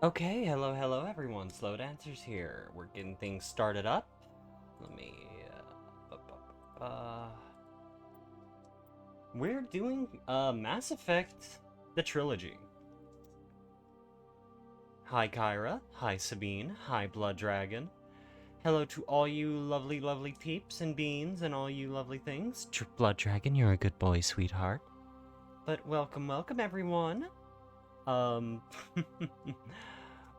Okay, hello everyone. Slow Dancers here. We're getting things started up. Let me. We're doing Mass Effect, the trilogy. Hi Kyra. Hi Sabine. Hi Blood Dragon. Hello to all you lovely peeps and beans and all you lovely things. Blood Dragon, you're a good boy, sweetheart. But welcome everyone. Um.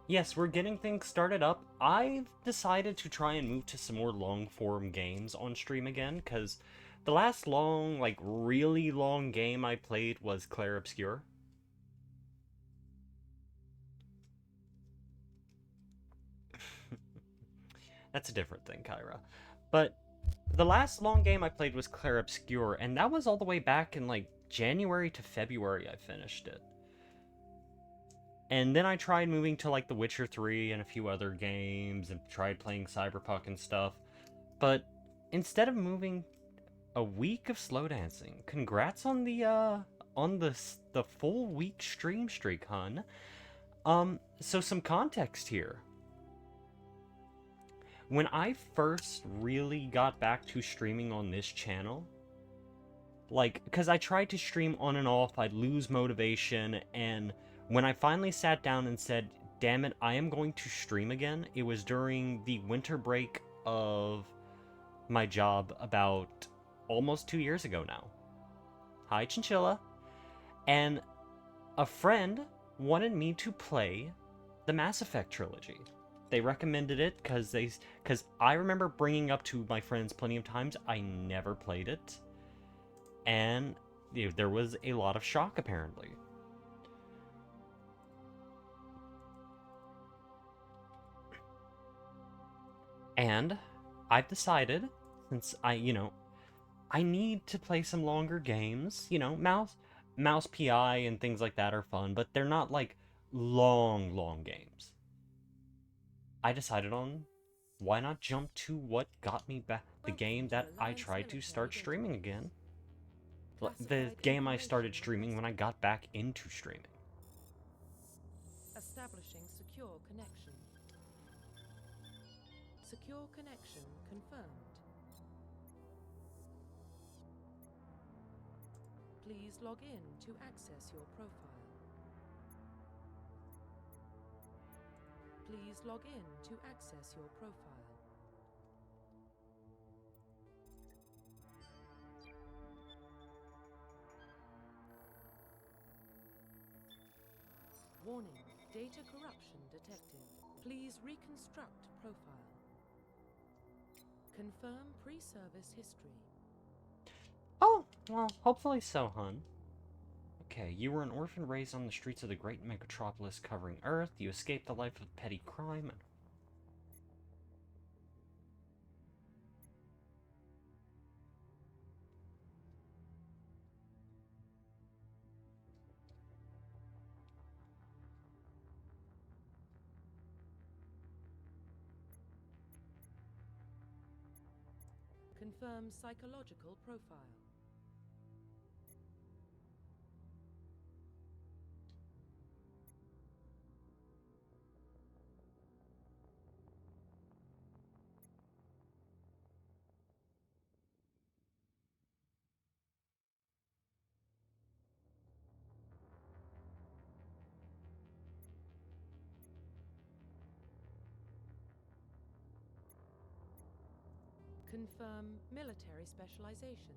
Yes, we're getting things started up. I've decided to try and move to some more long form games on stream again, because the last long, like, really long game I played was Clair Obscur. That's a different thing, Kyra. But the last long game I played was Clair Obscur, and that was all the way back in, like, January to February I finished it. And then I tried moving to, like, The Witcher 3 and a few other games, and tried playing Cyberpunk and stuff. But instead of moving a week of slow dancing. Congrats on the full week stream streak, hun. So some context here. When I first really got back to streaming on this channel, like, because I tried to stream on and off, I'd lose motivation, and when I finally sat down and said, damn it, I am going to stream again, it was during the winter break of my job about almost 2 years ago now. Hi, Chinchilla. And a friend wanted me to play the Mass Effect trilogy. They recommended it because I remember bringing up to my friends plenty of times. I never played it, and there was a lot of shock apparently. And I've decided, since I need to play some longer games. Mouse PI and things like that are fun, but they're not like long games. I decided on why not jump to what got me back, the game that I tried to start streaming again. The game I started streaming when I got back into streaming. Establishing secure connection. Secure connection confirmed. Please log in to access your profile. Please log in to access your profile. Warning, data corruption detected. Please reconstruct profile. Confirm pre-service history. Oh, well, hopefully so, hun. Okay, you were an orphan raised on the streets of the great metropolis covering Earth. You escaped the life of petty crime. Confirm psychological profile. Confirm military specialization.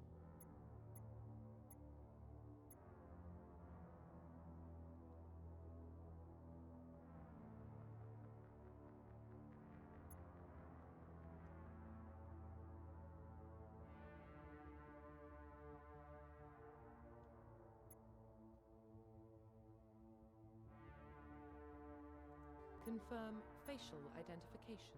Confirm facial identification.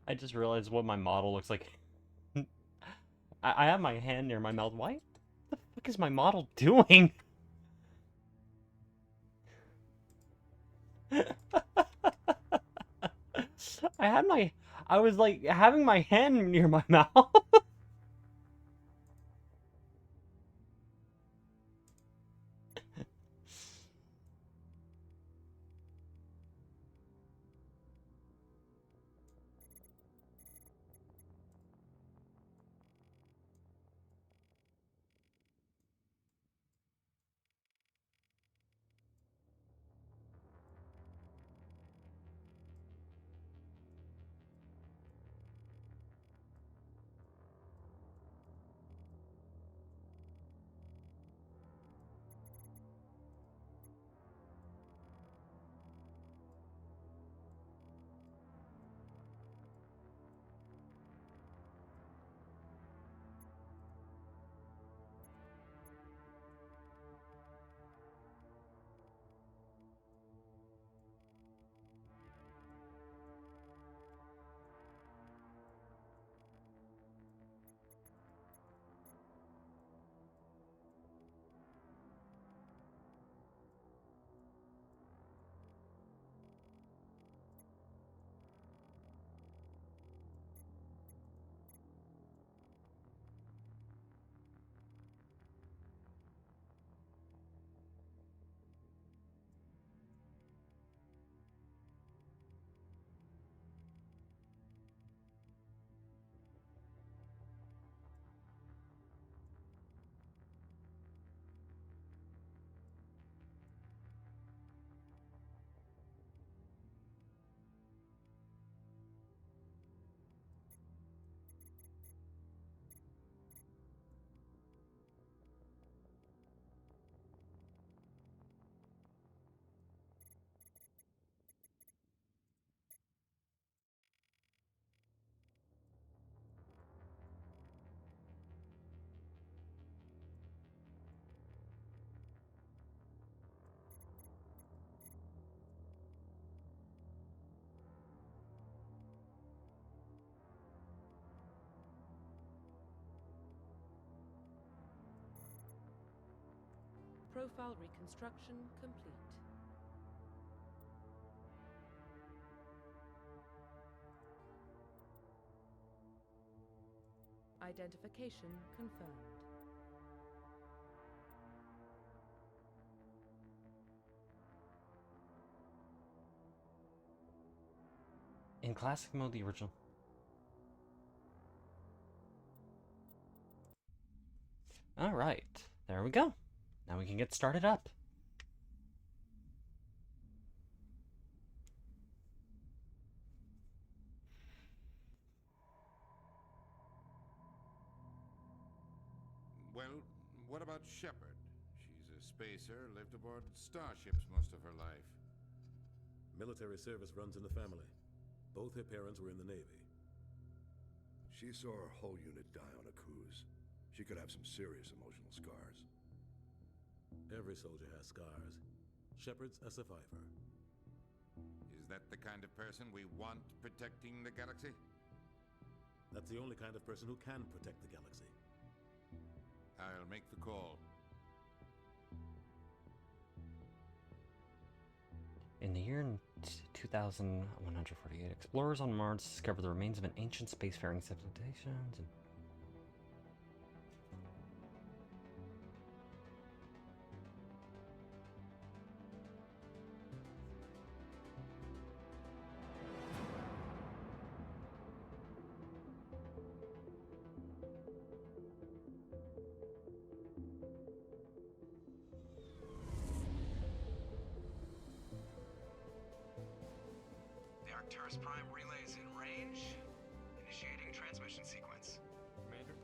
I just realized what my model looks like. I have my hand near my mouth. Why the fuck is my model doing? I was like having my hand near my mouth. Profile reconstruction complete. Identification confirmed. In classic mode, the original. All right, there we go. Now we can get started up. Well, what about Shepard? She's a spacer, lived aboard starships most of her life. Military service runs in the family. Both her parents were in the Navy. She saw her whole unit die on a cruise. She could have some serious emotional scars. Every soldier has scars. Shepard's a survivor. Is that the kind of person we want protecting the galaxy? That's the only kind of person who can protect the galaxy. I'll make the call. In the year 2148, explorers on Mars discovered the remains of an ancient spacefaring civilization. Arcturus Prime relays in range. Initiating transmission sequence. Commander?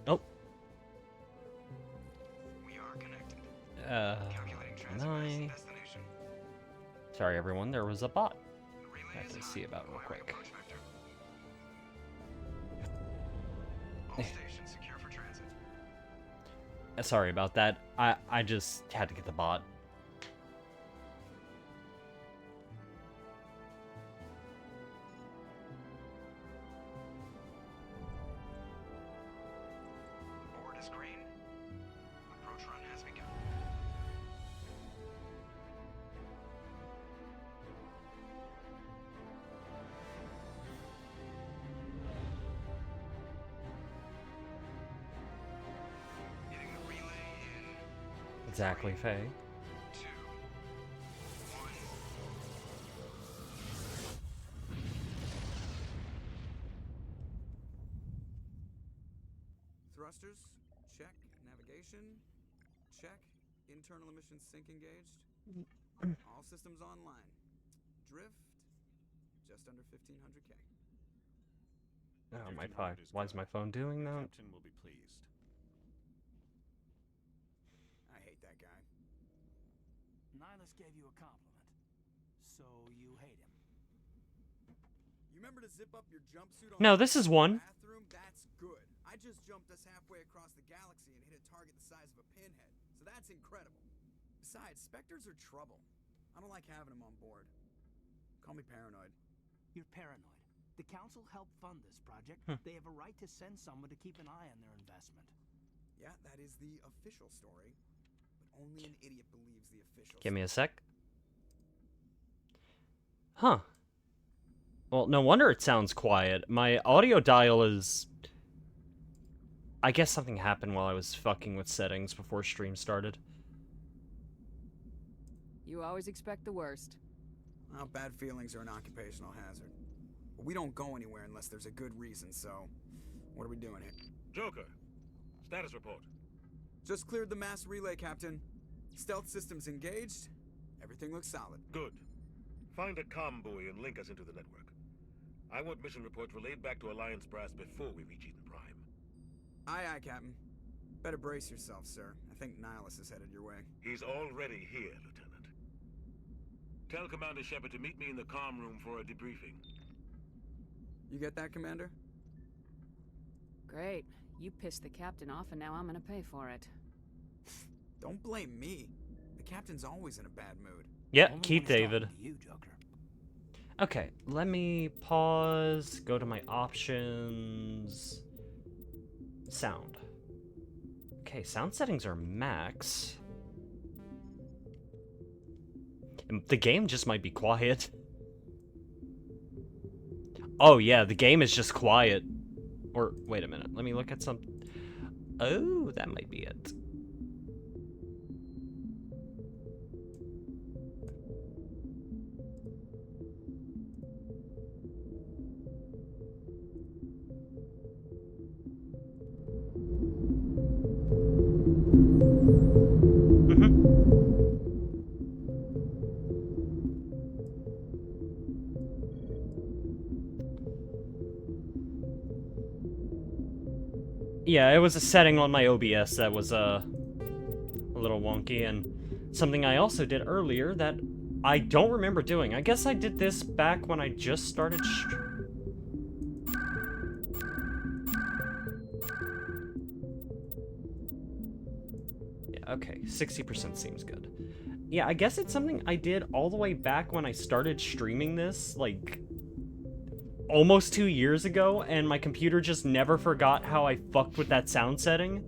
Nope. We are connected. Calculating Can transmitters and I? destination. Sorry, everyone. There was a bot. Relay I have is to hot. see about real Acquiring quick. approach vector. All stations secure for transit. Sorry about that. I just had to get the bot. Board is green. Approach run has begun. exactly, Faye. 2, 1. Thrusters, check. Navigation, check. Internal emissions sync engaged. All systems online. Drift, just under 1500K. Oh, my phone. Why is my phone doing that? Captain will be pleased. I hate that guy. Nihilus gave you a compliment, so you hate him. You remember to zip up your jumpsuit on No, the this is one. bathroom? That's good. I just jumped us halfway across the galaxy and hit a target the size of a pinhead, so that's incredible. Besides, Spectres are trouble. I don't like having them on board. Call me paranoid. You're paranoid. The Council helped fund this project. They have a right to send someone to keep an eye on their investment. Yeah, that is the official story, but only an idiot believes the official Give me a story. sec. Huh. Well, no wonder it sounds quiet. My audio dial is... I guess something happened while I was fucking with settings before stream started. You always expect the worst. Well, bad feelings are an occupational hazard. But we don't go anywhere unless there's a good reason, so... What are we doing here? Joker, status report. Just cleared the mass relay, Captain. Stealth systems engaged. Everything looks solid. Good. Find a comm buoy and link us into the network. I want mission reports relayed back to Alliance Brass before we reach Eden Prime. Aye, aye, Captain. Better brace yourself, sir. I think Nihilus is headed your way. He's already here, Lieutenant. Tell Commander Shepard to meet me in the comm room for a debriefing. You get that, Commander? Great. You pissed the captain off, and now I'm gonna pay for it. Don't blame me. The Captain's always in a bad mood. Yeah, Only Keith one is David. talking to you, Joker. Okay, let me pause, go to my options. Sound. Okay, sound settings are max. And the game just might be quiet. Oh yeah, the game is just quiet. Or, wait a minute, let me look at some... Oh, that might be it. Yeah, it was a setting on my OBS that was a little wonky, and something I also did earlier that I don't remember doing. I guess I did this back when I just started Yeah, okay, 60% seems good. Yeah, I guess it's something I did all the way back when I started streaming this, like... almost 2 years ago, and my computer just never forgot how I fucked with that sound setting.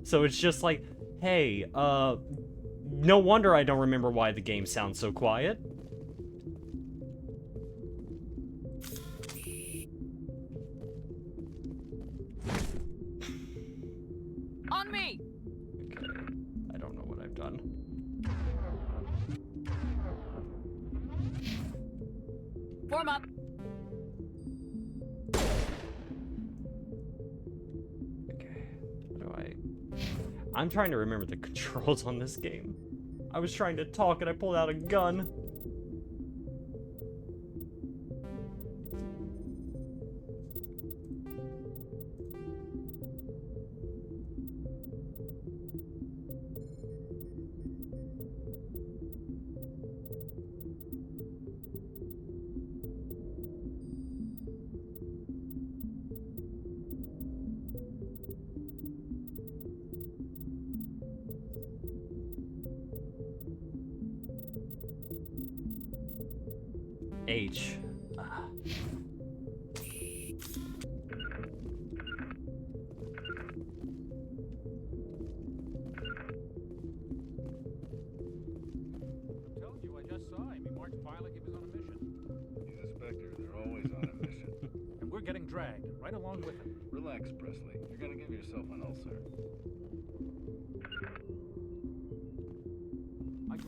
So it's just like, hey, no wonder I don't remember why the game sounds so quiet. On me! Okay, I don't know what I've done. Form up! I'm trying to remember the controls on this game. I was trying to talk and I pulled out a gun. H. Told you, I just saw him. He marched by like he was on a mission. He's a Spectre. They're always on a mission. And we're getting dragged, right along with him. Relax, Presley. You're gonna give yourself an ulcer.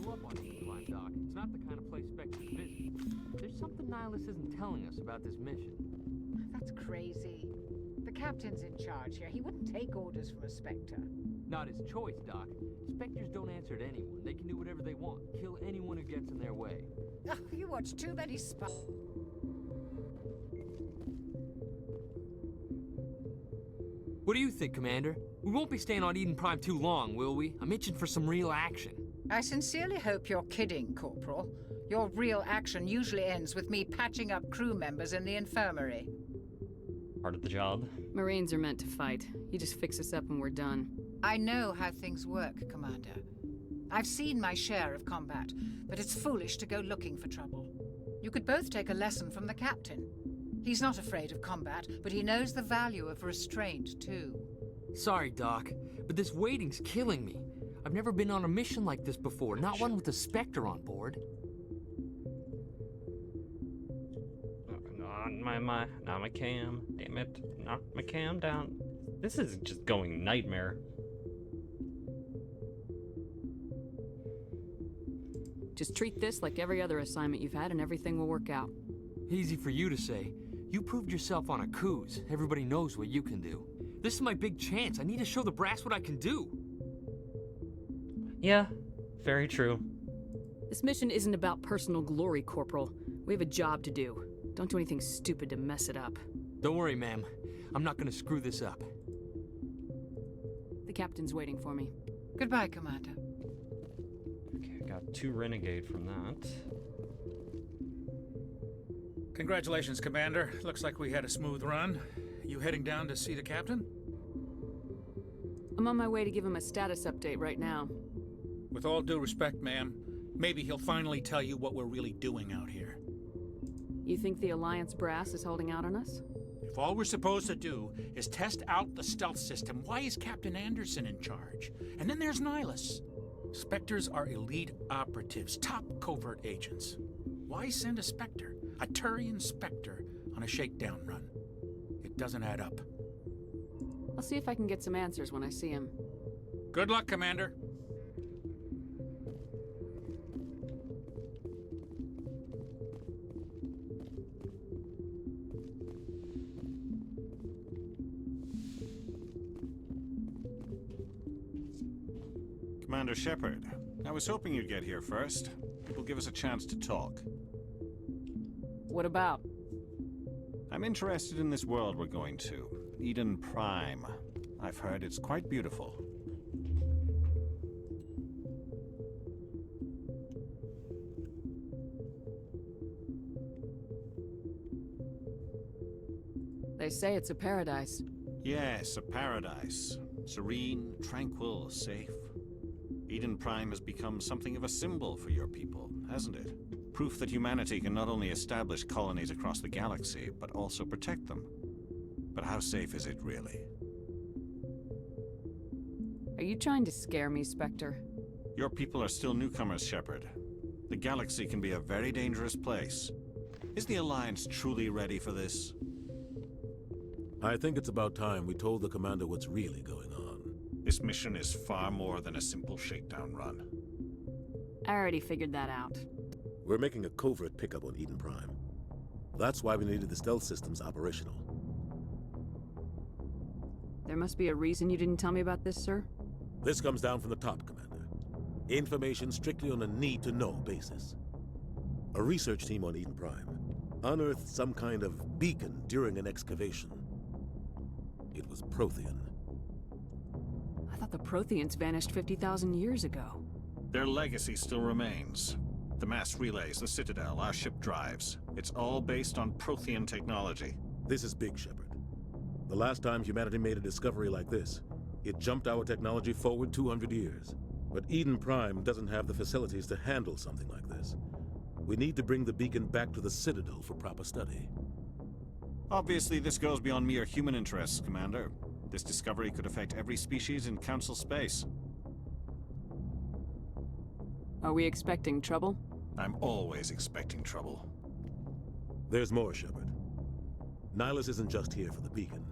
show up on Eden Prime, Doc. It's not the kind of place Spectres visit. There's something Nihilus isn't telling us about this mission. That's crazy. The captain's in charge here. He wouldn't take orders from a Spectre. Not his choice, Doc. Spectres don't answer to anyone. They can do whatever they want. Kill anyone who gets in their way. Oh, you watch too many spies. What do you think, Commander? We won't be staying on Eden Prime too long, will we? I'm itching for some real action. I sincerely hope you're kidding, Corporal. Your real action usually ends with me patching up crew members in the infirmary. Part of the job. Marines are meant to fight. You just fix us up and we're done. I know how things work, Commander. I've seen my share of combat, but it's foolish to go looking for trouble. You could both take a lesson from the captain. He's not afraid of combat, but he knows the value of restraint, too. Sorry, Doc, but this waiting's killing me. I've never been on a mission like this before, not one with a Spectre on board. Not my cam. Damn it. Knock my cam down. This is just going nightmare. Just treat this like every other assignment you've had and everything will work out. Easy for you to say. You proved yourself on a cruise. Everybody knows what you can do. This is my big chance. I need to show the brass what I can do. Yeah, very true. This mission isn't about personal glory, Corporal. We have a job to do. Don't do anything stupid to mess it up. Don't worry, ma'am. I'm not gonna screw this up. The captain's waiting for me. Goodbye, Commander. Okay, I got 2 renegade from that. Congratulations, Commander. Looks like we had a smooth run. You heading down to see the captain? I'm on my way to give him a status update right now. With all due respect, ma'am, maybe he'll finally tell you what we're really doing out here. You think the Alliance brass is holding out on us? If all we're supposed to do is test out the stealth system, why is Captain Anderson in charge? And then there's Nihilus. Spectres are elite operatives, top covert agents. Why send a Spectre, a Turian Spectre, on a shakedown run? It doesn't add up. I'll see if I can get some answers when I see him. Good luck, Commander. Commander Shepard, I was hoping you'd get here first. It will give us a chance to talk. What about? I'm interested in this world we're going to, Eden Prime. I've heard it's quite beautiful. They say it's a paradise. Yes, a paradise. Serene, tranquil, safe. Eden Prime has become something of a symbol for your people, hasn't it? Proof that humanity can not only establish colonies across the galaxy, but also protect them. But how safe is it really? Are you trying to scare me, Spectre? Your people are still newcomers, Shepard. The galaxy can be a very dangerous place. Is the Alliance truly ready for this? I think it's about time we told the commander what's really going on. This mission is far more than a simple shakedown run. I already figured that out. We're making a covert pickup on Eden Prime. That's why we needed the stealth systems operational. There must be a reason you didn't tell me about this, sir? This comes down from the top, Commander. Information strictly on a need-to-know basis. A research team on Eden Prime unearthed some kind of beacon during an excavation. It was Prothean. I thought the Protheans vanished 50,000 years ago. Their legacy still remains. The mass relays, the Citadel, our ship drives. It's all based on Prothean technology. This is big, Shepard. The last time humanity made a discovery like this, it jumped our technology forward 200 years. But Eden Prime doesn't have the facilities to handle something like this. We need to bring the beacon back to the Citadel for proper study. Obviously, this goes beyond mere human interests, Commander. This discovery could affect every species in Council space. Are we expecting trouble? I'm always expecting trouble. There's more, Shepard. Nihilus isn't just here for the beacon.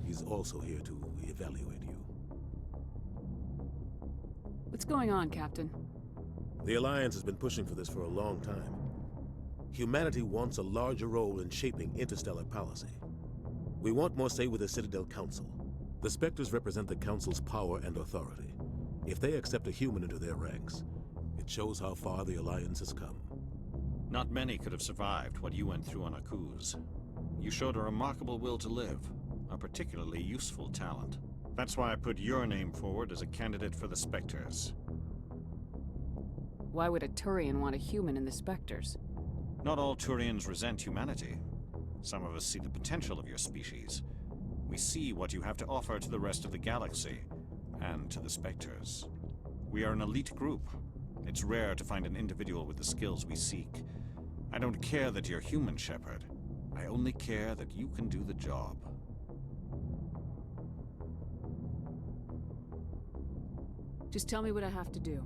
He's also here to evaluate you. What's going on, Captain? The Alliance has been pushing for this for a long time. Humanity wants a larger role in shaping interstellar policy. We want more say with the Citadel Council. The Spectres represent the Council's power and authority. If they accept a human into their ranks, it shows how far the Alliance has come. Not many could have survived what you went through on Akuz. You showed a remarkable will to live, a particularly useful talent. That's why I put your name forward as a candidate for the Spectres. Why would a Turian want a human in the Spectres? Not all Turians resent humanity. Some of us see the potential of your species. We see what you have to offer to the rest of the galaxy, and to the Spectres. We are an elite group. It's rare to find an individual with the skills we seek. I don't care that you're human, Shepard. I only care that you can do the job. Just tell me what I have to do.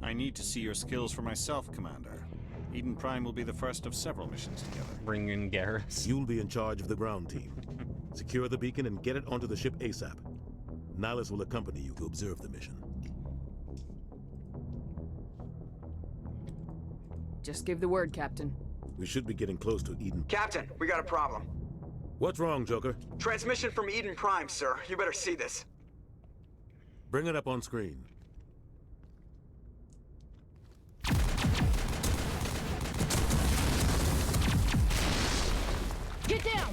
I need to see your skills for myself, Commander. Eden Prime will be the first of several missions together. Bring in Garrus. You'll be in charge of the ground team. Secure the beacon and get it onto the ship ASAP. Nihilus will accompany you to observe the mission. Just give the word, Captain. We should be getting close to Eden. Captain, we got a problem. What's wrong, Joker? Transmission from Eden Prime, sir. You better see this. Bring it up on screen. Get down!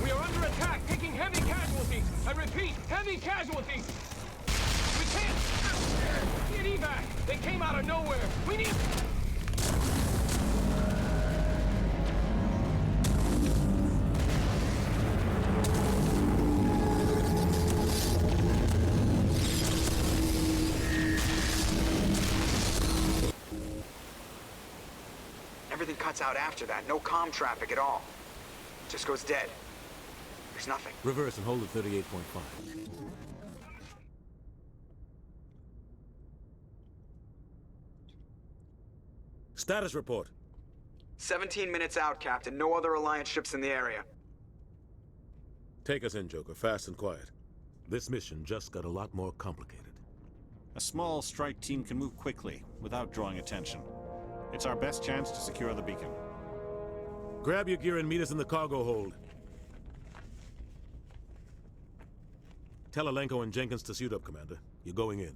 We are under attack, taking heavy casualties. I repeat, heavy casualties. We can't get evac. They came out of nowhere. We need... Everything cuts out after that. No comm traffic at all. Just goes dead. There's nothing. Reverse and hold at 38.5. Status report. 17 minutes out, Captain. No other Alliance ships in the area. Take us in, Joker, fast and quiet. This mission just got a lot more complicated. A small strike team can move quickly, without drawing attention. It's our best chance to secure the beacon. Grab your gear and meet us in the cargo hold. Tell Alenko and Jenkins to suit up, Commander. You're going in.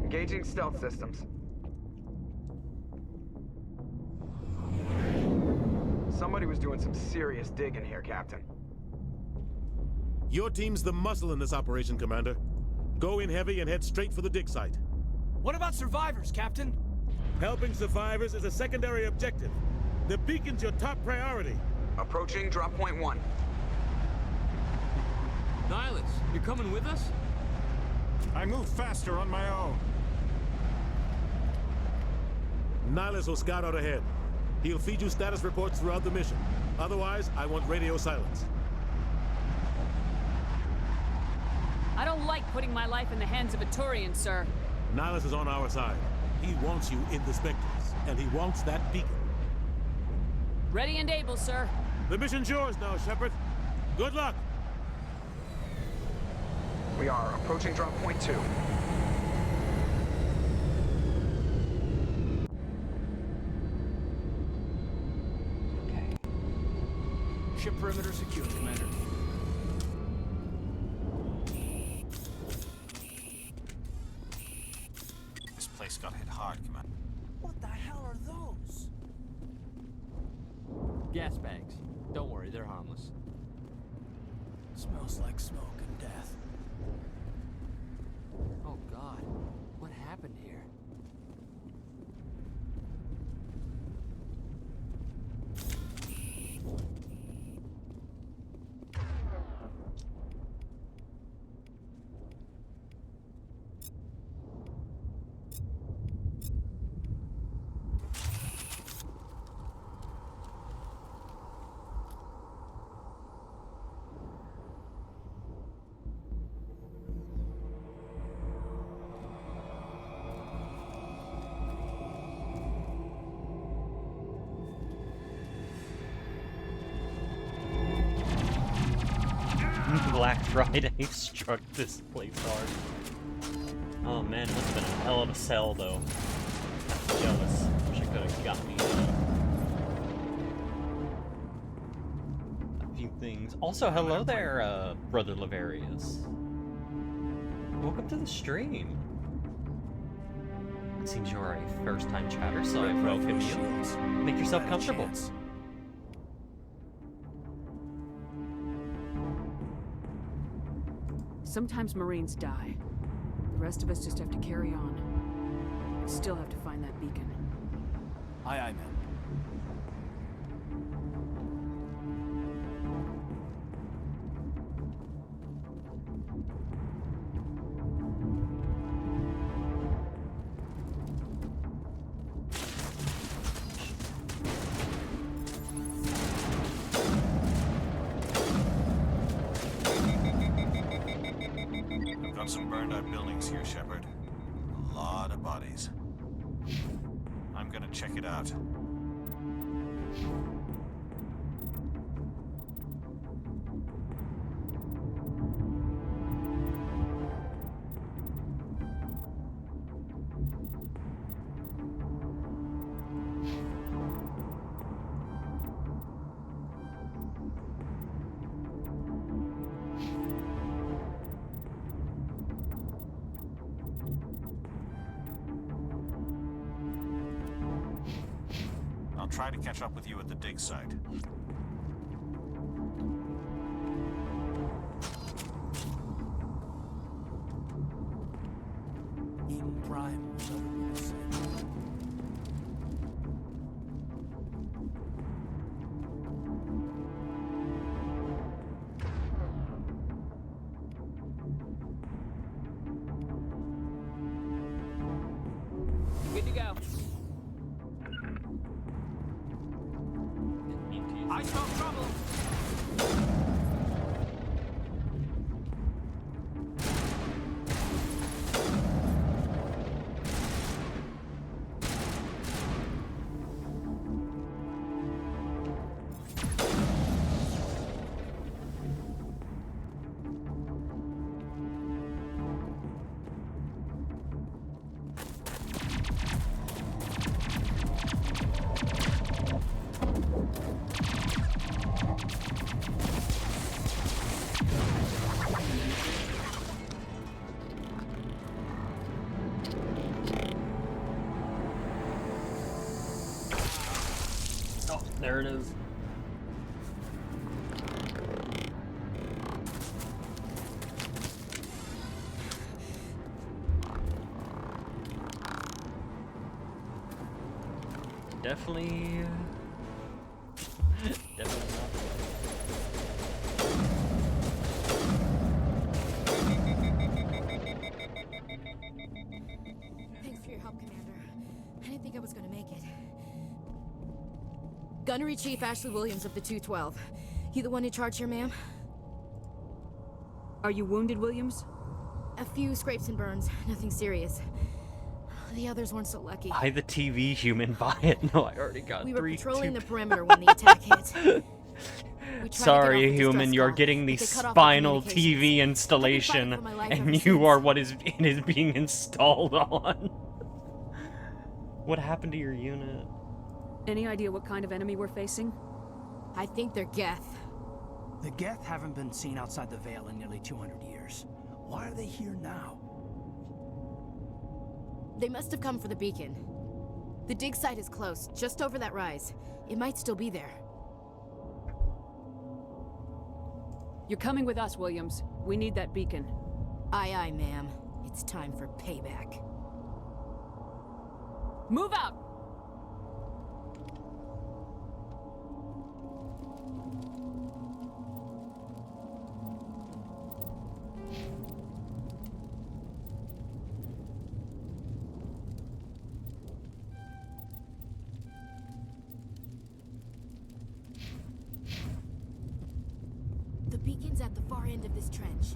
Engaging stealth systems. Somebody was doing some serious digging here, Captain. Your team's the muscle in this operation, Commander. Go in heavy and head straight for the dig site. What about survivors, Captain? Helping survivors is a secondary objective. The beacon's your top priority. Approaching drop point 1. Nihilus, you're coming with us? I move faster on my own. Nihilus will scout out ahead. He'll feed you status reports throughout the mission. Otherwise, I want radio silence. I don't like putting my life in the hands of a Turian, sir. Nihilus is on our side. He wants you in the Spectres, and he wants that beacon. Ready and able, sir. The mission's yours now, Shepard. Good luck! We are approaching drop point 2. Ship perimeter secure, Commander. This place got hit hard, Commander. What the hell are those? Gas bags. Don't worry, they're harmless. Smells like smoke and death. Oh God, what happened here? Black Friday struck this place hard. Oh man, it must have been a hell of a sell though. Jealous. Wish I could have got me a few things. Also, hello there, Brother Lavarius. Welcome to the stream. It seems you're a first-time chatter, so I welcome you. Make yourself comfortable. Sometimes Marines die. The rest of us just have to carry on. We still have to find that beacon. Aye, aye, ma'am. Got some burned out buildings here, Shepard. A lot of bodies. I'm gonna check it out. I'll try to catch up with you at the dig site. Eden Prime will never be the same. Good to go. I smell trouble! There it is. Definitely not. Thanks for your help, Commander. I didn't think I was gonna make it. Gunnery Chief Ashley Williams of the 212. You the one in charge here, ma'am? Are you wounded, Williams? A few scrapes and burns, nothing serious. The others weren't so lucky. Buy the TV, human. Buy it. No, I already got We were three. patrolling the perimeter when the attack hit. Sorry, human, you're getting the spinal TV installation, and you are what it is being installed on. What happened to your unit? Any idea what kind of enemy we're facing? I think they're Geth. The Geth haven't been seen outside the Veil in nearly 200 years. Why are they here now? They must have come for the beacon. The dig site is close, just over that rise. It might still be there. You're coming with us, Williams. We need that beacon. Aye, aye, ma'am. It's time for payback. Move out! The beacon's at the far end of this trench.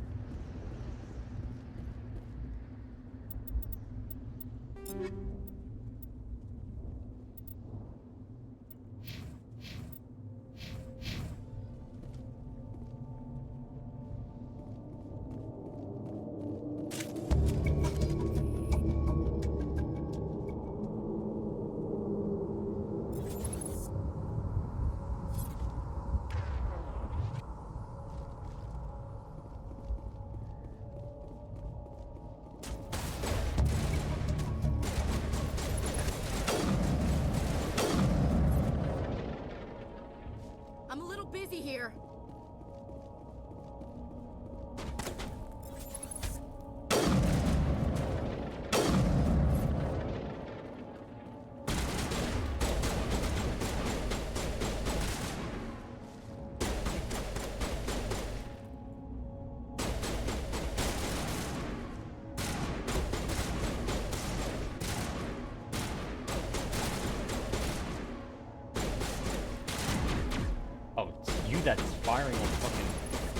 you that's firing like fucking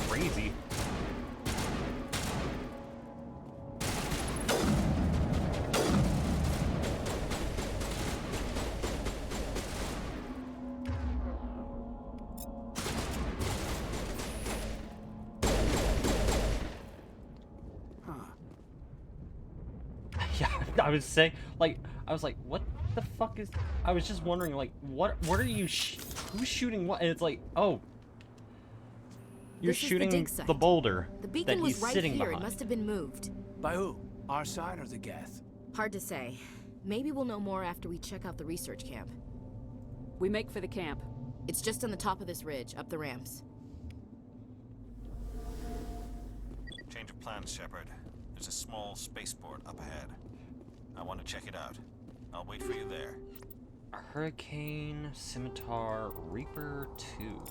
crazy. Yeah, I was saying, like, I was like, what the fuck is... I was just wondering, like, what are you... who's shooting what? And it's like, oh. You're shooting the boulder The beacon that was he's right sitting here. behind. It must have been moved. By who? Our side or the Geth? Hard to say. Maybe we'll know more after we check out the research camp. We make for the camp. It's just on the top of this ridge, up the ramps. Change of plans, Shepard. There's a small spaceport up ahead. I want to check it out. I'll wait for you there. A Hurricane, Scimitar, Reaper 2.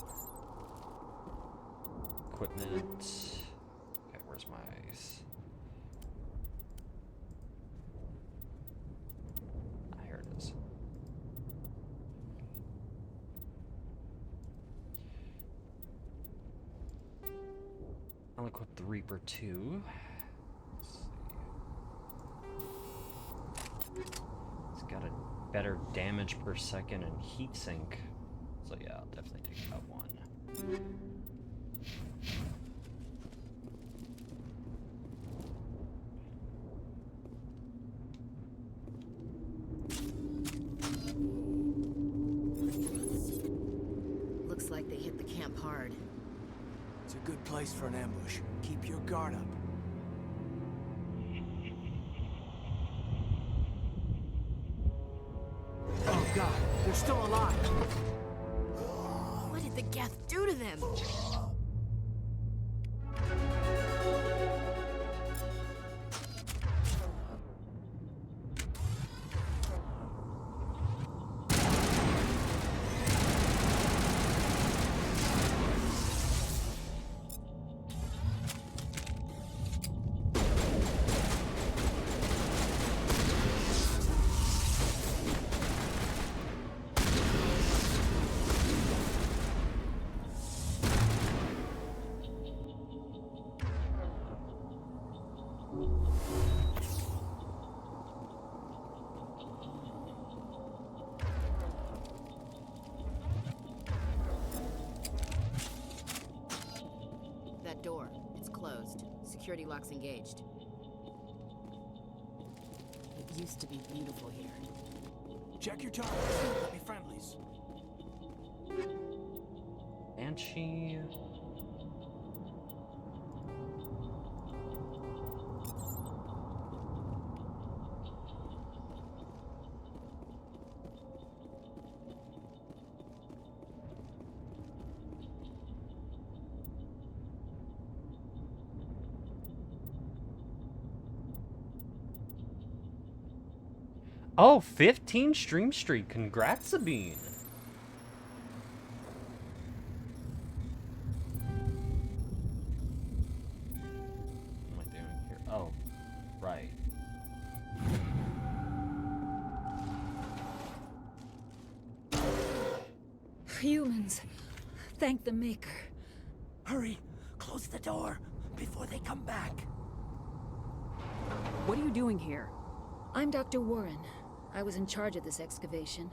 Equipment. Okay, where's my... Ah, here it is. I'll equip the Reaper 2. Let's see. It's got a better damage per second and heat sink. So yeah, I'll definitely take that one. Looks like they hit the camp hard. It's a good place for an ambush. Keep your guard up. Oh god, they're still alive! What did the Geth do to them? That door, it's closed. Security lock's engaged. It used to be beautiful here. Check your targets. Let me friendlies. Banshee. Oh, 15 stream streak. Congrats, Sabine. What am I doing here? Oh, right. Humans, thank the Maker. Hurry! Close the door before they come back. What are you doing here? I'm Dr. Warren. I was in charge of this excavation.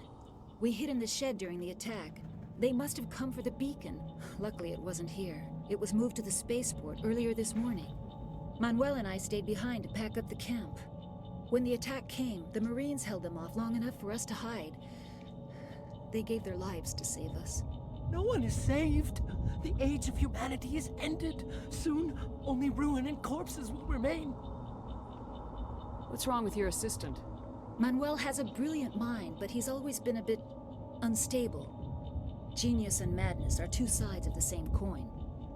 We hid in the shed during the attack. They must have come for the beacon. Luckily, it wasn't here. It was moved to the spaceport earlier this morning. Manuel and I stayed behind to pack up the camp. When the attack came, the Marines held them off long enough for us to hide. They gave their lives to save us. No one is saved. The age of humanity is ended. Soon, only ruin and corpses will remain. What's wrong with your assistant? Manuel has a brilliant mind, but he's always been a bit unstable. Genius and madness are two sides of the same coin.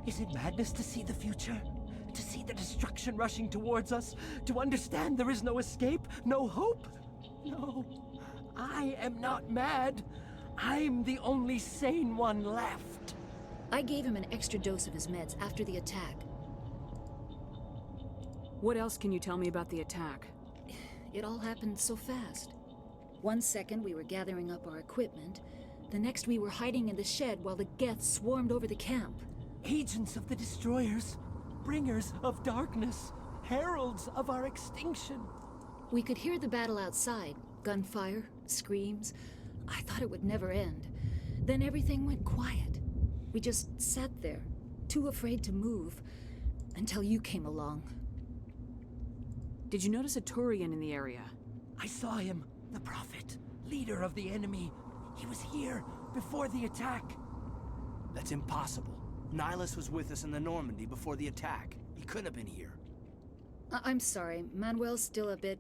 Is it madness to see the future? To see the destruction rushing towards us? To understand there is no escape? No hope? No. I am not mad. I'm the only sane one left. I gave him an extra dose of his meds after the attack. What else can you tell me about the attack? It all happened so fast. 1 second we were gathering up our equipment. The next we were hiding in the shed while the Geth swarmed over the camp. Agents of the destroyers, bringers of darkness, heralds of our extinction. We could hear the battle outside. Gunfire, screams. I thought it would never end. Then everything went quiet. We just sat there, too afraid to move, until you came along. Did you notice a Turian in the area? I saw him, the Prophet, leader of the enemy. He was here before the attack. That's impossible. Nihilus was with us in the Normandy before the attack. He couldn't have been here. I'm sorry, Manuel's still a bit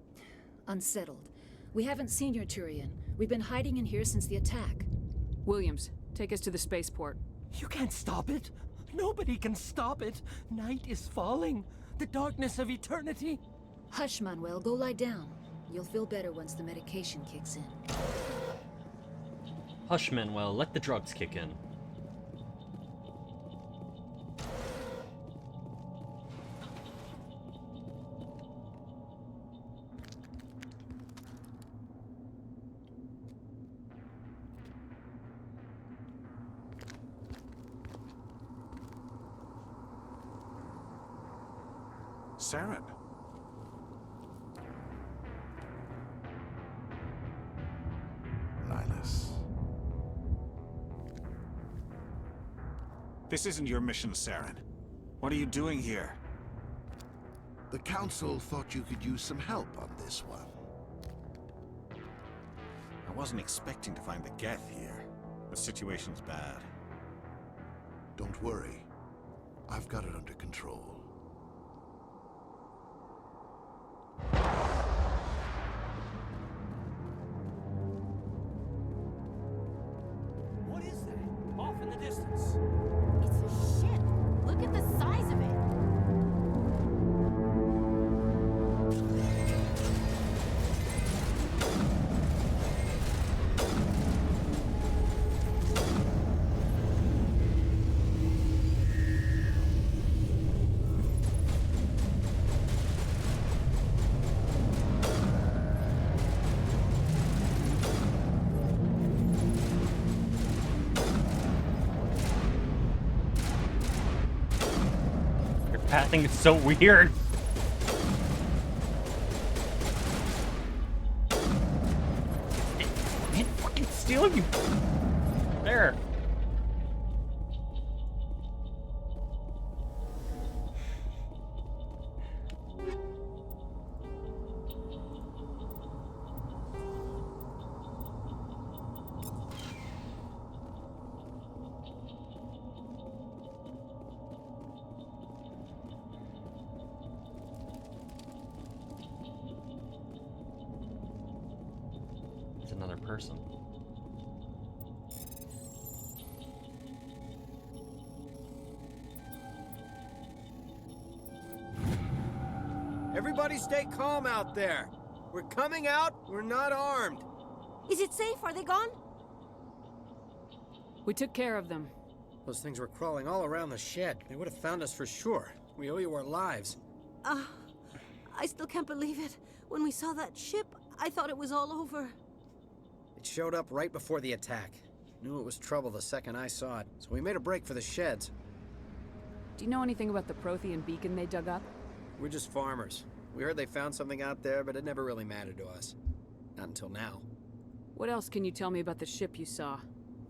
unsettled. We haven't seen your Turian. We've been hiding in here since the attack. Williams, take us to the spaceport. You can't stop it. Nobody can stop it. Night is falling. The darkness of eternity. Hush, Manuel. Go lie down. You'll feel better once the medication kicks in. Hush, Manuel. Let the drugs kick in. Saren. Nihilus. This isn't your mission, Saren. What are you doing here? The Council thought you could use some help on this one. I wasn't expecting to find the Geth here. The situation's bad. Don't worry. I've got it under control. What is that? Off in the distance. It's a ship. Look at the size of it. I think it's so weird. It can't fucking steal you. There. Another person. Everybody stay calm out there. We're coming out, we're not armed. Is it safe? Are they gone? We took care of them. Those things were crawling all around the shed. They would have found us for sure. We owe you our lives. I still can't believe it. When we saw that ship, I thought it was all over. It showed up right before the attack. Knew it was trouble the second I saw it, so we made a break for the sheds. Do you know anything about the Prothean beacon they dug up? We're just farmers. We heard they found something out there, but it never really mattered to us. Not until now. What else can you tell me about the ship you saw?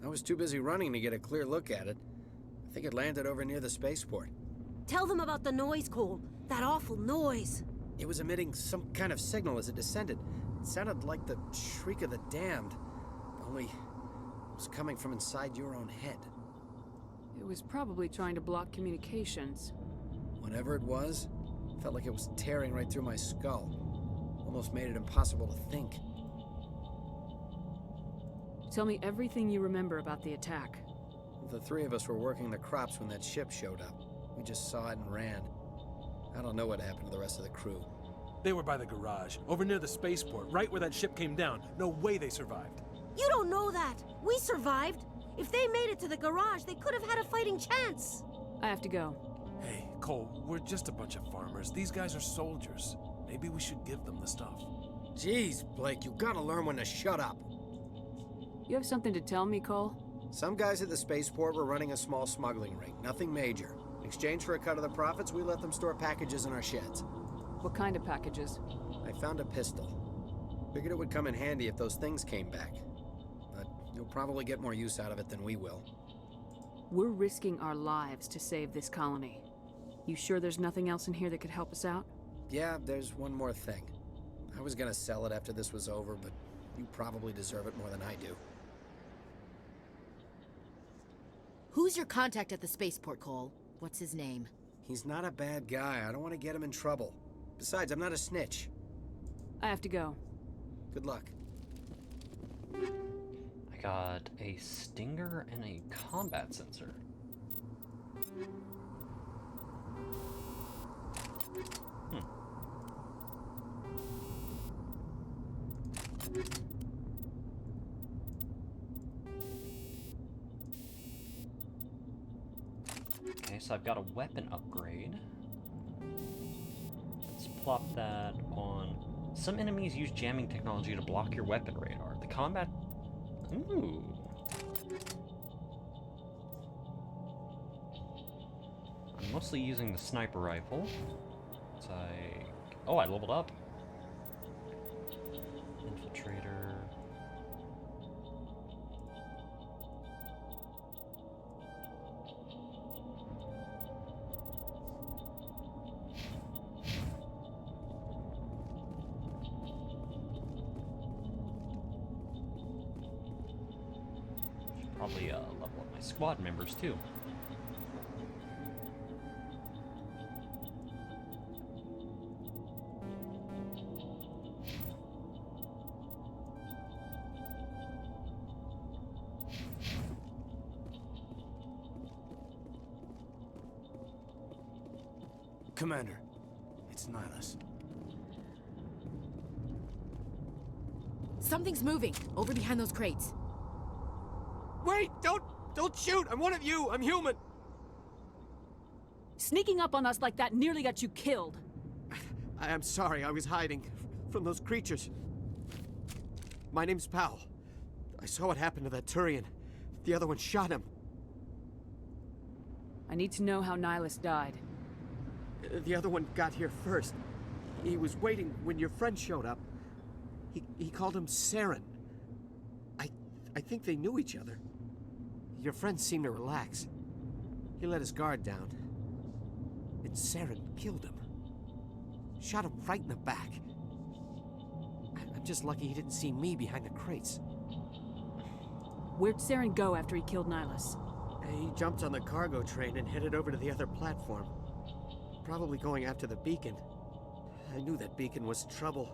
I was too busy running to get a clear look at it. I think it landed over near the spaceport. Tell them about the noise, Cole. That awful noise. It was emitting some kind of signal as it descended. It sounded like the shriek of the damned. Only it was coming from inside your own head. It was probably trying to block communications. Whatever it was, felt like it was tearing right through my skull. Almost made it impossible to think. Tell me everything you remember about the attack. The three of us were working the crops when that ship showed up. We just saw it and ran. I don't know what happened to the rest of the crew. They were by the garage, over near the spaceport, right where that ship came down. No way they survived. You don't know that. We survived. If they made it to the garage, they could have had a fighting chance. I have to go. Hey, Cole, we're just a bunch of farmers. These guys are soldiers. Maybe we should give them the stuff. Jeez, Blake, you gotta learn when to shut up. You have something to tell me, Cole? Some guys at the spaceport were running a small smuggling ring, nothing major. In exchange for a cut of the profits, we let them store packages in our sheds. What kind of packages? I found a pistol. Figured it would come in handy if those things came back. But you'll probably get more use out of it than we will. We're risking our lives to save this colony. You sure there's nothing else in here that could help us out? Yeah, there's one more thing. I was gonna sell it after this was over, but you probably deserve it more than I do. Who's your contact at the spaceport, Cole? What's his name? He's not a bad guy. I don't want to get him in trouble. Besides, I'm not a snitch. I have to go. Good luck. I got a stinger and a combat sensor. Okay, so I've got a weapon upgrade. Let's plop that on. Some enemies use jamming technology to block your weapon radar. The combat... Ooh. I'm mostly using the sniper rifle. It's like... Oh, I leveled up. Infiltrator. Probably level up my squad members too. Commander, it's Nihilus. Something's moving over behind those crates. Wait! Don't shoot! I'm one of you! I'm human! Sneaking up on us like that nearly got you killed. I'm sorry, I was hiding from those creatures. My name's Powell. I saw what happened to that Turian. The other one shot him. I need to know how Nihilus died. The other one got here first. He was waiting when your friend showed up. He called him Saren. I think they knew each other. Your friend seemed to relax. He let his guard down. And Saren killed him. Shot him right in the back. I'm just lucky he didn't see me behind the crates. Where'd Saren go after he killed Nihilus? He jumped on the cargo train and headed over to the other platform. Probably going after the beacon. I knew that beacon was trouble.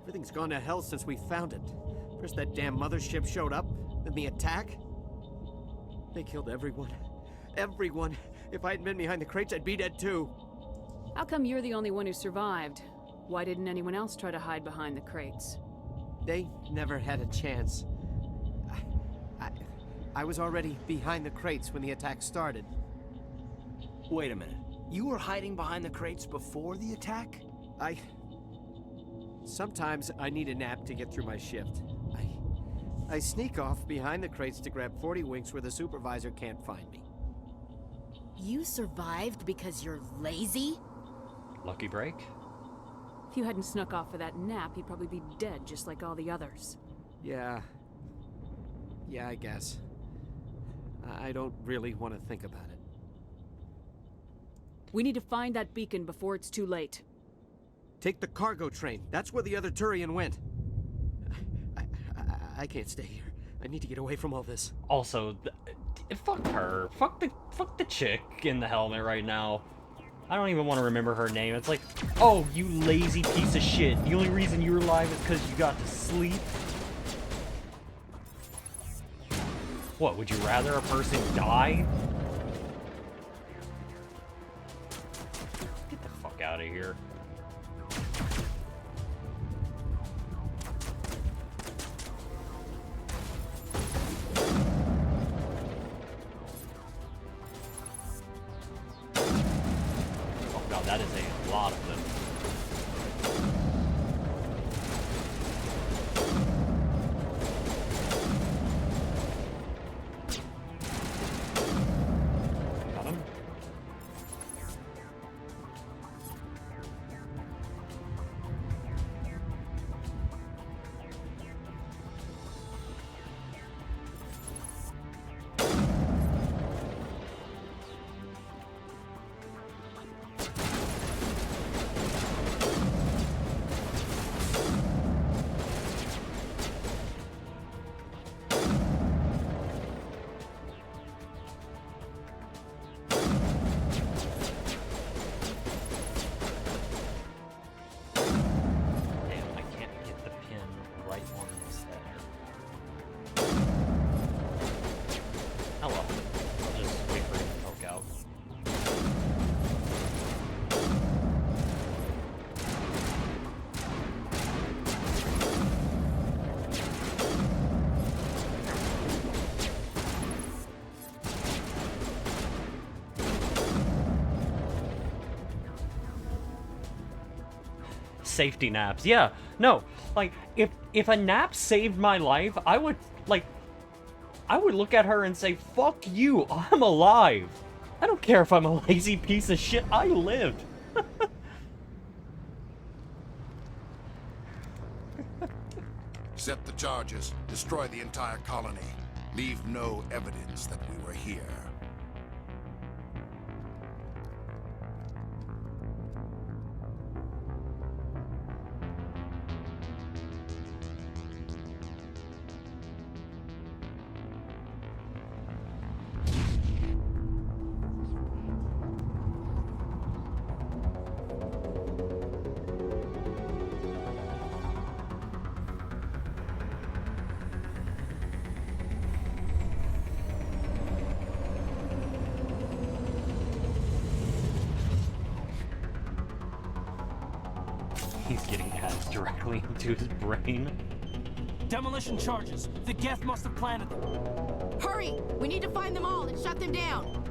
Everything's gone to hell since we found it. First that damn mothership showed up, then the attack. They killed everyone. Everyone. If I hadn't been behind the crates, I'd be dead too. How come you're the only one who survived? Why didn't anyone else try to hide behind the crates? They never had a chance. I was already behind the crates when the attack started. Wait a minute. You were hiding behind the crates before the attack? Sometimes I need a nap to get through my shift. I sneak off behind the crates to grab 40 winks where the supervisor can't find me. You survived because you're lazy? Lucky break? If you hadn't snuck off for that nap, you'd probably be dead just like all the others. Yeah, I guess. I don't really want to think about it. We need to find that beacon before it's too late. Take the cargo train. That's where the other Turian went. I can't stay here. I need to get away from all this. Also, fuck her. Fuck the chick in the helmet right now. I don't even want to remember her name. It's like, oh, you lazy piece of shit. The only reason you're alive is because you got to sleep. What, would you rather a person die? Get the fuck out of here. Oh god, that is a lot of them. safety naps. Yeah, no, like, if a nap saved my life, I would look at her and say, fuck you, I'm alive. I don't care if I'm a lazy piece of shit, I lived. Set the charges. Destroy the entire colony. Leave no evidence that we were here. He's getting ads directly into his brain. Demolition charges. The Geth must have planted them. Hurry! We need to find them all and shut them down.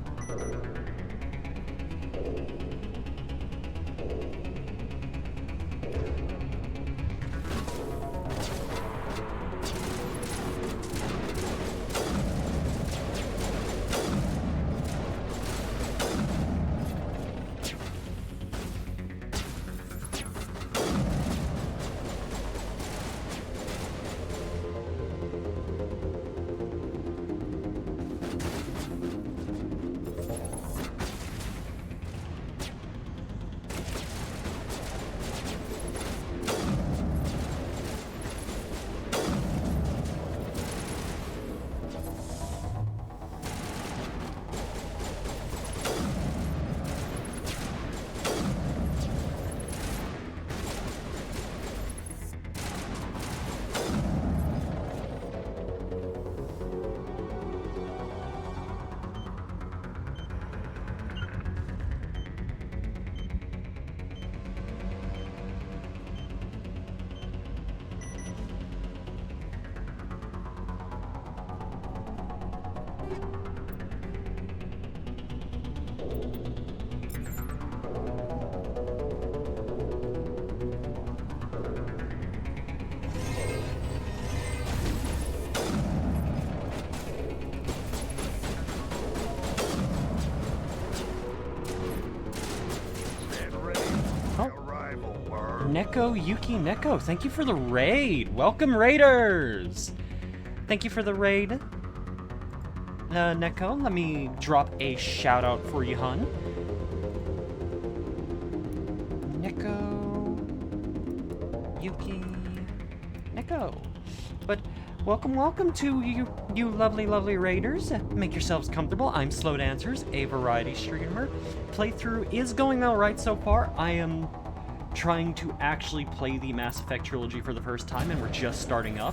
Neko Yuki Neko, thank you for the raid. Welcome, Raiders. Thank you for the raid. Neko, let me drop a shout out for you, hun. Neko Yuki Neko. But welcome to you lovely Raiders. Make yourselves comfortable. I'm Slow Dancers, a variety streamer. Playthrough is going alright so far. I am trying to actually play the Mass Effect trilogy for the first time, and we're just starting up.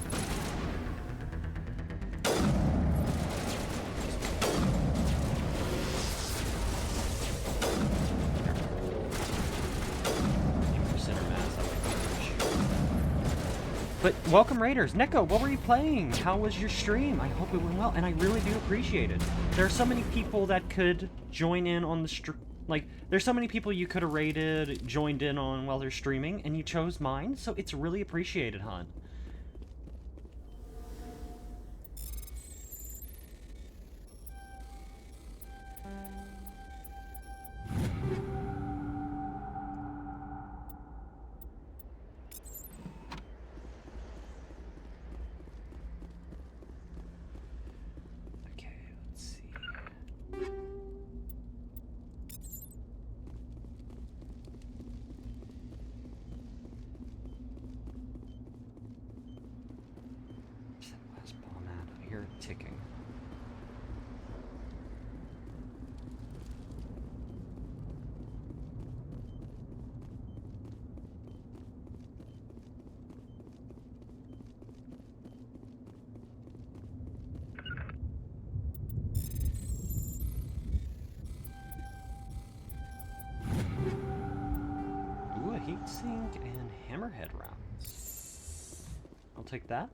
But welcome, Raiders. Neko, what were you playing? How was your stream? I hope it went well, and I really do appreciate it. There are so many people that could join in on the stream. Like, there's so many people you could have raided, joined in on while they're streaming, and you chose mine, so it's really appreciated, hon. Okay, let's see. Here, ticking. Ooh, a heatsink and hammerhead rounds. I'll take that.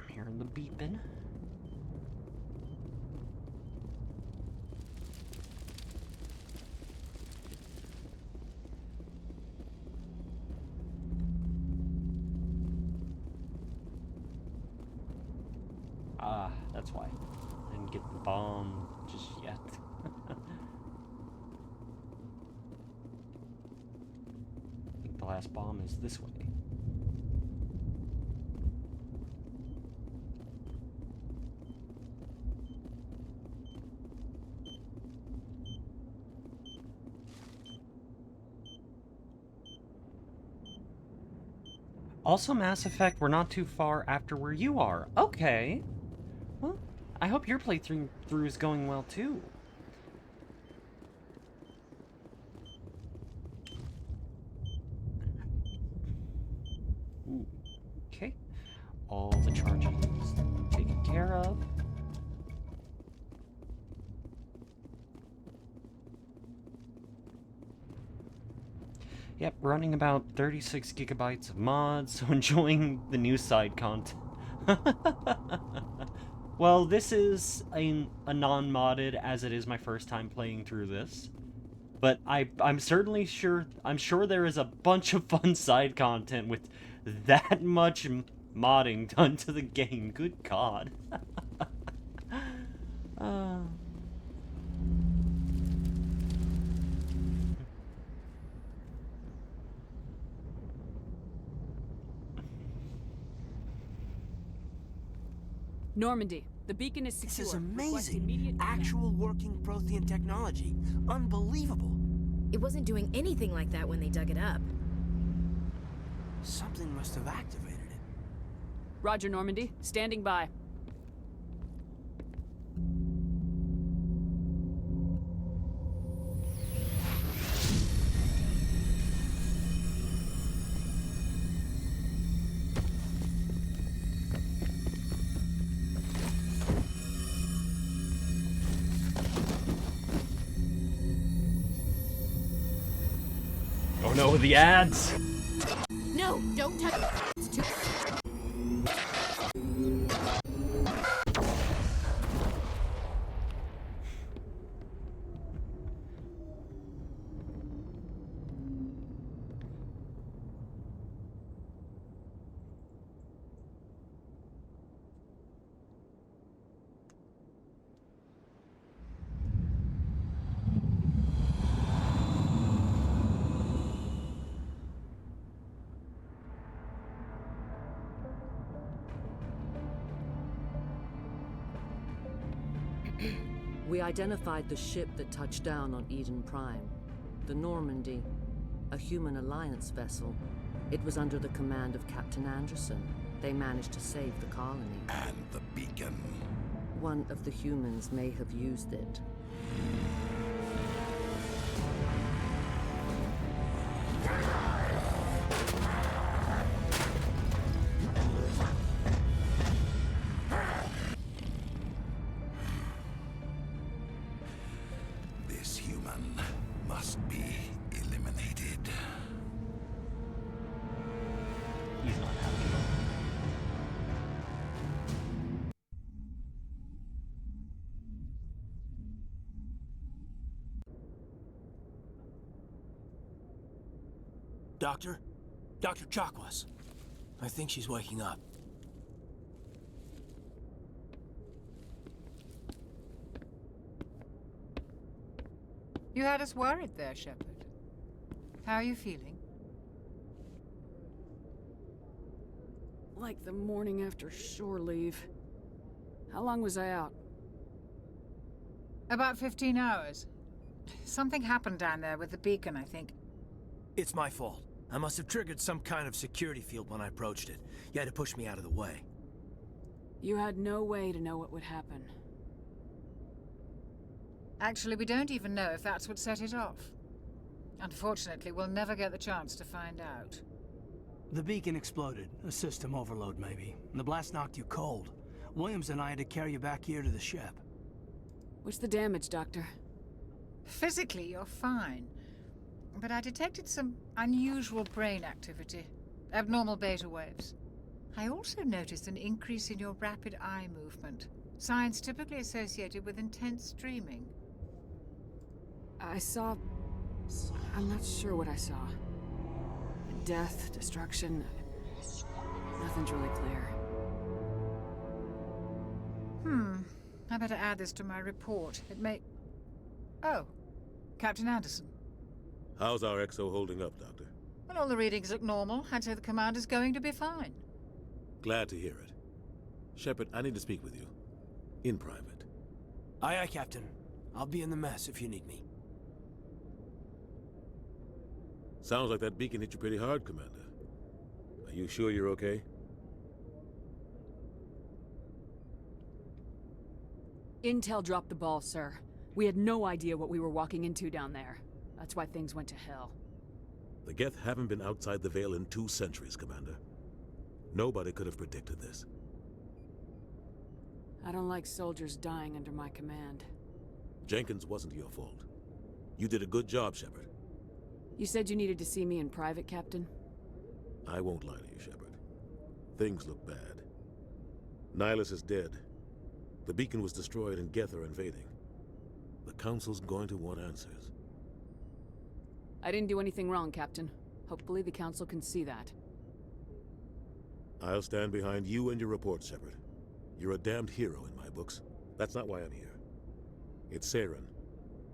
Hearing the beeping. Ah, that's why. I didn't get the bomb just yet. I think the last bomb is this way. Also, Mass Effect, we're not too far after where you are. Okay. Well, I hope your playthrough is going well, too. Ooh, okay. All the charges taken care of. Yep, running about 36 gigabytes of mods, so enjoying the new side content. Well, this is a non-modded, as it is my first time playing through this. But I'm certainly sure, I'm sure there is a bunch of fun side content with that much modding done to the game. Good God. Normandy, the beacon is secure. This is Request immediate amazing. Actual working Prothean technology. Unbelievable. It wasn't doing anything like that when they dug it up. Something must have activated it. Roger, Normandy. Standing by. Oh no, the ads! No, don't touch it. It's too... We identified the ship that touched down on Eden Prime. The Normandy, a human alliance vessel. It was under the command of Captain Anderson. They managed to save the colony. And the beacon. One of the humans may have used it. This human must be eliminated. He's not happy. Doctor? Dr. Chakwas. I think she's waking up. You had us worried there, Shepard. How are you feeling? Like the morning after shore leave. How long was I out? About 15 hours. Something happened down there with the beacon, I think. It's my fault. I must have triggered some kind of security field when I approached it. You had to push me out of the way. You had no way to know what would happen. Actually, we don't even know if that's what set it off. Unfortunately, we'll never get the chance to find out. The beacon exploded. A system overload, maybe. The blast knocked you cold. Williams and I had to carry you back here to the ship. What's the damage, Doctor? Physically, you're fine. But I detected some unusual brain activity. Abnormal beta waves. I also noticed an increase in your rapid eye movement. Signs typically associated with intense dreaming. I saw... I'm not sure what I saw. Death, destruction... Nothing's really clear. I better add this to my report. It may... Oh, Captain Anderson. How's our XO holding up, Doctor? Well, all the readings look normal. I'd say the command is going to be fine. Glad to hear it. Shepard, I need to speak with you. In private. Aye, aye, Captain. I'll be in the mess if you need me. Sounds like that beacon hit you pretty hard, Commander. Are you sure you're okay? Intel dropped the ball, sir. We had no idea what we were walking into down there. That's why things went to hell. The Geth haven't been outside the Veil in 2 centuries, Commander. Nobody could have predicted this. I don't like soldiers dying under my command. Jenkins wasn't your fault. You did a good job, Shepard. You said you needed to see me in private, Captain? I won't lie to you, Shepard. Things look bad. Nihilus is dead. The beacon was destroyed and Geth are invading. The Council's going to want answers. I didn't do anything wrong, Captain. Hopefully the Council can see that. I'll stand behind you and your report, Shepard. You're a damned hero in my books. That's not why I'm here. It's Saren,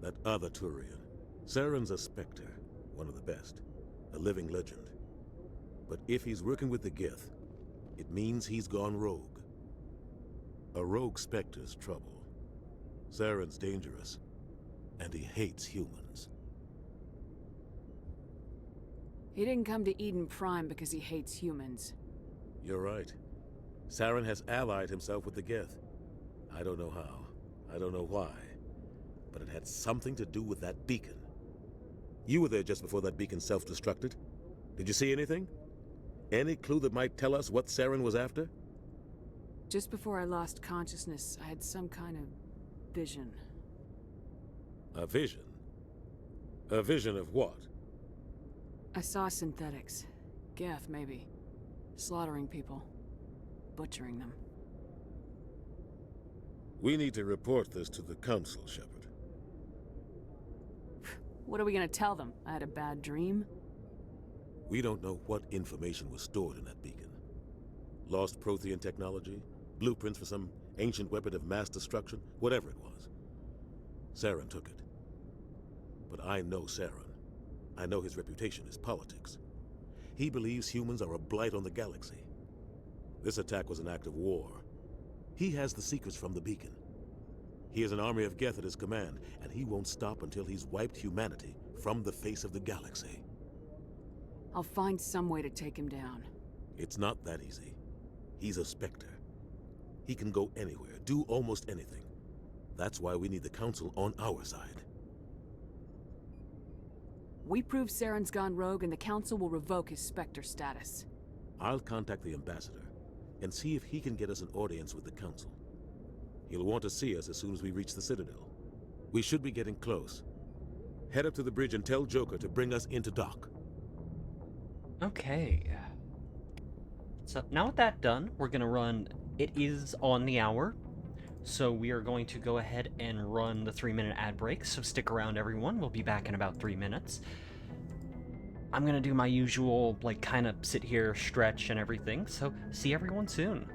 that other Turian. Saren's a Spectre, one of the best. A living legend. But if he's working with the Geth, it means he's gone rogue. A rogue Spectre's trouble. Saren's dangerous, and he hates humans. He didn't come to Eden Prime because he hates humans. You're right. Saren has allied himself with the Geth. I don't know how. I don't know why. But it had something to do with that beacon. You were there just before that beacon self-destructed. Did you see anything? Any clue that might tell us what Saren was after? Just before I lost consciousness, I had some kind of vision. A vision? A vision of what? I saw synthetics. Geth, maybe. Slaughtering people. Butchering them. We need to report this to the Council, Shepard. What are we gonna tell them? I had a bad dream? We don't know what information was stored in that beacon. Lost Prothean technology? Blueprints for some ancient weapon of mass destruction? Whatever it was. Saren took it. But I know Saren. I know his reputation is politics. He believes humans are a blight on the galaxy. This attack was an act of war. He has the secrets from the beacon. He has an army of Geth at his command, and he won't stop until he's wiped humanity from the face of the galaxy. I'll find some way to take him down. It's not that easy. He's a Spectre. He can go anywhere, do almost anything. That's why we need the Council on our side. We prove Saren's gone rogue and the Council will revoke his Spectre status. I'll contact the Ambassador and see if he can get us an audience with the Council. He'll want to see us as soon as we reach the Citadel. We should be getting close. Head up to the bridge and tell Joker to bring us into dock. Okay. So now with that done, we're gonna run... It is on the hour. So we are going to go ahead and run the 3-minute ad break. So stick around, everyone. We'll be back in about 3 minutes. I'm gonna do my usual, like, kind of sit here, stretch, and everything. So see everyone soon.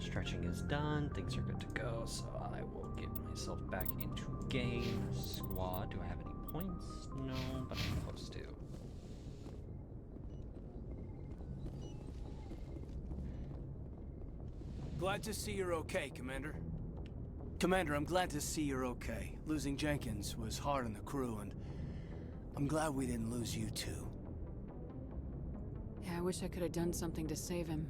Stretching is done. Things are good to go. So I will get myself back into game. Squad. Do I have any points? No, but I'm supposed to. Glad to see you're okay, Commander. Commander, I'm glad to see you're okay. Losing Jenkins was hard on the crew, and I'm glad we didn't lose you too. Yeah, I wish I could have done something to save him.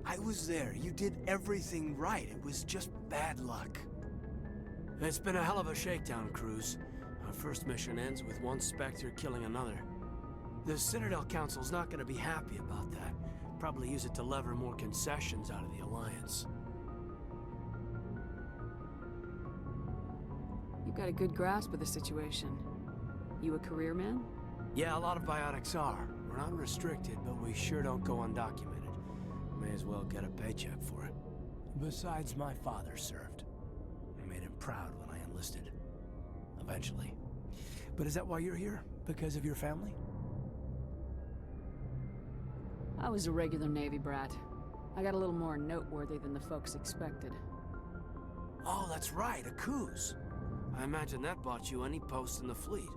I was there. You did everything right. It was just bad luck. It's been a hell of a shakedown, Cruz. Our first mission ends with one Spectre killing another. The Citadel Council's not going to be happy about that. Probably use it to lever more concessions out of the Alliance. You've got a good grasp of the situation. You a career man? Yeah, a lot of biotics are. We're not restricted, but we sure don't go undocumented. May as well get a paycheck for it. Besides, my father served. I made him proud when I enlisted. Eventually. But is that why you're here? Because of your family? I was a regular Navy brat. I got a little more noteworthy than the folks expected. Oh, that's right, a cruise. I imagine that bought you any post in the fleet.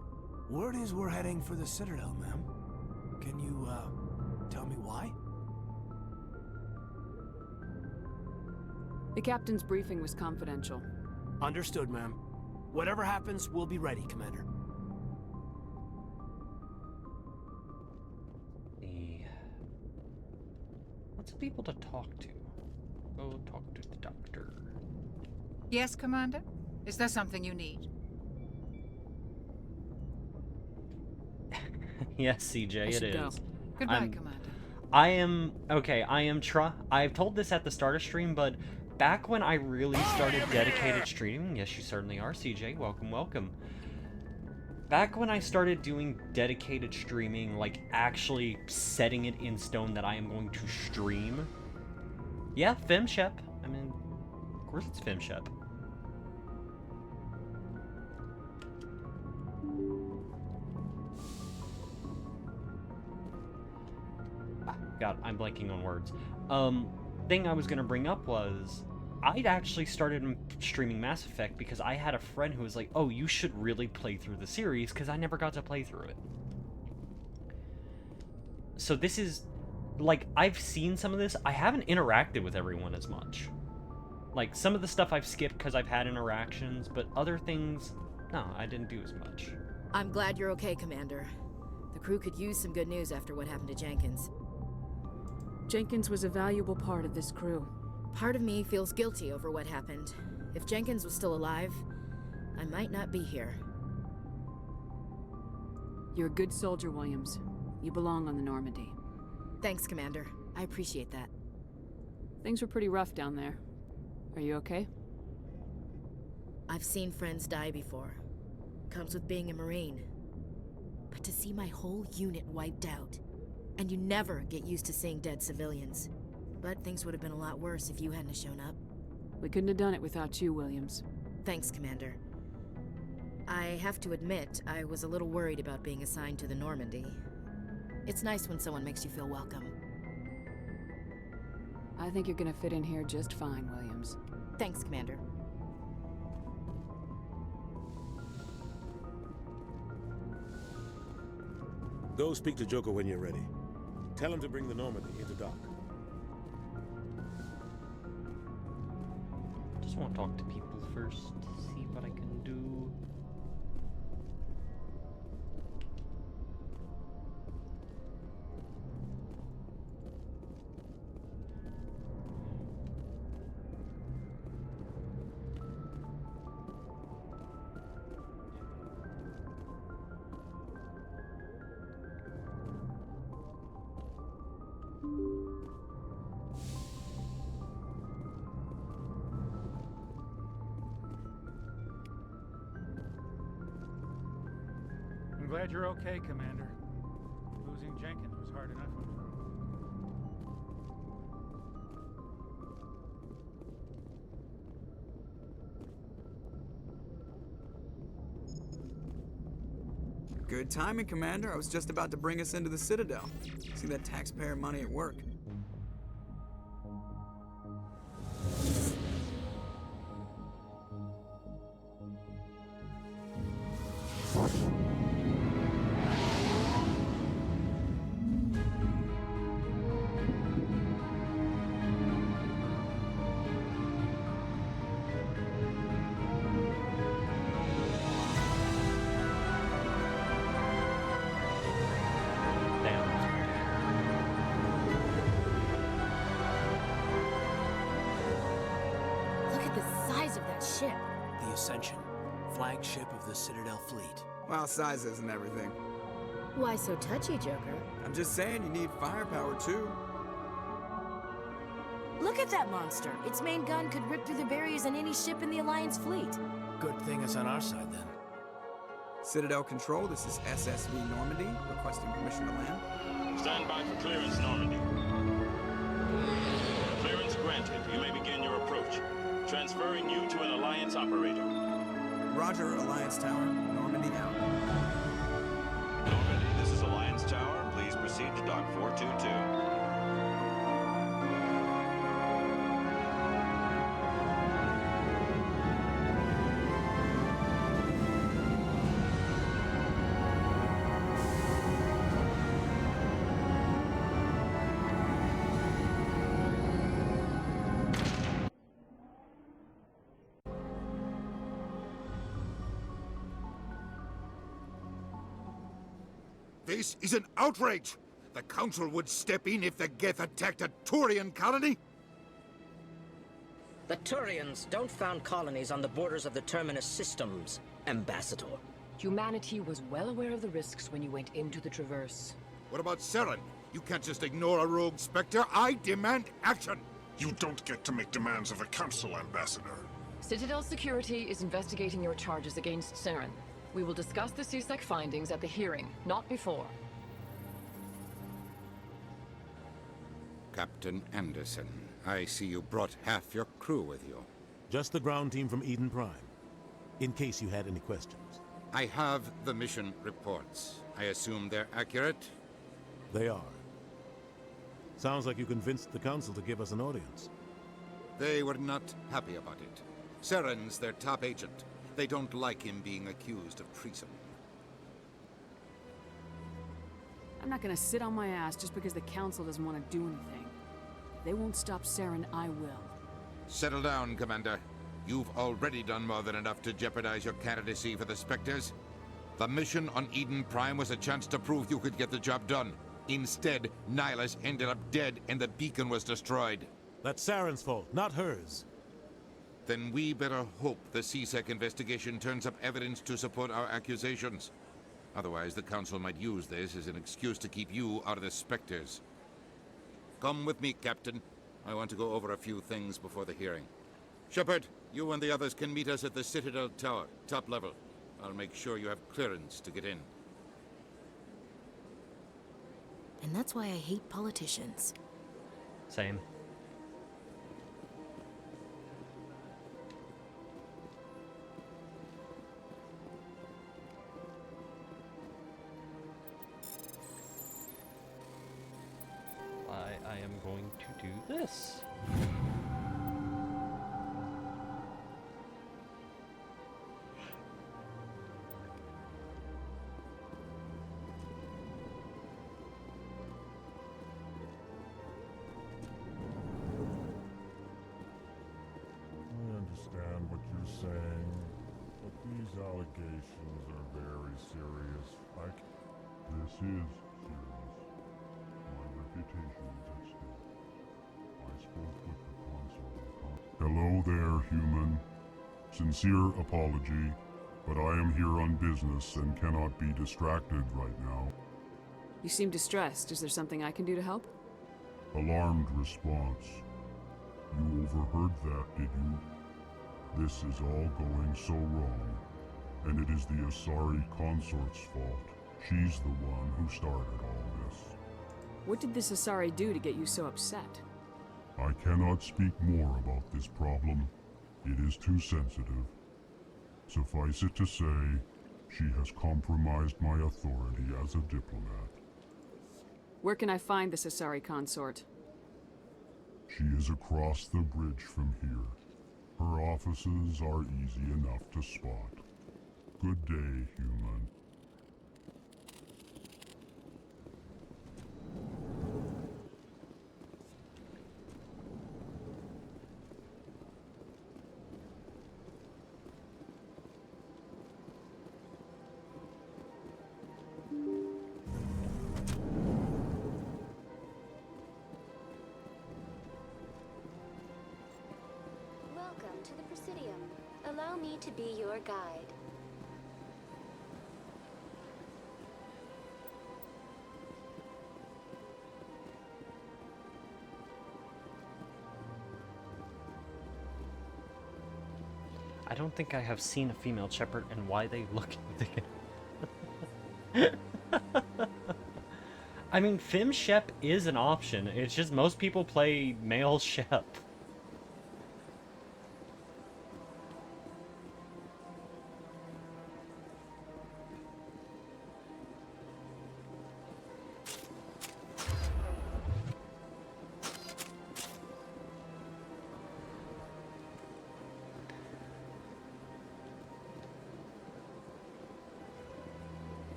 Word is we're heading for the Citadel, ma'am. Can you, tell me why? The captain's briefing was confidential. Understood, ma'am. Whatever happens, we'll be ready, Commander. Lots of people to talk to. Go talk to the doctor. Yes, Commander? Is there something you need? Yes, CJ, it is. Go. Goodbye, Commander. I am I've told this at the start of stream, but back when I really started dedicated streaming, yes, you certainly are, CJ. Welcome, welcome. Back when I started doing dedicated streaming, like actually setting it in stone that I am going to stream. Yeah, FemShep. I mean, of course it's FemShep. God, I'm blanking on words. Thing I was gonna bring up was I'd actually started streaming Mass Effect because I had a friend who was like, oh, you should really play through the series, because I never got to play through it. So this is, like, I've seen some of this. I haven't interacted with everyone as much. Like, some of the stuff I've skipped because I've had interactions, but other things, no, I didn't do as much. I'm glad you're okay, Commander. The crew could use some good news after what happened to Jenkins. Jenkins was a valuable part of this crew. Part of me feels guilty over what happened. If Jenkins was still alive, I might not be here. You're a good soldier, Williams. You belong on the Normandy. Thanks, Commander. I appreciate that. Things were pretty rough down there. Are you okay? I've seen friends die before. Comes with being a Marine. But to see my whole unit wiped out, and you never get used to seeing dead civilians. But things would have been a lot worse if you hadn't shown up. We couldn't have done it without you, Williams. Thanks, Commander. I have to admit, I was a little worried about being assigned to the Normandy. It's nice when someone makes you feel welcome. I think you're gonna fit in here just fine, Williams. Thanks, Commander. Go speak to Joker when you're ready. Tell him to bring the Normandy into dock. Just want to talk to people first, see what I can do. I'm glad you're okay, Commander. Losing Jenkins was hard enough on you. Good timing, Commander. I was just about to bring us into the Citadel. See that taxpayer money at work. ship? The Ascension, flagship of the Citadel fleet. Well, size isn't everything. Why so touchy, Joker? I'm just saying you need firepower too. Look at that monster. Its main gun could rip through the barriers in any ship in the Alliance fleet. Good thing it's on our side then. Citadel Control, this is SSV Normandy, requesting permission to land. Stand by for clearance, Normandy. Clearance granted. You may begin your approach. Transferring you to an Alliance operator. Roger, Alliance Tower. Normandy out. Normandy, this is Alliance Tower. Please proceed to Dock 422. This is an outrage! The Council would step in if the Geth attacked a Turian colony? The Turians don't found colonies on the borders of the Terminus systems, Ambassador. Humanity was well aware of the risks when you went into the Traverse. What about Saren? You can't just ignore a rogue Spectre. I demand action! You don't get to make demands of the Council, Ambassador. Citadel Security is investigating your charges against Saren. We will discuss the CSEC findings at the hearing, not before. Captain Anderson, I see you brought half your crew with you. Just the ground team from Eden Prime, in case you had any questions. I have the mission reports. I assume they're accurate? They are. Sounds like you convinced the Council to give us an audience. They were not happy about it. Saren's their top agent. They don't like him being accused of treason. I'm not gonna sit on my ass just because the Council doesn't want to do anything. If they won't stop Saren, I will. Settle down, Commander. You've already done more than enough to jeopardize your candidacy for the Spectres. The mission on Eden Prime was a chance to prove you could get the job done. Instead, Nihilus ended up dead and the beacon was destroyed. That's Saren's fault, not hers. Then we better hope the CSEC investigation turns up evidence to support our accusations. Otherwise, the Council might use this as an excuse to keep you out of the Spectres. Come with me, Captain. I want to go over a few things before the hearing. Shepard, you and the others can meet us at the Citadel Tower, top level. I'll make sure you have clearance to get in. And that's why I hate politicians. Same. I am going to do this. I understand what you're saying, but these allegations are very serious. This is serious. My reputation is at stake. I spoke with the consul. Hello there, human. Sincere apology, but I am here on business and cannot be distracted right now. You seem distressed. Is there something I can do to help? Alarmed response. You overheard that, did you? This is all going so wrong, and it is the Asari consort's fault. She's the one who started all this. What did this Asari do to get you so upset? I cannot speak more about this problem. It is too sensitive. Suffice it to say, she has compromised my authority as a diplomat. Where can I find this Asari consort? She is across the bridge from here. Her offices are easy enough to spot. Good day, human. Allow me to be your guide. I don't think I have seen a female shepherd, and why they look I mean, fem shep is an option. It's just most people play male shep.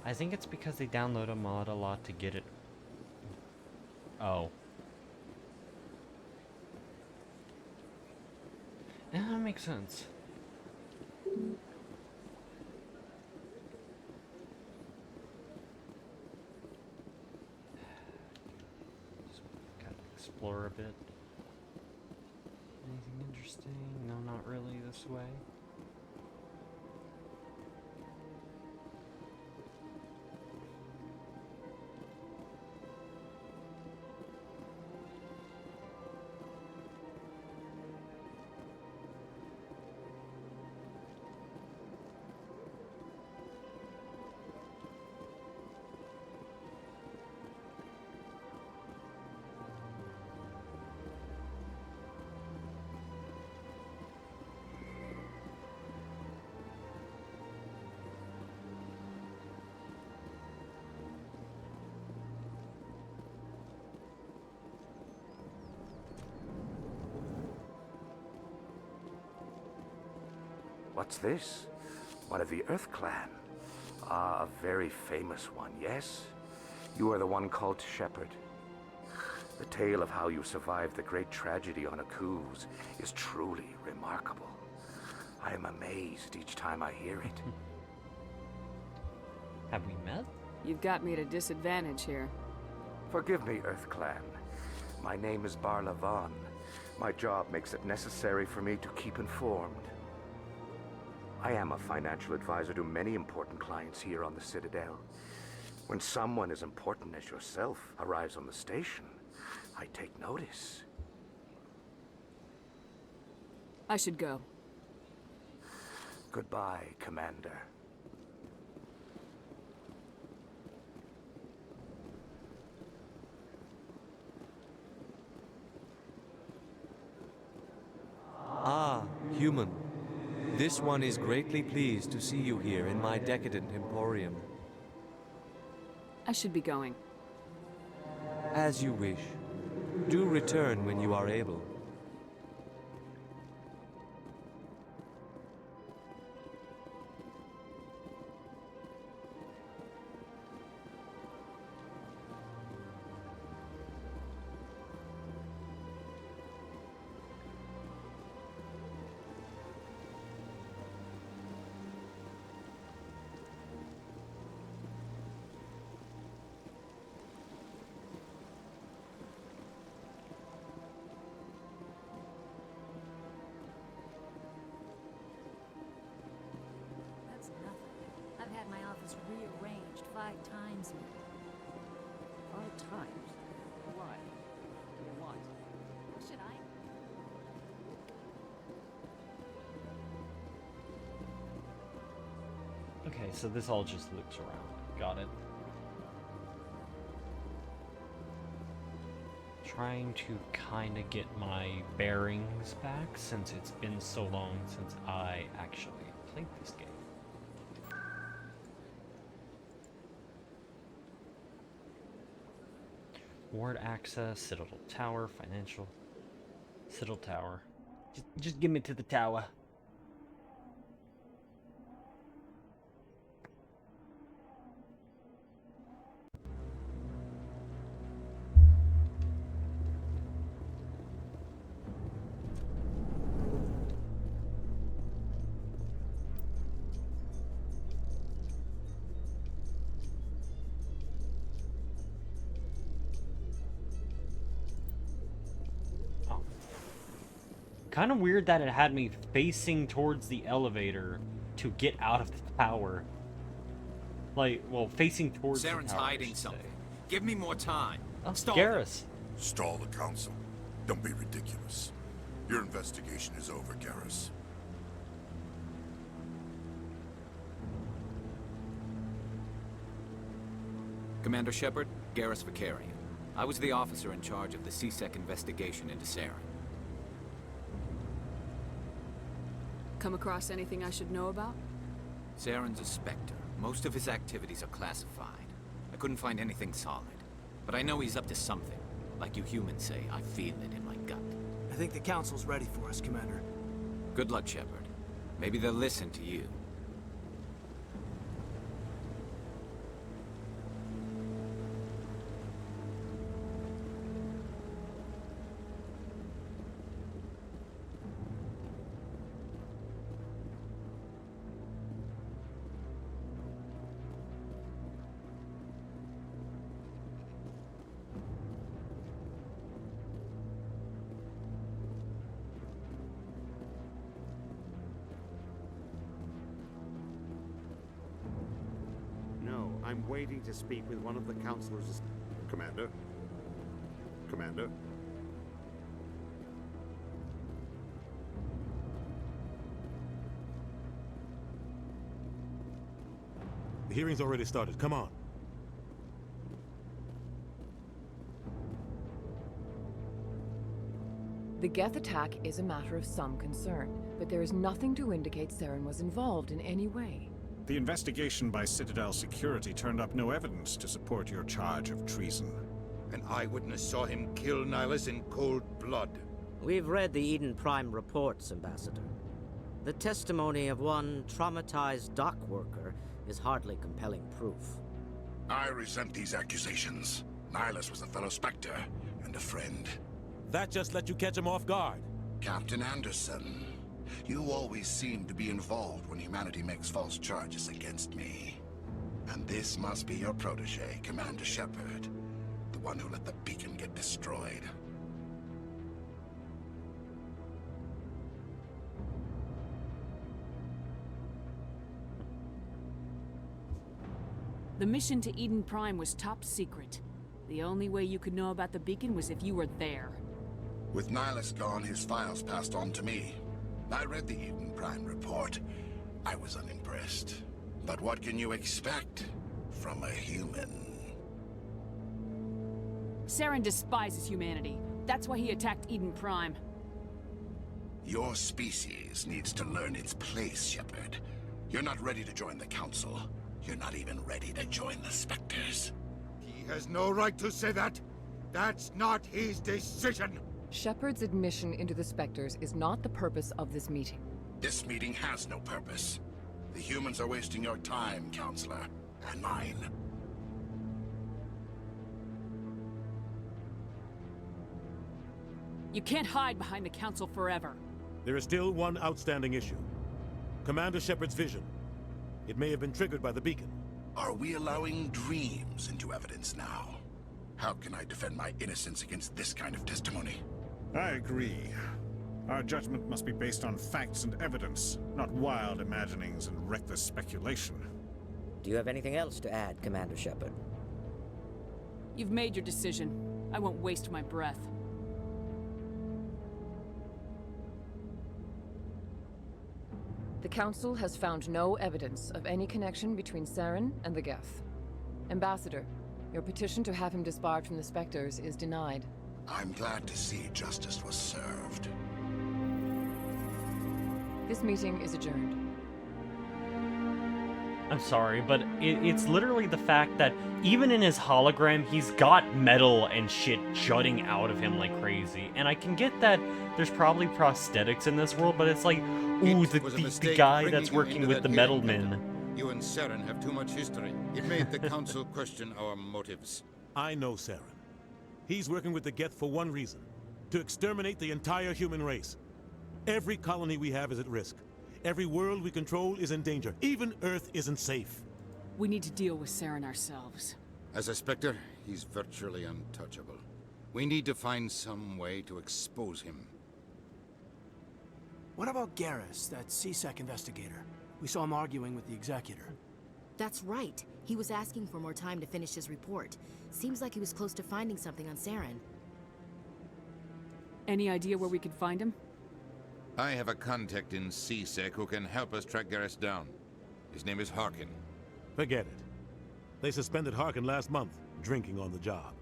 I think it's because they download a mod a lot to get it. Oh. Yeah, that makes sense. Just gotta explore a bit. Anything interesting? No, not really this way. What's this? One of the Earth Clan. Ah, a very famous one, yes? You are the one called Shepherd. The tale of how you survived the great tragedy on Akuz is truly remarkable. I am amazed each time I hear it. Have we met? You've got me at a disadvantage here. Forgive me, Earth Clan. My name is Barla Vaughn. My job makes it necessary for me to keep informed. I am a financial advisor to many important clients here on the Citadel. When someone as important as yourself arrives on the station, I take notice. I should go. Goodbye, Commander. Ah, human. This one is greatly pleased to see you here in my decadent emporium. I should be going. As you wish. Do return when you are able. I've had my office rearranged 5 times now. 5 times? Why? What? Should I? Okay, so this all just loops around. Got it. Trying to kind of get my bearings back since it's been so long since I actually played this game. Ward access, Citadel Tower, financial. Citadel Tower. Just give me to the tower. Kind of weird that it had me facing towards the elevator to get out of the tower. Like, well, facing towards the tower. Saren's hiding something. Give me more time. Oh, Stall Garrus. Stall the council. Don't be ridiculous. Your investigation is over, Garrus. Commander Shepard, Garrus Vicarian. I was the officer in charge of the CSEC investigation into Saren. Come across anything I should know about? Saren's a Spectre. Most of his activities are classified. I couldn't find anything solid. But I know he's up to something. Like you humans say, I feel it in my gut. I think the council's ready for us, Commander. Good luck, Shepard. Maybe they'll listen to you. No, I'm waiting to speak with one of the councilors. Commander? Commander? The hearing's already started. Come on. The Geth attack is a matter of some concern, but there is nothing to indicate Saren was involved in any way. The investigation by Citadel Security turned up no evidence to support your charge of treason. An eyewitness saw him kill Nihilus in cold blood. We've read the Eden Prime reports, Ambassador. The testimony of one traumatized dock worker is hardly compelling proof. I resent these accusations. Nihilus was a fellow Spectre and a friend. That just let you catch him off guard. Captain Anderson, you always seem to be involved when humanity makes false charges against me. And this must be your protege, Commander Shepard, the one who let the beacon get destroyed. The mission to Eden Prime was top secret. The only way you could know about the beacon was if you were there. With Nihilus gone, his files passed on to me. I read the Eden Prime report. I was unimpressed. But what can you expect from a human? Saren despises humanity. That's why he attacked Eden Prime. Your species needs to learn its place, Shepard. You're not ready to join the Council. You're not even ready to join the Spectres. He has no right to say that. That's not his decision. Shepard's admission into the Spectres is not the purpose of this meeting. This meeting has no purpose. The humans are wasting your time, Counselor, and mine. You can't hide behind the Council forever. There is still one outstanding issue. Commander Shepard's vision. It may have been triggered by the beacon. Are we allowing dreams into evidence now? How can I defend my innocence against this kind of testimony? I agree. Our judgment must be based on facts and evidence, not wild imaginings and reckless speculation. Do you have anything else to add, Commander Shepard? You've made your decision. I won't waste my breath. The Council has found no evidence of any connection between Saren and the Geth. Ambassador, your petition to have him disbarred from the Spectres is denied. I'm glad to see justice was served. This meeting is adjourned. I'm sorry, but it's literally the fact that even in his hologram, he's got metal and shit jutting out of him like crazy. And I can get that there's probably prosthetics in this world, but it's like, ooh, the guy that's working with the metal men. You and Saren have too much history. It made the Council question our motives. I know Saren. He's working with the Geth for one reason. To exterminate the entire human race. Every colony we have is at risk. Every world we control is in danger. Even Earth isn't safe. We need to deal with Saren ourselves. As a Spectre, he's virtually untouchable. We need to find some way to expose him. What about Garrus, that CSEC investigator? We saw him arguing with the executor. That's right. He was asking for more time to finish his report. Seems like he was close to finding something on Saren. Any idea where we could find him? I have a contact in CSEC who can help us track Garrus down. His name is Harkin. Forget it. They suspended Harkin last month, drinking on the job.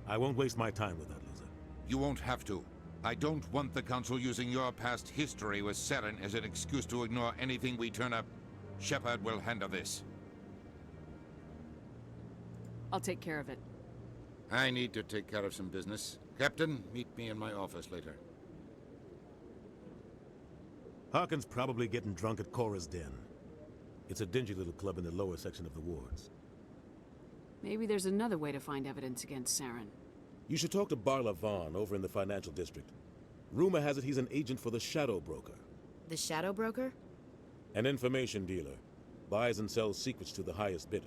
I won't waste my time with that loser. You won't have to. I don't want the Council using your past history with Saren as an excuse to ignore anything we turn up. Shepard will handle this. I'll take care of it. I need to take care of some business. Captain, meet me in my office later. Harkin's probably getting drunk at Cora's Den. It's a dingy little club in the lower section of the wards. Maybe there's another way to find evidence against Saren. You should talk to Barla Vaughn over in the financial district. Rumor has it he's an agent for the Shadow Broker. The Shadow Broker? An information dealer. Buys and sells secrets to the highest bidder.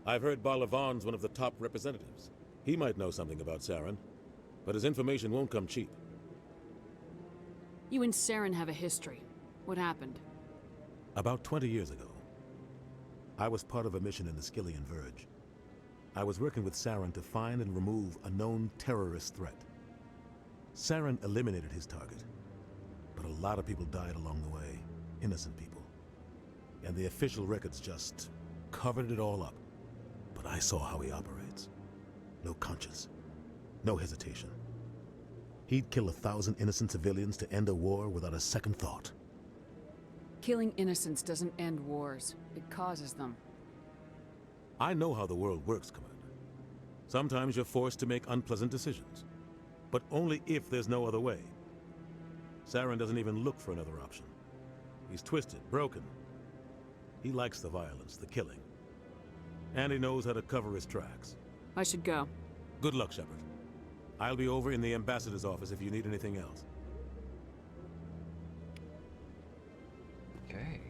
I've heard Barla Vaughn's one of the top representatives. He might know something about Saren, but his information won't come cheap. You and Saren have a history. What happened? About 20 years ago, I was part of a mission in the Skillian Verge. I was working with Saren to find and remove a known terrorist threat. Saren eliminated his target, but a lot of people died along the way, innocent people. And the official records just covered it all up. But I saw how he operates. No conscience, no hesitation. He'd kill 1,000 innocent civilians to end a war without a second thought. Killing innocents doesn't end wars. It causes them. I know how the world works, Commander. Sometimes you're forced to make unpleasant decisions, but only if there's no other way. Saren doesn't even look for another option. He's twisted, broken. He likes the violence, the killing. And he knows how to cover his tracks. I should go. Good luck, Shepard. I'll be over in the ambassador's office if you need anything else. Okay.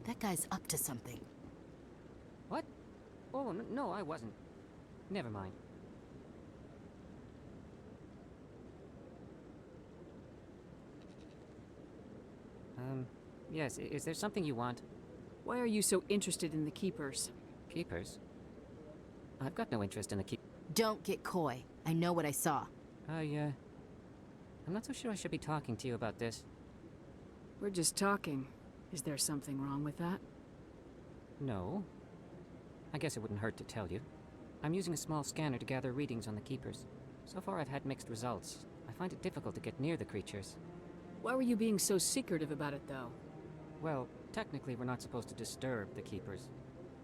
That guy's up to something. What? Oh, no, I wasn't. Never mind. Yes, is there something you want? Why are you so interested in the Keepers? Keepers? I've got no interest in the keep. Don't get coy. I know what I saw. I'm not so sure I should be talking to you about this. We're just talking. Is there something wrong with that? No. I guess it wouldn't hurt to tell you. I'm using a small scanner to gather readings on the Keepers. So far I've had mixed results. I find it difficult to get near the creatures. Why were you being so secretive about it, though? Well, technically we're not supposed to disturb the Keepers.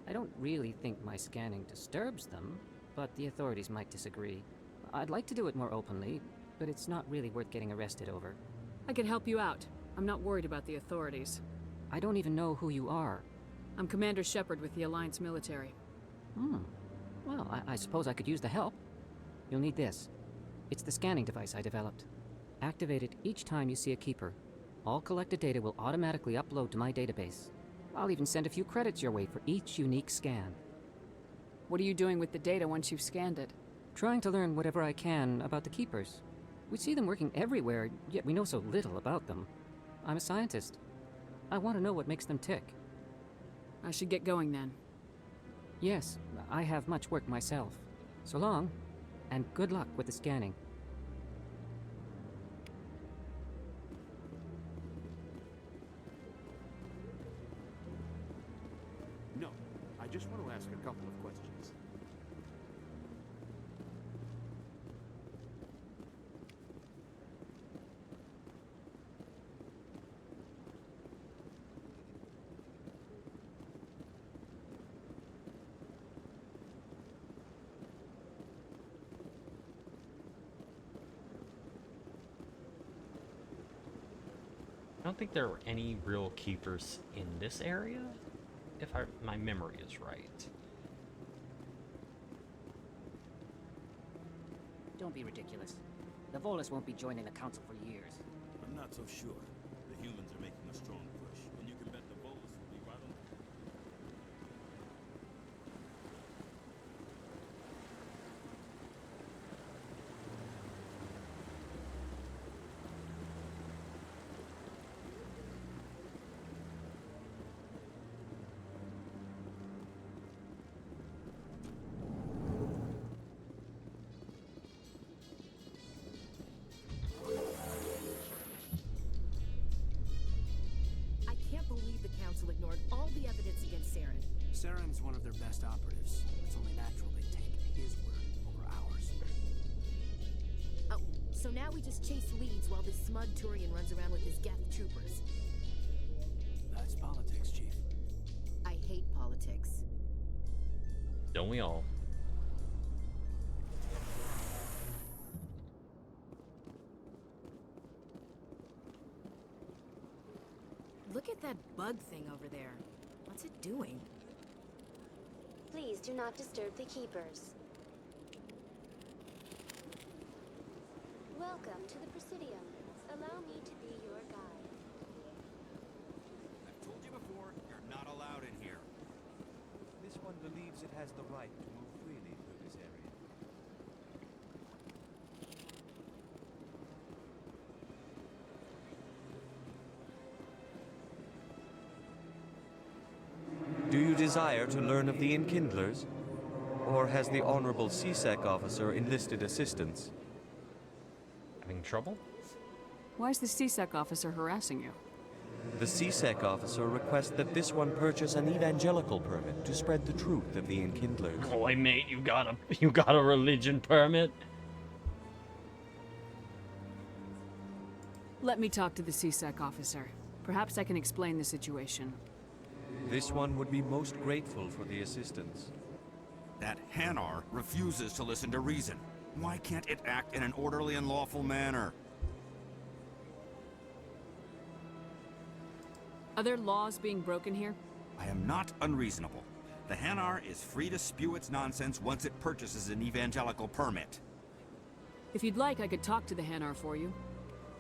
I don't really think my scanning disturbs them, but the authorities might disagree. I'd like to do it more openly, but it's not really worth getting arrested over. I could help you out. I'm not worried about the authorities. I don't even know who you are. I'm Commander Shepard with the Alliance military. Well, I suppose I could use the help. You'll need this. It's the scanning device I developed. Activate it each time you see a Keeper. All collected data will automatically upload to my database. I'll even send a few credits your way for each unique scan. What are you doing with the data once you've scanned it? Trying to learn whatever I can about the Keepers. We see them working everywhere, yet we know so little about them. I'm a scientist. I want to know what makes them tick. I should get going then. Yes, I have much work myself. So long, and good luck with the scanning. No, I just want to ask a couple of questions. I don't think there were any real Keepers in this area, if my memory is right. Don't be ridiculous. The Volus won't be joining the Council for years. I'm not so sure. The humans are making a strong push, and you can bet the Volus will be right on. Saren's one of their best operatives. It's only natural they take his word over ours. Oh, so now we just chase leads while this smug Turian runs around with his Geth troopers. That's politics, Chief. I hate politics. Don't we all? Look at that bug thing over there. What's it doing? Please do not disturb the keepers. Welcome to the Presidium. Allow me to be your guide. I've told you before, you're not allowed in here. This one believes it has the right to move freely through this area. Do you desire to learn of the Enkindlers? Or has the Honorable CSEC officer enlisted assistance? Having trouble? Why is the CSEC officer harassing you? The CSEC officer requests that this one purchase an evangelical permit to spread the truth of the Enkindlers. Boy, mate, you got a religion permit? Let me talk to the CSEC officer. Perhaps I can explain the situation. This one would be most grateful for the assistance. That Hanar refuses to listen to reason. Why can't it act in an orderly and lawful manner? Are there laws being broken here? I am not unreasonable. The Hanar is free to spew its nonsense once it purchases an evangelical permit. If you'd like, I could talk to the Hanar for you.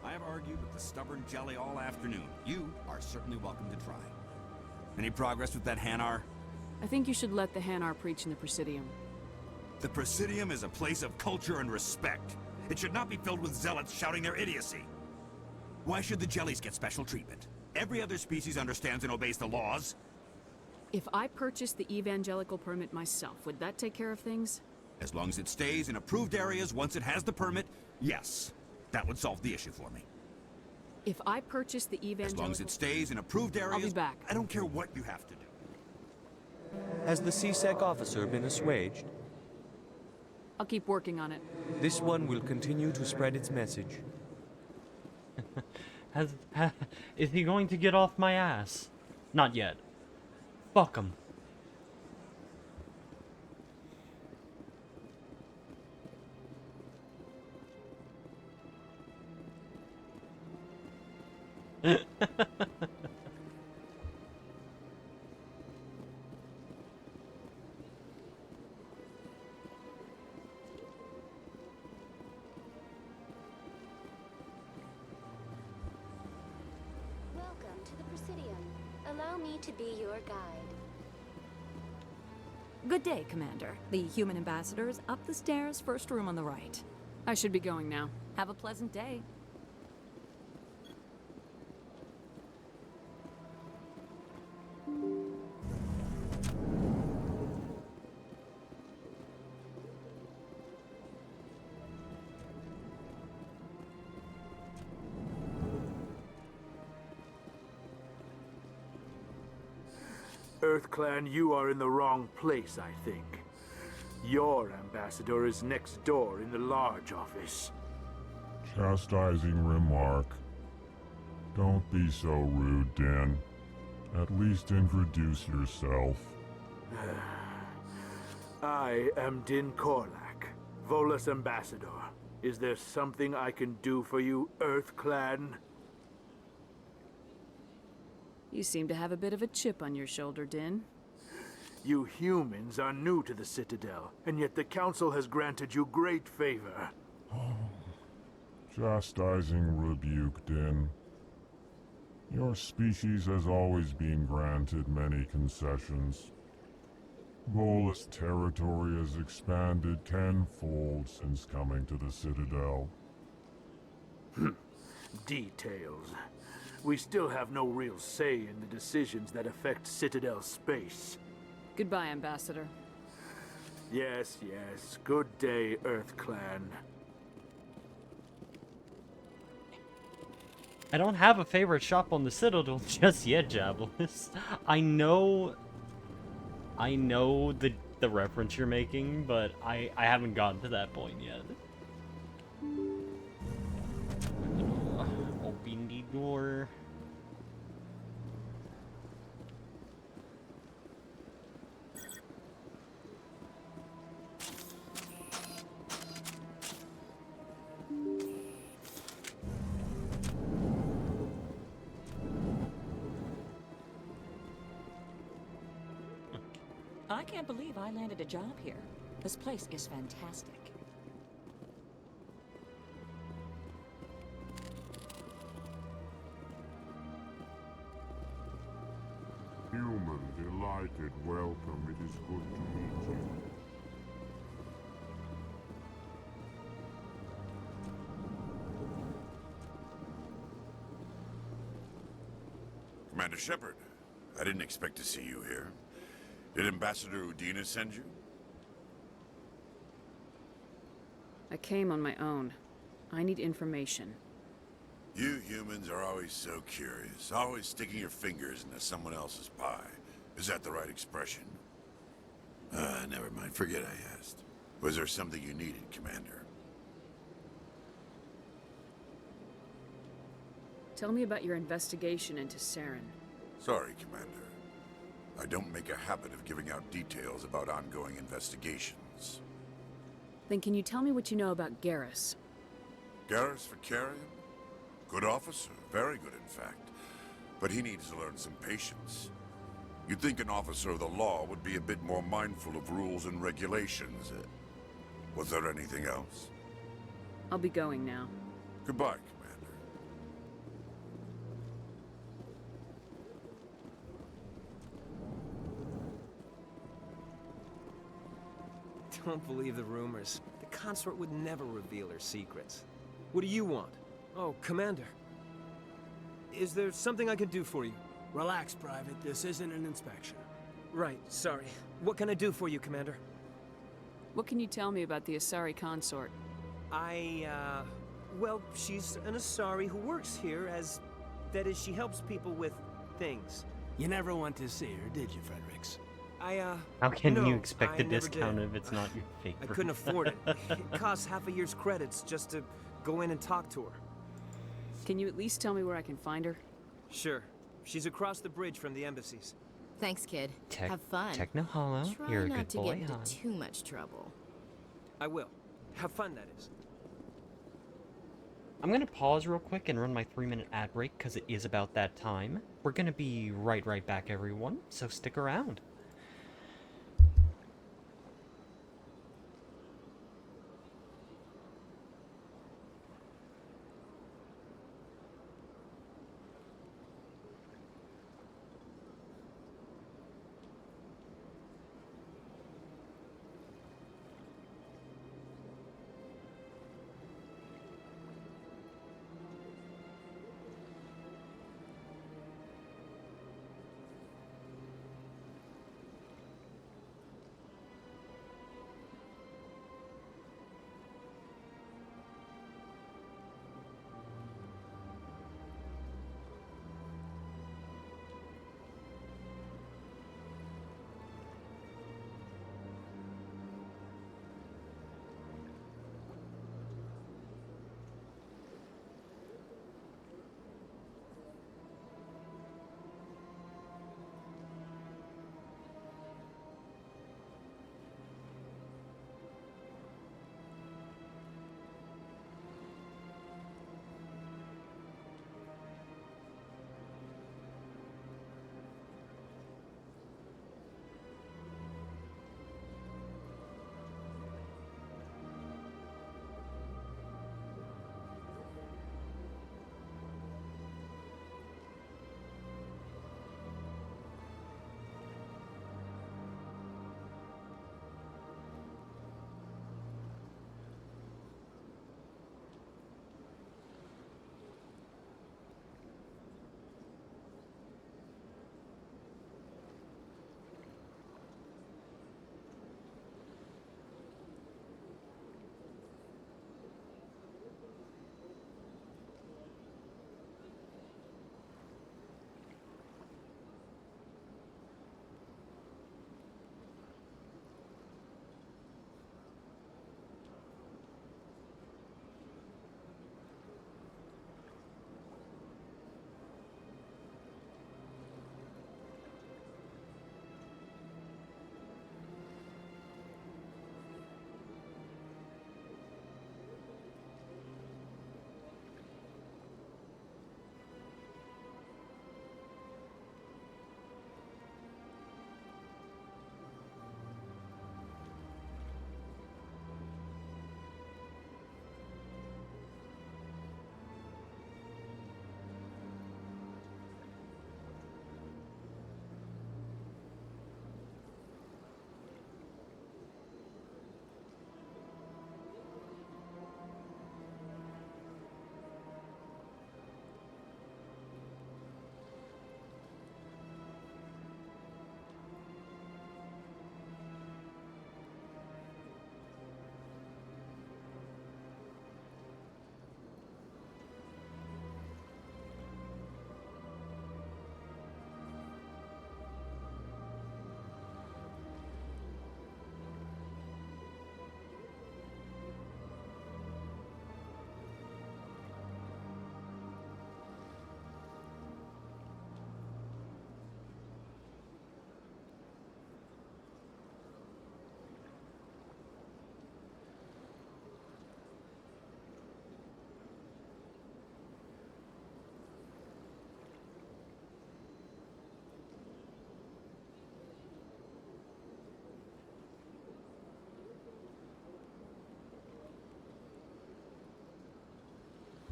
I have argued with the stubborn jelly all afternoon. You are certainly welcome to try. Any progress with that Hanar? I think you should let the Hanar preach in the Presidium. The Presidium is a place of culture and respect. It should not be filled with zealots shouting their idiocy. Why should the jellies get special treatment? Every other species understands and obeys the laws. If I purchased the evangelical permit myself, would that take care of things? As long as it stays in approved areas once it has the permit, yes. That would solve the issue for me. If I purchase the evangelical... As long as it stays in approved areas... I'll be back. I don't care what you have to do. Has the CSEC officer been assuaged? I'll keep working on it. This one will continue to spread its message. Is he going to get off my ass? Not yet. Fuck him. Welcome to the Presidium. Allow me to be your guide. Good day, Commander. The human ambassador is up the stairs, first room on the right. I should be going now. Have a pleasant day. EarthClan, you are in the wrong place, I think. Your ambassador is next door in the large office. Chastising remark. Don't be so rude, Din. At least introduce yourself. I am Din Korlak, Volus ambassador. Is there something I can do for you, EarthClan? You seem to have a bit of a chip on your shoulder, Din. You humans are new to the Citadel, and yet the Council has granted you great favor. Chastising rebuke, Din. Your species has always been granted many concessions. Volus territory has expanded tenfold since coming to the Citadel. Details. We still have no real say in the decisions that affect Citadel space. Goodbye, Ambassador. Yes, yes. Good day, EarthClan. I don't have a favorite shop on the Citadel just yet, Javelus. I know I know the reference you're making, but I haven't gotten to that point yet. Open the door. I can't believe I landed a job here. This place is fantastic. Human, delighted, welcome. It is good to meet you. Commander Shepard, I didn't expect to see you here. Did Ambassador Udina send you? I came on my own. I need information. You humans are always so curious, always sticking your fingers into someone else's pie. Is that the right expression? Never mind. Forget I asked. Was there something you needed, Commander? Tell me about your investigation into Saren. Sorry, Commander. I don't make a habit of giving out details about ongoing investigations. Then can you tell me what you know about Garrus? Garrus Vicarian? Good officer. Very good, in fact. But he needs to learn some patience. You'd think an officer of the law would be a bit more mindful of rules and regulations. Was there anything else? I'll be going now. Goodbye, Commander. Don't believe the rumors. The consort would never reveal her secrets. What do you want? Oh, Commander. Is there something I can do for you? Relax, Private. This isn't an inspection. Right, sorry. What can I do for you, Commander? What can you tell me about the Asari consort? Well, she's an Asari who works here as... That is, she helps people with things. You never went to see her, did you, Fredericks? How can no, you expect I a never discount did. if it's not your favorite? I couldn't afford it. It costs half a year's credits just to go in and talk to her. Can you at least tell me where I can find her? Sure. She's across the bridge from the embassies. Thanks, kid. Have fun. Techno Hollow, Try you're a not good to boy, get into huh? too much trouble. I will. Have fun, that is. I'm gonna pause real quick and run my 3-minute ad break because it is about that time. We're gonna be right back, everyone, so stick around.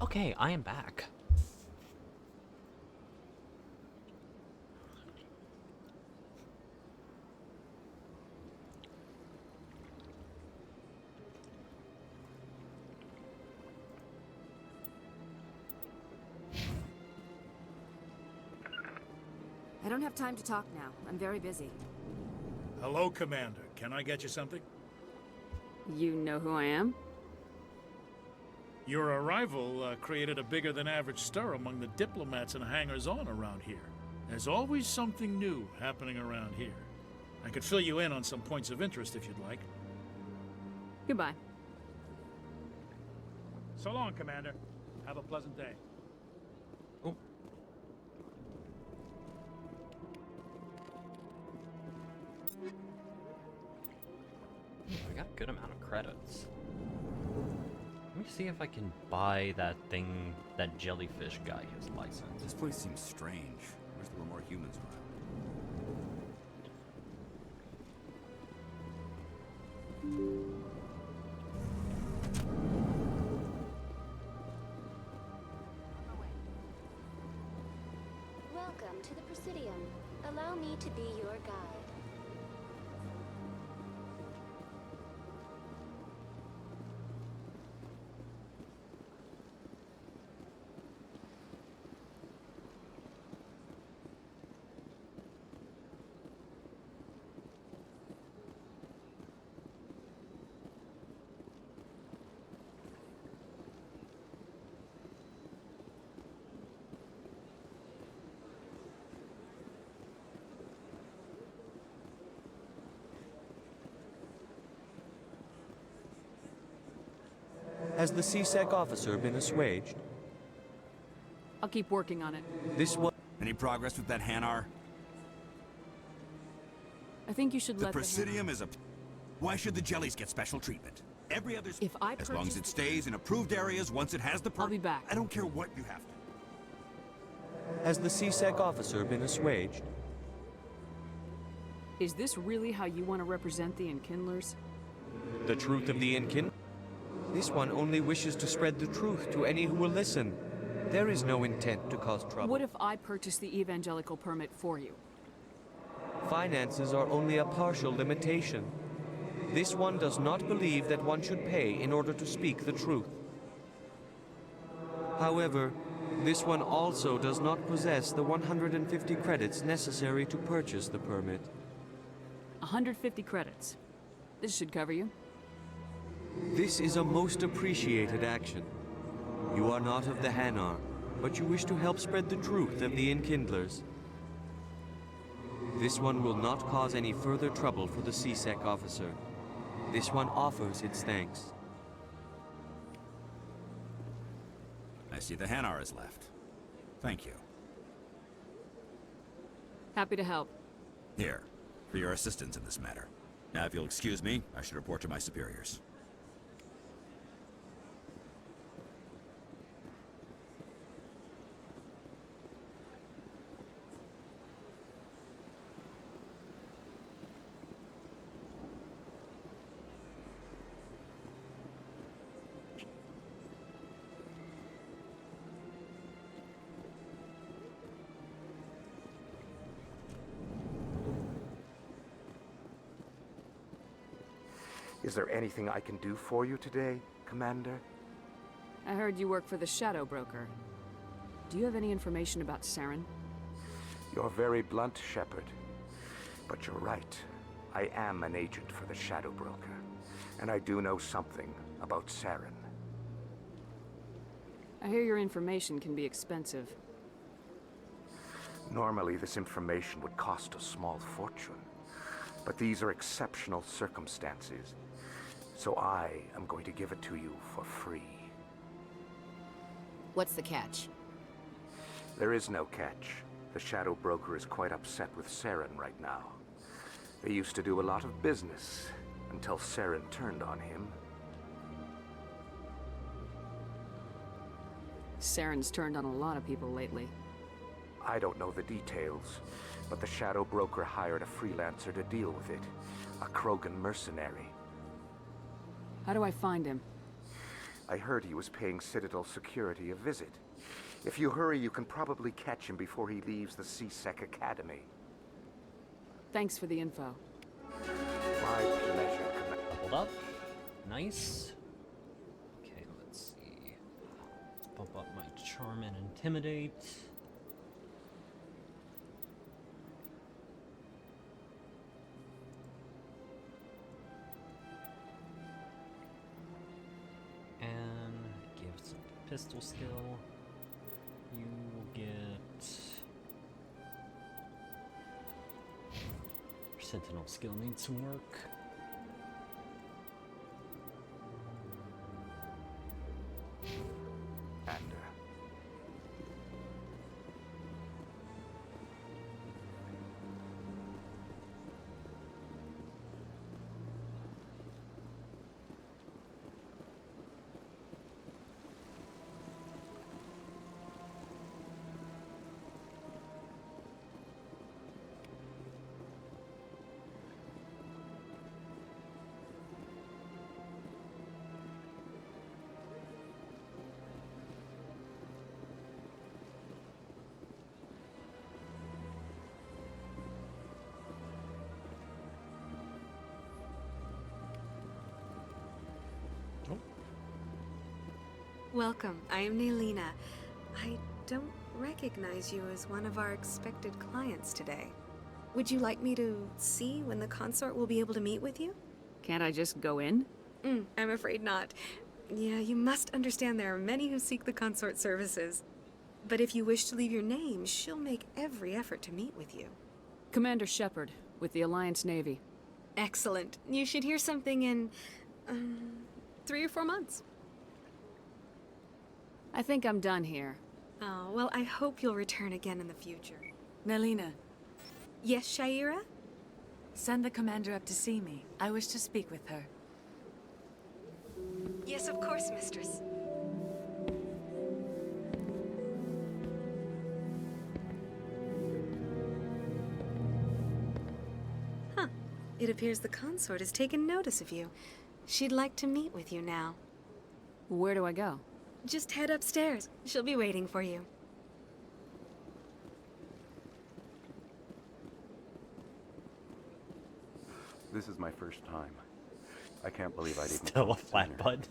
Okay, I am back. I don't have time to talk now. I'm very busy. Hello, Commander. Can I get you something? You know who I am? Your arrival created a bigger-than-average stir among the diplomats and hangers-on around here. There's always something new happening around here. I could fill you in on some points of interest if you'd like. Goodbye. So long, Commander. Have a pleasant day. Oh. I got a good amount of credits. Let me see if I can buy that thing, that jellyfish guy his license. This place seems strange. Wish there were more humans around. Welcome to the Presidium. Allow me to be your guide. Has the CSEC officer been assuaged? I'll keep working on it. This one. Any progress with that Hanar? I think you should The let Presidium is a... Why should the jellies get special treatment? Every other... If I As long as it stays in approved areas once it has the I'll be back. I don't care what you have to. Has the CSEC officer been assuaged? Is this really how you want to represent the Enkindlers? The truth of the Inkin? This one only wishes to spread the truth to any who will listen. There is no intent to cause trouble. What if I purchase the evangelical permit for you? Finances are only a partial limitation. This one does not believe that one should pay in order to speak the truth. However, this one also does not possess the 150 credits necessary to purchase the permit. 150 credits. This should cover you. This is a most appreciated action. You are not of the Hanar, but you wish to help spread the truth of the Enkindlers. This one will not cause any further trouble for the CSEC officer. This one offers its thanks. I see the Hanar is left. Thank you. Happy to help. Here, for your assistance in this matter. Now, if you'll excuse me, I should report to my superiors. Is there anything I can do for you today, Commander? I heard you work for the Shadow Broker. Do you have any information about Saren? You're very blunt, Shepard. But you're right. I am an agent for the Shadow Broker. And I do know something about Saren. I hear your information can be expensive. Normally, this information would cost a small fortune. But these are exceptional circumstances. So I am going to give it to you for free. What's the catch? There is no catch. The Shadow Broker is quite upset with Saren right now. They used to do a lot of business until Saren turned on him. Saren's turned on a lot of people lately. I don't know the details, but the Shadow Broker hired a freelancer to deal with it. A Krogan mercenary. How do I find him? I heard he was paying Citadel security a visit. If you hurry, you can probably catch him before he leaves the C-Sec Academy. Thanks for the info. My pleasure, Commander. Hold up. Nice. Okay, let's see. Let's bump up my charm and intimidate. And give some pistol skill. You will get your sentinel skill needs some work. Welcome, I am Nelina. I don't recognize you as one of our expected clients today. Would you like me to see when the consort will be able to meet with you? Can't I just go in? I'm afraid not. Yeah, you must understand there are many who seek the consort services. But if you wish to leave your name, she'll make every effort to meet with you. Commander Shepard, with the Alliance Navy. Excellent. You should hear something in, 3 or 4 months. I think I'm done here. Oh, well, I hope you'll return again in the future. Nelina. Yes, Shaira? Send the commander up to see me. I wish to speak with her. Yes, of course, mistress. Huh. It appears the consort has taken notice of you. She'd like to meet with you now. Where do I go? Just head upstairs. She'll be waiting for you. This is my first time. I can't believe I'd even Still a flat bud.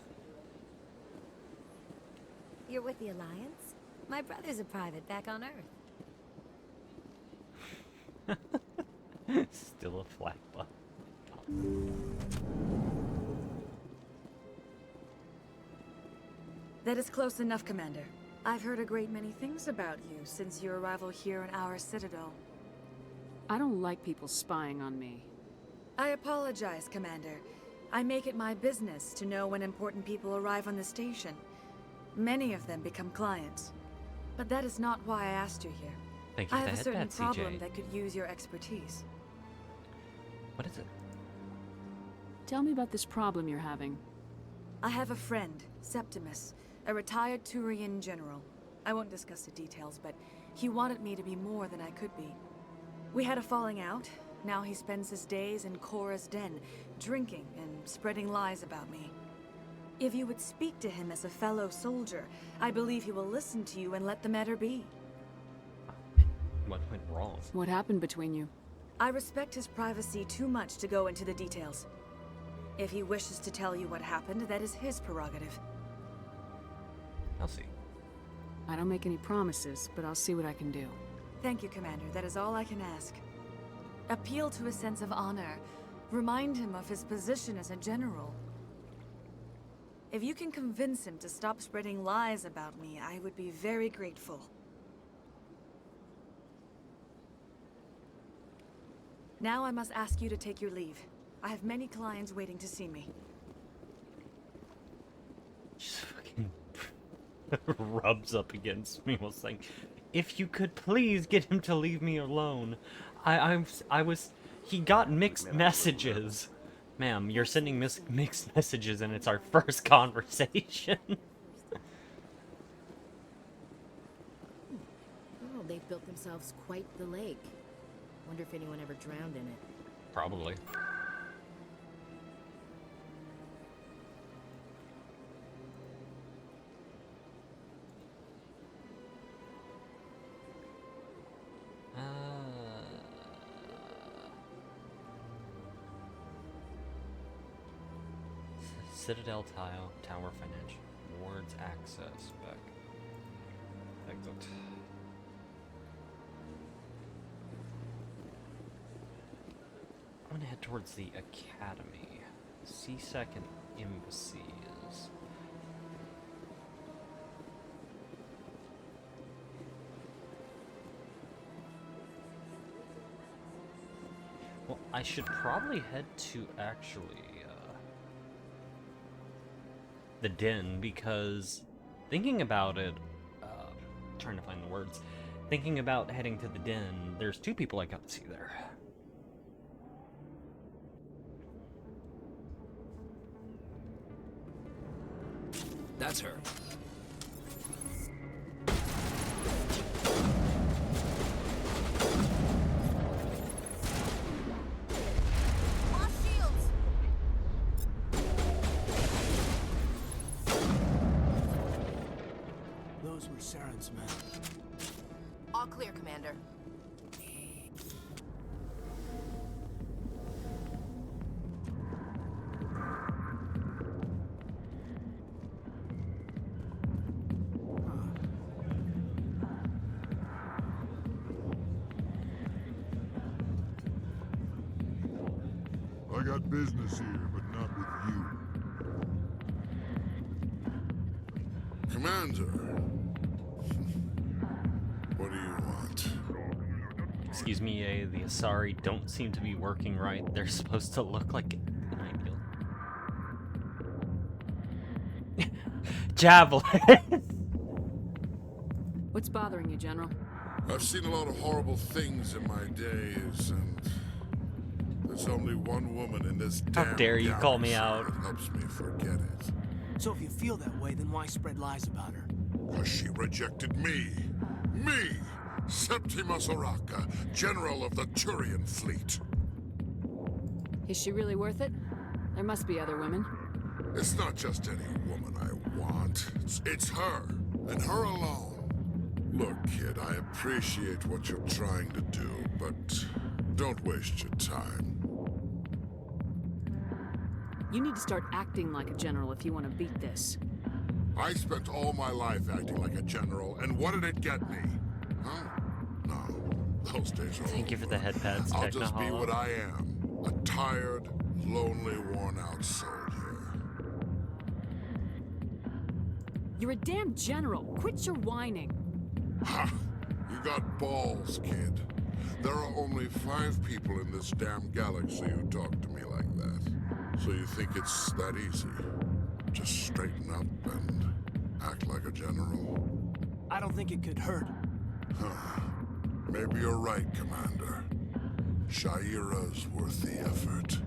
You're with the Alliance? My brother's a private back on Earth. Still a flat bud. That is close enough, Commander. I've heard a great many things about you since your arrival here in our Citadel. I don't like people spying on me. I apologize, Commander. I make it my business to know when important people arrive on the station. Many of them become clients. But that is not why I asked you here. Thank you I for have the a certain headbat, problem CJ. that could use your expertise. What is it? Tell me about this problem you're having. I have a friend, Septimus, a retired Turian general. I won't discuss the details, but he wanted me to be more than I could be. We had a falling out. Now he spends his days in Cora's den, drinking and spreading lies about me. If you would speak to him as a fellow soldier, I believe he will listen to you and let the matter be. What went wrong? What happened between you? I respect his privacy too much to go into the details. If he wishes to tell you what happened, that is his prerogative. I'll see. I don't make any promises, but I'll see what I can do. Thank you, Commander. That is all I can ask. Appeal to his sense of honor. Remind him of his position as a general. If you can convince him to stop spreading lies about me, I would be very grateful. Now I must ask you to take your leave. I have many clients waiting to see me. Just fucking rubs up against me while saying, "If you could please get him to leave me alone." He got mixed messages. Ma'am, you're sending mixed messages and it's our first conversation. Oh, they've built themselves quite the lake. Wonder if anyone ever drowned in it. Probably. Citadel Tower Financial. Wards access. Back. Exit. I'm gonna head towards the Academy. C-Second Embassies. Well, I should probably head to actually the Den, because thinking about it, trying to find the words, thinking about heading to the Den, there's two people I got to see there. That's her. Those were Saren's men. All clear, Commander. I got business here, but not with you. Commander. What do you want? Excuse me, the Asari don't seem to be working right. They're supposed to look like an ideal. Javelin! What's bothering you, General? I've seen a lot of horrible things in my days, and there's only one woman in this How damn dare you call me galaxy out? that helps me forget it. So if you feel that way, then why spread lies about her? Because she rejected me. Me! Septimus Oraka, General of the Turian Fleet. Is she really worth it? There must be other women. It's not just any woman I want. It's her, and her alone. Look, kid, I appreciate what you're trying to do, but don't waste your time. You need to start acting like a general if you want to beat this. I spent all my life acting like a general, and what did it get me? Huh? No, those days are Thank you for the head pads, I'll just be Technohollow. what I am. A tired, lonely, worn-out soldier. You're a damn general. Quit your whining. Ha! You got balls, kid. There are only 5 people in this damn galaxy who talk to me like that. So you think it's that easy? Just straighten up and act like a general? I don't think it could hurt. Huh. Maybe you're right, Commander. Shaira's worth the effort.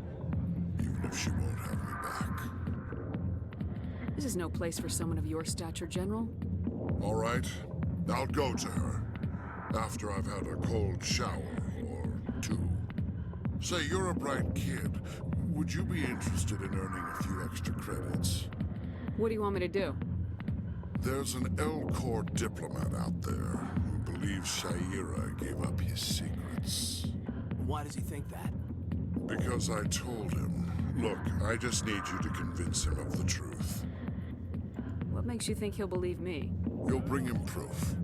Even if she won't have me back. This is no place for someone of your stature, General. All right. I'll go to her. After I've had a cold shower or 2. Say, you're a bright kid. Would you be interested in earning a few extra credits? What do you want me to do? There's an Elcor diplomat out there who believes Shaira gave up his secrets. Why does he think that? Because I told him. Look, I just need you to convince him of the truth. What makes you think he'll believe me? You'll bring him proof.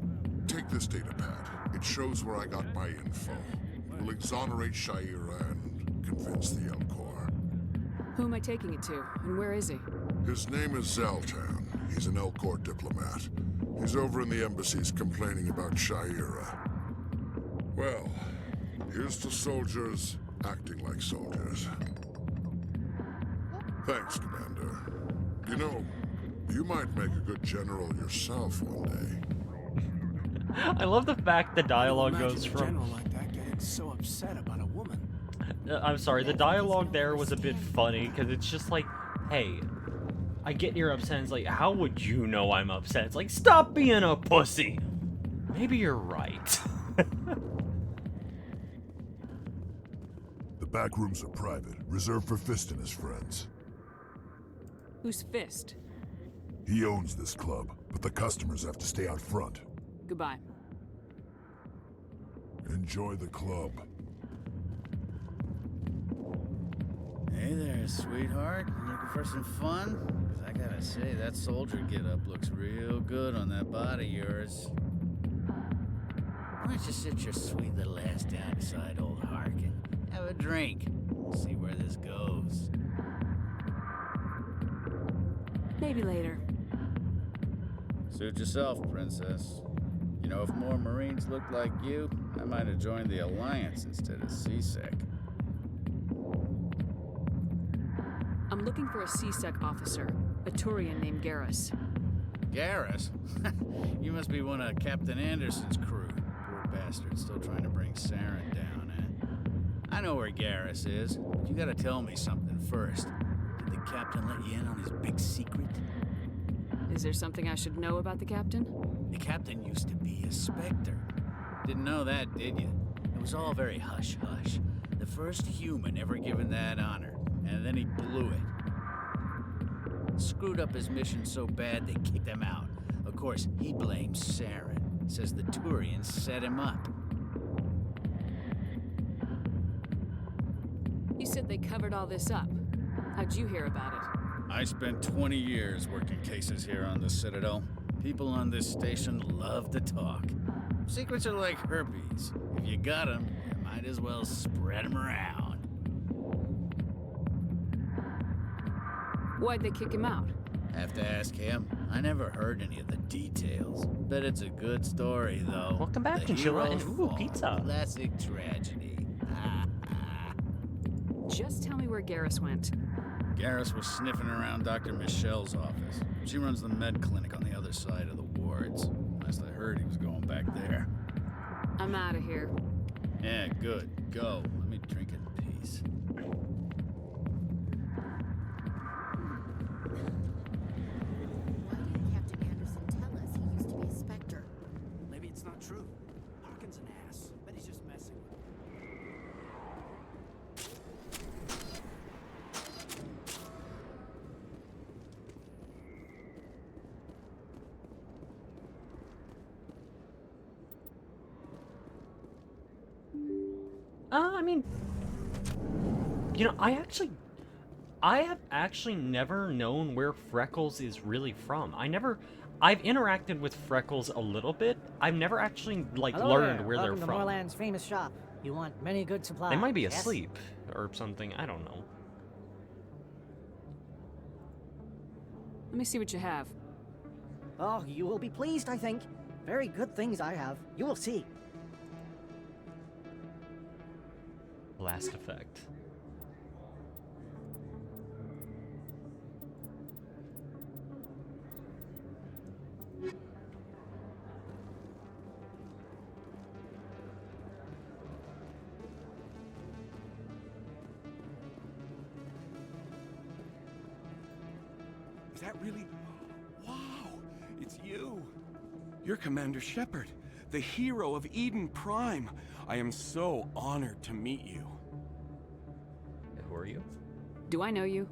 Take this data pad. It shows where I got my info. It will exonerate Shaira and convince the Elcor. Who am I taking it to, and where is he? His name is Zaltan. He's an Elcor diplomat. He's over in the embassies complaining about Shaira. Well, here's to soldiers acting like soldiers. Thanks, Commander. You know, you might make a good general yourself one day. I love the fact the dialogue Imagine goes a from... general like that getting so upset about a woman. I'm sorry, the dialogue there was a bit funny, because it's just like, hey, I get you're upset. It's like, how would you know I'm upset? It's like, stop being a pussy. Maybe you're right. The back rooms are private, reserved for Fist and his friends. Who's Fist? He owns this club, but the customers have to stay out front. Goodbye. Enjoy the club. Hey there, sweetheart? You looking for some fun? 'Cause I gotta say, that soldier get-up looks real good on that body of yours. Why don't you sit your sweet little ass down beside old Harkin? Have a drink. We'll see where this goes. Maybe later. Suit yourself, princess. You know, if more Marines looked like you, I might have joined the Alliance instead of CSEC. I'm looking for a CSEC officer, a Turian named Garrus. Garrus? You must be one of Captain Anderson's crew. Poor bastard, still trying to bring Saren down, eh? I know where Garrus is, but you gotta tell me something first. Did the captain let you in on his big secret? Is there something I should know about the captain? The captain used to be a Spectre. Didn't know that, did you? It was all very hush-hush. The first human ever given that honor, and then he blew it. Screwed up his mission so bad they kicked him out. Of course, he blames Saren. Says the Turians set him up. You said they covered all this up. How'd you hear about it? I spent 20 years working cases here on the Citadel. People on this station love to talk. Secrets are like herpes. If you got them, you might as well spread them around. Why'd they kick him out? Have to ask him. I never heard any of the details. Bet it's a good story, though. Welcome back, The Chinchilla, and hero's ooh, fall. pizza. Classic tragedy. Just tell me where Garrus went. Garrus was sniffing around Dr. Michelle's office. She runs the med clinic on the other side of the wards. Last I heard, he was going back there. I'm out of here. Yeah, good. Go. Let me drink in peace. Why didn't Captain Anderson tell us he used to be a Spectre? Maybe it's not true. Harkin's an ass. Bet he's just messing with me. I mean, you know, I have actually never known where Freckles is really from. I've interacted with Freckles a little bit. I've never actually, like, Hello learned there. where Welcome they're to from. Moorland's famous shop. You want many good supplies. They might be yes? asleep or something. I don't know. Let me see what you have. Oh, you will be pleased, I think. Very good things I have. You will see. Last effect. Is that really? Wow, it's you. You're Commander Shepard, the hero of Eden Prime. I am so honored to meet you. Who are you? Do I know you?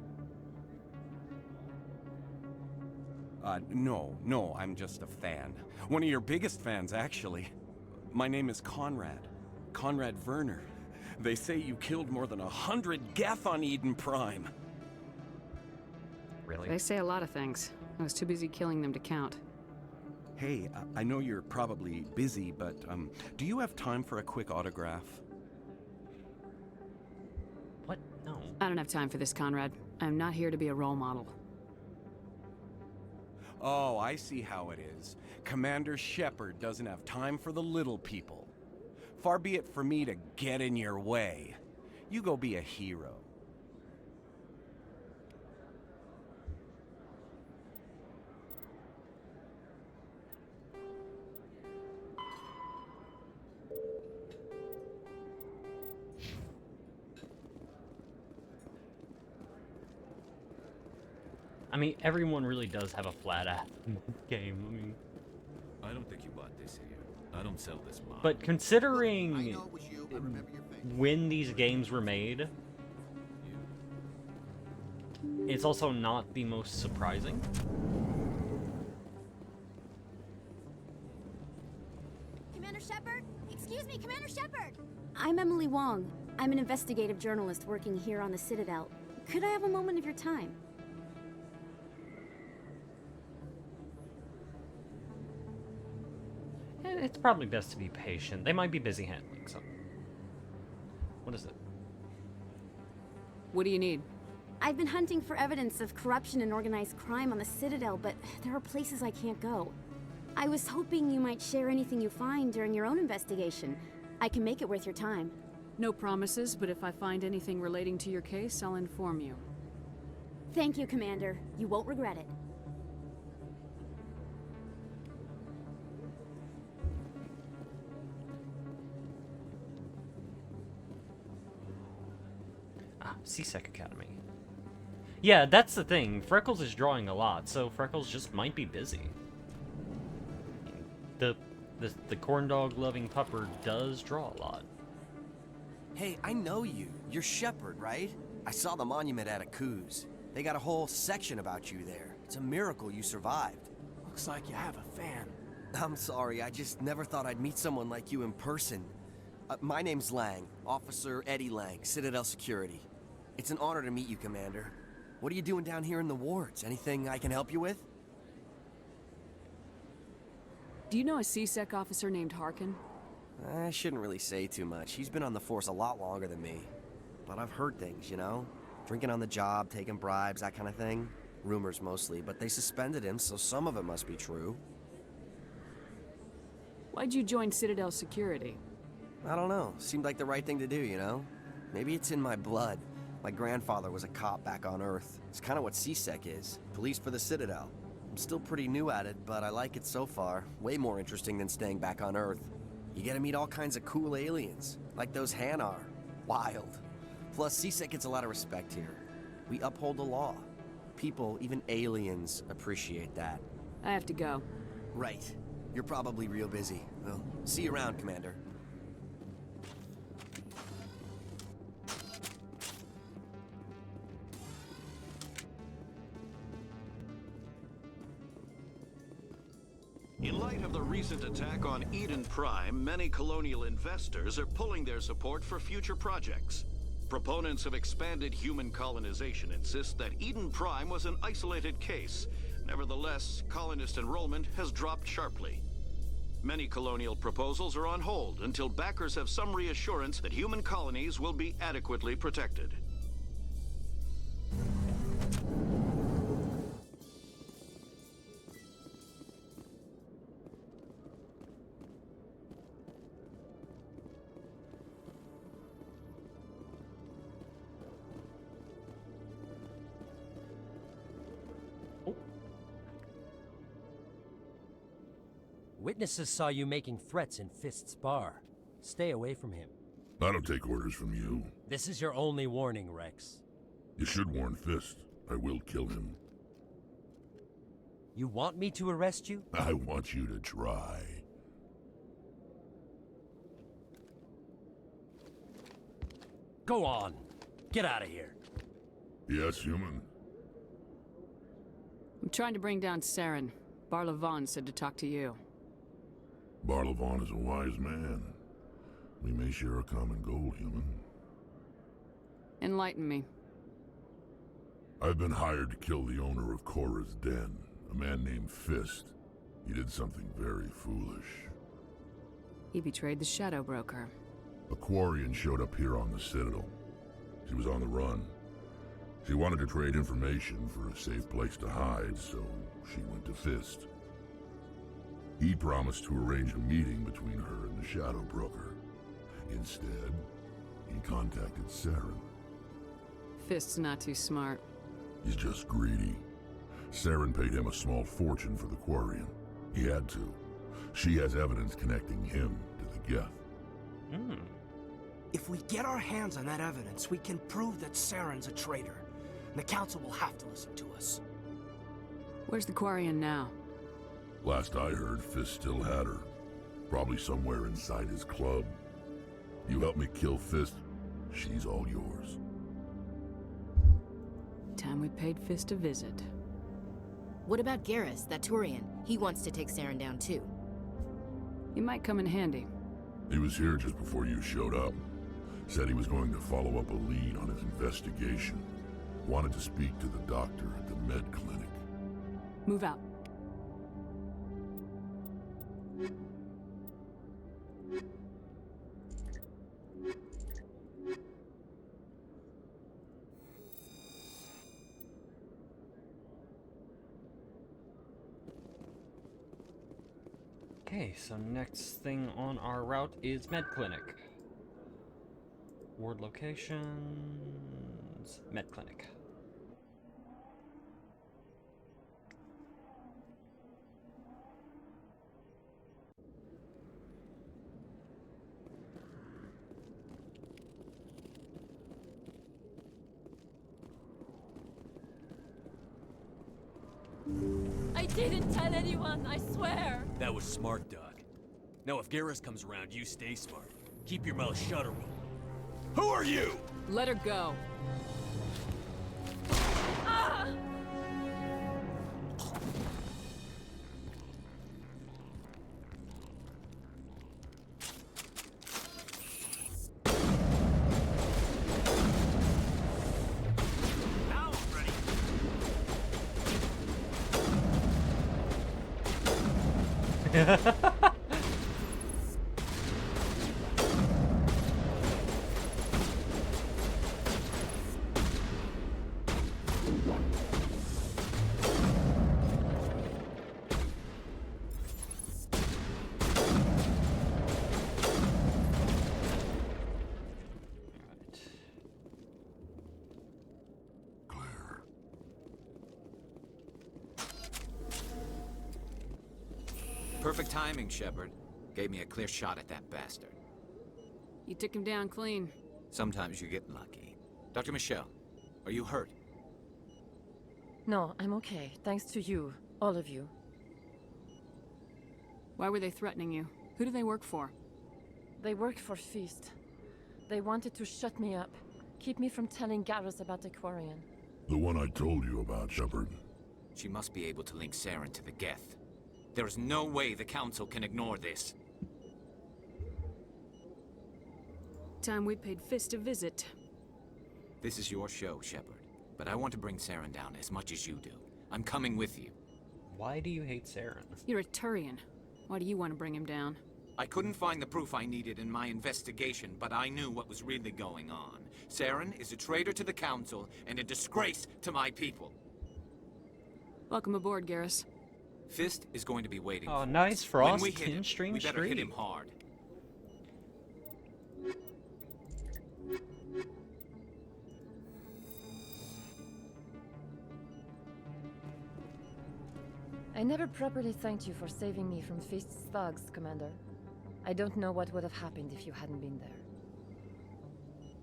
No, I'm just a fan. One of your biggest fans, actually. My name is Conrad. Conrad Werner. They say you killed more than 100 Geth on Eden Prime. Really? They say a lot of things. I was too busy killing them to count. Hey, I know you're probably busy, but do you have time for a quick autograph? What? No. I don't have time for this, Conrad. I'm not here to be a role model. Oh, I see how it is. Commander Shepard doesn't have time for the little people. Far be it for me to get in your way. You go be a hero. I mean, everyone really does have a flat ass game. I mean, I don't think you bought this here. I don't sell this mod. but considering when these games were made, it's also not the most surprising. Commander Shepard? Excuse me, Commander Shepard! I'm Emily Wong. I'm an investigative journalist working here on the Citadel. Could I have a moment of your time? It's probably best to be patient. They might be busy handling something. What is it? What do you need? I've been hunting for evidence of corruption and organized crime on the Citadel, but there are places I can't go. I was hoping you might share anything you find during your own investigation. I can make it worth your time. No promises, but if I find anything relating to your case, I'll inform you. Thank you, Commander. You won't regret it. CSEC Academy. Yeah, that's the thing. Freckles is drawing a lot, so Freckles just might be busy. The corn dog loving pupper does draw a lot. Hey, I know you. You're Shepard, right? I saw the monument at Akuz. They got a whole section about you there. It's a miracle you survived. Looks like you have a fan. I'm sorry, I just never thought I'd meet someone like you in person. My name's Lang, Officer Eddie Lang, Citadel Security. It's an honor to meet you, Commander. What are you doing down here in the wards? Anything I can help you with? Do you know a CSEC officer named Harkin? I shouldn't really say too much. He's been on the force a lot longer than me. But I've heard things, you know? Drinking on the job, taking bribes, that kind of thing. Rumors mostly, but they suspended him, so some of it must be true. Why'd you join Citadel Security? I don't know. Seemed like the right thing to do, you know? Maybe it's in my blood. My grandfather was a cop back on Earth. It's kind of what CSEC is. Police for the Citadel. I'm still pretty new at it, but I like it so far. Way more interesting than staying back on Earth. You get to meet all kinds of cool aliens, like those Hanar. Wild. Plus, CSEC gets a lot of respect here. We uphold the law. People, even aliens, appreciate that. I have to go. Right. You're probably real busy. Well, see you around, Commander. In light of the recent attack on Eden Prime, many colonial investors are pulling their support for future projects. Proponents of expanded human colonization insist that Eden Prime was an isolated case. Nevertheless, colonist enrollment has dropped sharply. Many colonial proposals are on hold until backers have some reassurance that human colonies will be adequately protected. Witnesses saw you making threats in Fist's bar. Stay away from him. I don't take orders from you. This is your only warning, Rex. You should warn Fist. I will kill him. You want me to arrest you? I want you to try. Go on. Get out of here. Yes, human. I'm trying to bring down Saren. Barlavon said to talk to you. Barlavon is a wise man. We may share a common goal, human. Enlighten me. I've been hired to kill the owner of Korra's Den, a man named Fist. He did something very foolish. He betrayed the Shadow Broker. A Quarian showed up here on the Citadel. She was on the run. She wanted to trade information for a safe place to hide, so she went to Fist. He promised to arrange a meeting between her and the Shadow Broker. Instead, he contacted Saren. Fist's not too smart. He's just greedy. Saren paid him a small fortune for the Quarian. He had to. She has evidence connecting him to the Geth. If we get our hands on that evidence, we can prove that Saren's a traitor. And the Council will have to listen to us. Where's the Quarian now? Last I heard, Fist still had her. Probably somewhere inside his club. You help me kill Fist, she's all yours. Time we paid Fist a visit. What about Garrus, that Turian? He wants to take Saren down too. He might come in handy. He was here just before you showed up. Said he was going to follow up a lead on his investigation. Wanted to speak to the doctor at the med clinic. Move out. Okay, so next thing on our route is med clinic. Ward locations, med clinic. I didn't tell anyone, I swear! That was smart, Doc. Now if Garrus comes around, you stay smart. Keep your mouth shut or we'll... Who are you? Let her go. Ah! Now I'm ready. Perfect timing, Shepard. Gave me a clear shot at that bastard. You took him down clean. Sometimes you get lucky. Dr. Michelle, are you hurt? No, I'm okay. Thanks to you. All of you. Why were they threatening you? Who do they work for? They work for Feast. They wanted to shut me up. Keep me from telling Garrus about the Quarian. The one I told you about, Shepard. She must be able to link Saren to the Geth. There is no way the Council can ignore this. Time we paid Fist a visit. This is your show, Shepard. But I want to bring Saren down as much as you do. I'm coming with you. Why do you hate Saren? You're a Turian. Why do you want to bring him down? I couldn't find the proof I needed in my investigation, but I knew what was really going on. Saren is a traitor to the Council and a disgrace to my people. Welcome aboard, Garrus. Fist is going to be waiting. Oh, for nice us. Frost. When we hit him, String we better hit Street. him hard. I never properly thanked you for saving me from Feast's thugs, Commander. I don't know what would have happened if you hadn't been there.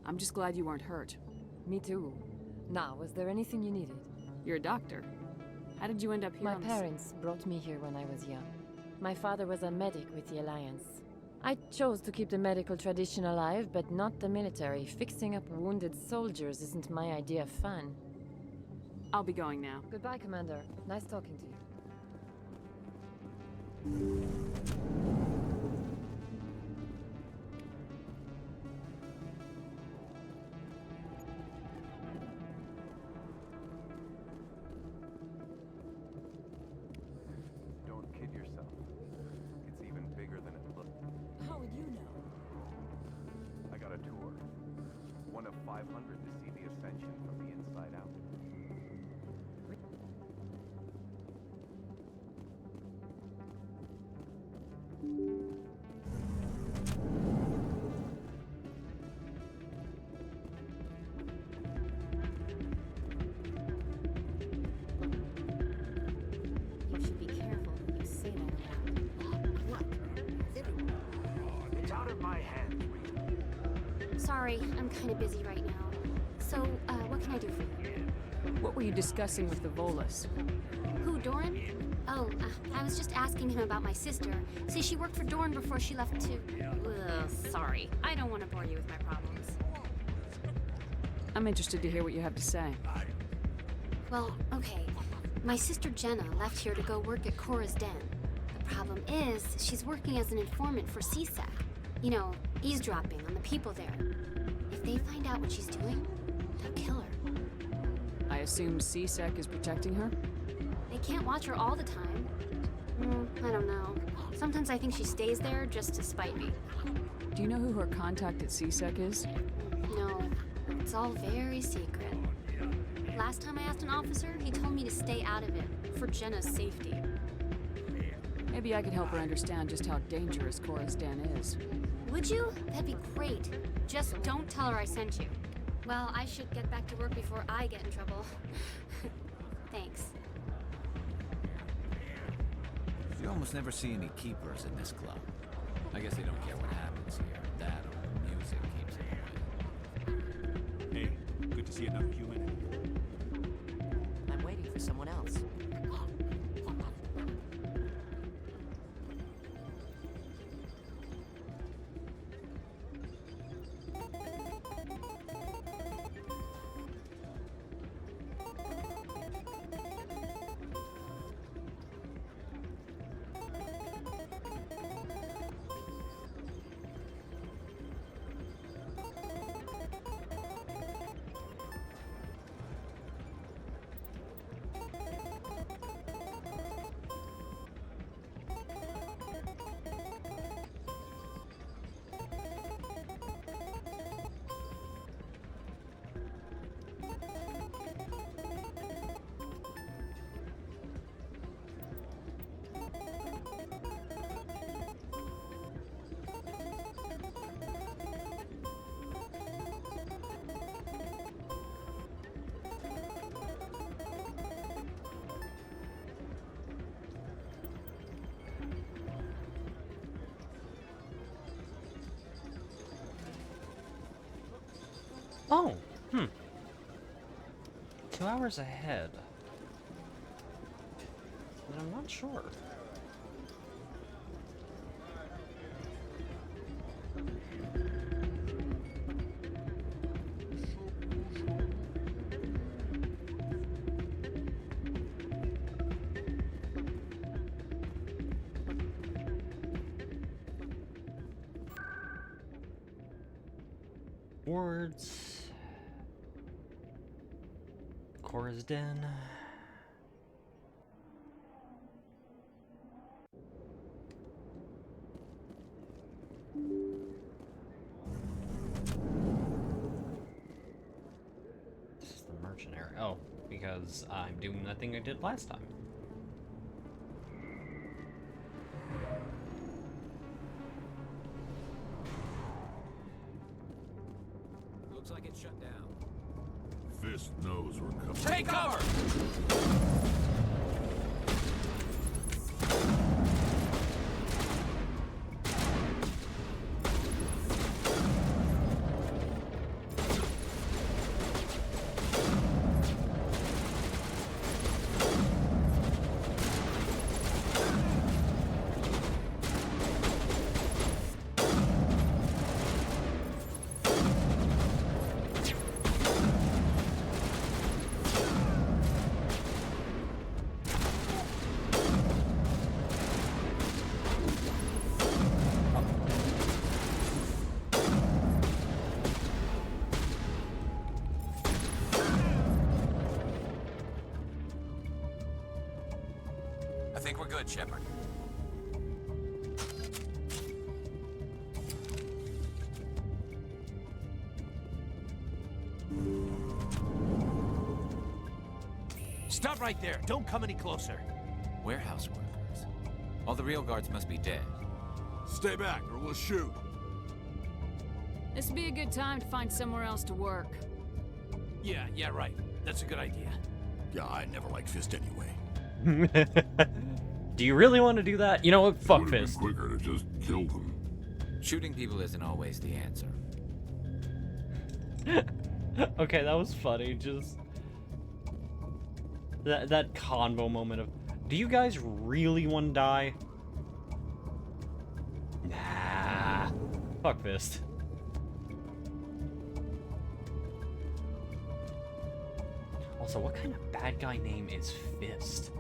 I'm just glad you weren't hurt. Me too. Now, was there anything you needed? You're a doctor. How did you end up here My on parents brought me here when I was young. My father was a medic with the Alliance. I chose to keep the medical tradition alive, but not the military. Fixing up wounded soldiers isn't my idea of fun. I'll be going now. Goodbye, Commander. Nice talking to you. Don't kid yourself. It's even bigger than it looks. How would you know? I got a tour. One of 500 to see the Ascension from the inside out. You should be careful who you say that around. It's out of my hands. Sorry, I'm kind of busy right now. So, what can I do for you? What were you discussing with the Volus? Who, Doran? Oh, I was just asking him about my sister. See, she worked for Doran before she left to... sorry. I don't want to bore you with my problems. I'm interested to hear what you have to say. Well, okay. My sister Jenna left here to go work at Cora's Den. The problem is, she's working as an informant for CSEC. You know, eavesdropping on the people there. If they find out what she's doing, they'll kill her. assume C-Sec is protecting her? They can't watch her all the time. I don't know. Sometimes I think she stays there just to spite me. Do you know who her contact at C-Sec is? No, it's all very secret. Last time I asked an officer, he told me to stay out of it, for Jenna's safety. Maybe I could help her understand just how dangerous Chorus Den is. Would you? That'd be great. Just don't tell her I sent you. Well, I should get back to work before I get in trouble. Thanks. You almost never see any keepers in this club. I guess they don't care what happens here. That or music keeps them away. Hey, good to see another human in here. I'm waiting for someone else. Oh, 2 hours ahead. But I'm not sure. Words. Cora's Den. This is the merchant area. Oh, because I'm doing that thing I did last time. Looks like it's shut down. Fist knows we're coming. Take cover! I think we're good, Shepard. Stop right there. Don't come any closer. Warehouse workers. All the real guards must be dead. Stay back or we'll shoot. This would be a good time to find somewhere else to work. Yeah, right. That's a good idea. Yeah, I never liked Fist anyway. Do you really want to do that? You know what? Fuck Fist. Quicker to just kill them. Shooting people isn't always the answer. Okay, that was funny. Just that convo moment of, do you guys really want to die? Nah. Fuck Fist. Also, what kind of bad guy name is Fist?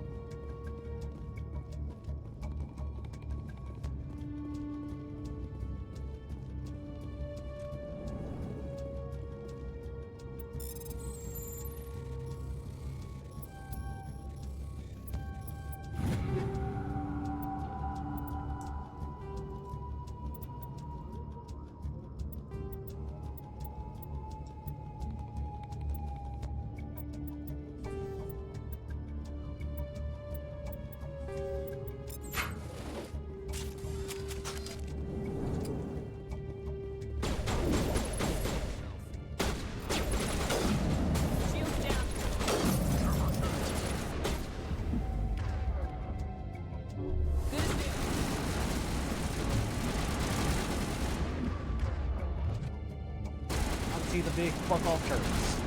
fuck off turrets.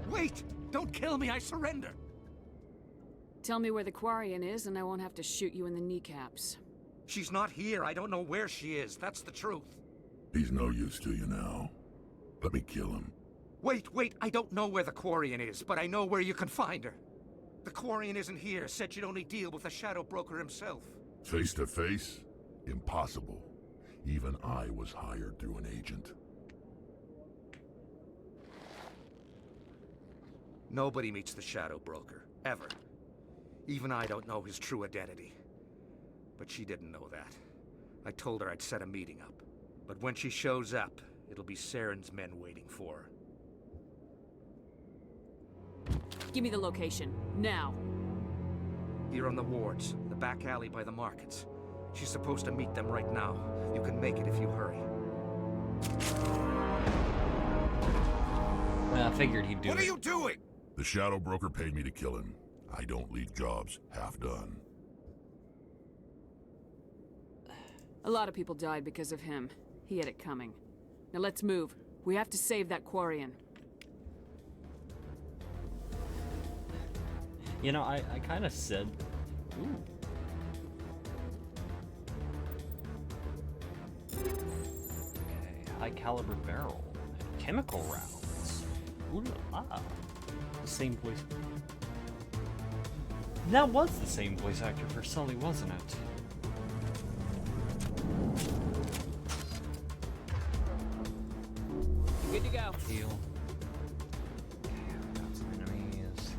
Wait! Don't kill me, I surrender! Tell me where the Quarian is, and I won't have to shoot you in the kneecaps. She's not here. I don't know where she is. That's the truth. He's no use to you now. Let me kill him. Wait, I don't know where the Quarian is, but I know where you can find her. The Quarian isn't here, said she'd only deal with the Shadow Broker himself. Face to face? Impossible. Even I was hired through an agent. Nobody meets the Shadow Broker, ever. Even I don't know his true identity. But she didn't know that. I told her I'd set a meeting up. But when she shows up, it'll be Saren's men waiting for her. Give me the location, now. Here on the wards, the back alley by the markets. She's supposed to meet them right now. You can make it if you hurry. I figured he'd do it. What are you doing? The Shadow Broker paid me to kill him. I don't leave jobs half done. A lot of people died because of him. He had it coming. Now let's move. We have to save that Quarian. You know, I kind of said... Ooh. Okay, high caliber barrel. Chemical rounds. Ooh la la. The same voice... That was the same voice actor for Sully, wasn't it? Good to go. Heal. Okay, we got some enemies.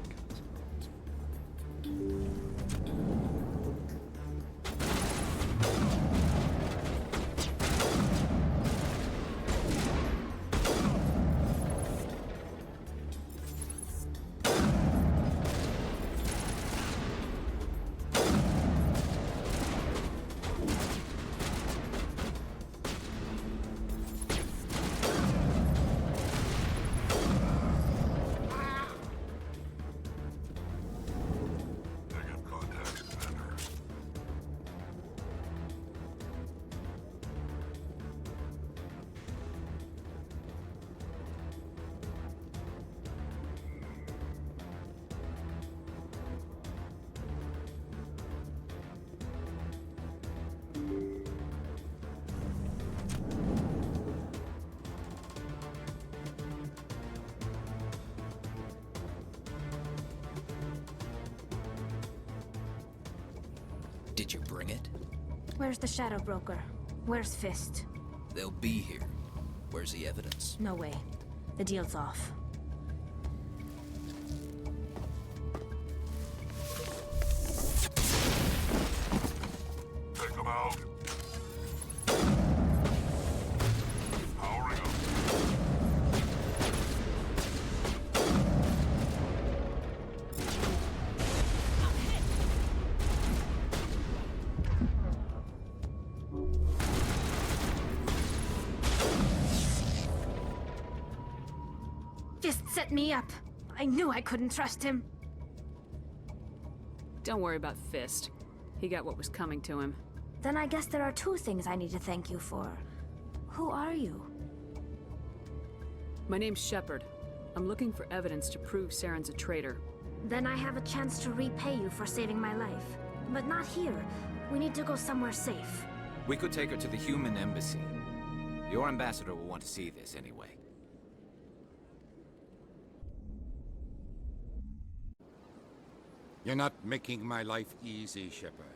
Did you bring it? Where's the Shadow Broker? Where's Fist? They'll be here. Where's the evidence? No way. The deal's off. Take them out. Powering up. Fist set me up. I knew I couldn't trust him. Don't worry about Fist. He got what was coming to him. Then I guess there are two things I need to thank you for. Who are you? My name's Shepard. I'm looking for evidence to prove Saren's a traitor. Then I have a chance to repay you for saving my life. But not here. We need to go somewhere safe. We could take her to the human embassy. Your ambassador will want to see this anyway. You're not making my life easy, Shepard.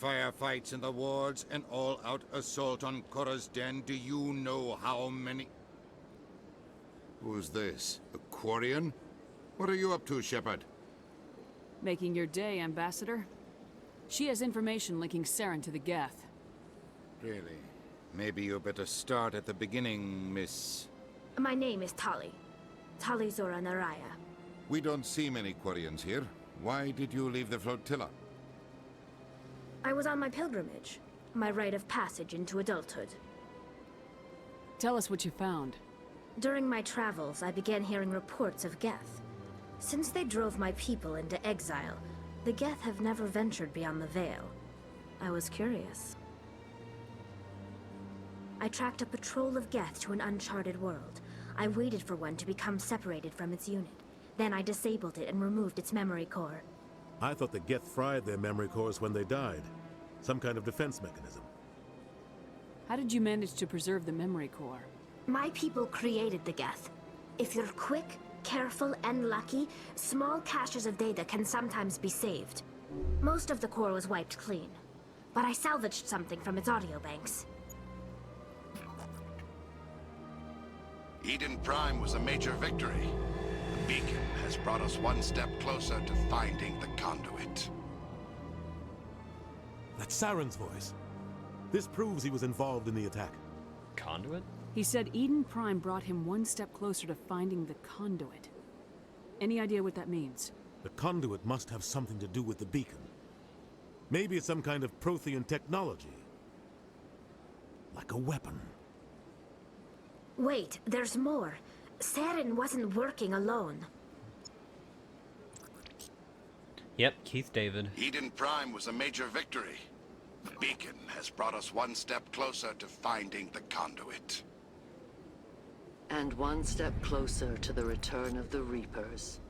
Firefights in the wards, an all-out assault on Korra's den. Do you know how many... Who is this? A Quarian? What are you up to, Shepard? Making your day, Ambassador. She has information linking Saren to the Geth. Really? Maybe you better start at the beginning, Miss... My name is Tali. Tali Zora Naraya. We don't see many Quarians here. Why did you leave the flotilla? I was on my pilgrimage. My rite of passage into adulthood. Tell us what you found. During my travels, I began hearing reports of Geth. Since they drove my people into exile, the Geth have never ventured beyond the Veil. I was curious. I tracked a patrol of Geth to an uncharted world. I waited for one to become separated from its unit. Then I disabled it and removed its memory core. I thought the Geth fried their memory cores when they died. Some kind of defense mechanism. How did you manage to preserve the memory core? My people created the Geth. If you're quick, careful, and lucky, small caches of data can sometimes be saved. Most of the core was wiped clean, but I salvaged something from its audio banks. Eden Prime was a major victory. The beacon has brought us one step closer to finding the conduit. That's Saren's voice. This proves he was involved in the attack. Conduit? He said Eden Prime brought him one step closer to finding the conduit. Any idea what that means? The conduit must have something to do with the beacon. Maybe it's some kind of Prothean technology. Like a weapon. Wait, there's more. Saren wasn't working alone. Yep, Keith David. Eden Prime was a major victory. The beacon has brought us one step closer to finding the conduit. And one step closer to the return of the Reapers.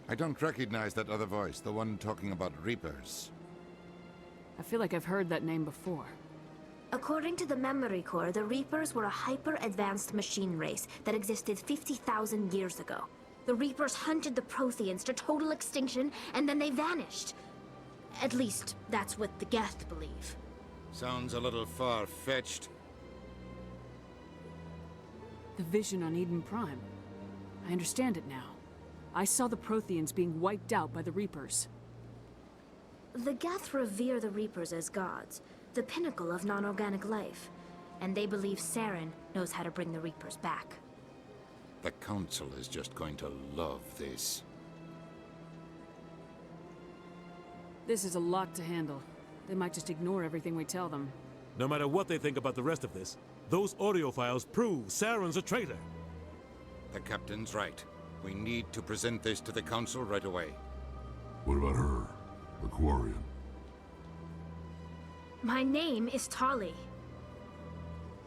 I don't recognize that other voice, the one talking about Reapers. I feel like I've heard that name before. According to the memory core, the Reapers were a hyper-advanced machine race that existed 50,000 years ago. The Reapers hunted the Protheans to total extinction, and then they vanished. At least, that's what the Geth believe. Sounds a little far-fetched. The vision on Eden Prime. I understand it now. I saw the Protheans being wiped out by the Reapers. The Geth revere the Reapers as gods, the pinnacle of non-organic life. And they believe Saren knows how to bring the Reapers back. The Council is just going to love this. This is a lot to handle. They might just ignore everything we tell them. No matter what they think about the rest of this, those audio files prove Saren's a traitor. The Captain's right. We need to present this to the Council right away. What about her? The Quarian? My name is Tali.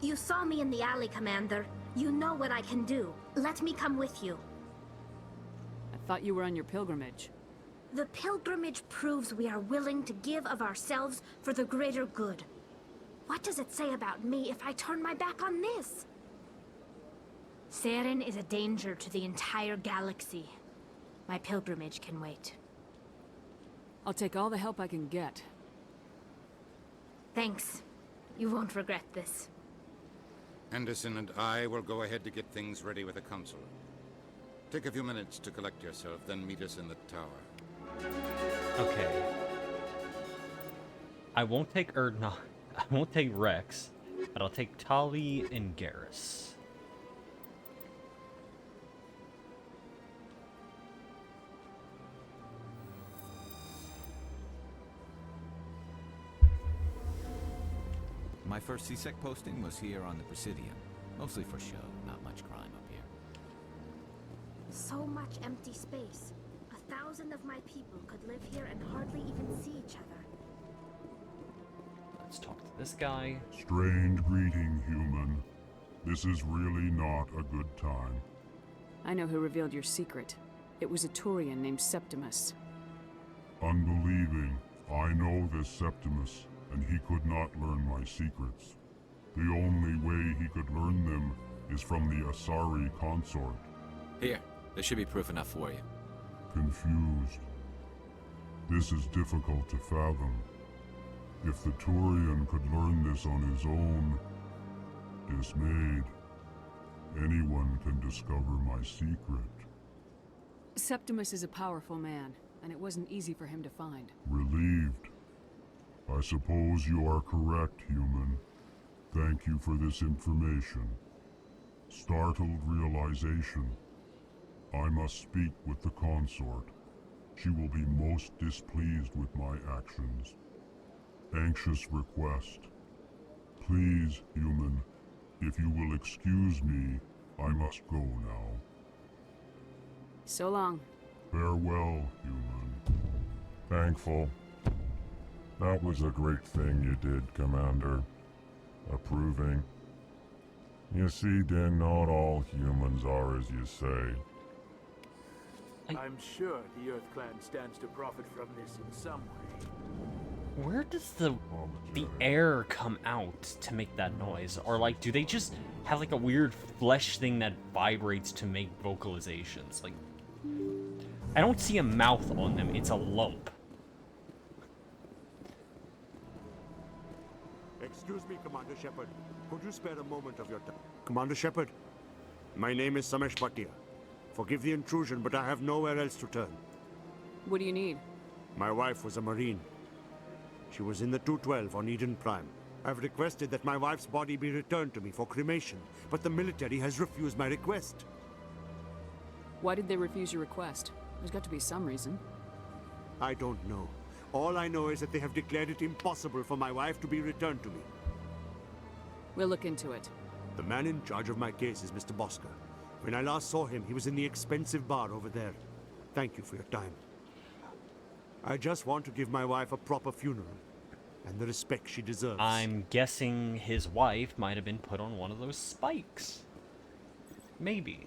You saw me in the alley, Commander. You know what I can do. Let me come with you. I thought you were on your pilgrimage. The pilgrimage proves we are willing to give of ourselves for the greater good. What does it say about me if I turn my back on this? Saren is a danger to the entire galaxy. My pilgrimage can wait. I'll take all the help I can get. Thanks. You won't regret this. Anderson and I will go ahead to get things ready with the Council. Take a few minutes to collect yourself, then meet us in the tower. Okay. I won't take Erdna. I won't take Rex, but I'll take Tali and Garrus. My first CSEC posting was here on the Presidium. Mostly for show, not much crime up here. So much empty space. 1,000 of my people could live here and hardly even see each other. Let's talk to this guy. Strange greeting, human. This is really not a good time. I know who revealed your secret. It was a Turian named Septimus. Unbelieving. I know this Septimus, and he could not learn my secrets. The only way he could learn them is from the Asari consort. Here, there should be proof enough for you. Confused. This is difficult to fathom. If the Turian could learn this on his own, dismayed, anyone can discover my secret. Septimus is a powerful man, and it wasn't easy for him to find. Relieved. I suppose you are correct, human. Thank you for this information. Startled realization. I must speak with the consort. She will be most displeased with my actions. Anxious request. Please, human, if you will excuse me, I must go now. So long. Farewell, human. Thankful. That was a great thing you did, Commander. Approving. You see, Din, not all humans are as you say. I'm sure the Earth Clan stands to profit from this in some way. Where does the air come out to make that noise? Or like, do they just have like a weird flesh thing that vibrates to make vocalizations? Like, I don't see a mouth on them, it's a lump. Excuse me, Commander Shepard. Could you spare a moment of your time? Commander Shepard, my name is Samesh Bhatia. Forgive the intrusion, but I have nowhere else to turn. What do you need? My wife was a Marine. She was in the 212 on Eden Prime. I've requested that my wife's body be returned to me for cremation, but the military has refused my request. Why did they refuse your request? There's got to be some reason. I don't know. All I know is that they have declared it impossible for my wife to be returned to me. We'll look into it. The man in charge of my case is Mr. Bosker. When I last saw him, he was in the expensive bar over there. Thank you for your time. I just want to give my wife a proper funeral, and the respect she deserves. I'm guessing his wife might have been put on one of those spikes. Maybe.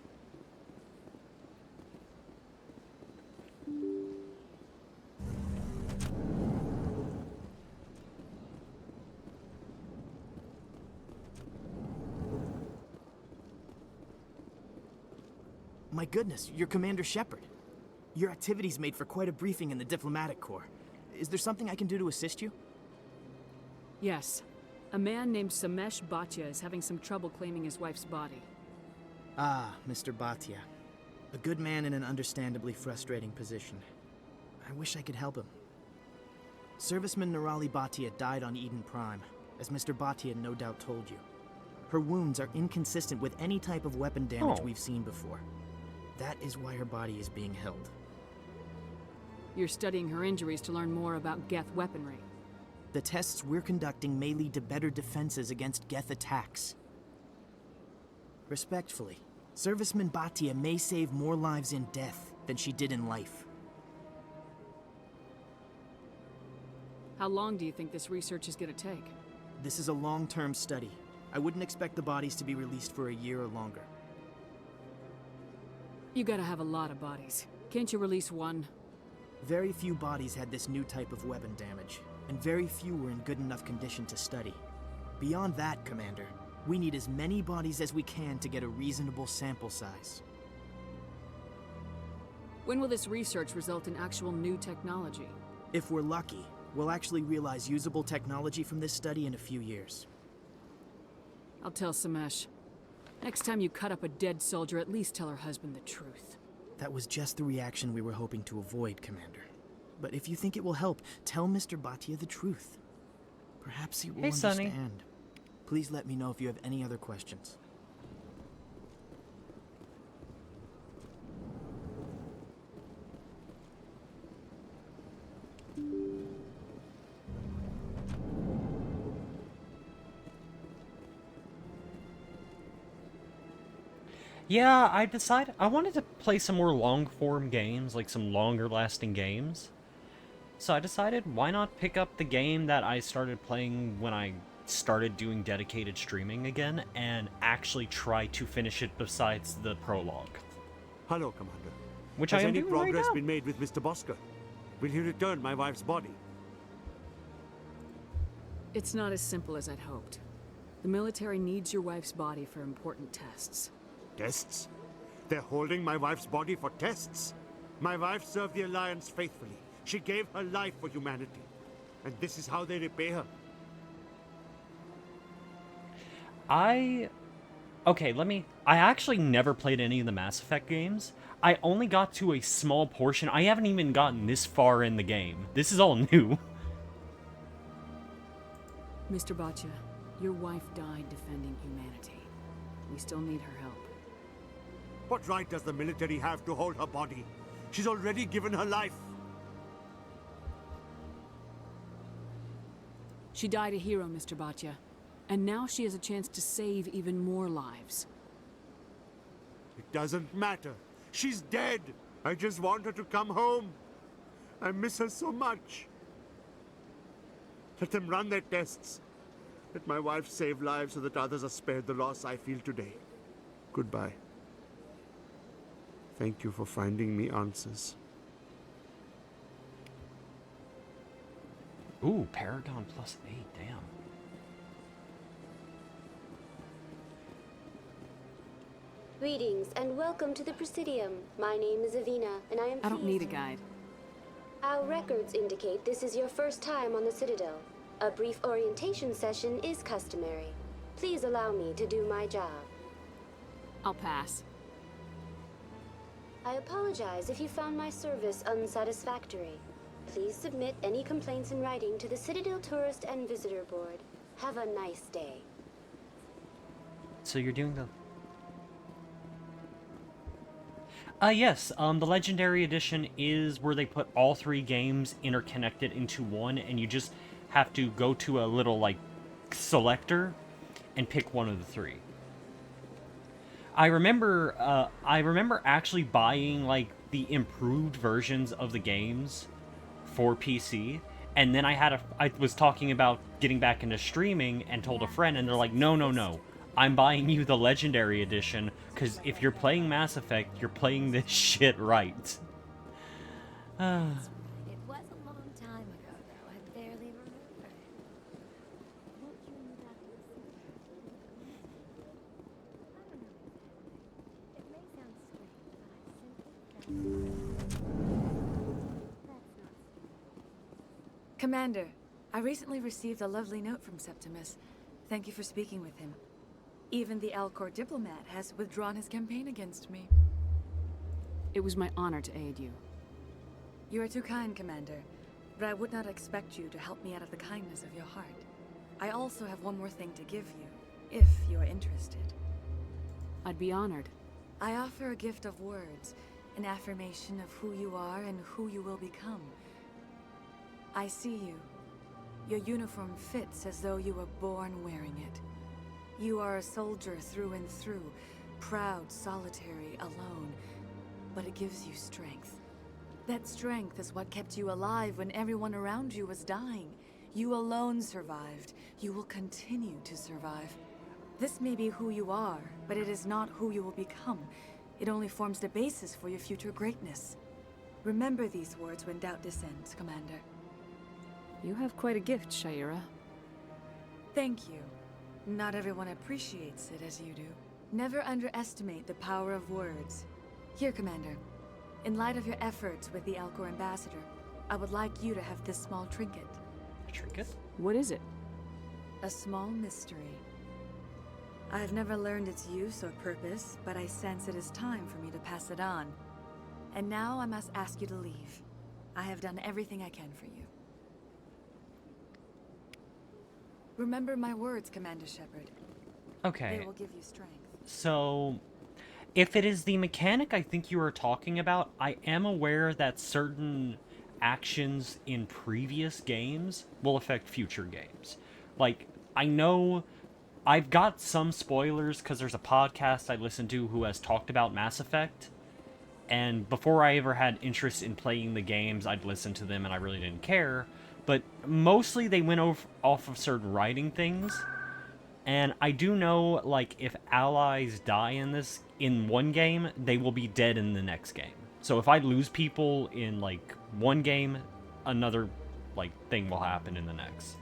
My goodness, you're Commander Shepard. Your activities made for quite a briefing in the Diplomatic Corps. Is there something I can do to assist you? Yes. A man named Samesh Bhatia is having some trouble claiming his wife's body. Ah, Mr. Bhatia. A good man in an understandably frustrating position. I wish I could help him. Serviceman Nirali Bhatia died on Eden Prime, as Mr. Bhatia no doubt told you. Her wounds are inconsistent with any type of weapon damage we've seen before. That is why her body is being held. You're studying her injuries to learn more about Geth weaponry. The tests we're conducting may lead to better defenses against Geth attacks. Respectfully, Serviceman Bhatia may save more lives in death than she did in life. How long do you think this research is going to take? This is a long-term study. I wouldn't expect the bodies to be released for a year or longer. You gotta have a lot of bodies. Can't you release one? Very few bodies had this new type of weapon damage, and very few were in good enough condition to study. Beyond that, Commander, we need as many bodies as we can to get a reasonable sample size. When will this research result in actual new technology? If we're lucky, we'll actually realize usable technology from this study in a few years. I'll tell Samesh. Next time you cut up a dead soldier, at least tell her husband the truth. That was just the reaction we were hoping to avoid, Commander. But if you think it will help, tell Mr. Bhatia the truth. Perhaps he will understand. Please let me know if you have any other questions. Yeah, I decided I wanted to play some more long-form games, like some longer-lasting games. So I decided, why not pick up the game that I started playing when I started doing dedicated streaming again, and actually try to finish it besides the prologue. Hello, Commander. Which Has I am any doing right progress now. been made with Mr. Bosker? Will he return my wife's body? It's not as simple as I'd hoped. The military needs your wife's body for important tests. Tests? They're holding my wife's body for tests? My wife served the Alliance faithfully. She gave her life for humanity. And this is how they repay her. I actually never played any of the Mass Effect games. I only got to a small portion. I haven't even gotten this far in the game. This is all new. Mr. Bhatia, your wife died defending humanity. We still need her help. What right does the military have to hold her body? She's already given her life. She died a hero, Mr. Bhatia. And now she has a chance to save even more lives. It doesn't matter. She's dead. I just want her to come home. I miss her so much. Let them run their tests. Let my wife save lives so that others are spared the loss I feel today. Goodbye. Thank you for finding me answers. Ooh, Paragon +8, damn. Greetings and welcome to the Presidium. My name is Avina, and I am I don't need a guide. Our records indicate this is your first time on the Citadel. A brief orientation session is customary. Please allow me to do my job. I'll pass. I apologize if you found my service unsatisfactory. Please submit any complaints in writing to the Citadel Tourist and Visitor Board. Have a nice day. So you're doing the... yes, the Legendary Edition is where they put all 3 games interconnected into one, and you just have to go to a little, like, selector and pick one of the 3. I remember actually buying, like, the improved versions of the games for PC, and then I was talking about getting back into streaming and told a friend, and they're like, no, I'm buying you the Legendary Edition, because if you're playing Mass Effect, you're playing this shit right. It was a long time ago, though. I barely remember. Won't you move out to the city? I don't know exactly. It may sound strange, but I simply that's not Commander, I recently received a lovely note from Septimus. Thank you for speaking with him. Even the Alcor diplomat has withdrawn his campaign against me. It was my honor to aid you. You are too kind, Commander, but I would not expect you to help me out of the kindness of your heart. I also have one more thing to give you, if you are interested. I'd be honored. I offer a gift of words, an affirmation of who you are and who you will become. I see you. Your uniform fits as though you were born wearing it. You are a soldier through and through, proud, solitary, alone, but it gives you strength. That strength is what kept you alive when everyone around you was dying. You alone survived. You will continue to survive. This may be who you are, but it is not who you will become. It only forms the basis for your future greatness. Remember these words when doubt descends, Commander. You have quite a gift, Shaira. Thank you. Not everyone appreciates it as you do. Never underestimate the power of words. Here, Commander. In light of your efforts with the Alcor ambassador, I would like you to have this small trinket. A trinket? What is it? A small mystery. I have never learned its use or purpose, but I sense it is time for me to pass it on. And now I must ask you to leave. I have done everything I can for you. Remember my words, Commander Shepard. Okay. They will give you strength. So, if it is the mechanic I think you are talking about, I am aware that certain actions in previous games will affect future games. Like, I know I've got some spoilers because there's a podcast I listen to who has talked about Mass Effect, and before I ever had interest in playing the games, I'd listen to them and I really didn't care. But mostly they went off of certain writing things. And I do know, like, if allies die in one game, they will be dead in the next game. So if I lose people in, like, one game, another, like, thing will happen in the next.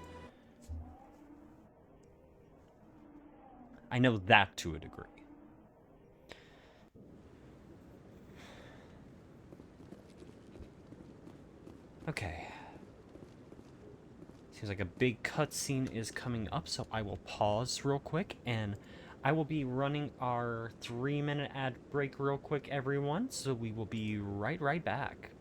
I know that to a degree. Okay. Seems like a big cutscene is coming up, so I will pause real quick, and I will be running our 3-minute ad break real quick, everyone, so we will be right back.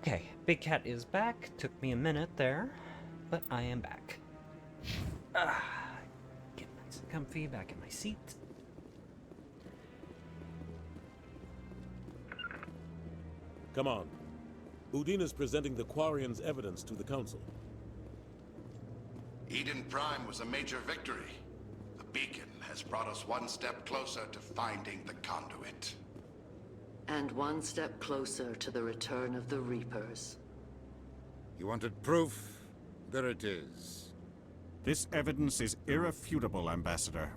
Okay, Big Cat is back. Took me a minute there, but I am back. Get nice and comfy, back in my seat. Come on. Udina's presenting the Quarians' evidence to the Council. Eden Prime was a major victory. The beacon has brought us one step closer to finding the conduit. And one step closer to the return of the Reapers. You wanted proof? There it is. This evidence is irrefutable, Ambassador.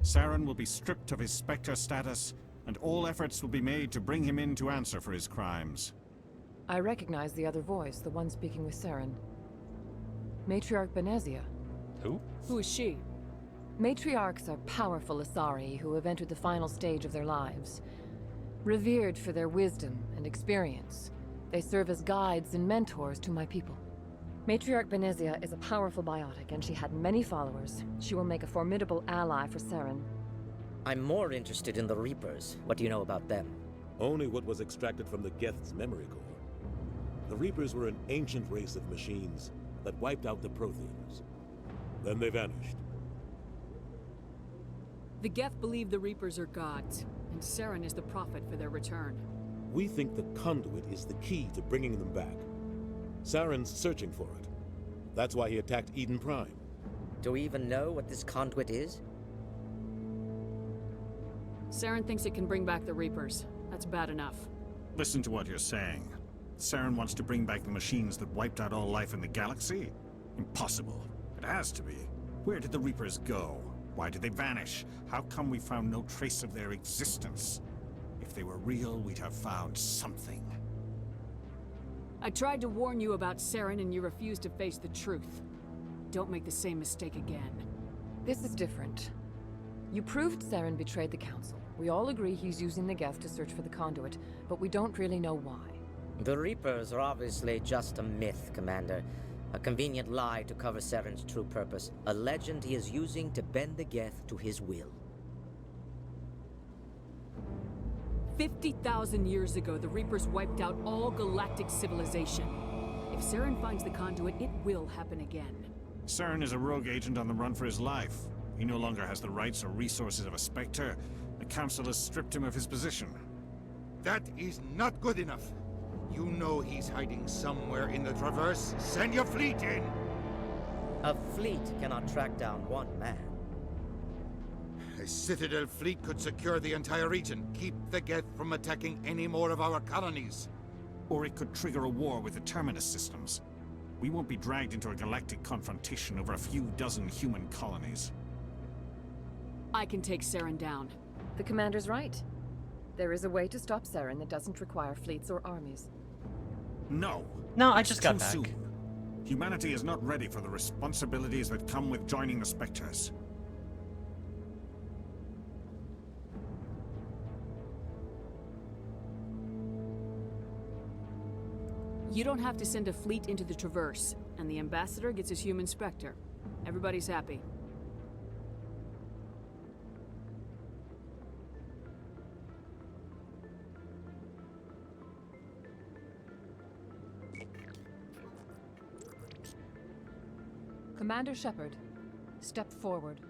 Saren will be stripped of his Spectre status, and all efforts will be made to bring him in to answer for his crimes. I recognize the other voice, the one speaking with Saren. Matriarch Benezia. Who? Who is she? Matriarchs are powerful Asari who have entered the final stage of their lives. Revered for their wisdom and experience, they serve as guides and mentors to my people. Matriarch Benezia is a powerful biotic, and she had many followers. She will make a formidable ally for Saren. I'm more interested in the Reapers. What do you know about them? Only what was extracted from the Geth's memory core. The Reapers were an ancient race of machines that wiped out the Protheans. Then they vanished. The Geth believe the Reapers are gods, and Saren is the prophet for their return. We think the conduit is the key to bringing them back. Saren's searching for it. That's why he attacked Eden Prime. Do we even know what this conduit is? Saren thinks it can bring back the Reapers. That's bad enough. Listen to what you're saying. Saren wants to bring back the machines that wiped out all life in the galaxy? Impossible. It has to be. Where did the Reapers go? Why did they vanish? How come we found no trace of their existence? If they were real, we'd have found something. I tried to warn you about Saren and you refused to face the truth. Don't make the same mistake again. This is different. You proved Saren betrayed the Council. We all agree he's using the Geth to search for the conduit, but we don't really know why. The Reapers are obviously just a myth, Commander. A convenient lie to cover Saren's true purpose. A legend he is using to bend the Geth to his will. 50,000 years ago, the Reapers wiped out all galactic civilization. If Saren finds the conduit, it will happen again. Saren is a rogue agent on the run for his life. He no longer has the rights or resources of a Spectre. The Council has stripped him of his position. That is not good enough. You know he's hiding somewhere in the Traverse. Send your fleet in! A fleet cannot track down one man. A Citadel fleet could secure the entire region, keep the Geth from attacking any more of our colonies. Or it could trigger a war with the Terminus systems. We won't be dragged into a galactic confrontation over a few dozen human colonies. I can take Saren down. The Commander's right. There is a way to stop Saren that doesn't require fleets or armies. No. No, I just got too back. Soon. Humanity is not ready for the responsibilities that come with joining the Spectres. You don't have to send a fleet into the Traverse, and the Ambassador gets his human Spectre. Everybody's happy. Commander Shepard, step forward.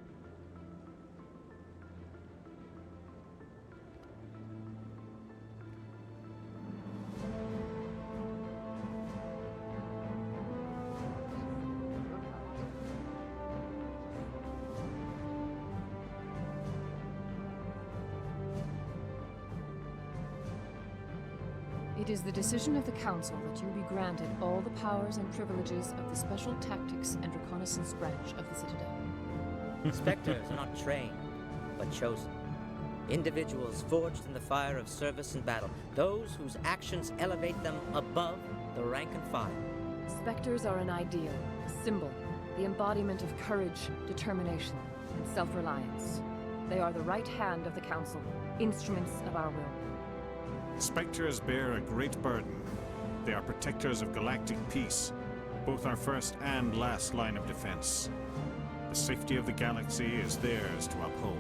It is the decision of the Council that you be granted all the powers and privileges of the Special Tactics and Reconnaissance Branch of the Citadel. Spectres are not trained, but chosen. Individuals forged in the fire of service and battle. Those whose actions elevate them above the rank and file. Spectres are an ideal, a symbol, the embodiment of courage, determination, and self-reliance. They are the right hand of the Council, instruments of our will. Spectres bear a great burden. They are protectors of galactic peace, both our first and last line of defense. The safety of the galaxy is theirs to uphold.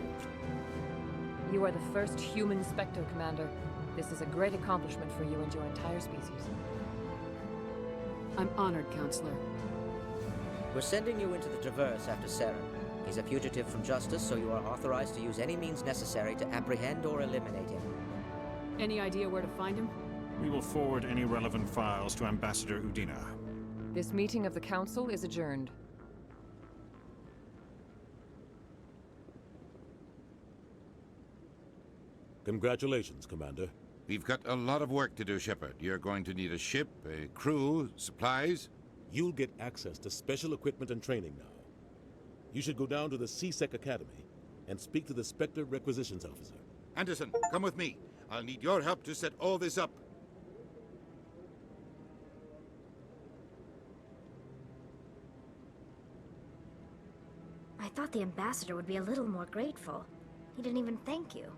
You are the first human Spectre, Commander. This is a great accomplishment for you and your entire species. I'm honored, Counselor. We're sending you into the Traverse after Saren. He's a fugitive from justice, so you are authorized to use any means necessary to apprehend or eliminate him. Any idea where to find him? We will forward any relevant files to Ambassador Udina. This meeting of the Council is adjourned. Congratulations, Commander. We've got a lot of work to do, Shepard. You're going to need a ship, a crew, supplies. You'll get access to special equipment and training now. You should go down to the C-Sec Academy and speak to the Spectre Requisitions Officer. Anderson, come with me. I'll need your help to set all this up. I thought the ambassador would be a little more grateful. He didn't even thank you.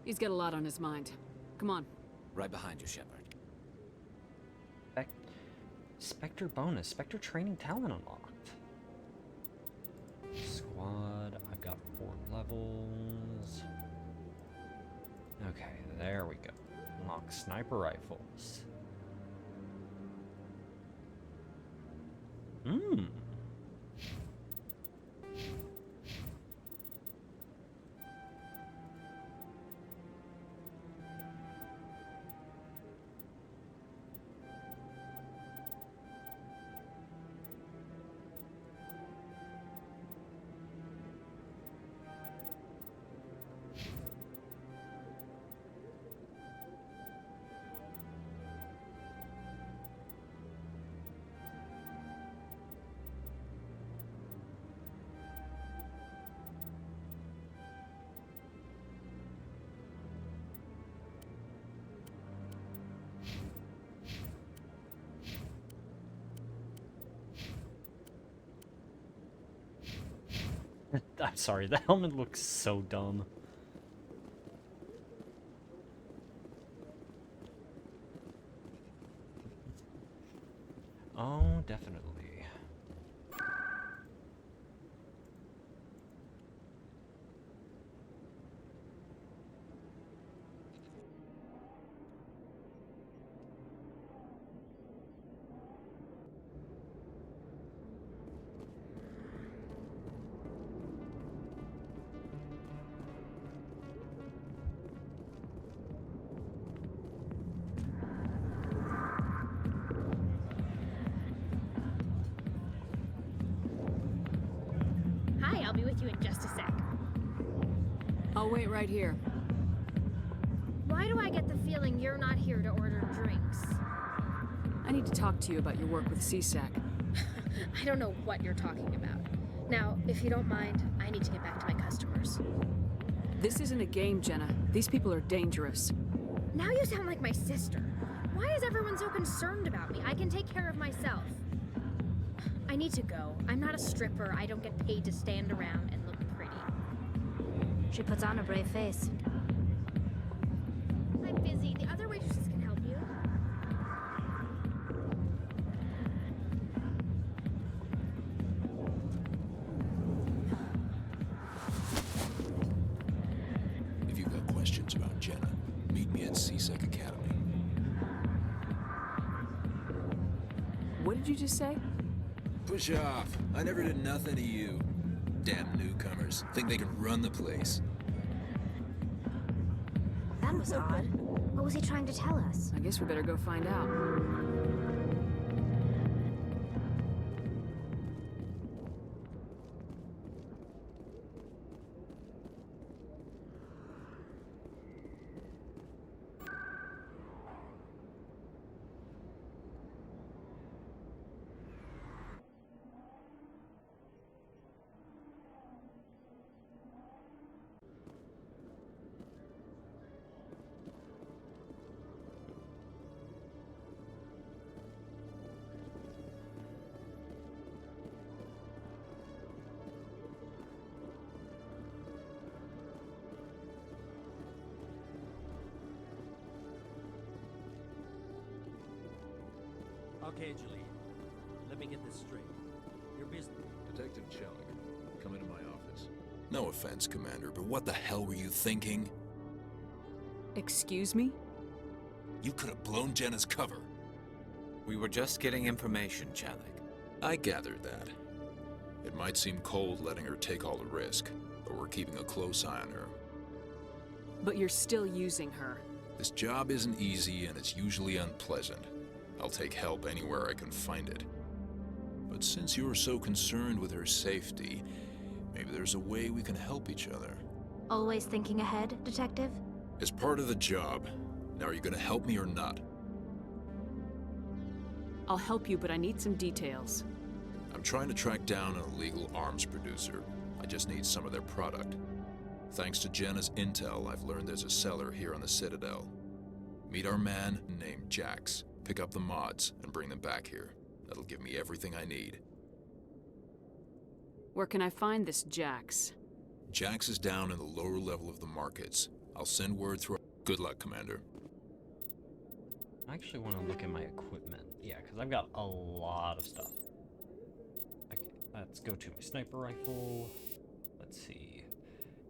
He's got a lot on his mind. Come on. Right behind you, Shepard. Spectre bonus. Spectre training talent unlocked. Squad. I've got 4 levels. Okay, there we go. Unlock sniper rifles. Hmm. I'm sorry, the helmet looks so dumb. Oh, definitely. Hi, I'll be with you in just a sec. I'll wait right here. Why do I get the feeling you're not here to order drinks? I need to talk to you about your work with C-Sec. I don't know what you're talking about. Now, if you don't mind, I need to get back to my customers. This isn't a game, Jenna. These people are dangerous. Now you sound like my sister. Why is everyone so concerned about me? I can take care of myself. I need to go. I'm not a stripper. I don't get paid to stand around and look pretty. She puts on a brave face. I'm busy. The other waitresses can help you. If you've got questions about Jenna, meet me at C-Sec Academy. What did you just say? Push off. I never did nothing to you. Damn newcomers. Think they can run the place. That was odd. What was he trying to tell us? I guess we better go find out. Okay, Julian. Let me get this straight. Your business... Detective Chelik, come into my office. No offense, Commander, but what the hell were you thinking? Excuse me? You could have blown Jenna's cover. We were just getting information, Chalik. I gathered that. It might seem cold letting her take all the risk, but we're keeping a close eye on her. But you're still using her. This job isn't easy and it's usually unpleasant. I'll take help anywhere I can find it. But since you're so concerned with her safety, maybe there's a way we can help each other. Always thinking ahead, Detective? It's part of the job. Now, are you gonna help me or not? I'll help you, but I need some details. I'm trying to track down an illegal arms producer. I just need some of their product. Thanks to Jenna's intel, I've learned there's a seller here on the Citadel. Meet our man named Jax. Pick up the mods and bring them back here. That'll give me everything I need. Where can I find this Jax? Jax is down in the lower level of the markets. I'll send word through. Good luck, Commander. I actually want to look at my equipment. Yeah, because I've got a lot of stuff. Okay, let's go to my sniper rifle. Let's see.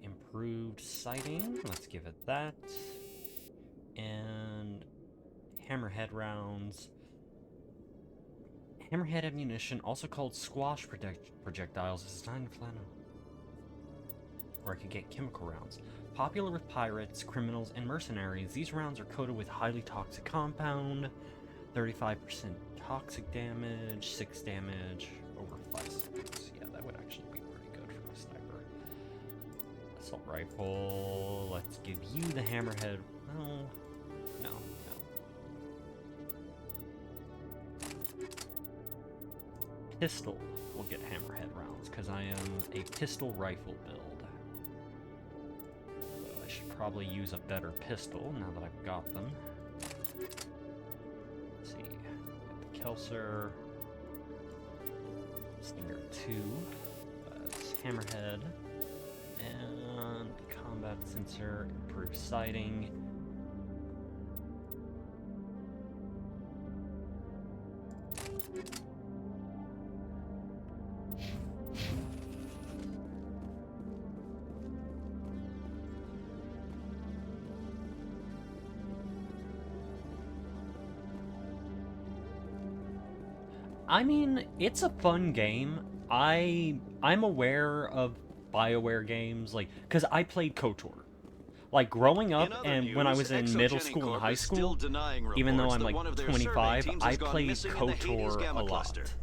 Improved sighting. Let's give it that. And hammerhead rounds. Hammerhead ammunition, also called squash projectiles, is designed with platinum. Or I could get chemical rounds. Popular with pirates, criminals, and mercenaries, these rounds are coated with highly toxic compound, 35% toxic damage, 6 damage, over 5 seconds. Yeah, that would actually be pretty good for a sniper. Assault rifle, let's give you the hammerhead. No. Pistol will get hammerhead rounds, because I am a pistol rifle build. So I should probably use a better pistol now that I've got them. Let's see. Get the Kelser. Stinger 2. That's hammerhead. And combat sensor, improved sighting. I mean, it's a fun game. I'm aware of BioWare games, like, because I played KOTOR. Like, growing up and when I was in middle school and high school, even though I'm like 25, I played KOTOR a lot.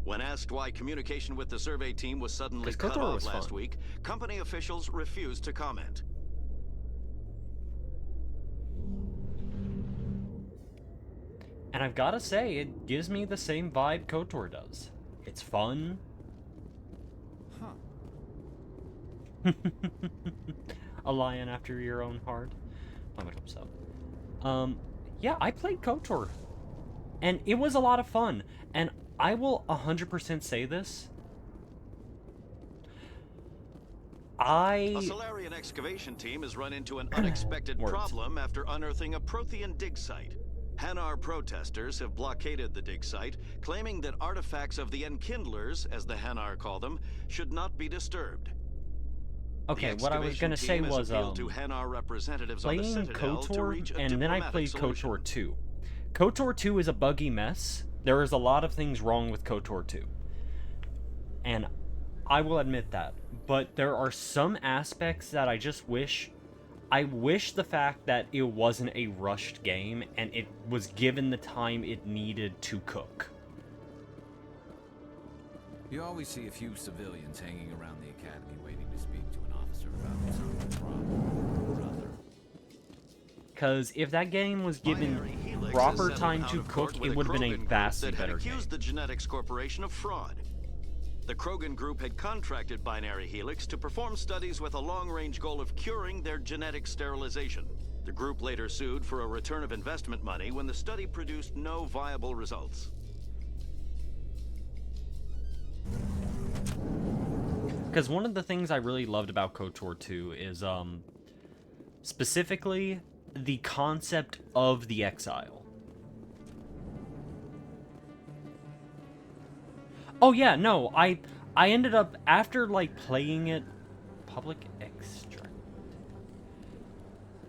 When asked why communication with the survey team was suddenly cut off last week, company officials refused to comment. And I've got to say, it gives me the same vibe KOTOR does. It's fun. Huh. A lion after your own heart. I would hope so. Yeah, I played KOTOR. And it was a lot of fun. And I will 100% say this. A Solarian excavation team has run into an unexpected problem after unearthing a Prothean dig site. Hanar protesters have blockaded the dig site, claiming that artifacts of the Enkindlers, as the Hanar call them, should not be disturbed. Okay, what I was gonna say was playing KOTOR, and then I played KOTOR 2. KOTOR 2 is a buggy mess. There is a lot of things wrong with KOTOR 2. And I will admit that. But there are some aspects that I just wish... I wish the fact that it wasn't a rushed game, and it was given the time it needed to cook. You always see a few civilians hanging around the academy waiting to speak to an officer about some problem or other. Because if that game was given proper time to cook, it would have been a vastly better game. Accused the Genetics Corporation of fraud. The Krogan Group had contracted Binary Helix to perform studies with a long-range goal of curing their genetic sterilization. The group later sued for a return of investment money when the study produced no viable results. Because one of the things I really loved about KOTOR 2 is, specifically, the concept of the exile. Oh yeah, no, I ended up, after, like, playing it, public extract.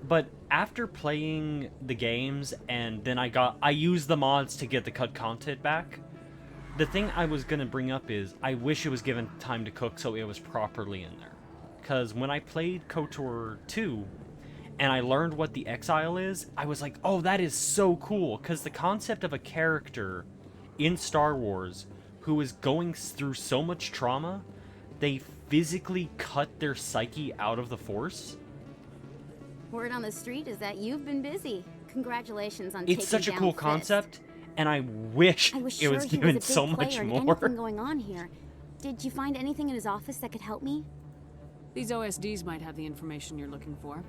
But after playing the games and then I used the mods to get the cut content back. The thing I was gonna bring up is I wish it was given time to cook so it was properly in there. Because when I played KOTOR 2 and I learned what the exile is, I was like, oh, that is so cool. Because the concept of a character in Star Wars who is going through so much trauma, they physically cut their psyche out of the Force. Word on the street is that you've been busy. Congratulations on It's such a cool concept, and I wish it was given so much more. Anything going on here. Did you find anything in his office that could help me? These OSDs might have the information you're looking for.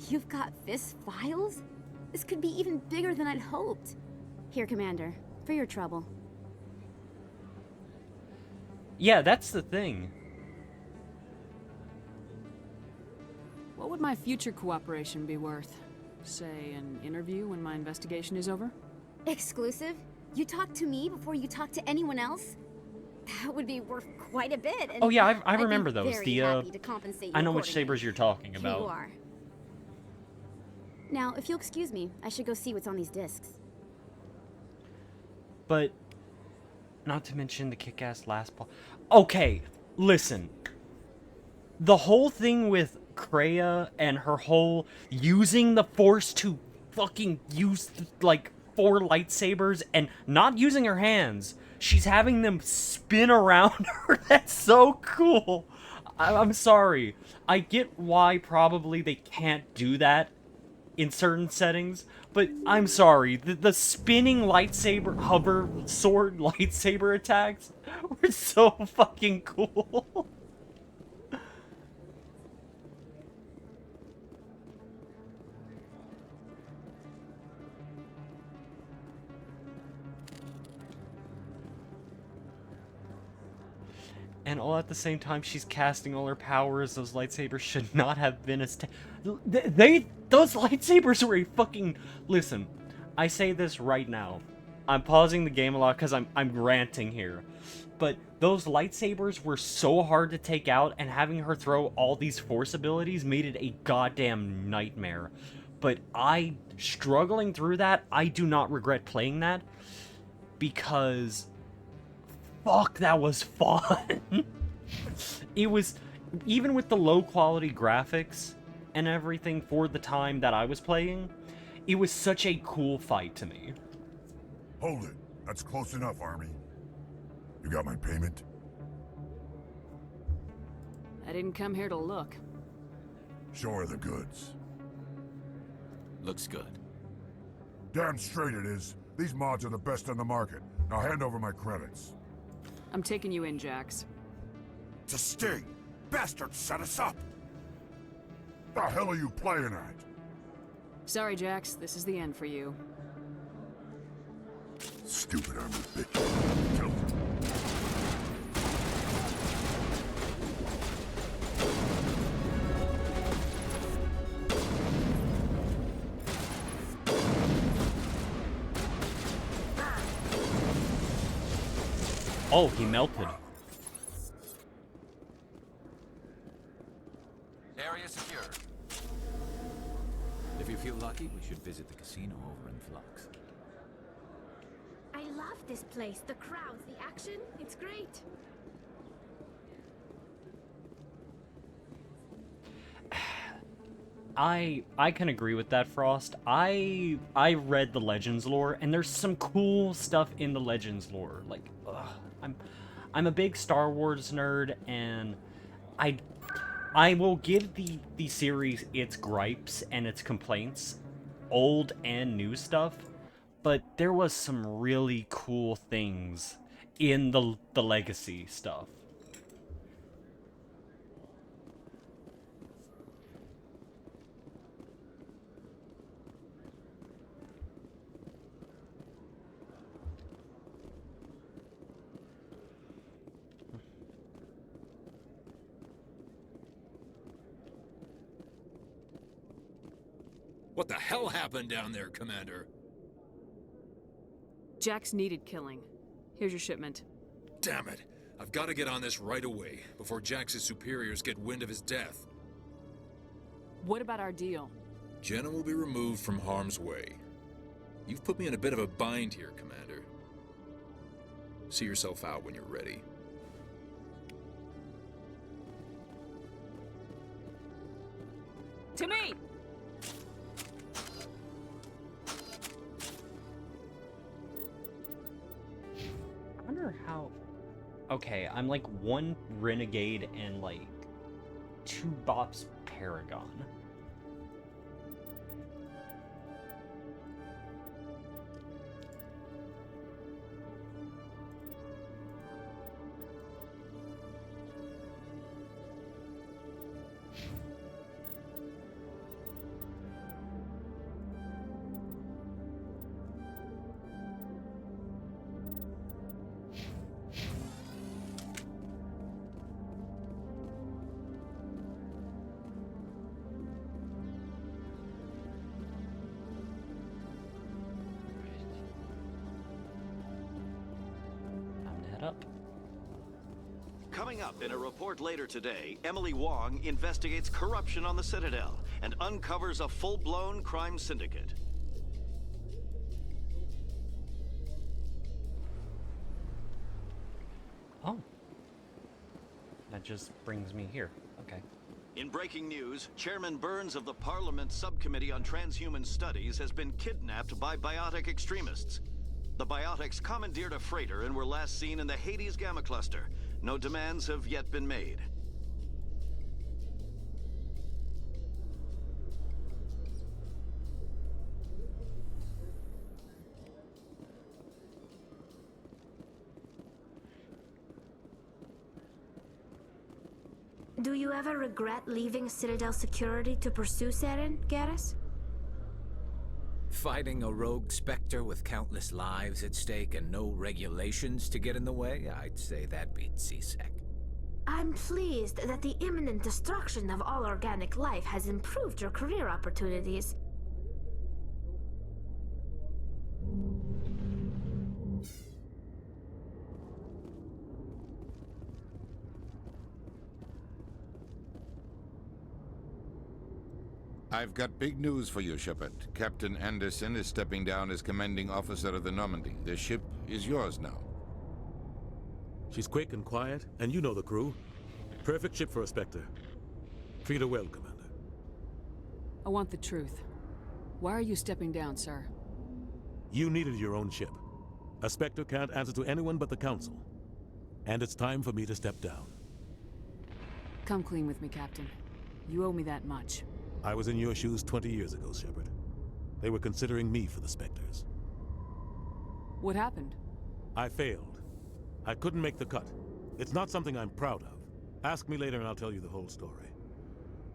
You've got Fist files? This could be even bigger than I'd hoped. Here, Commander, for your trouble. Yeah, that's the thing. What would my future cooperation be worth? Say, an interview when my investigation is over? Exclusive? You talk to me before you talk to anyone else? That would be worth quite a bit. And Oh yeah, I I'd be remember those. very The happy to compensate you I know which accordingly. sabers you're talking Here you about. are. Now, if you'll excuse me, I should go see what's on these discs. But not to mention the kick-ass last ball. Okay, listen. The whole thing with Kreia and her whole using the Force to fucking use like 4 lightsabers and not using her hands. She's having them spin around her. That's so cool. I'm sorry. I get why probably they can't do that in certain settings, but I'm sorry. The spinning lightsaber, hover, sword, lightsaber attacks were so fucking cool. And all at the same time, she's casting all her powers. Those lightsabers should not have been as... Those lightsabers were a fucking... Listen, I say this right now. I'm pausing the game a lot because I'm ranting here. But those lightsabers were so hard to take out, and having her throw all these Force abilities made it a goddamn nightmare. But struggling through that, I do not regret playing that. Because... fuck, that was fun. It was, even with the low quality graphics and everything for the time that I was playing, it was such a cool fight to me. Hold it. That's close enough, Army. You got my payment? I didn't come here to look. Show her the goods. Looks good. Damn straight it is. These mods are the best on the market. Now hand over my credits. I'm taking you in, Jax. It's a sting! Bastards set us up! The hell are you playing at? Sorry, Jax. This is the end for you. Stupid army bitch. Kill her. Oh, he melted. Area secure. If you feel lucky, we should visit the casino over in Flux. I love this place. The crowds, the action. It's great. I can agree with that, Frost. I read the Legends lore, and there's some cool stuff in the Legends lore. Like, I'm a big Star Wars nerd, and I will give the series its gripes and its complaints, old and new stuff, but there was some really cool things in the Legacy stuff. What the hell happened down there, Commander? Jax needed killing. Here's your shipment. Damn it. I've got to get on this right away, before Jax's superiors get wind of his death. What about our deal? Jenna will be removed from harm's way. You've put me in a bit of a bind here, Commander. See yourself out when you're ready. To me! I wonder how... Okay, I'm like 1 Renegade and like 2 Bops Paragon. Up. Coming up in a report later today, Emily Wong investigates corruption on the Citadel and uncovers a full-blown crime syndicate. Oh. That just brings me here. Okay. In breaking news, Chairman Burns of the Parliament Subcommittee on Transhuman Studies has been kidnapped by biotic extremists. The biotics commandeered a freighter and were last seen in the Hades Gamma Cluster. No demands have yet been made. Do you ever regret leaving Citadel security to pursue Saren, Garrus? Fighting a rogue Spectre with countless lives at stake and no regulations to get in the way? I'd say that beats CSEC. I'm pleased that the imminent destruction of all organic life has improved your career opportunities. I've got big news for you, Shepard. Captain Anderson is stepping down as commanding officer of the Normandy. The ship is yours now. She's quick and quiet, and you know the crew. Perfect ship for a Spectre. Treat her well, Commander. I want the truth. Why are you stepping down, sir? You needed your own ship. A Spectre can't answer to anyone but the Council. And it's time for me to step down. Come clean with me, Captain. You owe me that much. I was in your shoes 20 years ago, Shepard. They were considering me for the Spectres. What happened? I failed. I couldn't make the cut. It's not something I'm proud of. Ask me later and I'll tell you the whole story.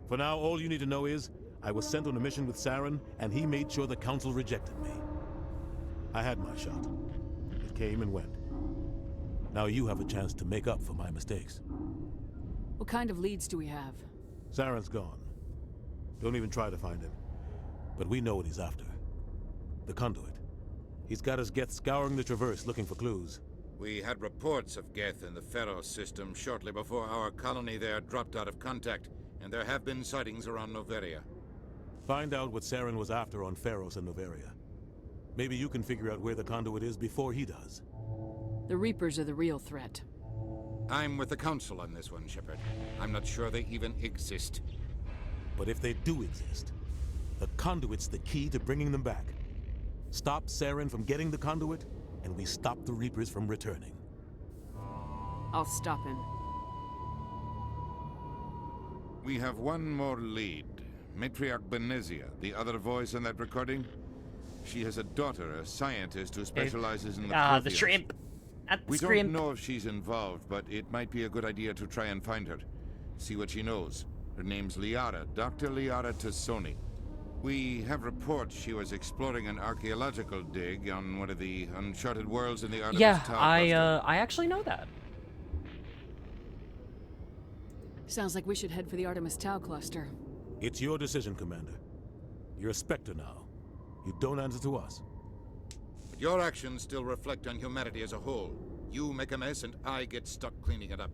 For now, all you need to know is, I was sent on a mission with Saren, and he made sure the Council rejected me. I had my shot. It came and went. Now you have a chance to make up for my mistakes. What kind of leads do we have? Saren's gone. Don't even try to find him. But we know what he's after. The conduit. He's got his Geth scouring the Traverse looking for clues. We had reports of Geth in the Pharos system shortly before our colony there dropped out of contact, and there have been sightings around Noveria. Find out what Saren was after on Pharos and Noveria. Maybe you can figure out where the conduit is before he does. The Reapers are the real threat. I'm with the Council on this one, Shepard. I'm not sure they even exist. But if they do exist, the conduit's the key to bringing them back. Stop Saren from getting the conduit, and we stop the Reapers from returning. I'll stop him. We have one more lead. Matriarch Benezia, the other voice in that recording. She has a daughter, a scientist who specializes in the the Protheans. shrimp. We don't know if she's involved, but it might be a good idea to try and find her. See what she knows. Her name's Liara, Dr. Liara Tassoni. We have reports she was exploring an archaeological dig on one of the uncharted worlds in the Artemis Tau cluster. I actually know that. Sounds like we should head for the Artemis Tau cluster. It's your decision, Commander. You're a Spectre now. You don't answer to us. But your actions still reflect on humanity as a whole. You make a mess and I get stuck cleaning it up.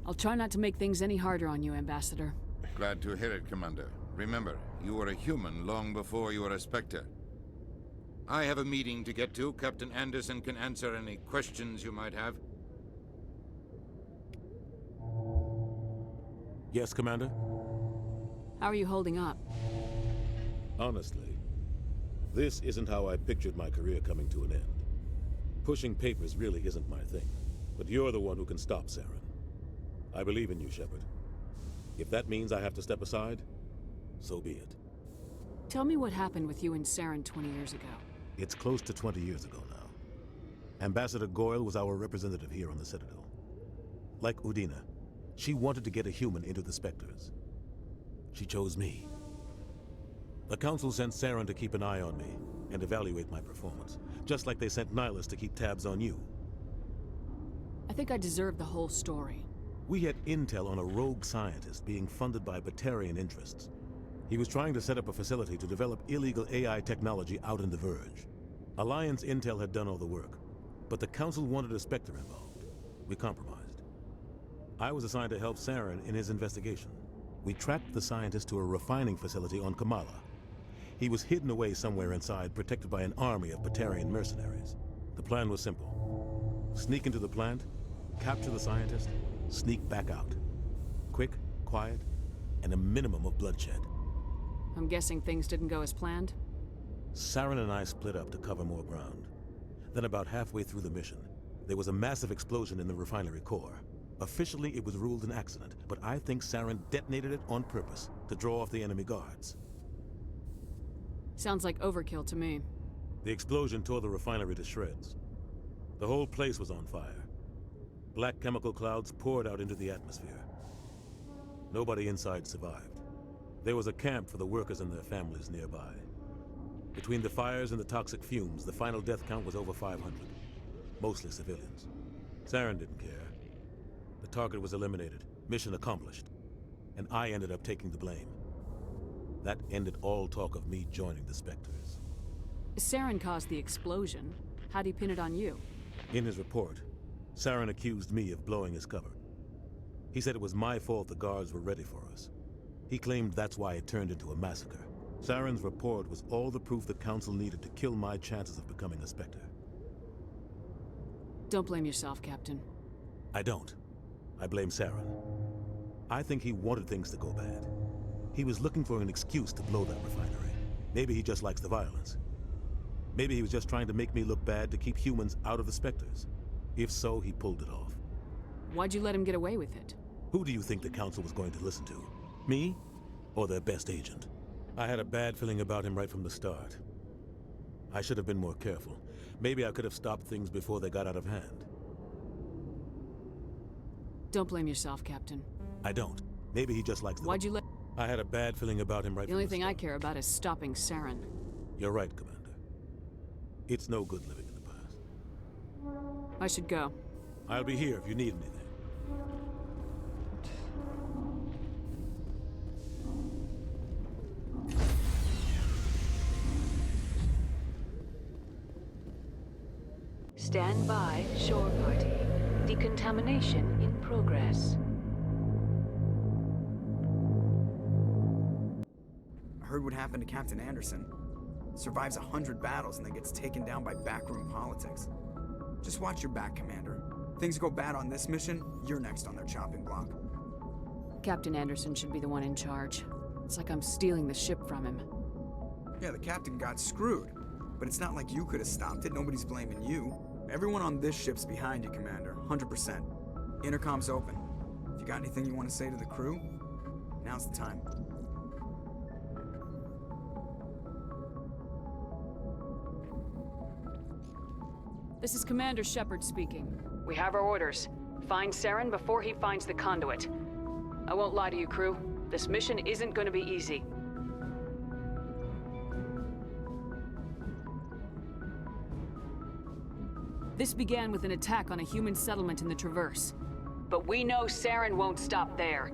I'll try not to make things any harder on you, Ambassador. Glad to hear it, Commander. Remember, you were a human long before you were a Spectre. I have a meeting to get to. Captain Anderson can answer any questions you might have. Yes, Commander? How are you holding up? Honestly, this isn't how I pictured my career coming to an end. Pushing papers really isn't my thing, but you're the one who can stop Saren. I believe in you, Shepard. If that means I have to step aside, so be it. Tell me what happened with you and Saren 20 years ago. It's close to 20 years ago now. Ambassador Goyle was our representative here on the Citadel. Like Udina, she wanted to get a human into the Spectres. She chose me. The Council sent Saren to keep an eye on me and evaluate my performance, just like they sent Nihilus to keep tabs on you. I think I deserve the whole story. We had intel on a rogue scientist being funded by Batarian interests. He was trying to set up a facility to develop illegal AI technology out in the Verge. Alliance intel had done all the work, but the Council wanted a Spectre involved. We compromised. I was assigned to help Saren in his investigation. We tracked the scientist to a refining facility on Kamala. He was hidden away somewhere inside, protected by an army of Batarian mercenaries. The plan was simple. Sneak into the plant, capture the scientist, sneak back out. Quick, quiet, and a minimum of bloodshed. I'm guessing things didn't go as planned? Saren and I split up to cover more ground. Then about halfway through the mission, there was a massive explosion in the refinery core. Officially, it was ruled an accident, but I think Saren detonated it on purpose to draw off the enemy guards. Sounds like overkill to me. The explosion tore the refinery to shreds. The whole place was on fire. Black chemical clouds poured out into the atmosphere. Nobody inside survived. There was a camp for the workers and their families nearby. Between the fires and the toxic fumes, the final death count was over 500. Mostly civilians. Saren didn't care. The target was eliminated, mission accomplished. And I ended up taking the blame. That ended all talk of me joining the Spectres. Saren caused the explosion. How'd he pin it on you? In his report, Saren accused me of blowing his cover. He said it was my fault the guards were ready for us. He claimed that's why it turned into a massacre. Saren's report was all the proof the Council needed to kill my chances of becoming a Spectre. Don't blame yourself, Captain. I don't. I blame Saren. I think he wanted things to go bad. He was looking for an excuse to blow that refinery. Maybe he just likes the violence. Maybe he was just trying to make me look bad to keep humans out of the Spectres. If so, he pulled it off. Why'd you let him get away with it? Who do you think the Council was going to listen to? Me? Or their best agent? I had a bad feeling about him right from the start. I should have been more careful. Maybe I could have stopped things before they got out of hand. Don't blame yourself, Captain. I don't. Maybe he just likes the... Why'd you let... I had a bad feeling about him right The from only the thing start. I care about is stopping Saren. You're right, Commander. It's no good living in the past. I should go. I'll be here if you need anything. Stand by, shore party. Decontamination in progress. I heard what happened to Captain Anderson. Survives 100 battles and then gets taken down by backroom politics. Just watch your back, Commander. Things go bad on this mission, you're next on their chopping block. Captain Anderson should be the one in charge. It's like I'm stealing the ship from him. Yeah, the captain got screwed. But it's not like you could have stopped it. Nobody's blaming you. Everyone on this ship's behind you, Commander. 100%. Intercom's open. If you got anything you want to say to the crew, now's the time. This is Commander Shepard speaking. We have our orders. Find Saren before he finds the conduit. I won't lie to you, crew. This mission isn't going to be easy. This began with an attack on a human settlement in the Traverse. But we know Saren won't stop there.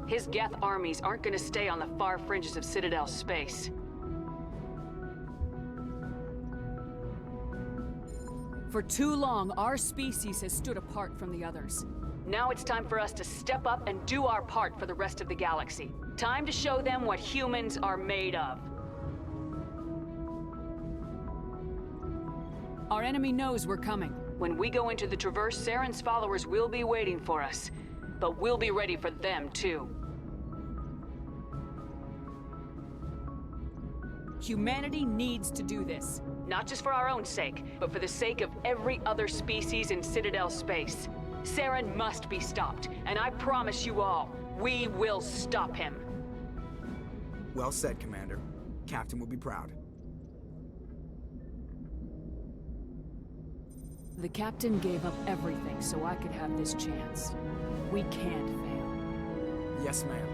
His Geth armies aren't going to stay on the far fringes of Citadel space. For too long, our species has stood apart from the others. Now it's time for us to step up and do our part for the rest of the galaxy. Time to show them what humans are made of. Our enemy knows we're coming. When we go into the Traverse, Saren's followers will be waiting for us. But we'll be ready for them, too. Humanity needs to do this. Not just for our own sake, but for the sake of every other species in Citadel space. Saren must be stopped, and I promise you all, we will stop him. Well said, Commander. Captain will be proud. The captain gave up everything so I could have this chance. We can't fail. Yes, ma'am.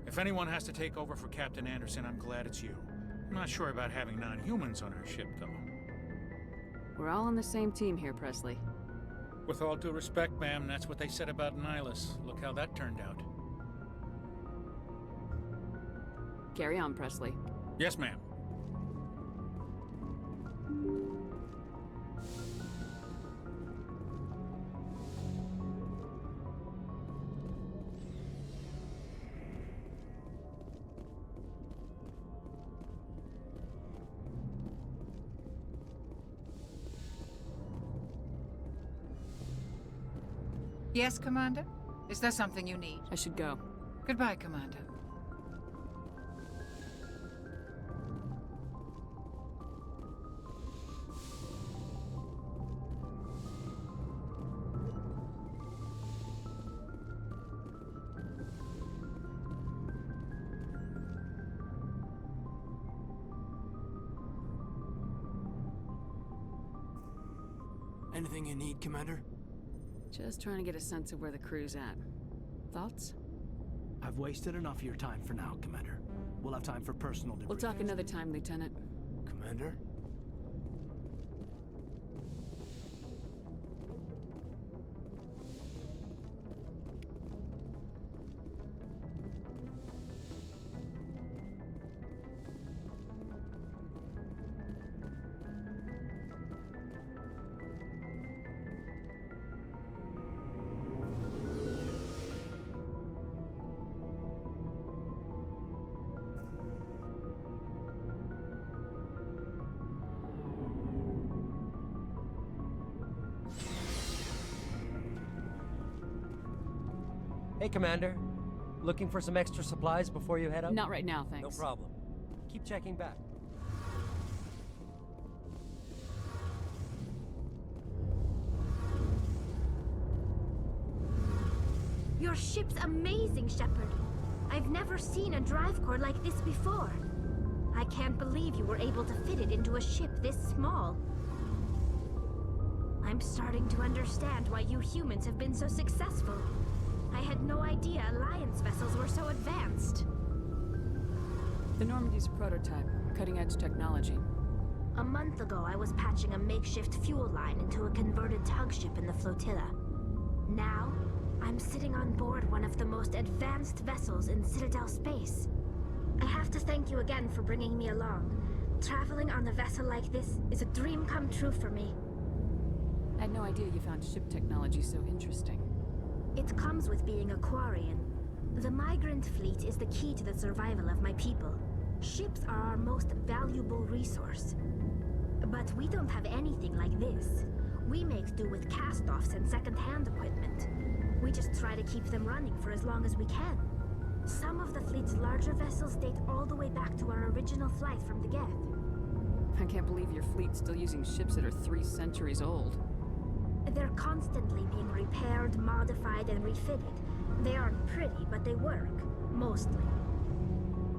If anyone has to take over for Captain Anderson, I'm glad it's you. I'm not sure about having non-humans on our ship, though. We're all on the same team here, Presley. With all due respect, ma'am, that's what they said about Nihilus. Look how that turned out. Carry on, Presley. Yes, ma'am. Yes, Commander? Is there something you need? I should go. Goodbye, Commander. Anything you need, Commander? Just trying to get a sense of where the crew's at. Thoughts? I've wasted enough of your time for now, Commander. We'll have time for personal debriefings. We'll talk another time, Lieutenant. Commander? Hey, Commander. Looking for some extra supplies before you head out? Not right now, thanks. No problem. Keep checking back. Your ship's amazing, Shepard. I've never seen a drive core like this before. I can't believe you were able to fit it into a ship this small. I'm starting to understand why you humans have been so successful. I had no idea Alliance vessels were so advanced. The Normandy's a prototype, cutting-edge technology. A month ago, I was patching a makeshift fuel line into a converted tug ship in the flotilla. Now, I'm sitting on board one of the most advanced vessels in Citadel space. I have to thank you again for bringing me along. Traveling on a vessel like this is a dream come true for me. I had no idea you found ship technology so interesting. It comes with being a Quarian. The migrant fleet is the key to the survival of my people. Ships are our most valuable resource. But we don't have anything like this. We make do with cast-offs and second-hand equipment. We just try to keep them running for as long as we can. Some of the fleet's larger vessels date all the way back to our original flight from the Geth. I can't believe your fleet's still using ships that are 3 centuries old. They're constantly being repaired, modified, and refitted. They aren't pretty, but they work. Mostly.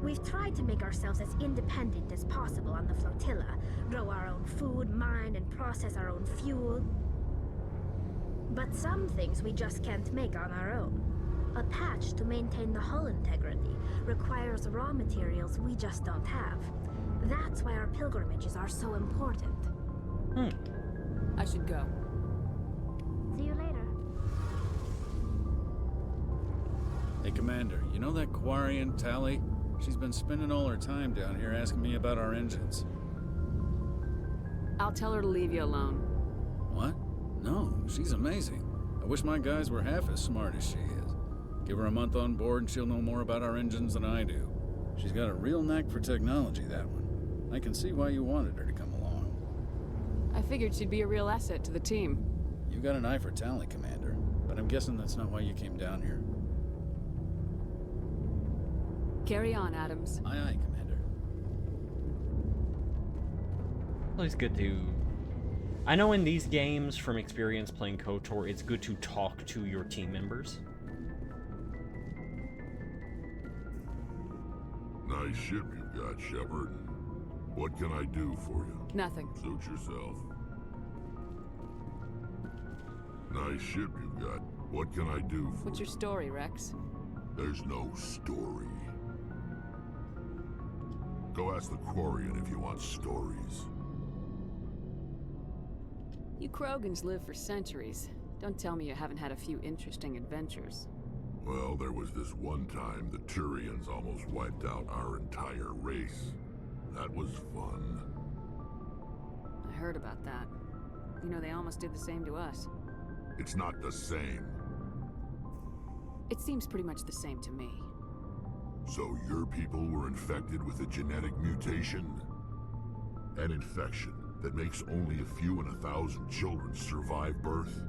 We've tried to make ourselves as independent as possible on the flotilla. Grow our own food, mine, and process our own fuel. But some things we just can't make on our own. A patch to maintain the hull integrity requires raw materials we just don't have. That's why our pilgrimages are so important. I should go. See you later. Hey, Commander, you know that Quarian, Tally? She's been spending all her time down here asking me about our engines. I'll tell her to leave you alone. What? No, she's amazing. I wish my guys were half as smart as she is. Give her a month on board and she'll know more about our engines than I do. She's got a real knack for technology, that one. I can see why you wanted her to come along. I figured she'd be a real asset to the team. You got an eye for talent, Commander, but I'm guessing that's not why you came down here. Carry on, Adams. Aye, aye, Commander. Always good to... I know in these games, from experience playing KOTOR, it's good to talk to your team members. Nice ship you've got, Shepard. What can I do for you? Nothing. Suit yourself. Nice ship you've got. What can I do for What's your story, Rex? There's no story. Go ask the Quarian if you want stories. You Krogans live for centuries. Don't tell me you haven't had a few interesting adventures. Well, there was this one time the Turians almost wiped out our entire race. That was fun. I heard about that. You know, they almost did the same to us. It's not the same. It seems pretty much the same to me. So your people were infected with a genetic mutation? An infection that makes only a few in 1,000 children survive birth?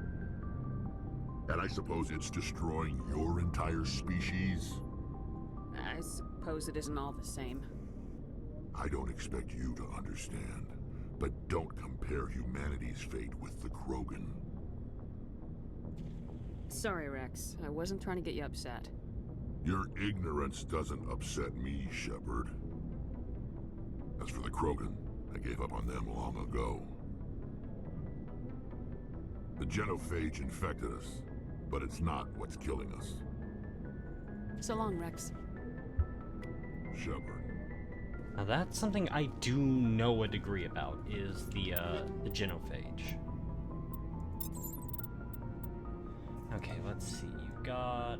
And I suppose it's destroying your entire species? I suppose it isn't all the same. I don't expect you to understand, but don't compare humanity's fate with the Krogan. Sorry, Rex. I wasn't trying to get you upset. Your ignorance doesn't upset me, Shepard. As for the Krogan, I gave up on them long ago. The genophage infected us, but it's not what's killing us. So long, Rex. Shepard. Now that's something I do know a degree about, is the genophage. Okay, let's see. You've got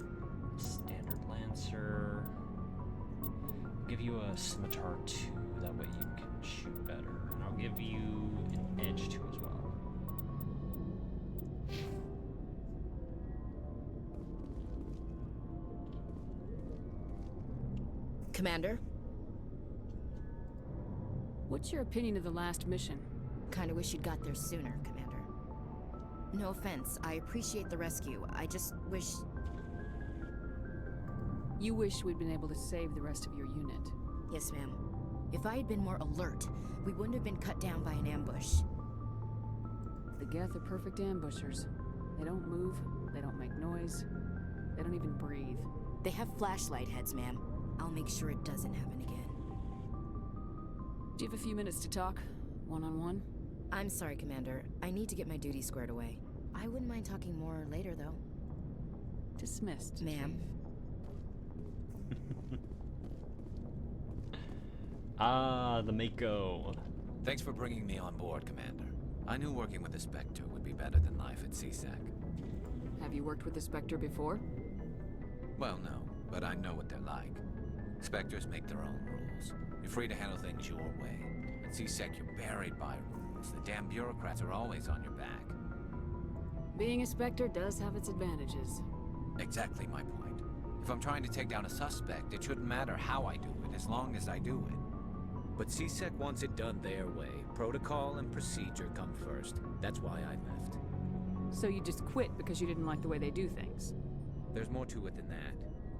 standard Lancer. I'll give you a Scimitar 2, that way you can shoot better. And I'll give you an Edge 2 as well. Commander? What's your opinion of the last mission? Kinda wish you'd got there sooner, Commander. No offense, I appreciate the rescue. I just wish... You wish we'd been able to save the rest of your unit. Yes, ma'am. If I had been more alert, we wouldn't have been cut down by an ambush. The Geth are perfect ambushers. They don't move, they don't make noise, they don't even breathe. They have flashlight heads, ma'am. I'll make sure it doesn't happen again. Do you have a few minutes to talk? One-on-one? I'm sorry, Commander. I need to get my duties squared away. I wouldn't mind talking more later, though. Dismissed. Ma'am. The Mako. Thanks for bringing me on board, Commander. I knew working with the Spectre would be better than life at CSEC. Have you worked with the Spectre before? Well, no, but I know what they're like. Spectres make their own rules. You're free to handle things your way. At CSEC, you're buried by rules. The damn bureaucrats are always on your back. Being a Spectre does have its advantages. Exactly my point. If I'm trying to take down a suspect, it shouldn't matter how I do it, as long as I do it. But CSEC wants it done their way. Protocol and procedure come first. That's why I left. So you just quit because you didn't like the way they do things? There's more to it than that.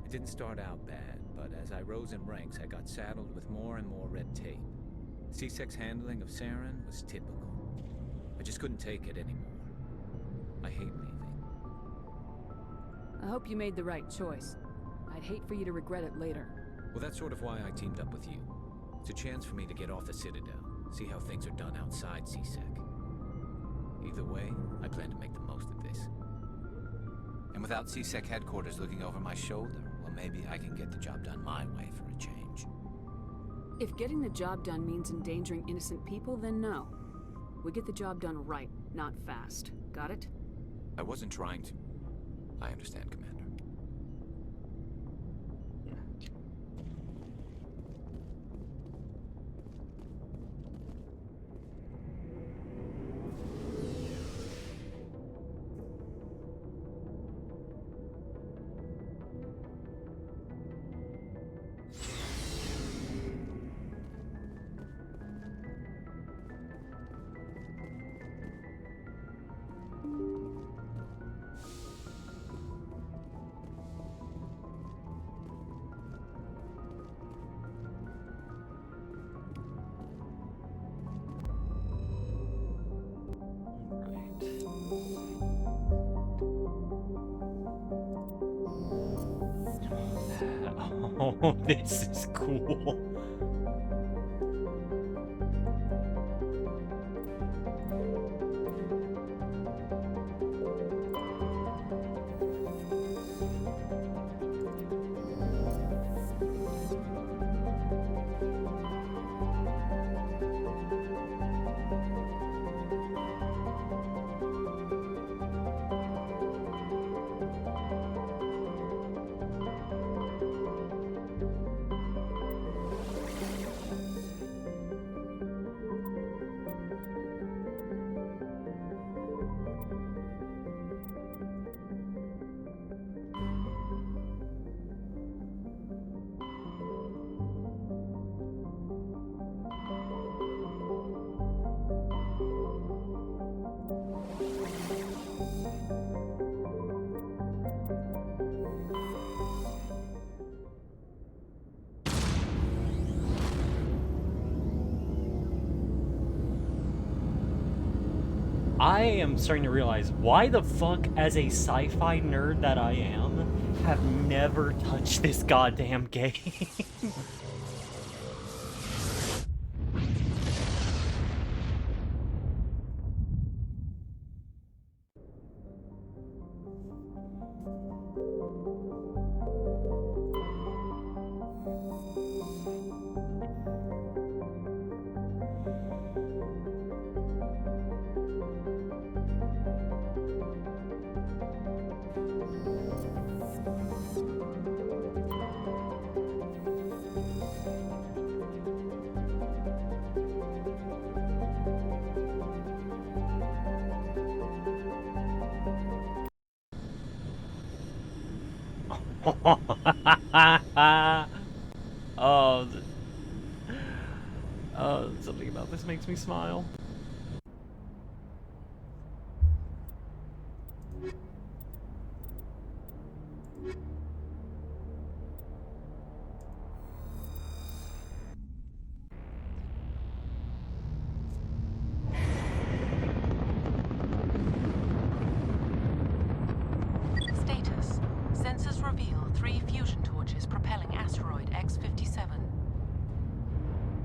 It didn't start out bad, but as I rose in ranks, I got saddled with more and more red tape. CSEC's handling of Saren was typical. I just couldn't take it anymore. I hate leaving. I hope you made the right choice. I'd hate for you to regret it later. Well, that's sort of why I teamed up with you. It's a chance for me to get off the Citadel, see how things are done outside CSEC. Either way, I plan to make the most of this. And without CSEC headquarters looking over my shoulder, well, maybe I can get the job done my way for a change. If getting the job done means endangering innocent people, then no. We get the job done right, not fast. Got it? I wasn't trying to... I understand, Commander. Oh, this is cool. I am starting to realize why the fuck, as a sci-fi nerd that I am, have never touched this goddamn game. Oh, something about this makes me smile. Status. Sensors reveal 3 fusion torches propelling asteroid X-57.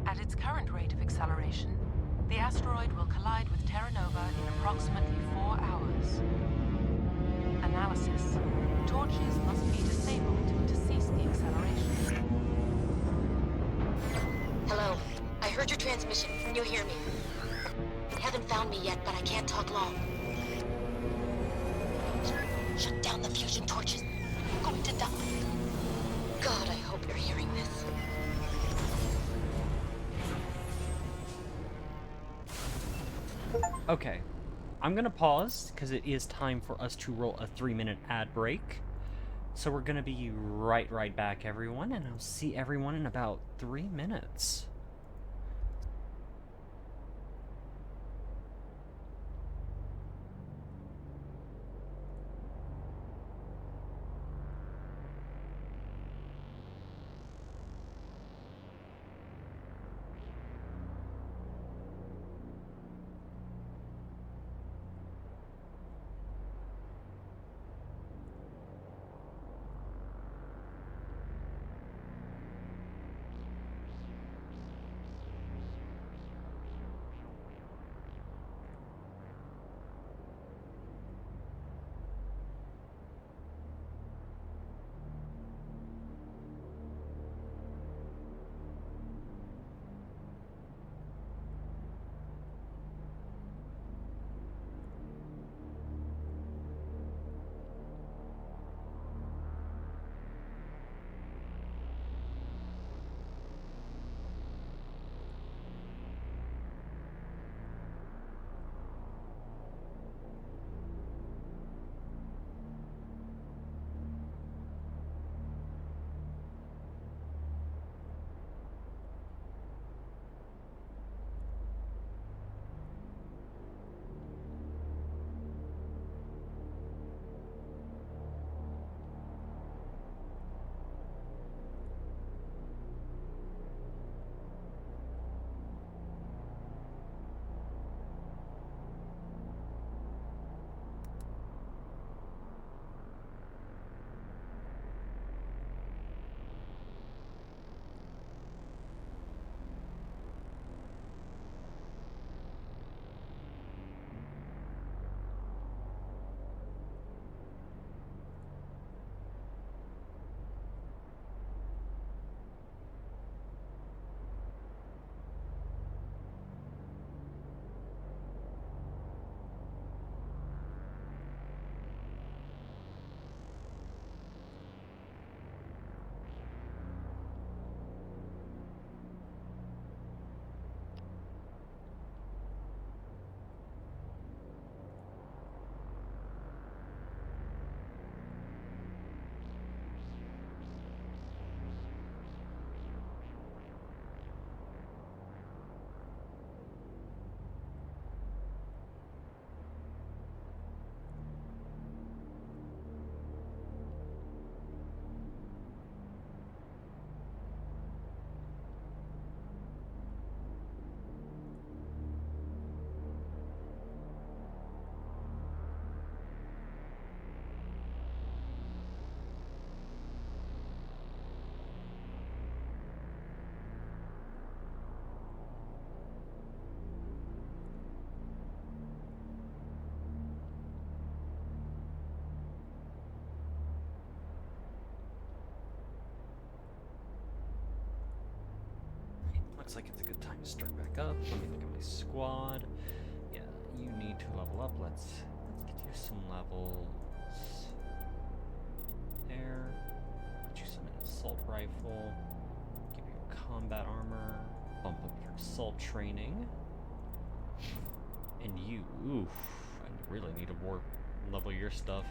At its current rate of acceleration, the asteroid will collide with Terra Nova in approximately 4 hours. Analysis. Torches must be disabled to cease the acceleration. Hello. I heard your transmission. Can you hear me? You haven't found me yet, but I can't talk long. Shut down the fusion torches. I'm going to die. God, I hope you're hearing this. Okay, I'm gonna pause because it is time for us to roll a 3-minute ad break. So we're gonna be right back, everyone, and I'll see everyone in about 3 minutes. looks like it's a good time to start back up. Let me look at my squad. Yeah, you need to level up. Let's get you some levels. There. Get you some assault rifle. Give you a combat armor. Bump up your assault training. And you, oof, I really need to warp level your stuff.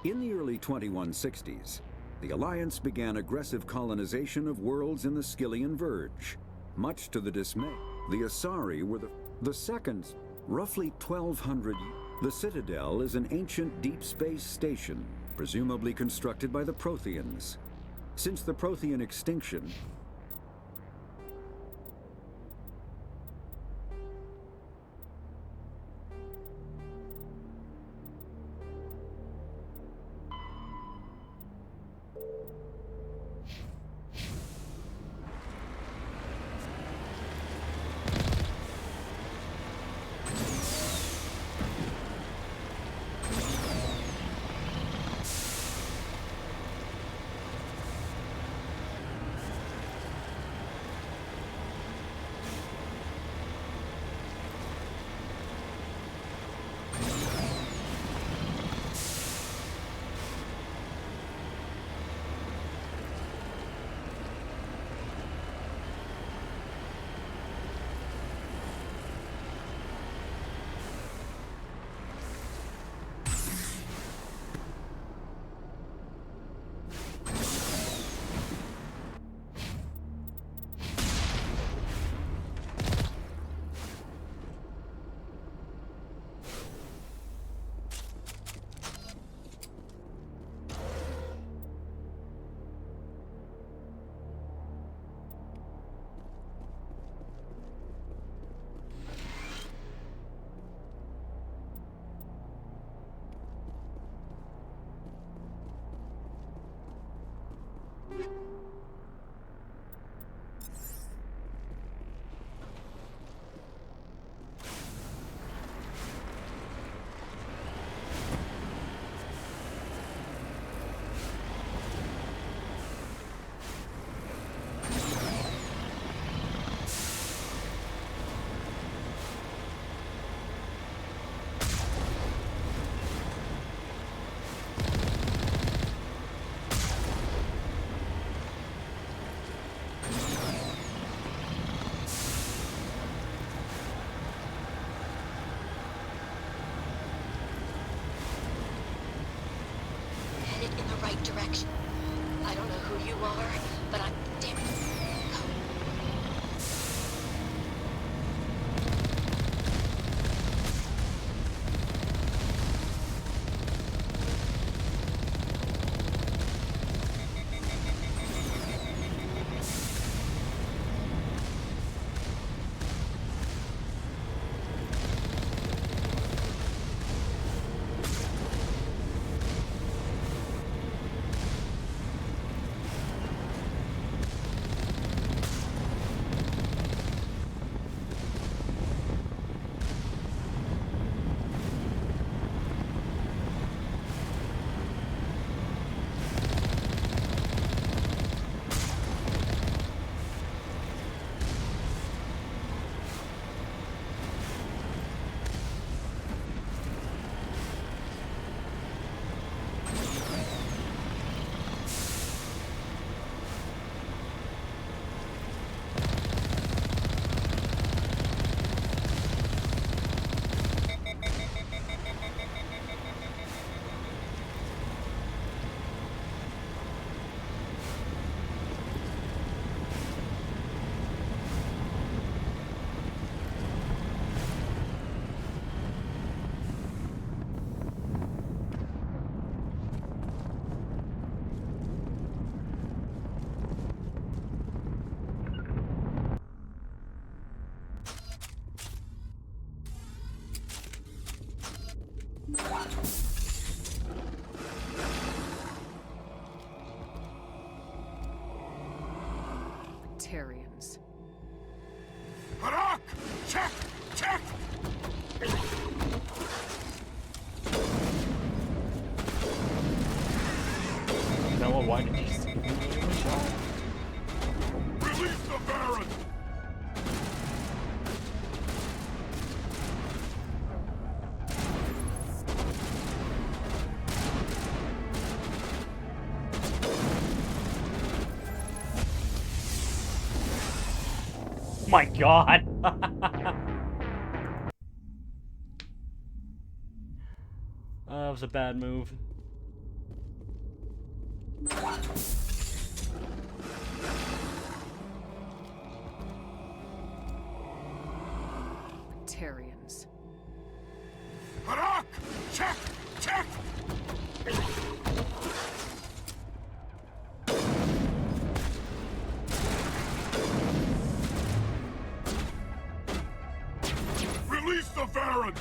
In the early 2160s, the Alliance began aggressive colonization of worlds in the Skyllian Verge. Much to the dismay, the Asari were the second, roughly 1,200. The Citadel is an ancient deep space station, presumably constructed by the Protheans. Since the Prothean extinction, in the right direction. I don't know who you are, but I'm damn it. Batarians. Harak! Check! Check! Noah, why did you see me? Release the Baron! My God! That was a bad move. Batarians. Harak! Check! Check! Release the Baron!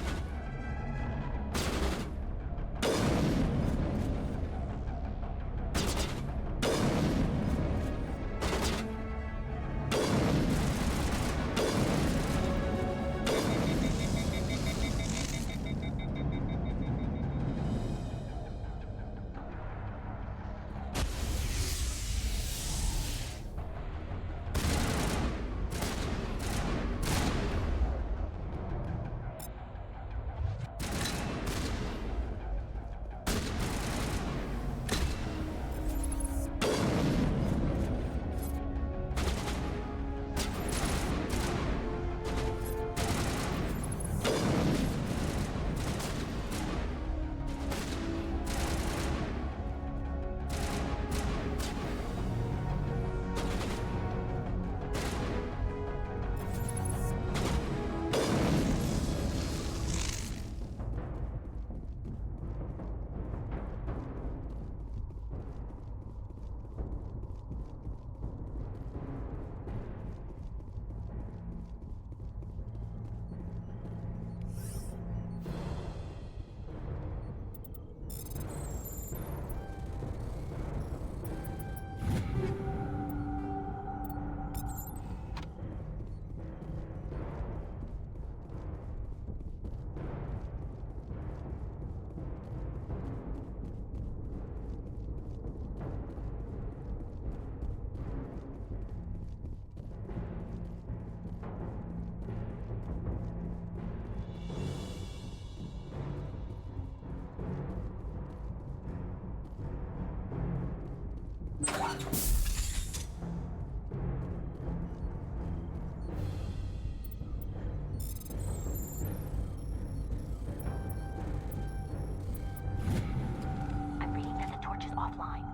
I'm reading that the torch is offline.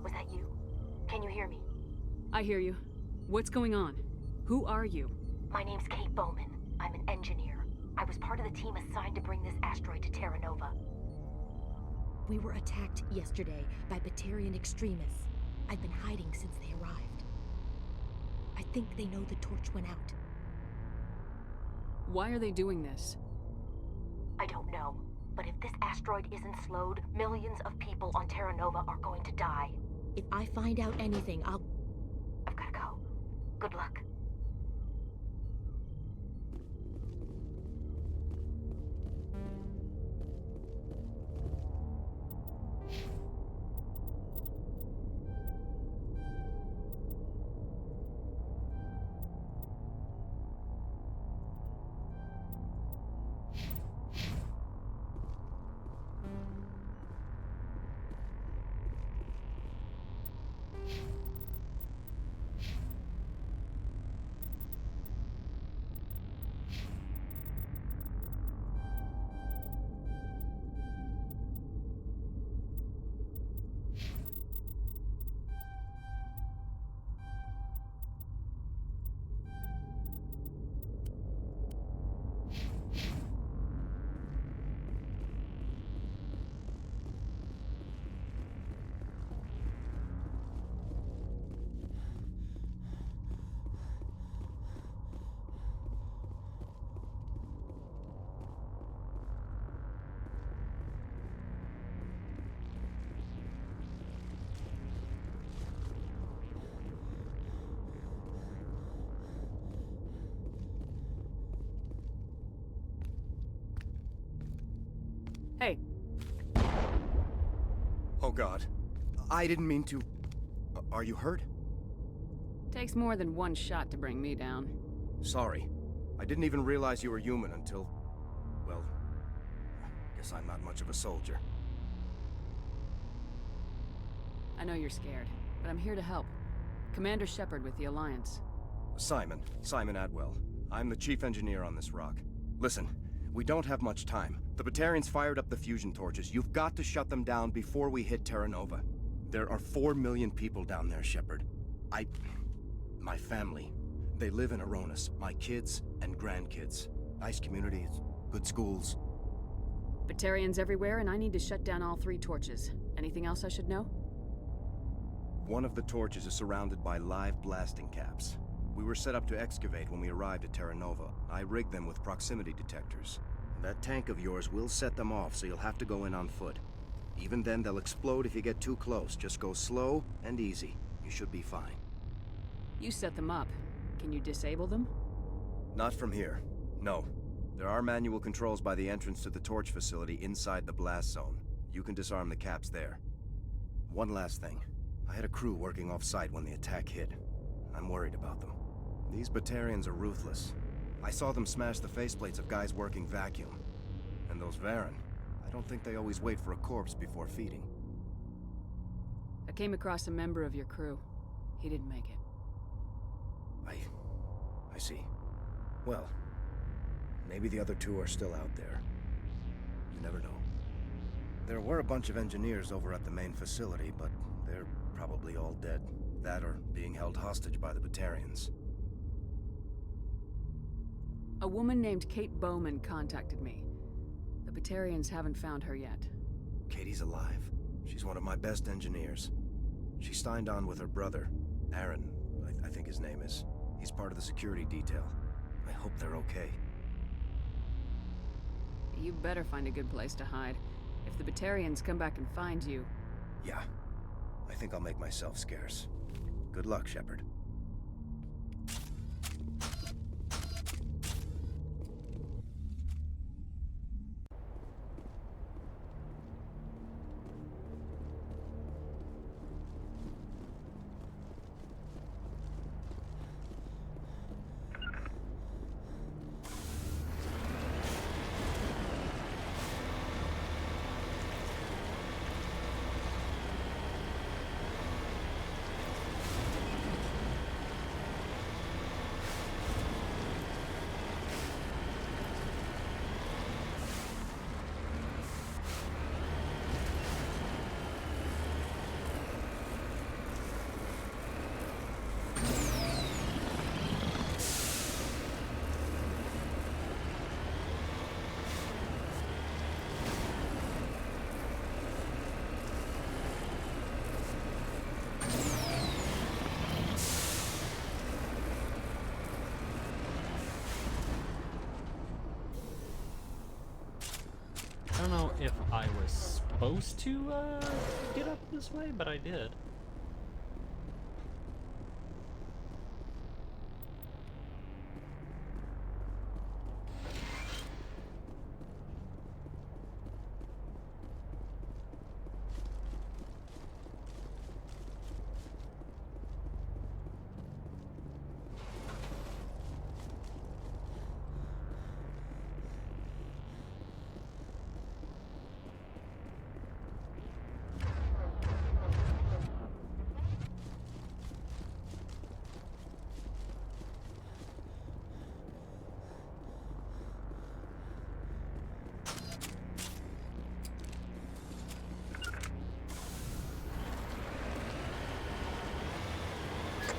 Was that you? Can you hear me? I hear you. What's going on? Who are you? My name's Kate Bowman. I'm an engineer. I was part of the team assigned to bring this asteroid to Terra Nova. We were attacked yesterday by Batarian extremists. I've been hiding since they arrived. I think they know the torch went out. Why are they doing this? I don't know. But if this asteroid isn't slowed, millions of people on Terra Nova are going to die. If I find out anything, I've gotta go. Good luck. Oh God. I didn't mean to... Are you hurt? Takes more than one shot to bring me down. Sorry. I didn't even realize you were human until... Well... Guess I'm not much of a soldier. I know you're scared, but I'm here to help. Commander Shepard with the Alliance. Simon Atwell. I'm the chief engineer on this rock. Listen, we don't have much time. The Batarians fired up the fusion torches. You've got to shut them down before we hit Terra Nova. There are 4 million people down there, Shepard. My family. They live in Aronis. My kids and grandkids. Nice communities, good schools. Batarians everywhere, and I need to shut down all 3 torches. Anything else I should know? One of the torches is surrounded by live blasting caps. We were set up to excavate when we arrived at Terra Nova. I rigged them with proximity detectors. That tank of yours will set them off, so you'll have to go in on foot. Even then, they'll explode if you get too close. Just go slow and easy. You should be fine. You set them up. Can you disable them? Not from here. No. There are manual controls by the entrance to the torch facility inside the blast zone. You can disarm the caps there. One last thing. I had a crew working off-site when the attack hit. I'm worried about them. These Batarians are ruthless. I saw them smash the faceplates of guys working vacuum. And those Varen, I don't think they always wait for a corpse before feeding. I came across a member of your crew. He didn't make it. I see. Well, maybe the other 2 are still out there. You never know. There were a bunch of engineers over at the main facility, but they're probably all dead. That or being held hostage by the Batarians. A woman named Kate Bowman contacted me. The Batarians haven't found her yet. Katie's alive. She's one of my best engineers. She signed on with her brother, Aaron, I think his name is. He's part of the security detail. I hope they're okay. You better find a good place to hide. If the Batarians come back and find you... Yeah. I think I'll make myself scarce. Good luck, Shepard. I don't know if I was supposed to get up this way, but I did.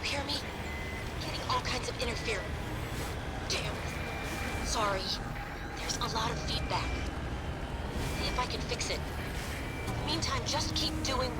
Hear me? Getting all kinds of interference. Damn. Sorry. There's a lot of feedback. See if I can fix it. In the meantime, just keep doing...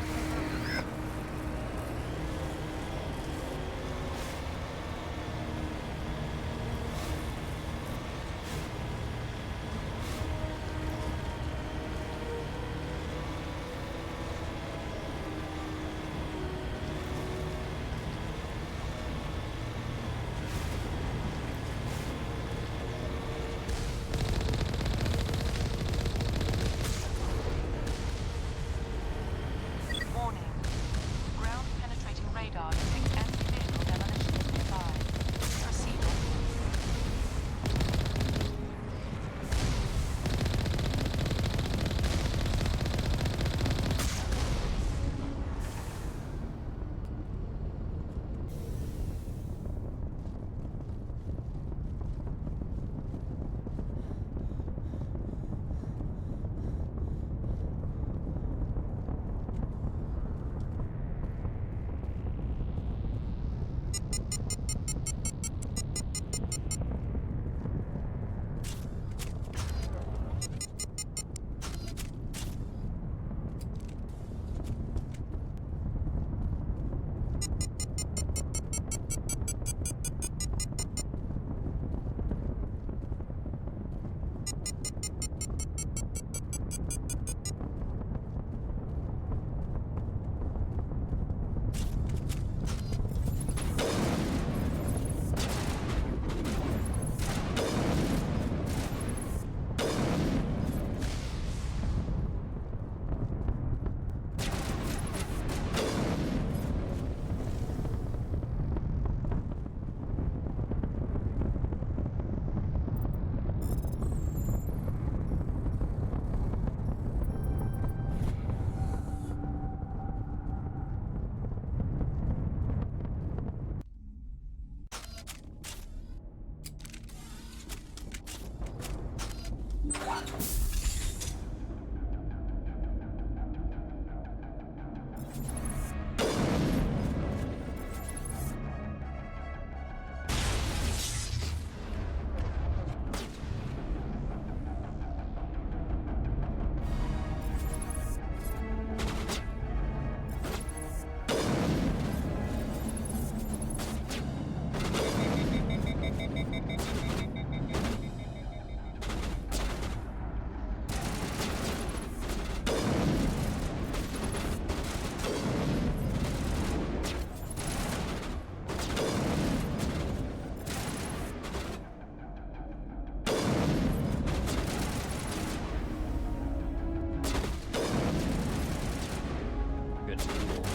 good tool.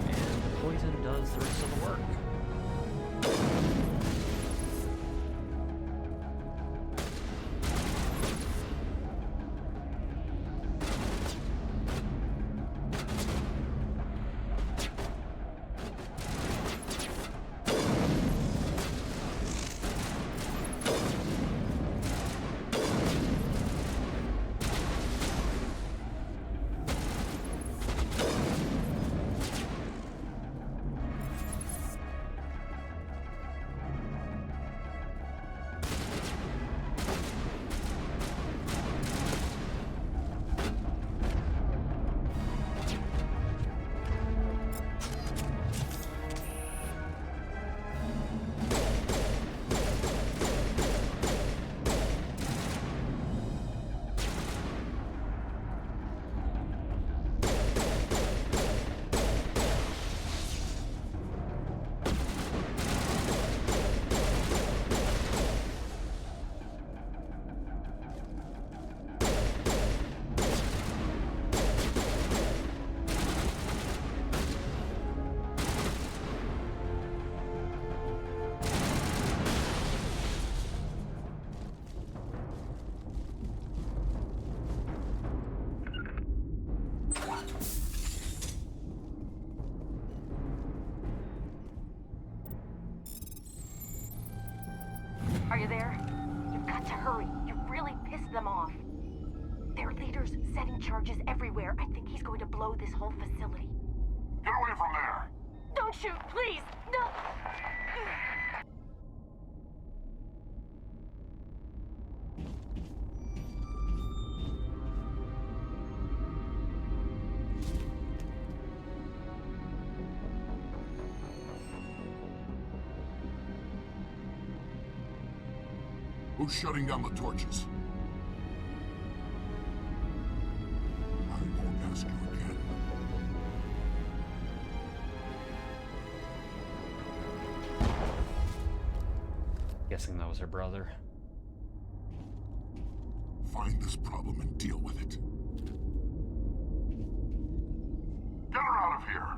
And poison does the rest of the work. Are you there? You've got to hurry. You've really pissed them off. Their leader's setting charges everywhere. I think he's going to blow this whole facility. Get away from there! Don't shoot, please! No! Who's shutting down the torches? I won't ask you again. Guessing that was her brother. Find this problem and deal with it. Get her out of here!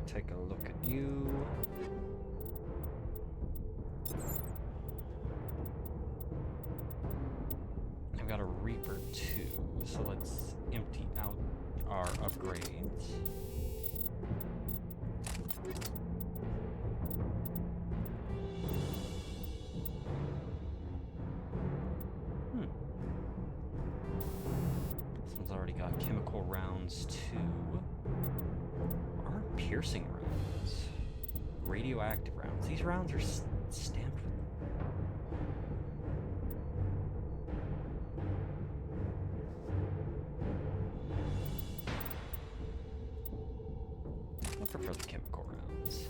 take a look at you. I've got a Reaper too, so let's empty out our upgrades. This one's already got chemical rounds too. Or piercing rounds. Radioactive rounds. These rounds are stamped with... I prefer the chemical rounds.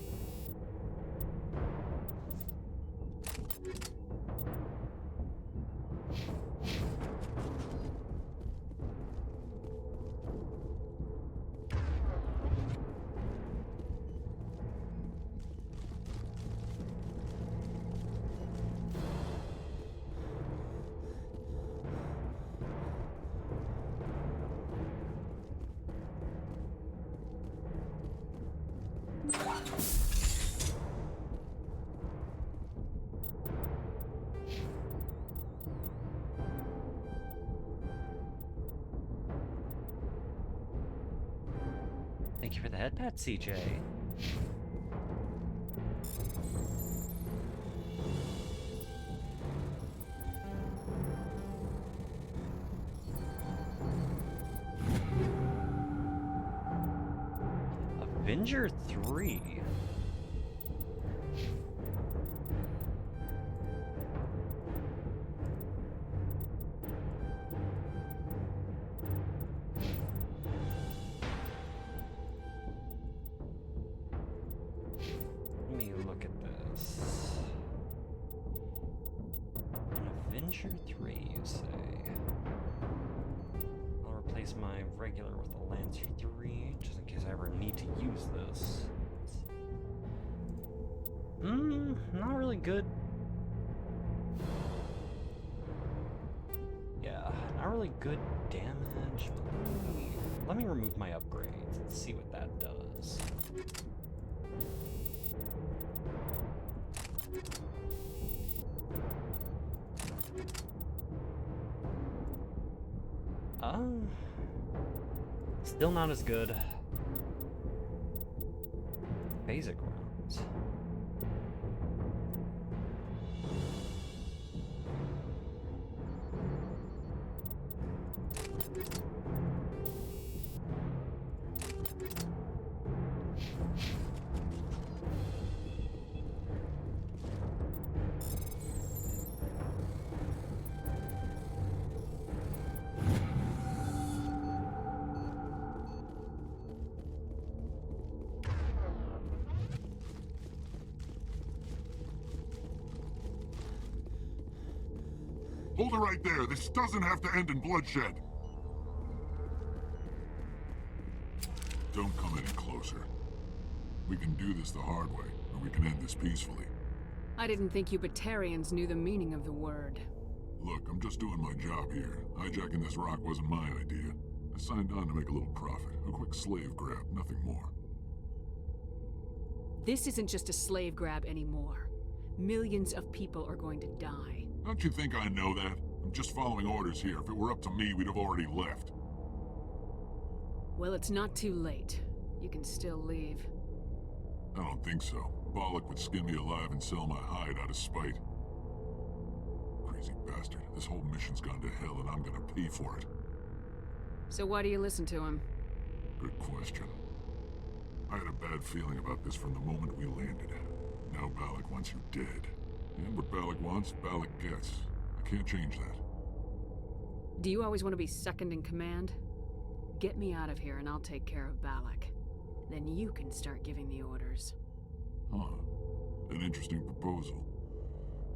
Thank you for the head pat, CJ. Avenger 3. Let me look at this. An Avenger 3, you say? I'll replace my regular with a Lancer 3, just in case I ever need to use this. Not really good. Yeah, not really good damage. Let me remove my upgrades and see what that does. Still not as good. Basic rounds. Hold it right there. This doesn't have to end in bloodshed. Don't come any closer. We can do this the hard way, or we can end this peacefully. I didn't think you Batarians knew the meaning of the word. Look, I'm just doing my job here. Hijacking this rock wasn't my idea. I signed on to make a little profit. A quick slave grab, nothing more. This isn't just a slave grab anymore. Millions of people are going to die. Don't you think I know that? I'm just following orders here. If it were up to me, we'd have already left. Well, it's not too late. You can still leave. I don't think so. Bollock would skin me alive and sell my hide out of spite. Crazy bastard. This whole mission's gone to hell and I'm gonna pay for it. So why do you listen to him? Good question. I had a bad feeling about this from the moment we landed. Now Bollock wants you dead. And what Bollock wants, Bollock gets. I can't change that. Do you always want to be second in command? Get me out of here and I'll take care of Bollock. Then you can start giving the orders. Huh. An interesting proposal.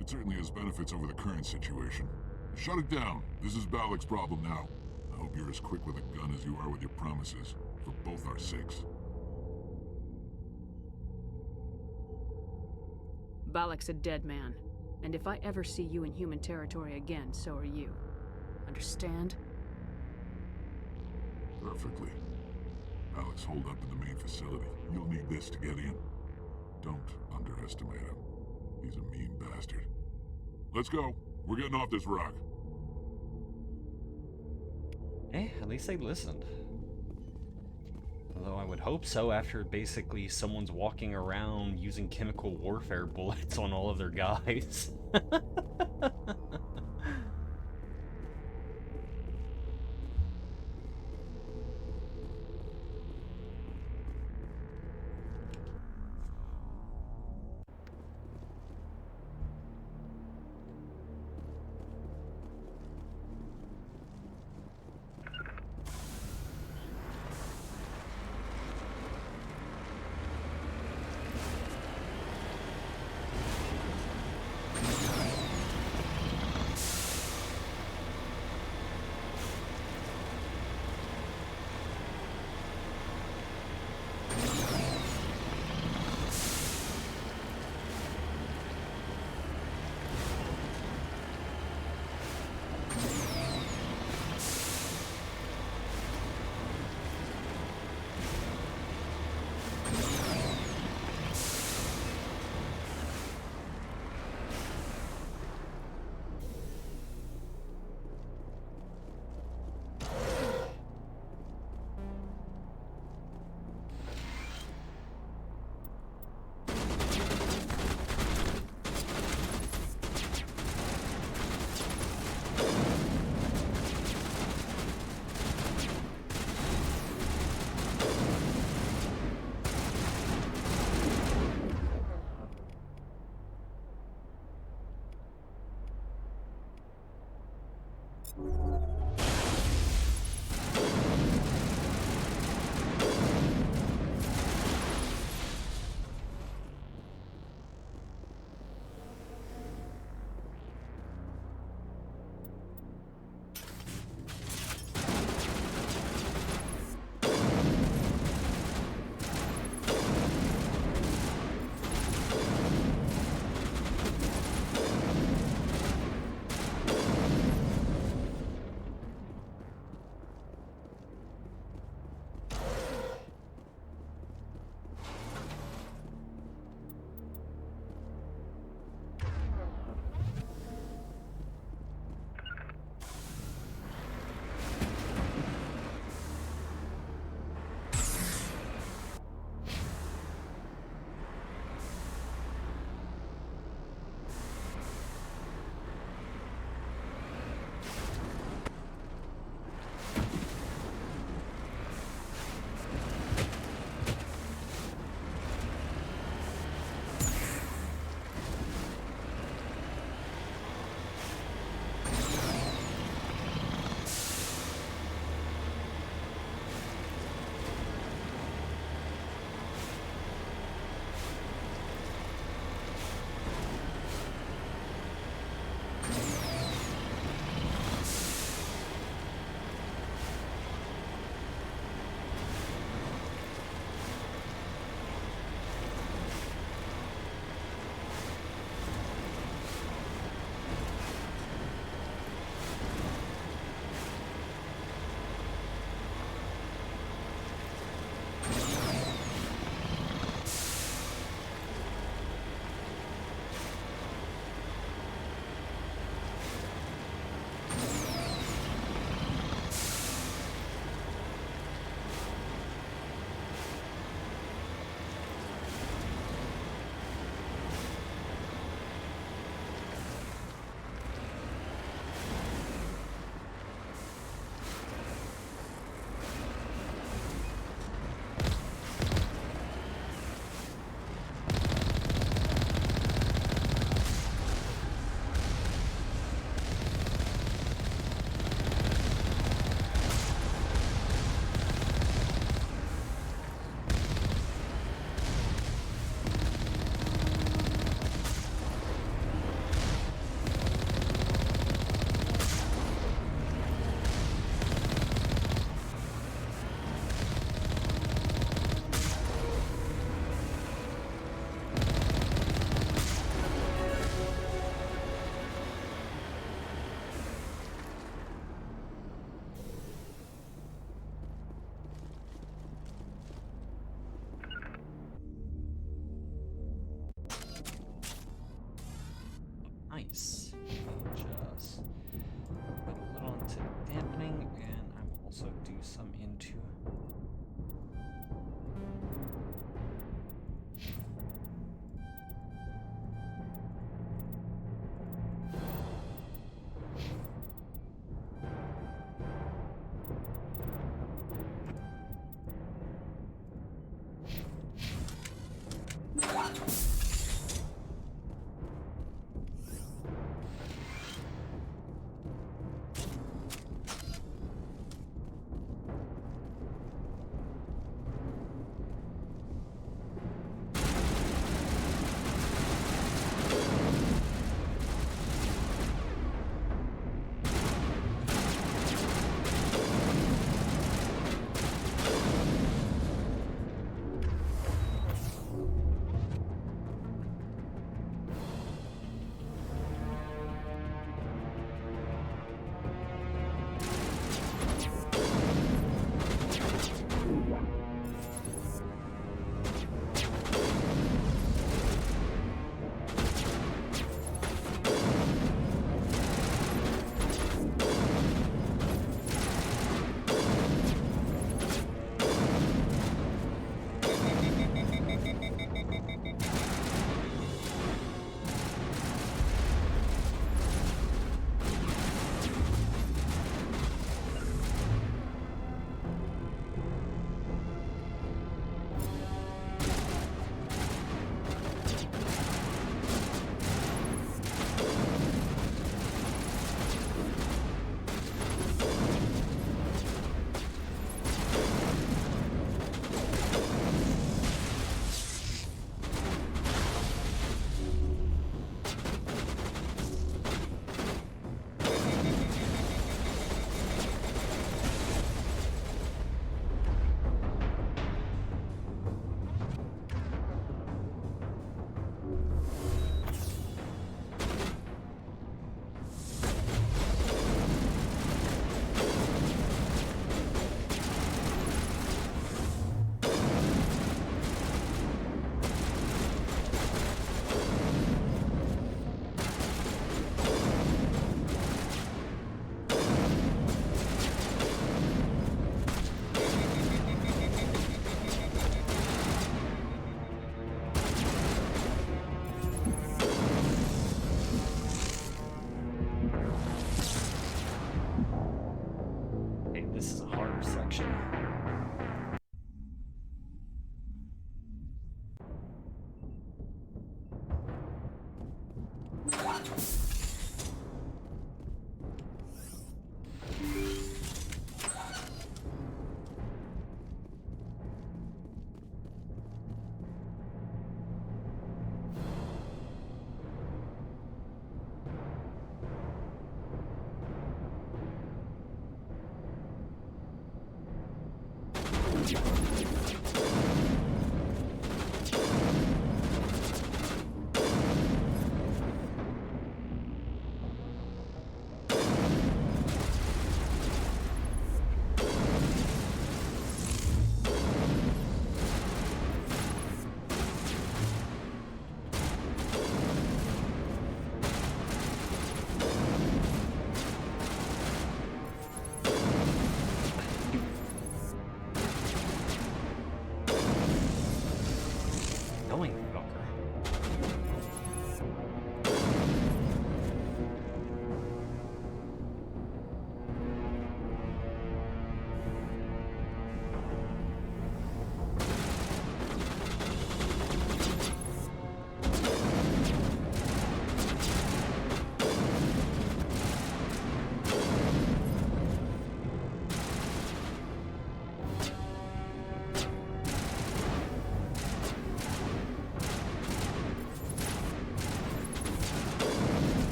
It certainly has benefits over the current situation. Shut it down. This is Bollock's problem now. I hope you're as quick with a gun as you are with your promises. For both our sakes. Bollock's a dead man. And if I ever see you in human territory again, so are you. Understand? Perfectly. Alex, hold up in the main facility. You'll need this to get in. Don't underestimate him. He's a mean bastard. Let's go. We're getting off this rock. At least they listened. Although I would hope so after basically someone's walking around using chemical warfare bullets on all of their guys.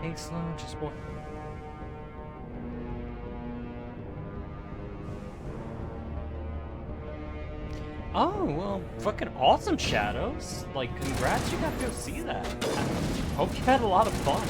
Hey, slow, just what? Oh, well, fucking awesome, Shadows. Like, congrats, you got to go see that. I hope you had a lot of fun.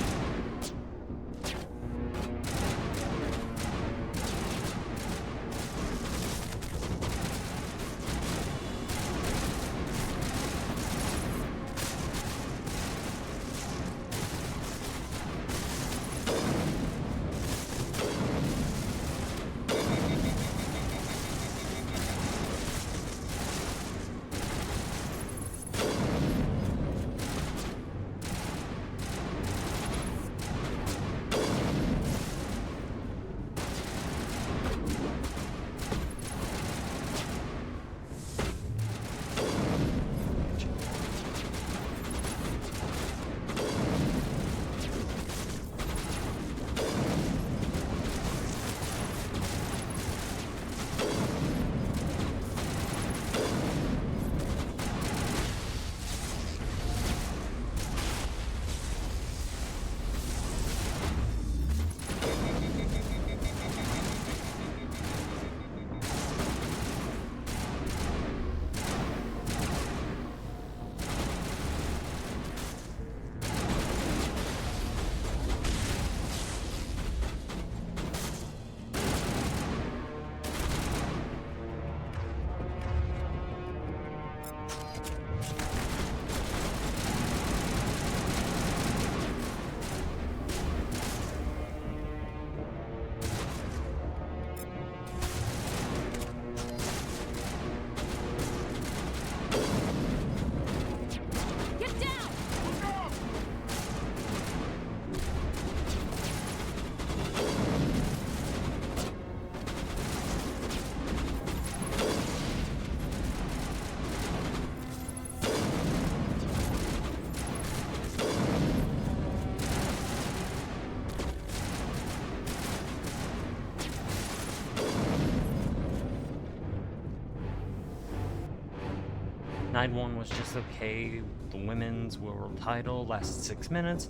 Night 1 was just okay. The women's world title lasted 6 minutes.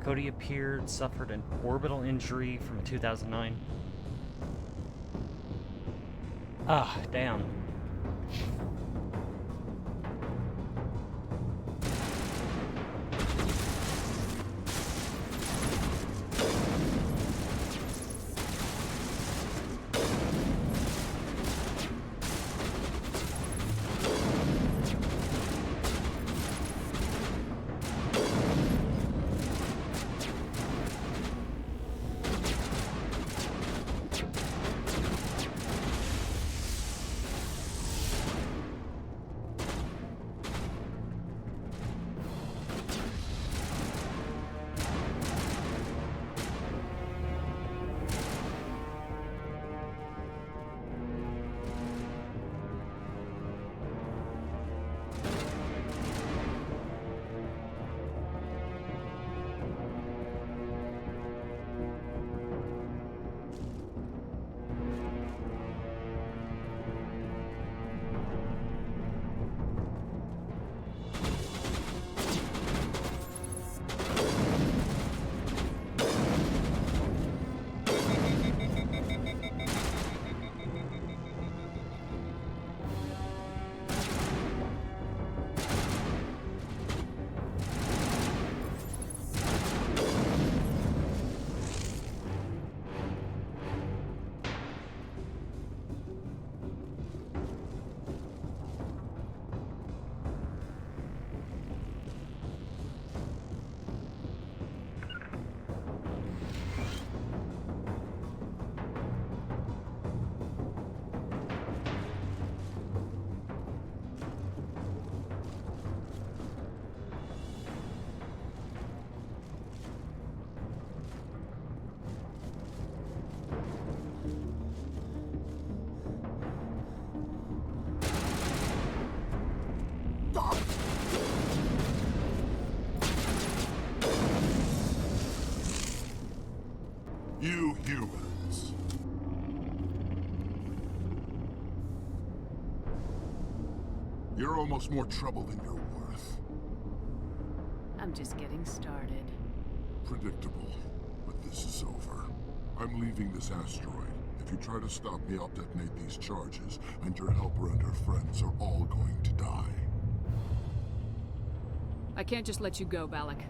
Cody appeared, suffered an orbital injury from 2009. Ah, damn. humans. You're almost more trouble than you're worth. I'm just getting started. Predictable, but this is over. I'm leaving this asteroid. If you try to stop me, I'll detonate these charges, and your helper and her friends are all going to die. I can't just let you go, Balak.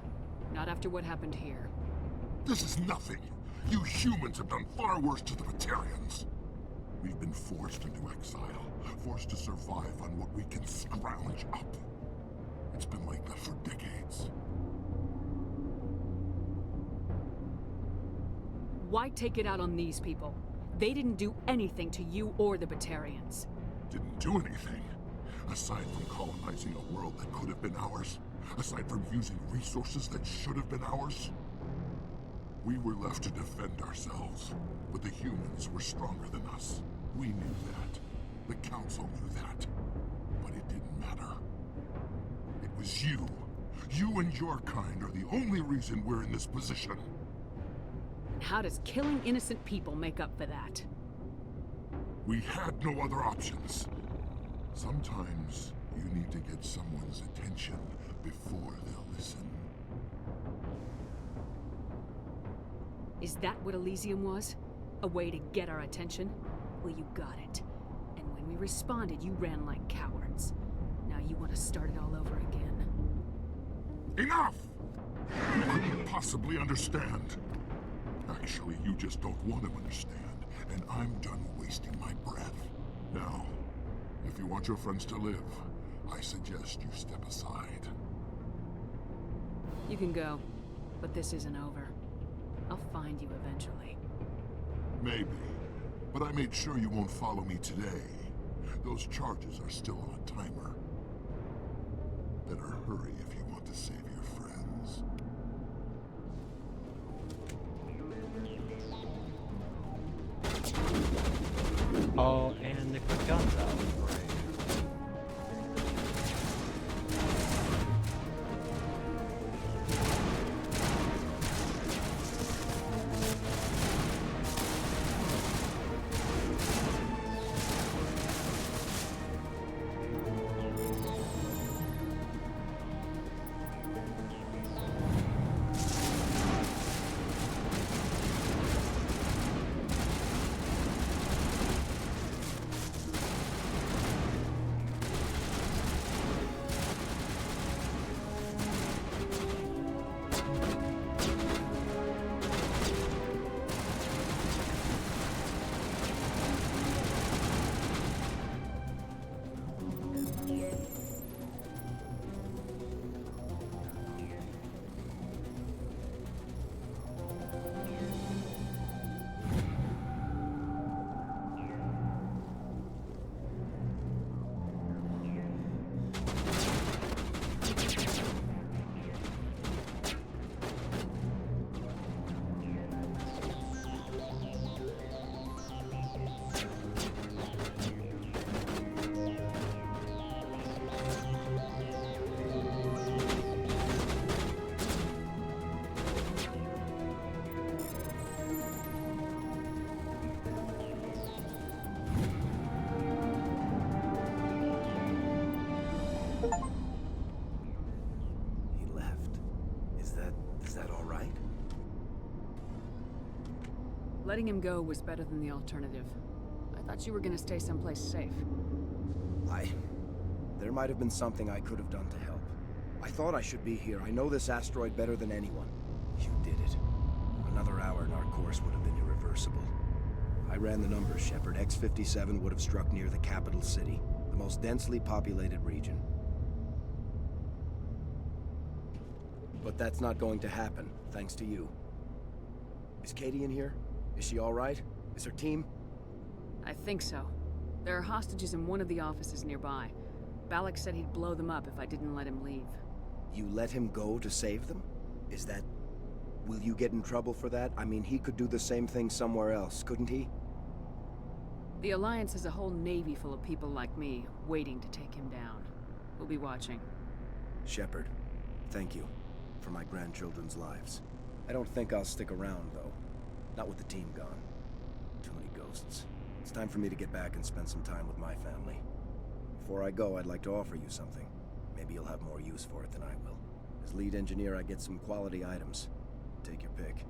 Not after what happened here. This is nothing. You humans have done far worse to the Batarians. We've been forced into exile, forced to survive on what we can scrounge up. It's been like that for decades. Why take it out on these people? They didn't do anything to you or the Batarians. Didn't do anything. Aside from colonizing a world that could have been ours. Aside from using resources that should have been ours. We were left to defend ourselves. But the humans were stronger than us. We knew that. The Council knew that. But it didn't matter. It was you. You and your kind are the only reason we're in this position. How does killing innocent people make up for that? We had no other options. Sometimes you need to get someone's attention before they'll listen. Is that what Elysium was? A way to get our attention? Well, you got it. And when we responded, you ran like cowards. Now you want to start it all over again. Enough! You couldn't possibly understand. Actually, you just don't want to understand, and I'm done wasting my breath. Now, if you want your friends to live, I suggest you step aside. You can go, but this isn't over. I'll find you eventually. Maybe, but I made sure you won't follow me today. Those charges are still on a timer. Better hurry if you want to save your friends. Oh, and the quick guns out. Great. Letting him go was better than the alternative. I thought you were gonna stay someplace safe. There might have been something I could have done to help. I thought I should be here. I know this asteroid better than anyone. You did it. Another hour and our course would have been irreversible. I ran the numbers, Shepard. X-57 would have struck near the capital city, the most densely populated region. But that's not going to happen, thanks to you. Is Katie in here? Is she all right? Is her team? I think so. There are hostages in one of the offices nearby. Balak said he'd blow them up if I didn't let him leave. You let him go to save them? Is that... Will you get in trouble for that? I mean, he could do the same thing somewhere else, couldn't he? The Alliance has a whole navy full of people like me, waiting to take him down. We'll be watching. Shepard, thank you for my grandchildren's lives. I don't think I'll stick around, though. Not with the team gone. Too many ghosts. It's time for me to get back and spend some time with my family. Before I go, I'd like to offer you something. Maybe you'll have more use for it than I will. As lead engineer, I get some quality items. Take your pick.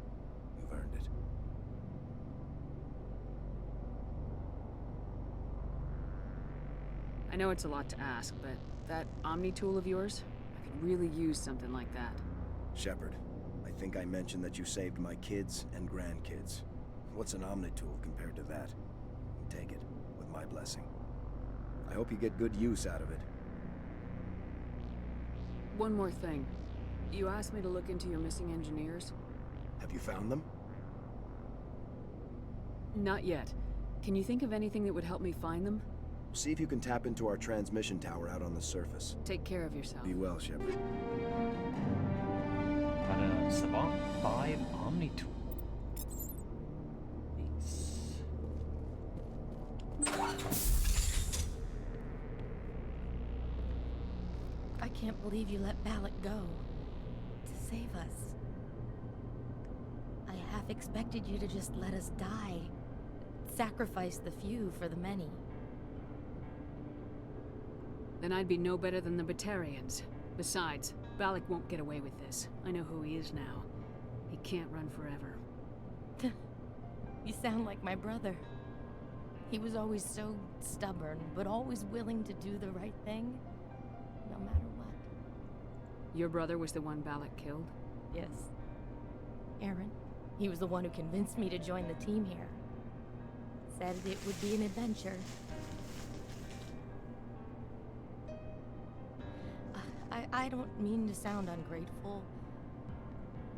You've earned it. I know it's a lot to ask, but that Omni tool of yours, I could really use something like that. Shepard, I think I mentioned that you saved my kids and grandkids. What's an Omni tool compared to that? Take it, with my blessing. I hope you get good use out of it. One more thing. You asked me to look into your missing engineers? Have you found them? Not yet. Can you think of anything that would help me find them? See if you can tap into our transmission tower out on the surface. Take care of yourself. Be well, Shepard. Got a Savant 5 Omni tool. Nice. I can't believe you let Balak go. To save us. I half expected you to just let us die. Sacrifice the few for the many. Then I'd be no better than the Batarians. Besides, Balak won't get away with this. I know who he is now. He can't run forever. You sound like my brother. He was always so stubborn, but always willing to do the right thing, no matter what. Your brother was the one Balak killed? Yes. Aaron. He was the one who convinced me to join the team here. Said it would be an adventure. I don't mean to sound ungrateful,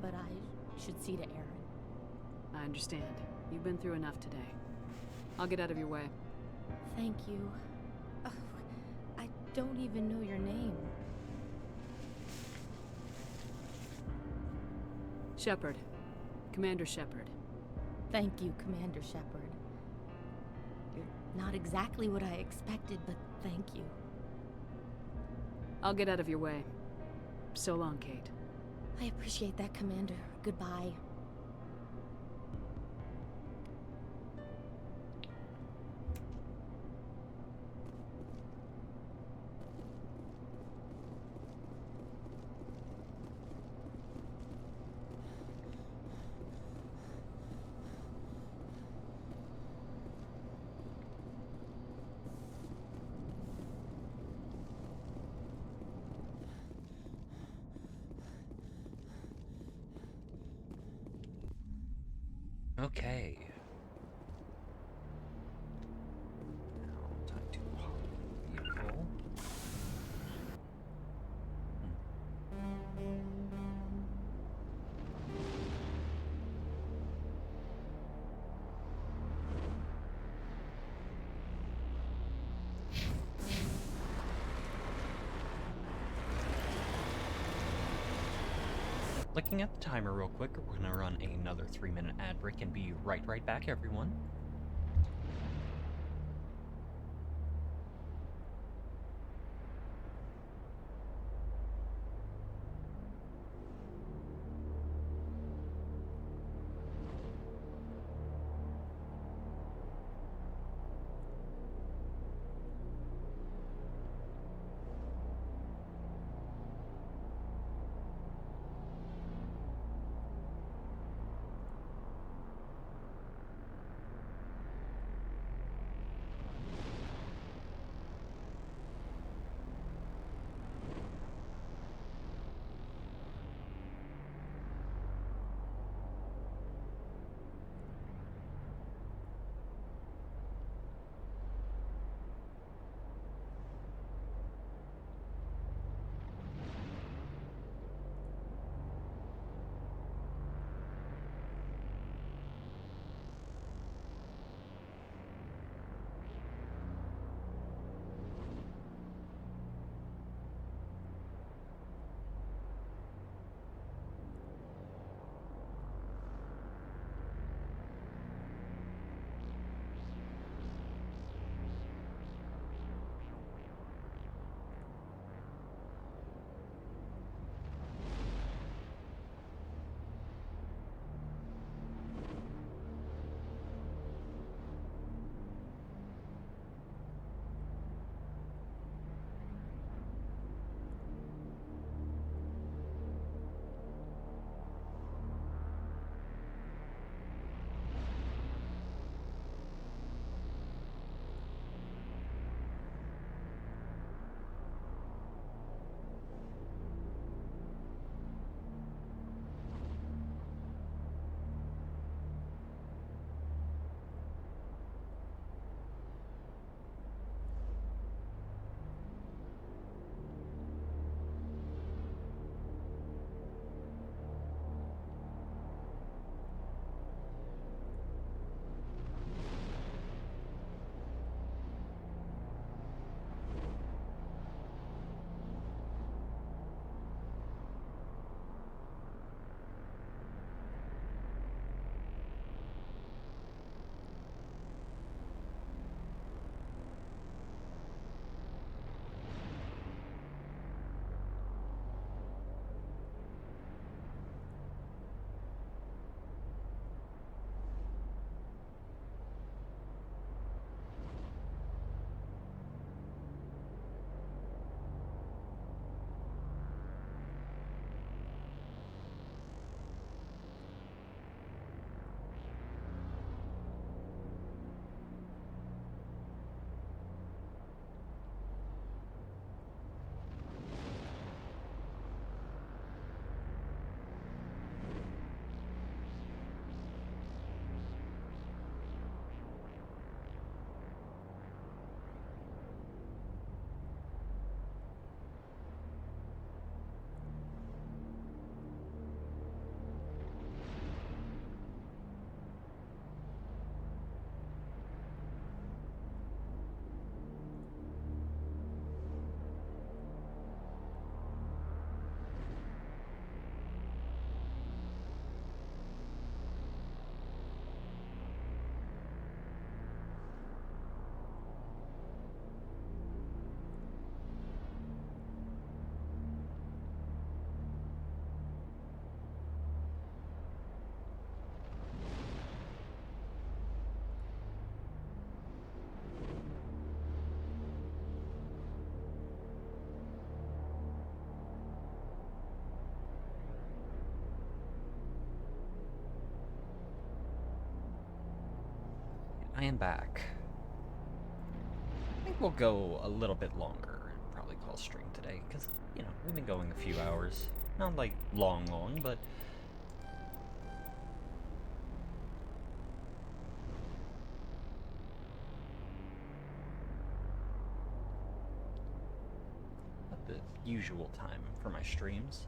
but I should see to Aaron. I understand. You've been through enough today. I'll get out of your way. Thank you. Oh, I don't even know your name. Shepard. Commander Shepard. Thank you, Commander Shepard. You're not exactly what I expected, but thank you. I'll get out of your way. So long, Kate. I appreciate that, Commander. Goodbye. Okay. Now, time to hop in the vehicle. Looking at the timer real quick, we're gonna run another 3-minute ad break and be right back, everyone. I am back. I think we'll go a little bit longer and probably call stream today, because, you know, we've been going a few hours. Not like long, but... at the usual time for my streams.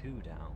Two down.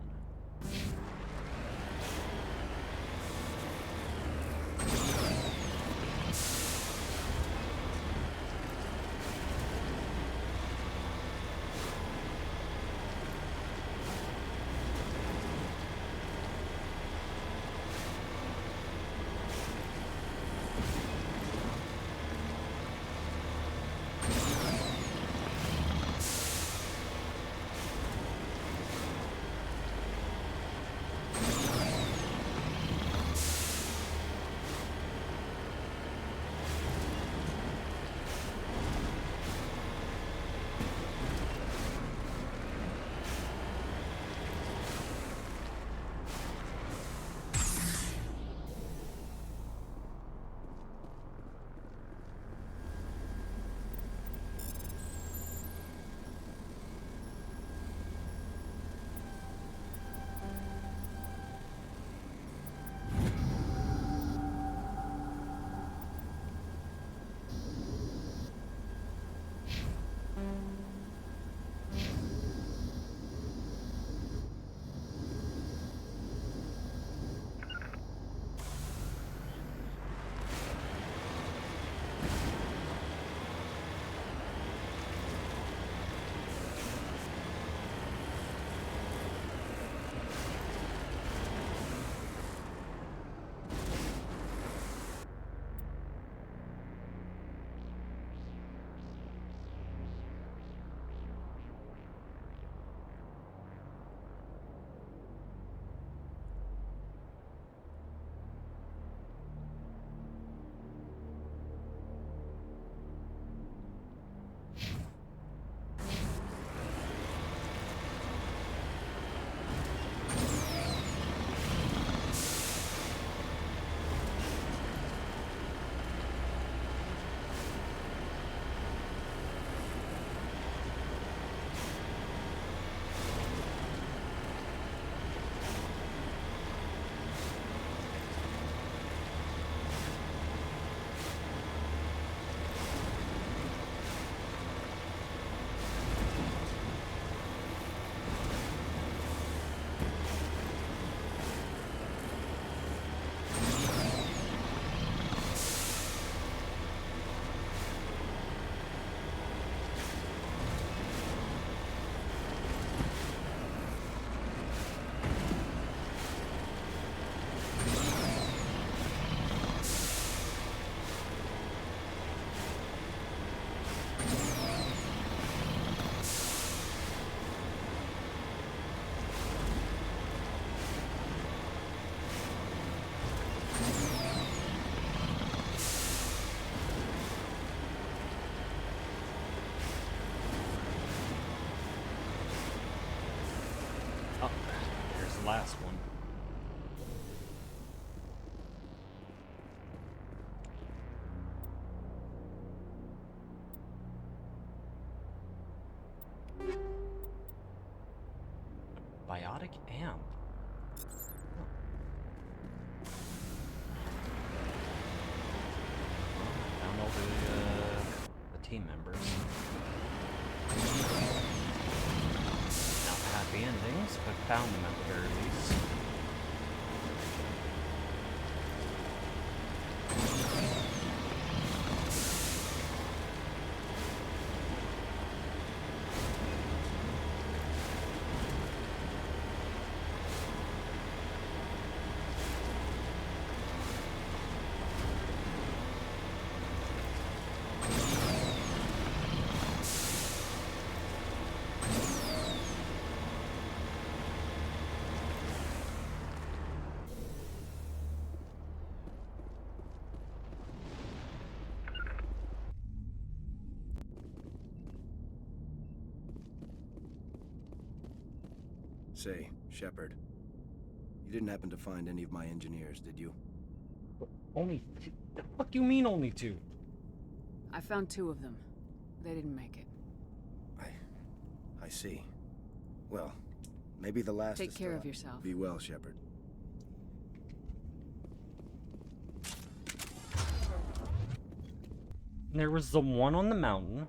last one. Biotic amp. Found all the team members. Not happy endings, but found them at the very least. Say, Shepard, you didn't happen to find any of my engineers, did you? Only two? The fuck do you mean only two? I found 2 of them. They didn't make it. I see. Well, maybe the last Take is care still of yourself. Be well, Shepard. There was the one on the mountain.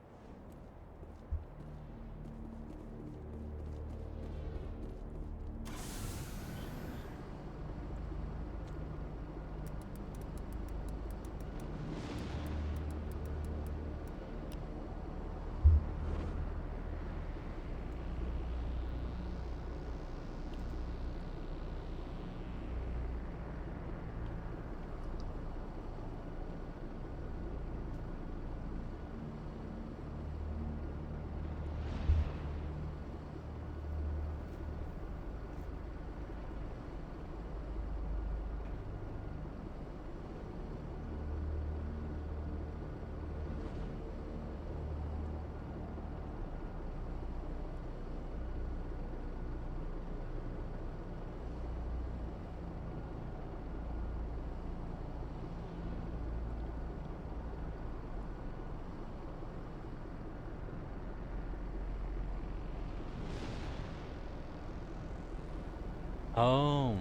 Oh,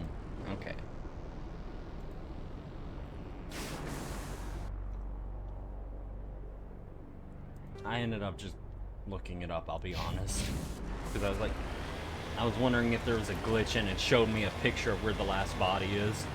okay. I ended up just looking it up, I'll be honest. Because I was wondering if there was a glitch and it showed me a picture of where the last body is.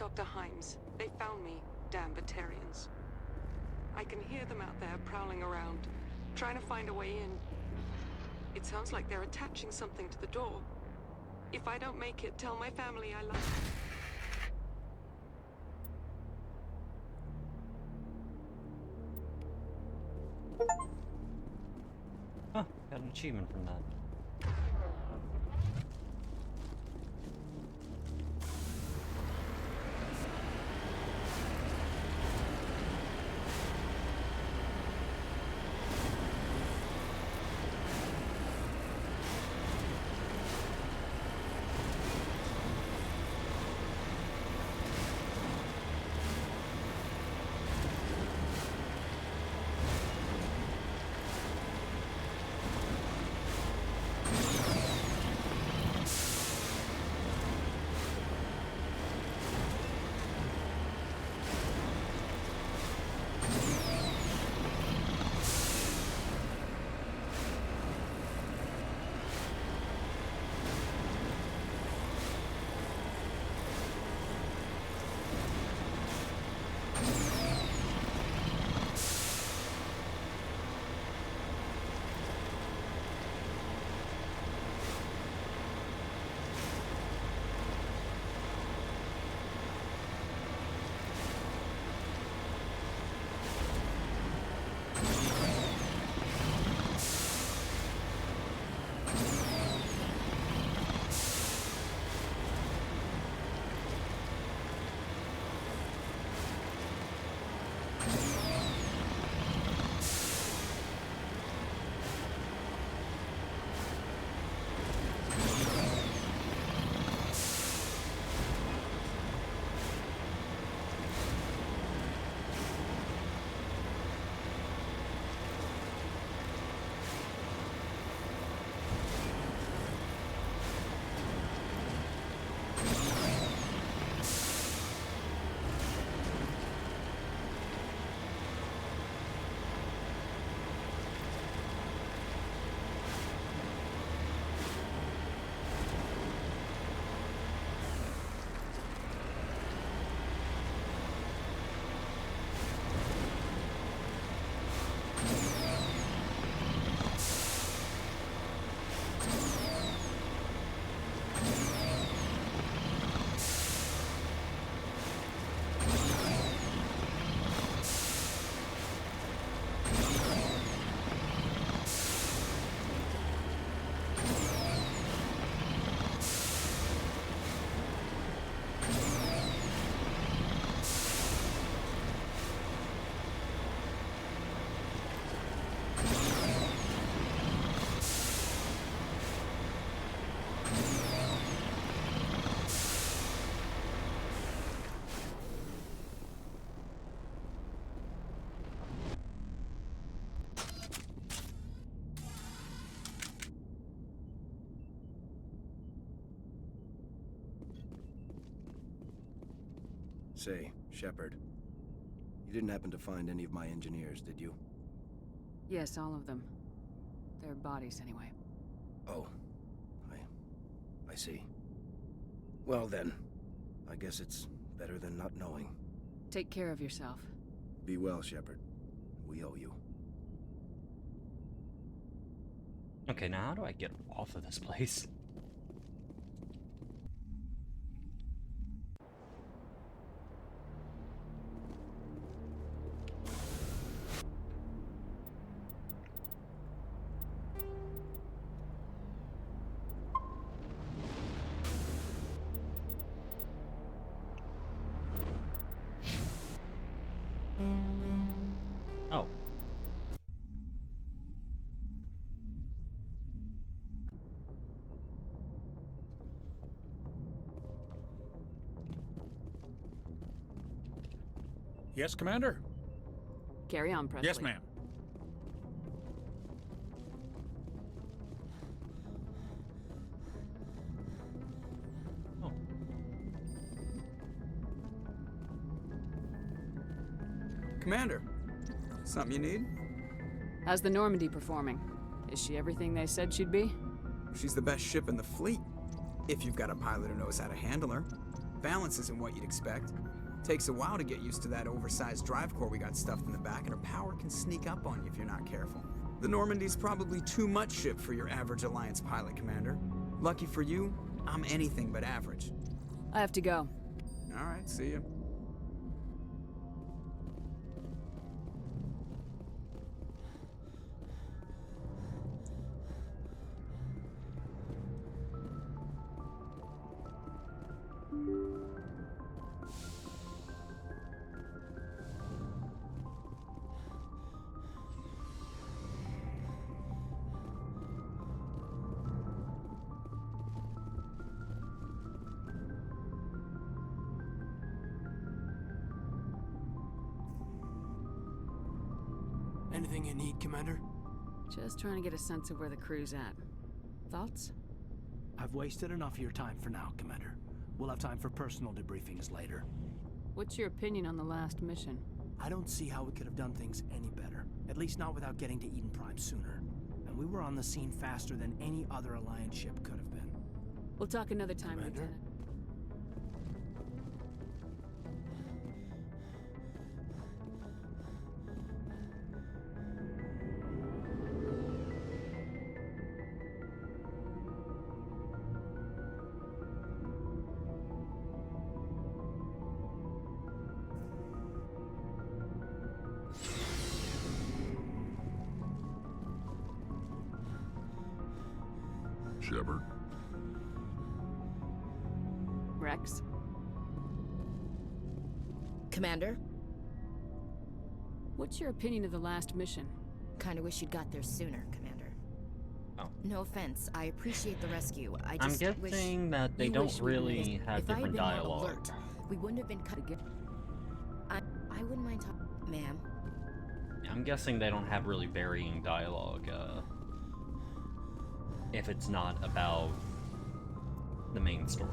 Dr. Himes. They found me, damn Batarians. I can hear them out there prowling around, trying to find a way in. It sounds like they're attaching something to the door. If I don't make it, tell my family I love them. Huh, got an achievement from that. Say, Shepard, you didn't happen to find any of my engineers, did you? Yes, all of them. Their bodies, anyway. Oh, I see. Well then, I guess it's better than not knowing. Take care of yourself. Be well, Shepard. We owe you. Okay, now how do I get off of this place? Oh. Yes, Commander? Carry on, Presley. Yes, ma'am. Commander, something you need? How's the Normandy performing? Is she everything they said she'd be? She's the best ship in the fleet, if you've got a pilot who knows how to handle her. balance isn't what you'd expect. Takes a while to get used to that oversized drive core we got stuffed in the back, and her power can sneak up on you if you're not careful. The Normandy's probably too much ship for your average Alliance pilot, Commander. Lucky for you, I'm anything but average. I have to go. All right, see ya. Anything you need, Commander? Just trying to get a sense of where the crew's at. Thoughts? I've wasted enough of your time for now, Commander. We'll have time for personal debriefings later. What's your opinion on the last mission? I don't see how we could have done things any better. At least not without getting to Eden Prime sooner. And we were on the scene faster than any other Alliance ship could have been. We'll talk another time, Commander? Lieutenant. Shepard? Rex? Commander? What's your opinion of the last mission? Kinda wish you'd got there sooner, Commander. Oh. No offense, I appreciate the rescue. I'm just guessing wish that they you don't wish we really missed- have if I had different been more dialogue. alert, we wouldn't have been cut again. I wouldn't mind talking, ma'am. I'm guessing they don't have really varying dialogue, if it's not about the main story.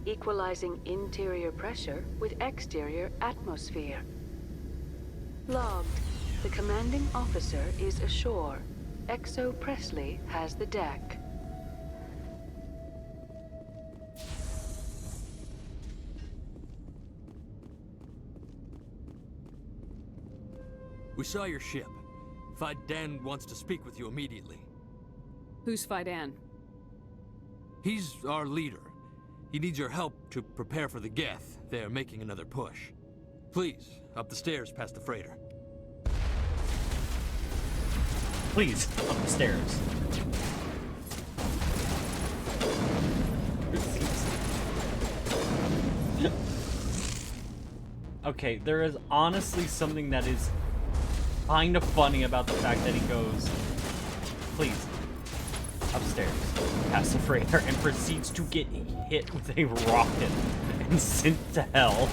equalizing interior pressure with exterior atmosphere. Logged. The commanding officer is ashore. Exo Presley has the deck. We saw your ship. Dan wants to speak with you immediately. Who's Fidan? He's our leader. He needs your help to prepare for the Geth. They're making another push. Please, up the stairs past the freighter. Please, up the stairs. Okay, there is honestly something that is kind of funny about the fact that he goes, please, upstairs, past the freighter, and proceeds to get hit with a rocket and sent to hell.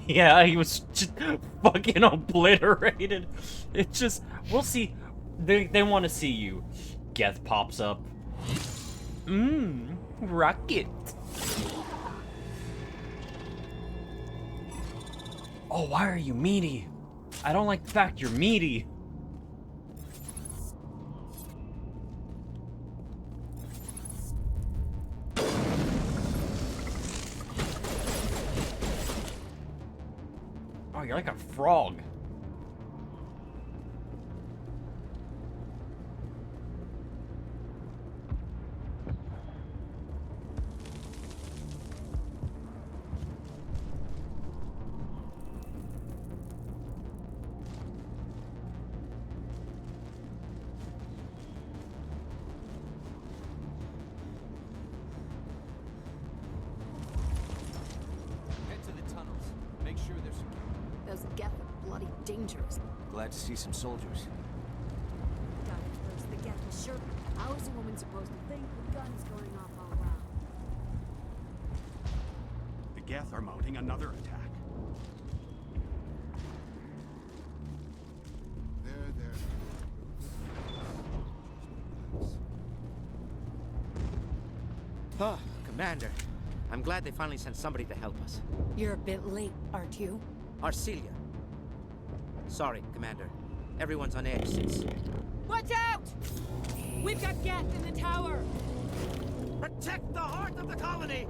Yeah, he was just fucking obliterated. It's just, we'll see. They want to see you. Geth pops up. Rocket. Oh, why are you meaty? I don't like the fact you're meaty. Oh, you're like a frog. Head to the tunnels. Make sure they're secure. Those Geth are bloody dangerous. Glad to see some soldiers. The Geth was sure. How is a woman supposed to think with guns going off all around? The Geth are mounting another attack. Oh, Commander. I'm glad they finally sent somebody to help us. You're a bit late, aren't you? Arcelia. Sorry, Commander. Everyone's on edge since... Watch out! We've got Geth in the tower! Protect the heart of the colony!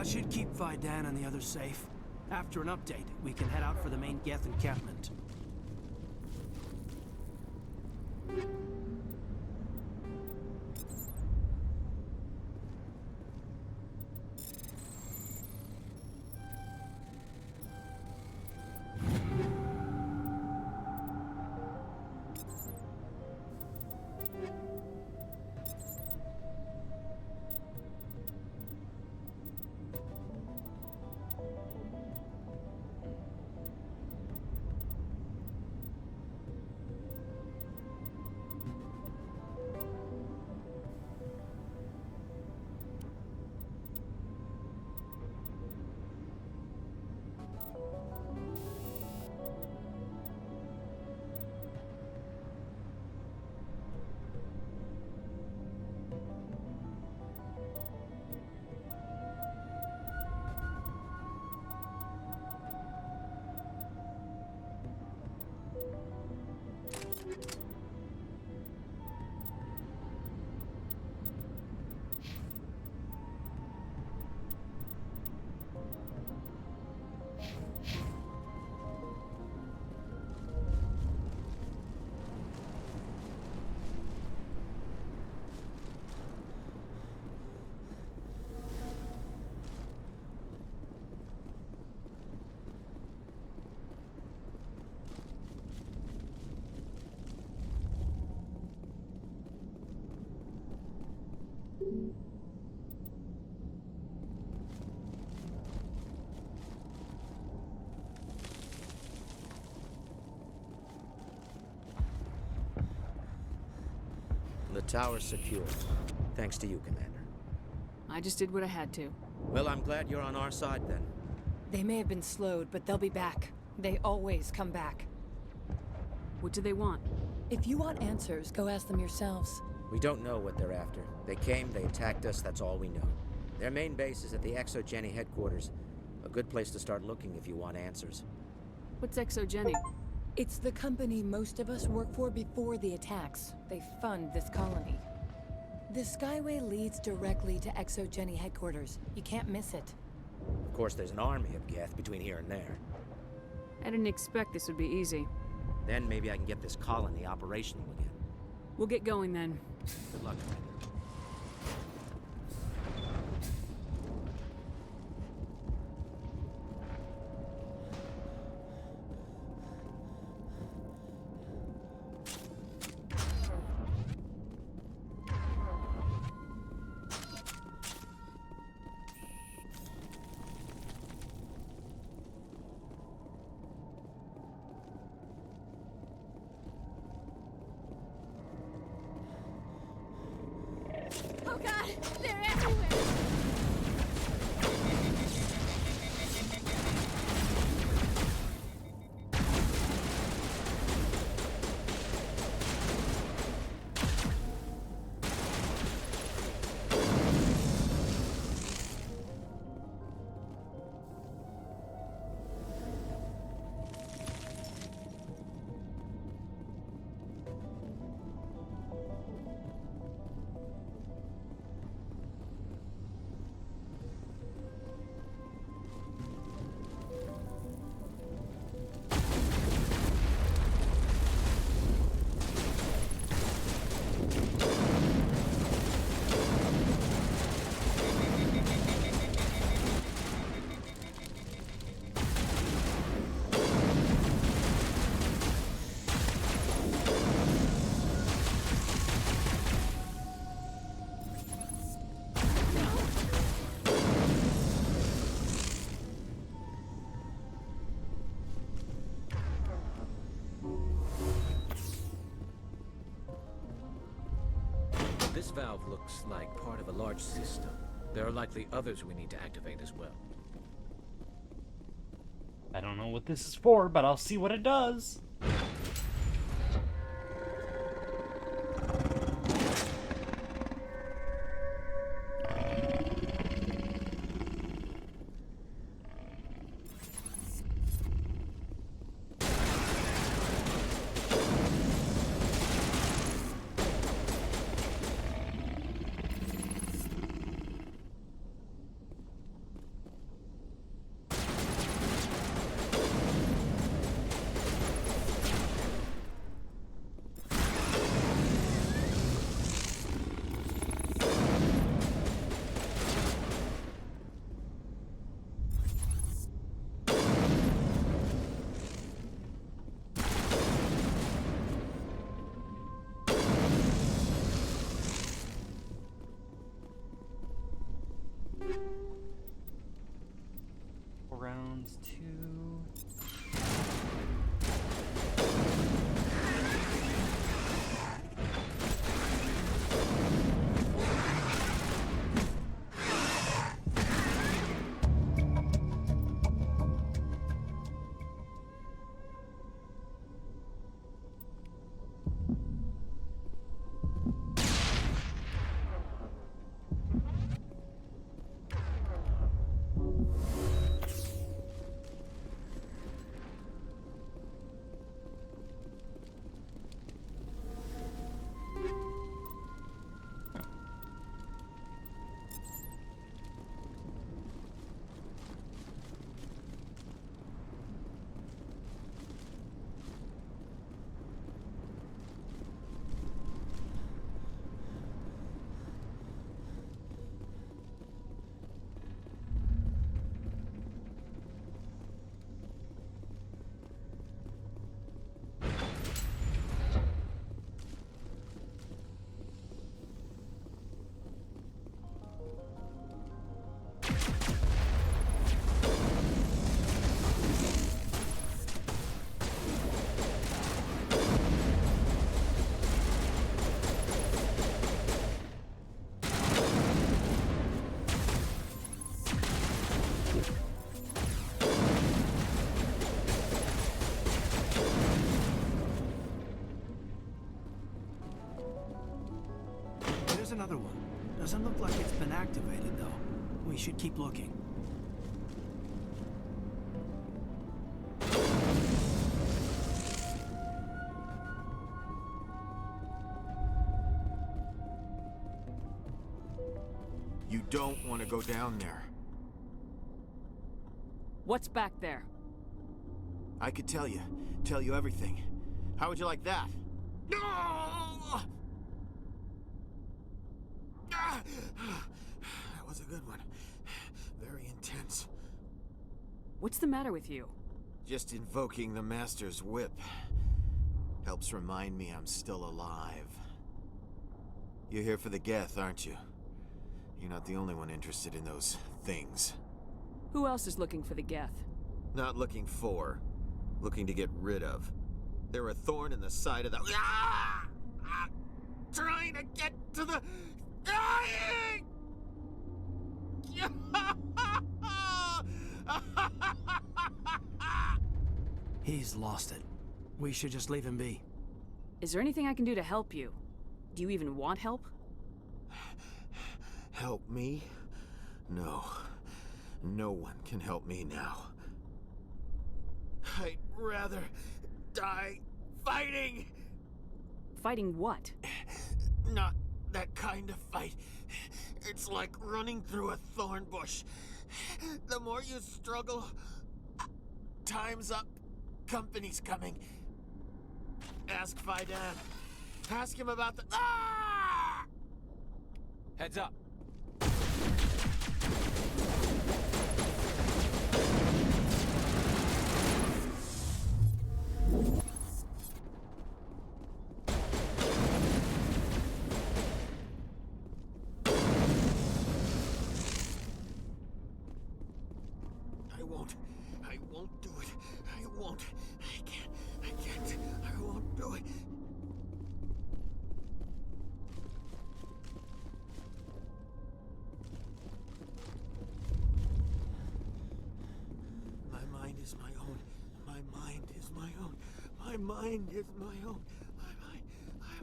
That should keep Vidan and the others safe. After an update, we can head out for the main Geth encampment. The tower's secure. Thanks to you, Commander. I just did what I had to. Well, I'm glad you're on our side then. They may have been slowed, but they'll be back. They always come back. What do they want? If you want answers, go ask them yourselves. We don't know what they're after. They came, they attacked us, that's all we know. Their main base is at the ExoGeni headquarters. A good place to start looking if you want answers. What's ExoGeni? It's the company most of us work for before the attacks. They fund this colony. The Skyway leads directly to ExoGeni headquarters. You can't miss it. Of course, there's an army of Geth between here and there. I didn't expect this would be easy. Then maybe I can get this colony operational again. We'll get going then. Good luck, Commander. Oh god! They're everywhere! This valve looks like part of a large system. There are likely others we need to activate as well. I don't know what this is for, but I'll see what it does. That's 2. There's another one. Doesn't look like it's been activated, though. We should keep looking. You don't want to go down there. What's back there? I could tell you everything. How would you like that? No! That was a good one. Very intense. What's the matter with you? Just invoking the Master's whip helps remind me I'm still alive. You're here for the Geth, aren't you? You're not the only one interested in those things. Who else is looking for the Geth? Not looking for, looking to get rid of. They're a thorn in the side of the... Ah! Ah! Trying to get to the... Dying! He's lost it. We should just leave him be. Is there anything I can do to help you? Do you even want help? Help me? No. No one can help me now. I'd rather die fighting! Fighting what? Not that kind of fight. It's like running through a thorn bush. The more you struggle, time's up. Company's coming. Ask Faidan. Ask him about the... Ah! Heads up. I won't do it. I won't. I can't. I won't do it. My mind is my own. My mind is my own. My mind is my own. My mind is my own.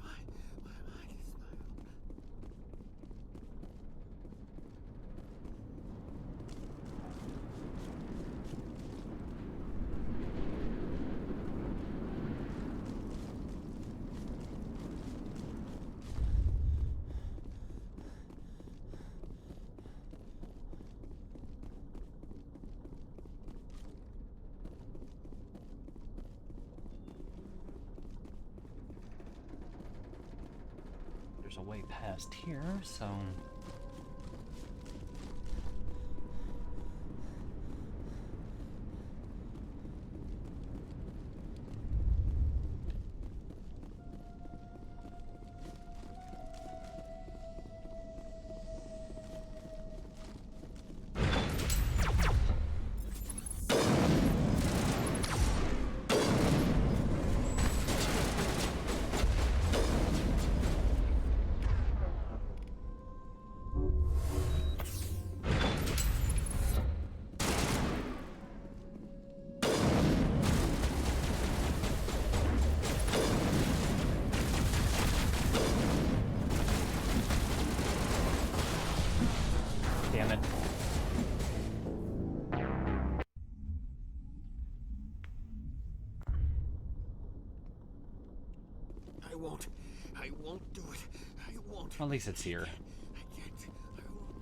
There's a way past here, so... won't. I won't do it. I won't. Well, at least it's here. I can't. I won't.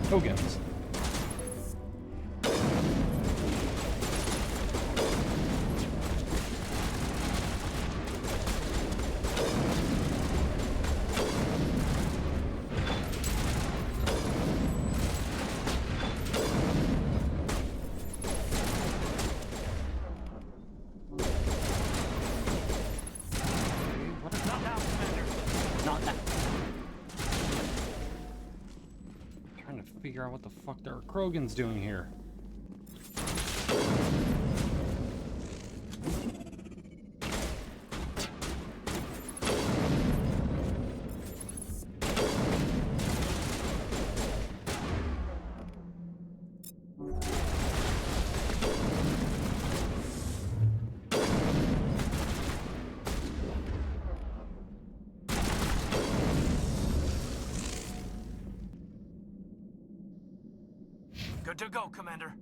Tokens. Not that. Trying to figure out what the fuck there are Krogans doing here. Good to go, Commander.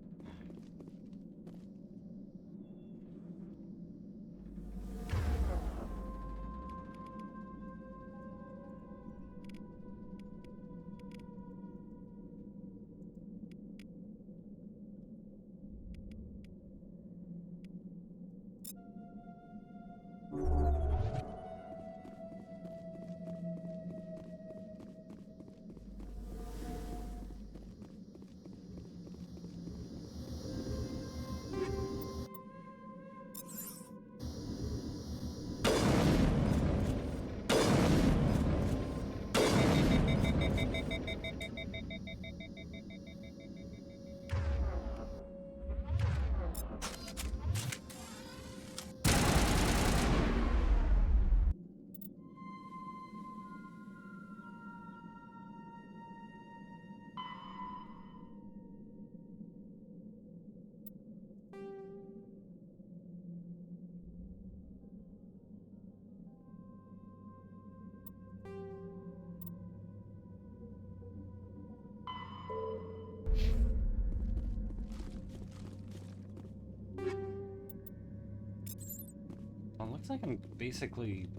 Well, it looks like I'm basically...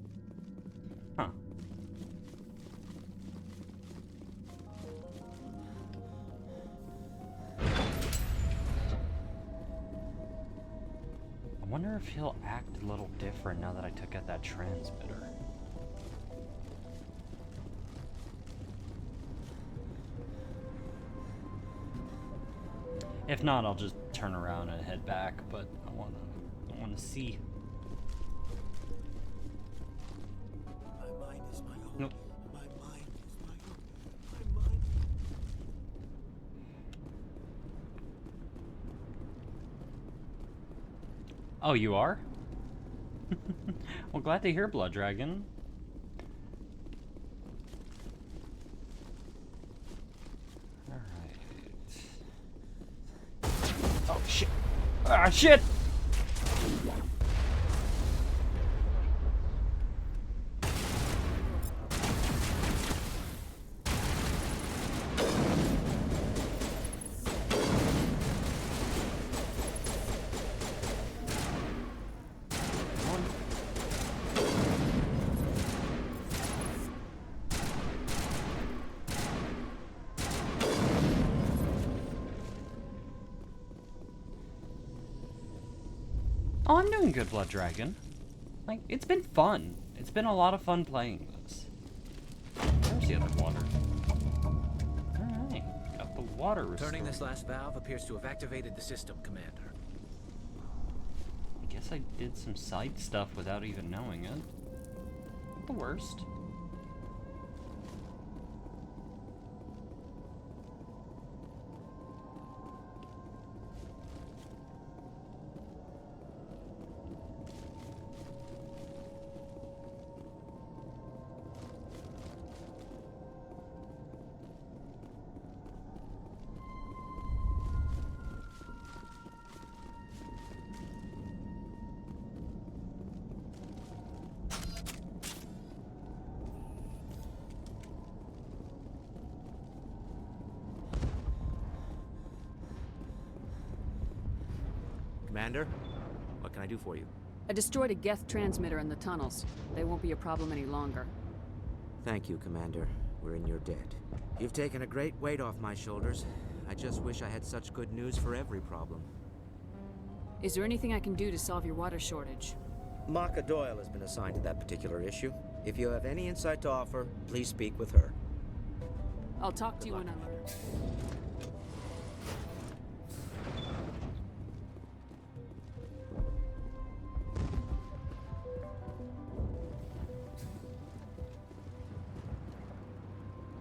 Huh. I wonder if he'll act a little different now that I took out that transmitter. If not, I'll just turn around and head back, but I wanna see. My mind is my own. Nope. My mind is my own. My mind. Oh, you are? Well, glad to hear, Blood Dragon. Alright. Oh, shit. Ah, shit! Oh, I'm doing good, Blood Dragon. Like, it's been fun. It's been a lot of fun playing this. There's the other water. Alright, got the water restored. Turning this last valve appears to have activated the system, Commander. I guess I did some side stuff without even knowing it. Not the worst. Commander, what can I do for you? I destroyed a Geth transmitter in the tunnels. They won't be a problem any longer. Thank you, Commander. We're in your debt. You've taken a great weight off my shoulders. I just wish I had such good news for every problem. Is there anything I can do to solve your water shortage? Maka Doyle has been assigned to that particular issue. If you have any insight to offer, please speak with her. I'll talk to you when I'm...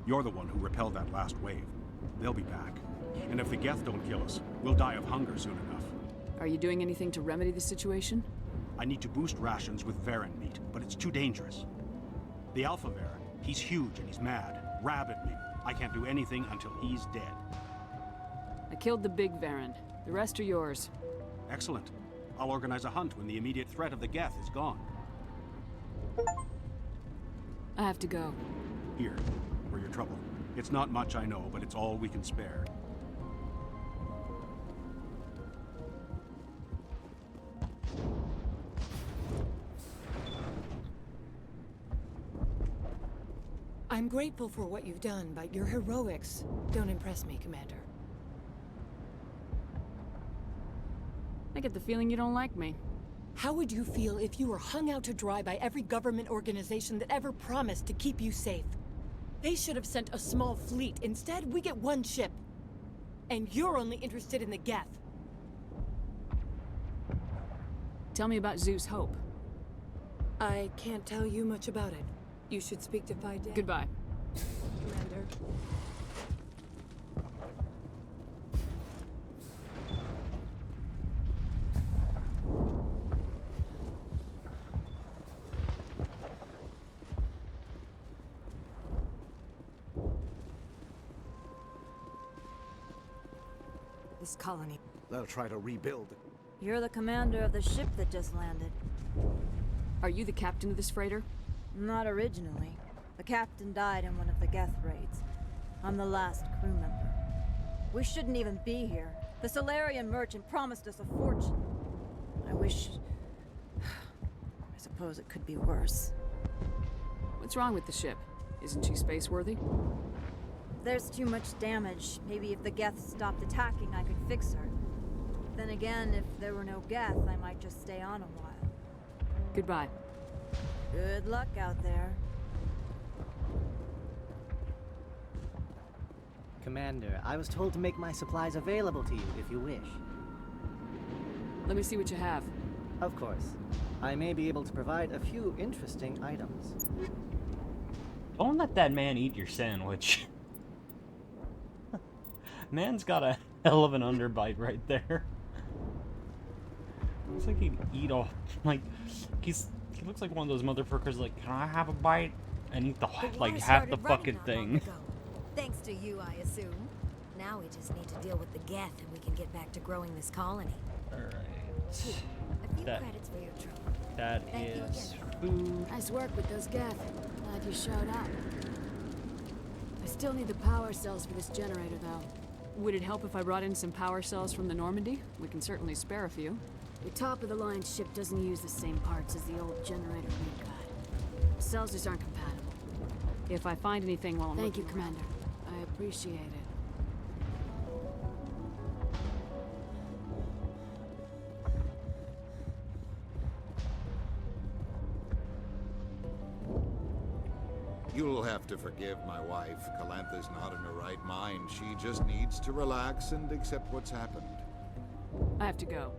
You're the one who repelled that last wave. They'll be back. And if the Geth don't kill us, we'll die of hunger soon enough. Are you doing anything to remedy the situation? I need to boost rations with Varen meat, but it's too dangerous. The Alpha Varen, he's huge and he's mad. Rabid me. I can't do anything until he's dead. I killed the big Varen. The rest are yours. Excellent. I'll organize a hunt when the immediate threat of the Geth is gone. I have to go. Here, for your trouble. It's not much, I know, but it's all we can spare. I'm grateful for what you've done, but your heroics don't impress me, Commander. I get the feeling you don't like me. How would you feel if you were hung out to dry by every government organization that ever promised to keep you safe? They should have sent a small fleet. Instead, we get one ship. And you're only interested in the Geth. Tell me about Zeus Hope. I can't tell you much about it. You should speak to Fide. Goodbye. Commander. This colony. They'll try to rebuild. You're the commander of the ship that just landed. Are you the captain of this freighter? Not originally. The captain died in one of the Geth raids. I'm the last crew member. We shouldn't even be here. The Solarian merchant promised us a fortune. I wish... I suppose it could be worse. What's wrong with the ship? Isn't she space-worthy? There's too much damage. Maybe if the Geth stopped attacking, I could fix her. Then again, if there were no Geth, I might just stay on a while. Goodbye. Good luck out there. Commander, I was told to make my supplies available to you if you wish. Let me see what you have. Of course. I may be able to provide a few interesting items. Don't let that man eat your sandwich. Man's got a hell of an underbite right there. Looks like he'd eat off, like, he looks like one of those motherfuckers, like, can I have a bite? And eat like half the fucking thing. Thanks to you, I assume. Now we just need to deal with the Geth and we can get back to growing this colony. Alright. A few credits for your trouble. That is food. Nice work with those Geth. Glad you showed up. I still need the power cells for this generator, though. Would it help if I brought in some power cells from the Normandy? We can certainly spare a few. The top-of-the-line ship doesn't use the same parts as the old generator we got. The cells just aren't compatible. If I find anything while I'm Thank you, looking around. Commander. I appreciate it. You'll have to forgive my wife. Calantha's not in her right mind. She just needs to relax and accept what's happened. I have to go.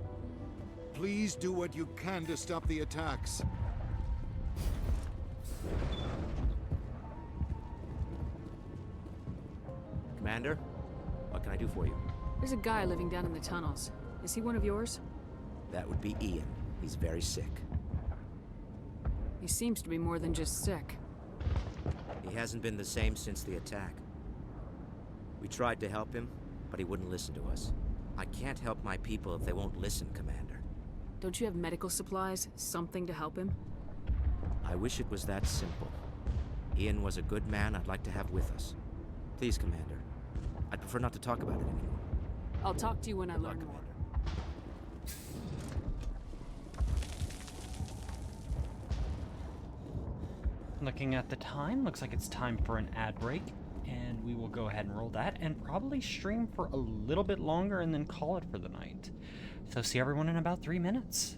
Please do what you can to stop the attacks. Commander, what can I do for you? There's a guy living down in the tunnels. Is he one of yours? That would be Ian. He's very sick. He seems to be more than just sick. He hasn't been the same since the attack. We tried to help him, but he wouldn't listen to us. I can't help my people if they won't listen, Commander. Don't you have medical supplies? Something to help him? I wish it was that simple. Ian was a good man I'd like to have with us. Please, Commander. I'd prefer not to talk about it anymore. I'll talk to you when I learn more. Looking at the time, looks like it's time for an ad break, and we will go ahead and roll that and probably stream for a little bit longer and then call it for the night. So see everyone in about 3 minutes.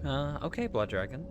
Okay, Blood Dragon.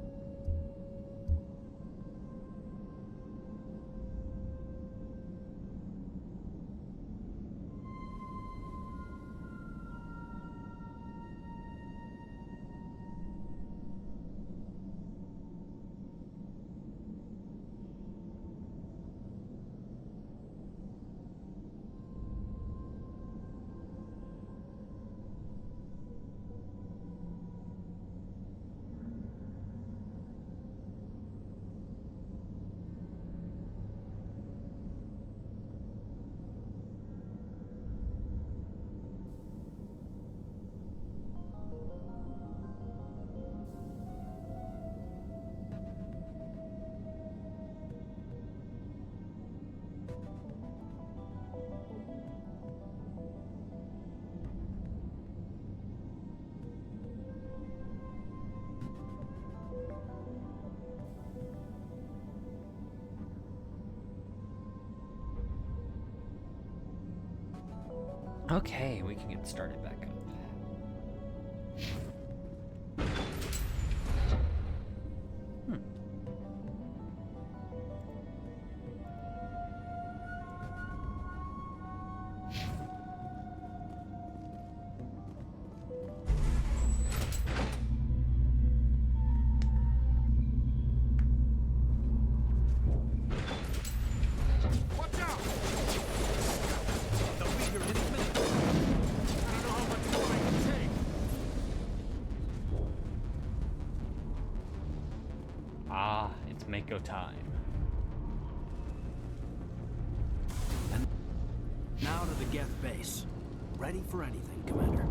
Okay, we can get started back up. Watch out! They'll be here any minute. I don't know how much more I can take. Ah, it's Mako time. And now to the Geth base. Ready for anything, Commander.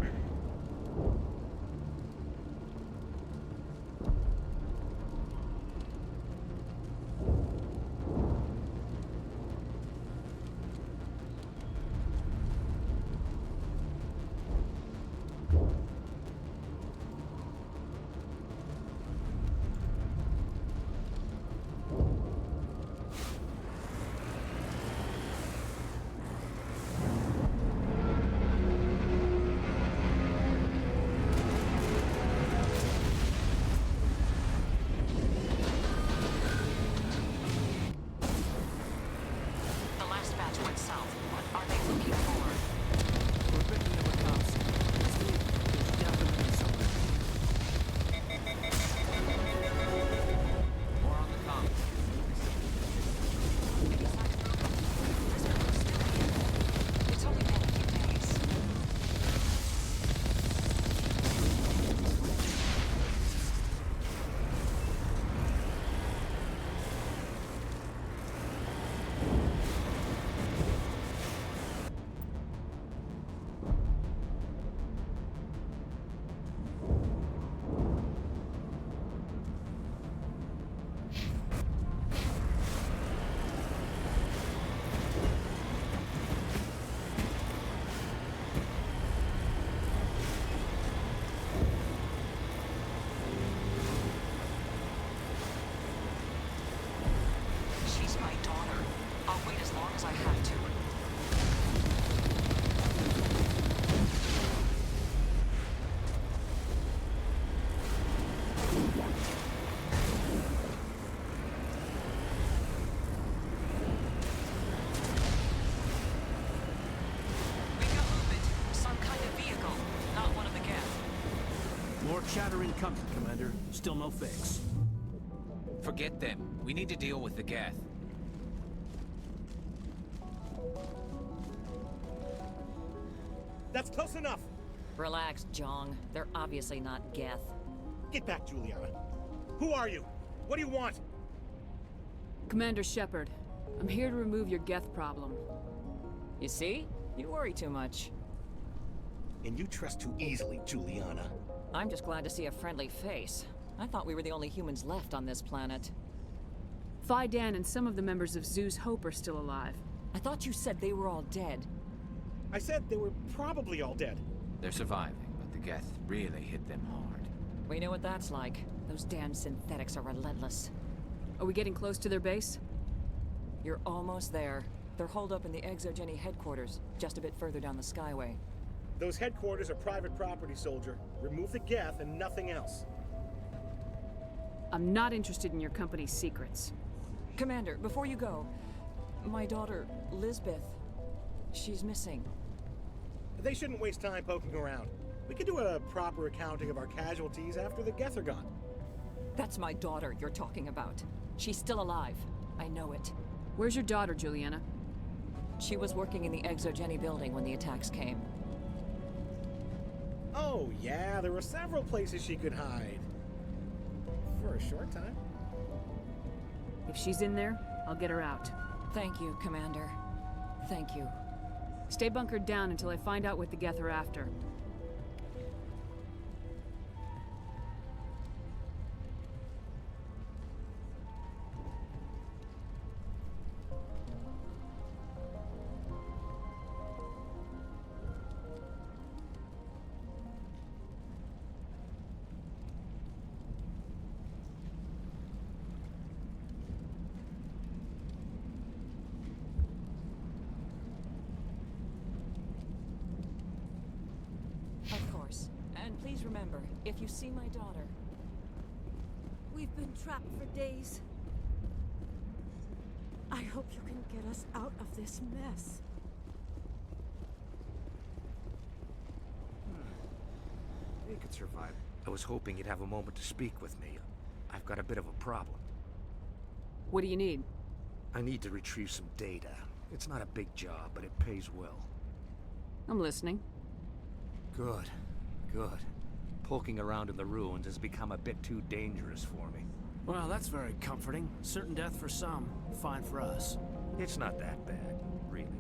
The last batch went south. What are they looking for? We're picking up a cops. There's definitely something. More on the comm. It's only been a few days. She's my daughter. I'll wait as long as I have to. We got movement. Some kind of vehicle. Not one of the Geth. More chatter incoming, Commander. Still no fix. Forget them. We need to deal with the Geth. That's close enough. Relax, Jong. They're obviously not Geth. Get back, Juliana. Who are you? What do you want? Commander Shepard, I'm here to remove your Geth problem. You see? You worry too much. And you trust too easily, Juliana. I'm just glad to see a friendly face. I thought we were the only humans left on this planet. Fidan and some of the members of Zoo's Hope are still alive. I thought you said they were all dead. I said they were probably all dead. They're surviving, but the Geth really hit them hard. We know what that's like. Those damn synthetics are relentless. Are we getting close to their base? You're almost there. They're holed up in the Exogeny headquarters, just a bit further down the Skyway. Those headquarters are private property, soldier. Remove the Geth and nothing else. I'm not interested in your company's secrets. Commander, before you go, my daughter, Lisbeth, she's missing. They shouldn't waste time poking around. We could do a proper accounting of our casualties after the Geth are gone. That's my daughter you're talking about. She's still alive. I know it. Where's your daughter, Juliana? She was working in the Exogeny building when the attacks came. Oh, yeah, there were several places she could hide. For a short time. If she's in there, I'll get her out. Thank you, Commander. Thank you. Stay bunkered down until I find out what the Geth are after. Of course. And please remember, if you see my daughter... We've been trapped for days. I hope you can get us out of this mess. You could survive. I was hoping you'd have a moment to speak with me. I've got a bit of a problem. What do you need? I need to retrieve some data. It's not a big job, but it pays well. I'm listening. Good. Good. Poking around in the ruins has become a bit too dangerous for me. Well, that's very comforting. Certain death for some, fine for us. It's not that bad, really.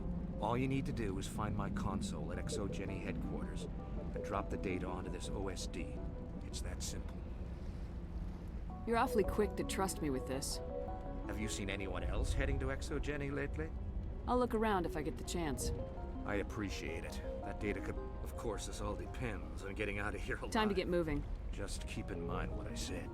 All you need to do is find my console at Exogeny headquarters and drop the data onto this OSD. It's that simple. You're awfully quick to trust me with this. Have you seen anyone else heading to Exogeny lately? I'll look around if I get the chance. I appreciate it. That data could... Of course, this all depends on getting out of here alive. Time to get moving. Just keep in mind what I said.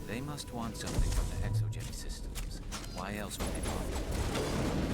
They must want something from the exogeny systems. Why else would they bother?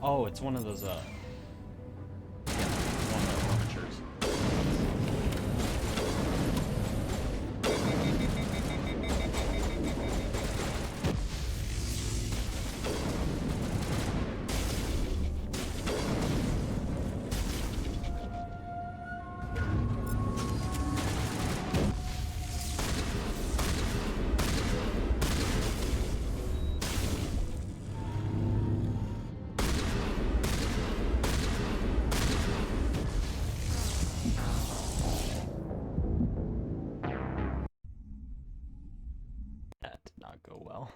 Oh, it's one of those, yeah, it's one of the armatures. That did not go well.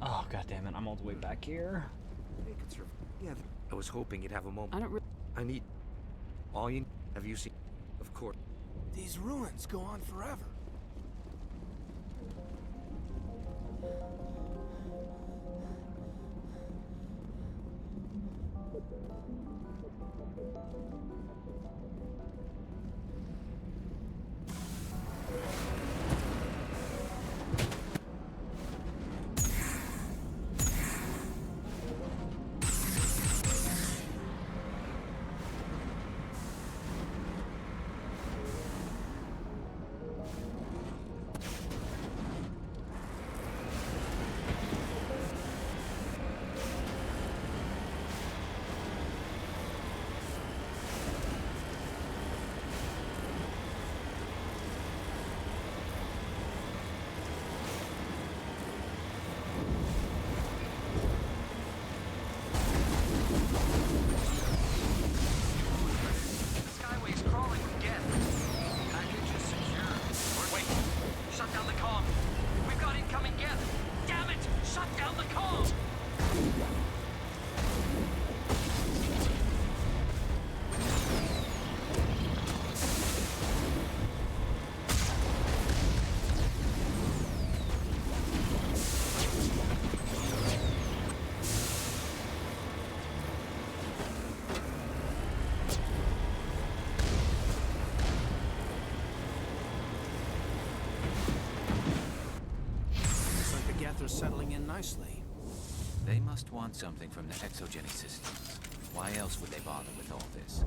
Oh, god damn it, I'm all the way back here. Yeah, I was hoping you'd have a moment. I don't I need... All you... Have you seen... Of course. These ruins go on forever. They're settling in nicely. They must want something from the exogenic systems. Why else would they bother with all this?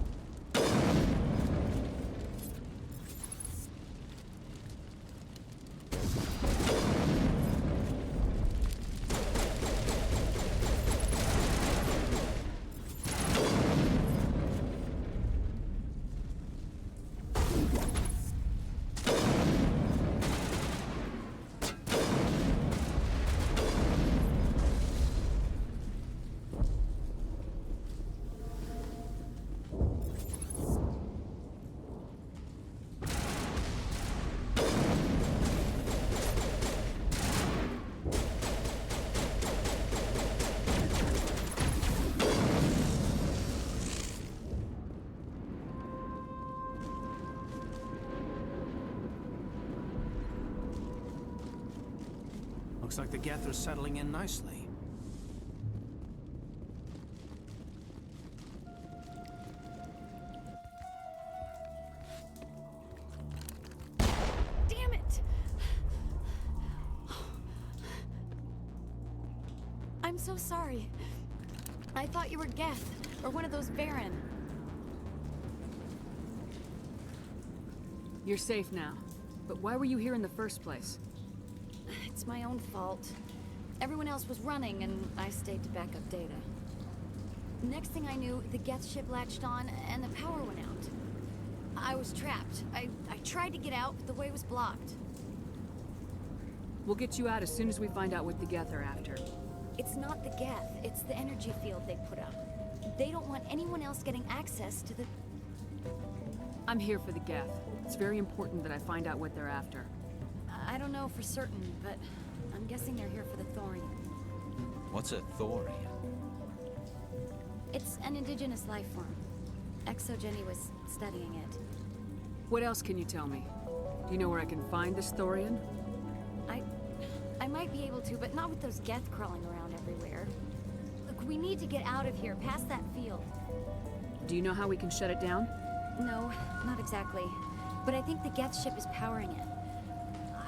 Looks like the Geth are settling in nicely. Damn it! I'm so sorry. I thought you were Geth, or one of those Baron. You're safe now. But why were you here in the first place? It's my own fault. Everyone else was running, and I stayed to back up data. Next thing I knew, the Geth ship latched on, and the power went out. I was trapped. I tried to get out, but the way was blocked. We'll get you out as soon as we find out what the Geth are after. It's not the Geth, it's the energy field they put up. They don't want anyone else getting access to the... I'm here for the Geth. It's very important that I find out what they're after. I don't know for certain, but I'm guessing they're here for the thorium. What's a thorium? It's an indigenous life form. Exogeny was studying it. What else can you tell me? Do you know where I can find this Thorian? I might be able to, but not with those Geth crawling around everywhere. Look, we need to get out of here, past that field. Do you know how we can shut it down? No, not exactly. But I think the Geth ship is powering it.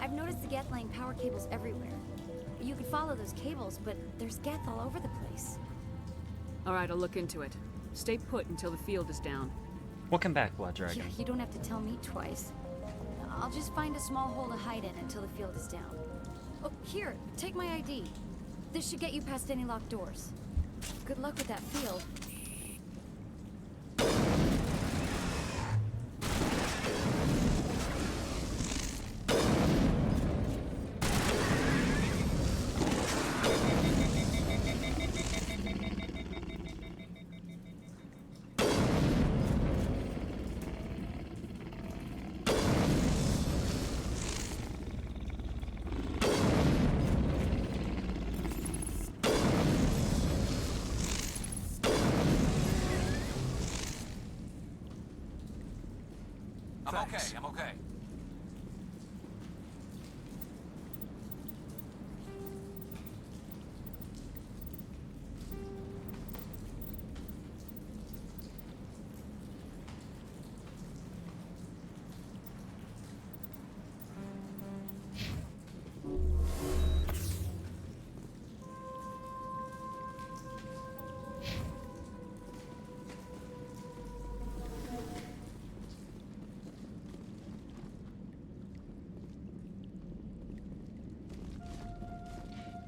I've noticed the Geth laying power cables everywhere. You could follow those cables, but there's Geth all over the place. All right, I'll look into it. Stay put until the field is down. Welcome back, Blood Dragon. Yeah, you don't have to tell me twice. I'll just find a small hole to hide in until the field is down. Oh, here, take my ID. This should get you past any locked doors. Good luck with that field. I'm okay.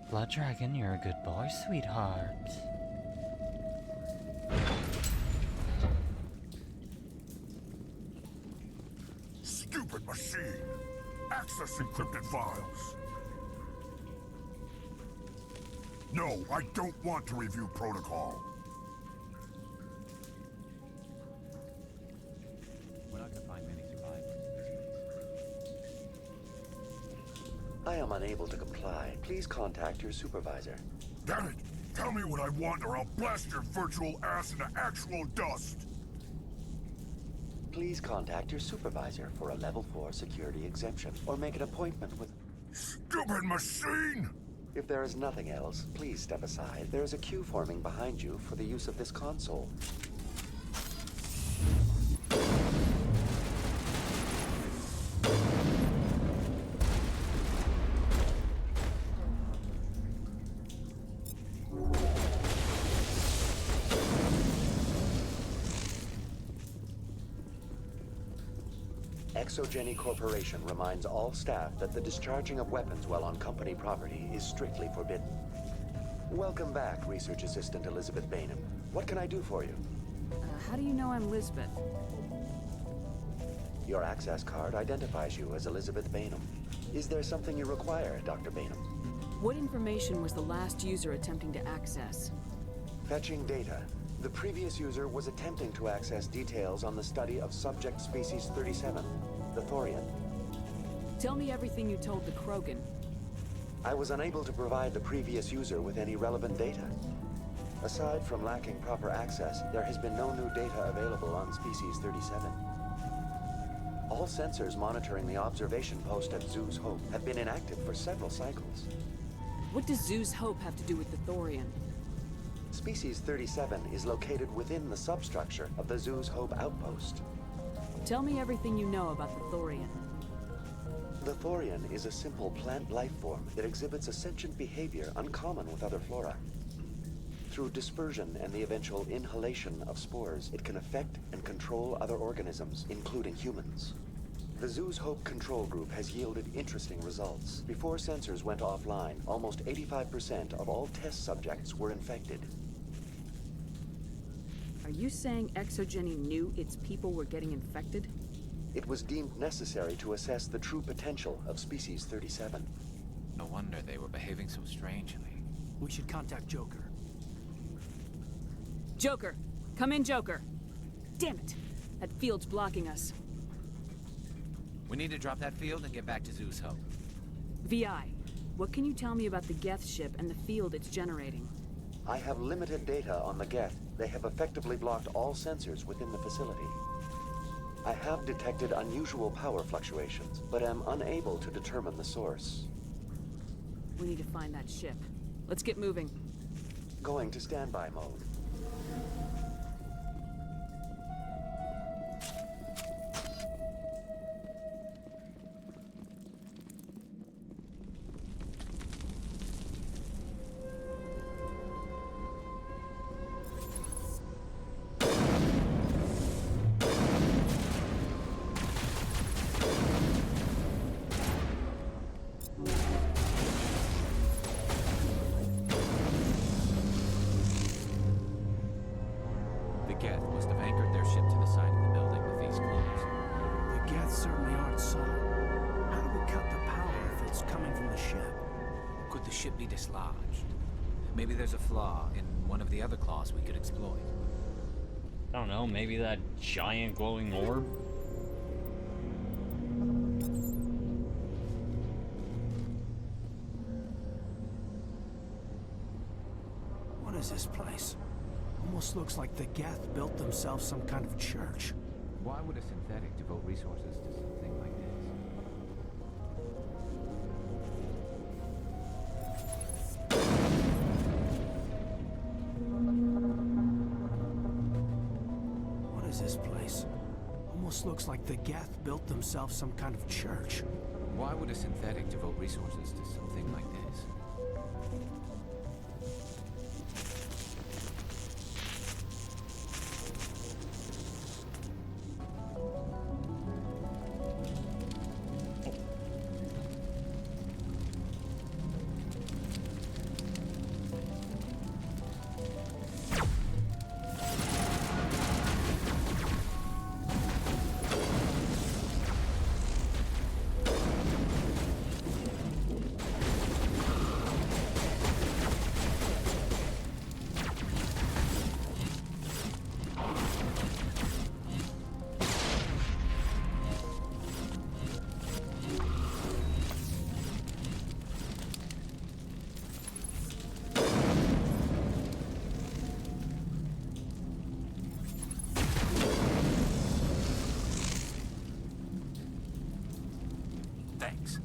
Blood Dragon, you're a good boy, sweetheart. Stupid machine! Access encrypted files! No, I don't want to review protocol. We're not gonna find many survivors. I am unable to comply. Please contact your supervisor. Damn it! Tell me what I want or I'll blast your virtual ass into actual dust! Please contact your supervisor for a level 4 security exemption, or make an appointment with... Stupid machine! If there is nothing else, please step aside. There is a queue forming behind you for the use of this console. Exogeny Corporation reminds all staff that the discharging of weapons while on company property is strictly forbidden. Welcome back, Research Assistant Elizabeth Bainham. What can I do for you? How do you know I'm Lisbeth? Your access card identifies you as Elizabeth Bainham. Is there something you require, Dr. Bainham? What information was the last user attempting to access? Fetching data. The previous user was attempting to access details on the study of subject species 37, the Thorian. Tell me everything you told the Krogan. I was unable to provide the previous user with any relevant data. Aside from lacking proper access, there has been no new data available on species 37. All sensors monitoring the observation post at Zoo's Hope have been inactive for several cycles. What does Zoo's Hope have to do with the Thorian? Species 37 is located within the substructure of the Zoo's Hope outpost. Tell me everything you know about the Thorian. The Thorian is a simple plant life form that exhibits a sentient behavior uncommon with other flora. Through dispersion and the eventual inhalation of spores, it can affect and control other organisms, including humans. The Zoo's Hope control group has yielded interesting results. Before sensors went offline, almost 85% of all test subjects were infected. Are you saying Exogeny knew its people were getting infected? It was deemed necessary to assess the true potential of species 37. No wonder they were behaving so strangely. We should contact Joker. Joker! Come in, Joker! Damn it! That field's blocking us. We need to drop that field and get back to Zoo's Hope. VI, what can you tell me about the Geth ship and the field it's generating? I have limited data on the Geth. They have effectively blocked all sensors within the facility. I have detected unusual power fluctuations, but am unable to determine the source. We need to find that ship. Let's get moving. Going to standby mode. The Geth must have anchored their ship to the side of the building with these closed. The Geth certainly aren't subtle. How do we cut the power if it's coming from the ship? Could the ship be dislodged? Maybe there's a flaw in one of the other claws we could exploit. I don't know, maybe that giant glowing orb? What is this place? Almost looks like the Geth built themselves some kind of church. Why would a synthetic devote resources to something like this? What is this place? Almost looks like the Geth built themselves some kind of church. Why would a synthetic devote resources to something like this? Thanks.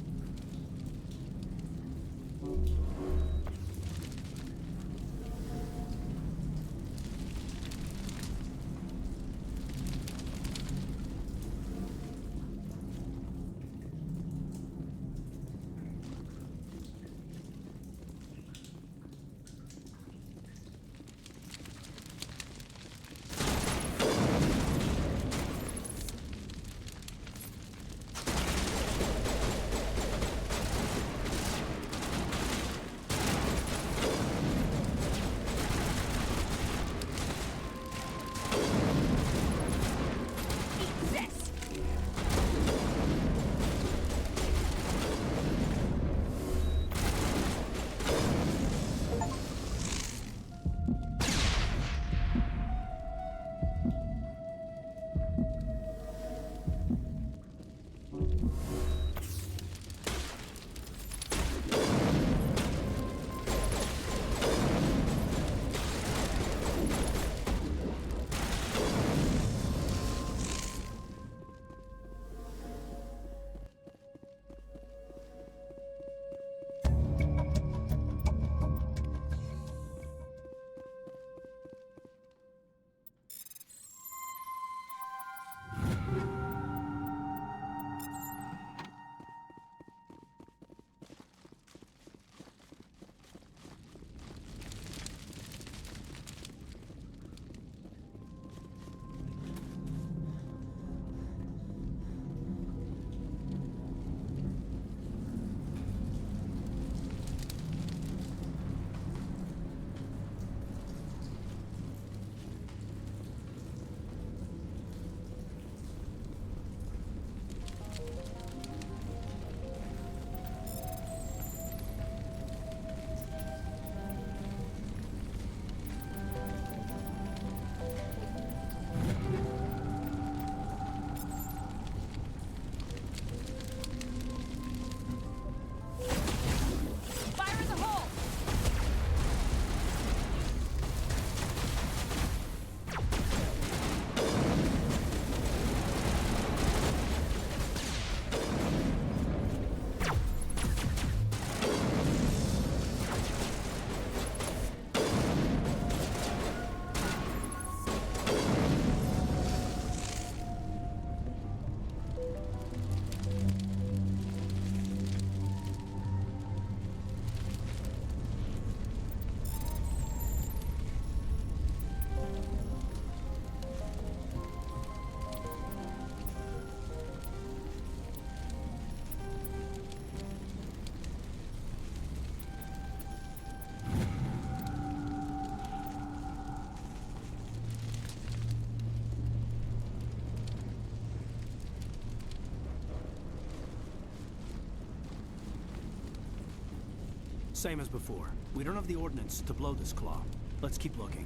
Same as before. We don't have the ordnance to blow this claw. Let's keep looking.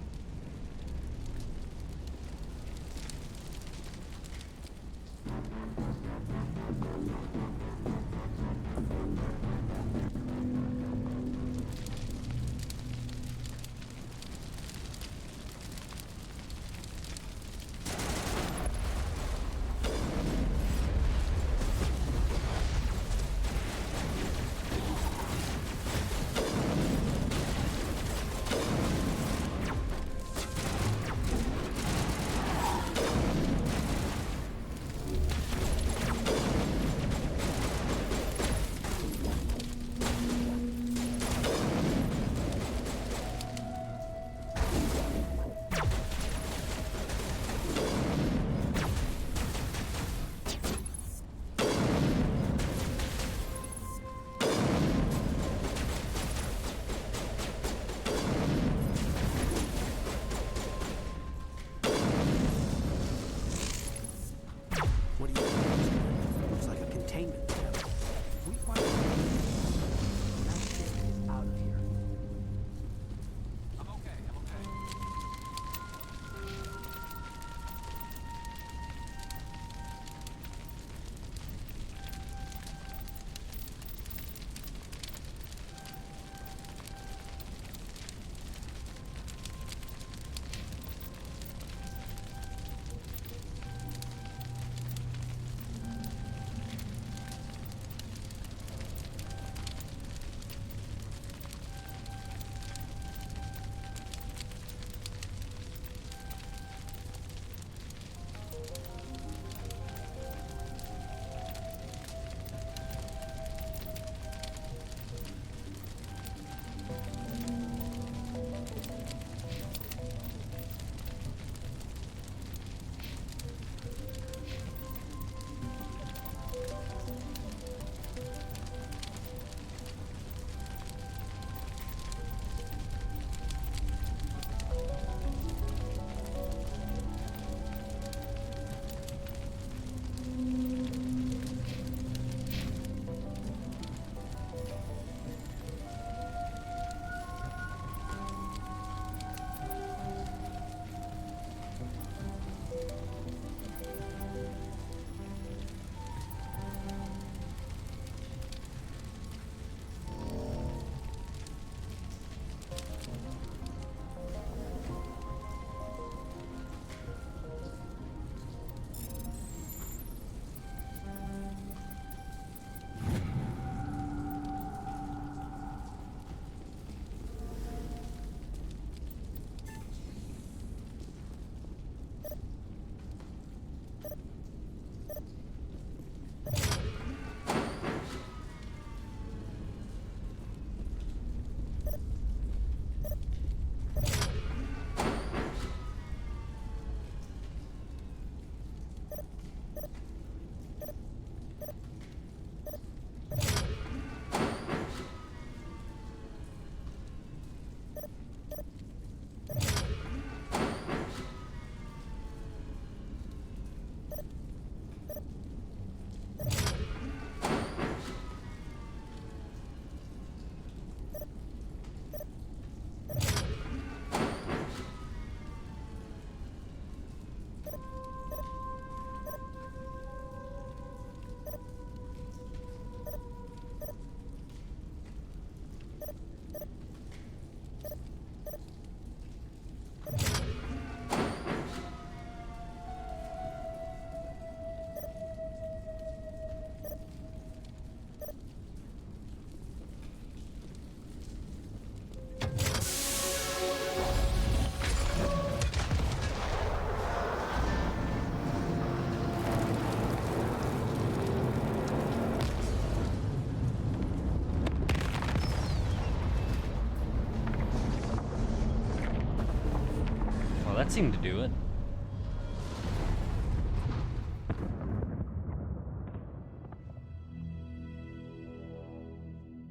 That seemed to do it.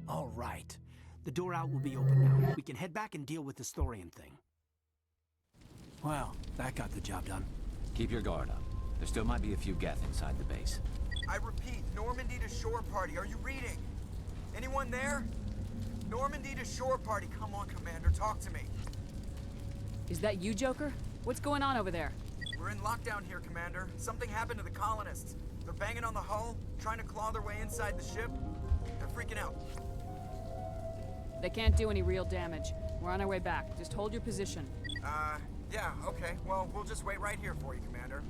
All right. The door out will be open now. We can head back and deal with this thorium thing. Well, that got the job done. Keep your guard up. There still might be a few Geth inside the base. I repeat, Normandy to shore party. Are you reading? Anyone there? Normandy to shore party. Come on, Commander, talk to me. Is that you, Joker? What's going on over there? We're in lockdown here, Commander. Something happened to the colonists. They're banging on the hull, trying to claw their way inside the ship. They're freaking out. They can't do any real damage. We're on our way back. Just hold your position. Yeah, okay. Well, we'll just wait right here for you, Commander.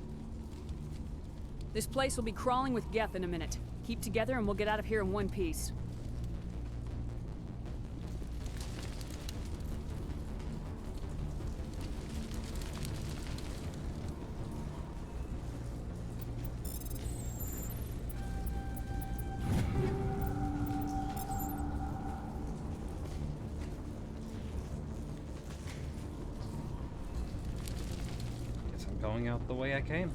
This place will be crawling with Geth in a minute. Keep together and we'll get out of here in one piece. Guess I'm going out the way I came.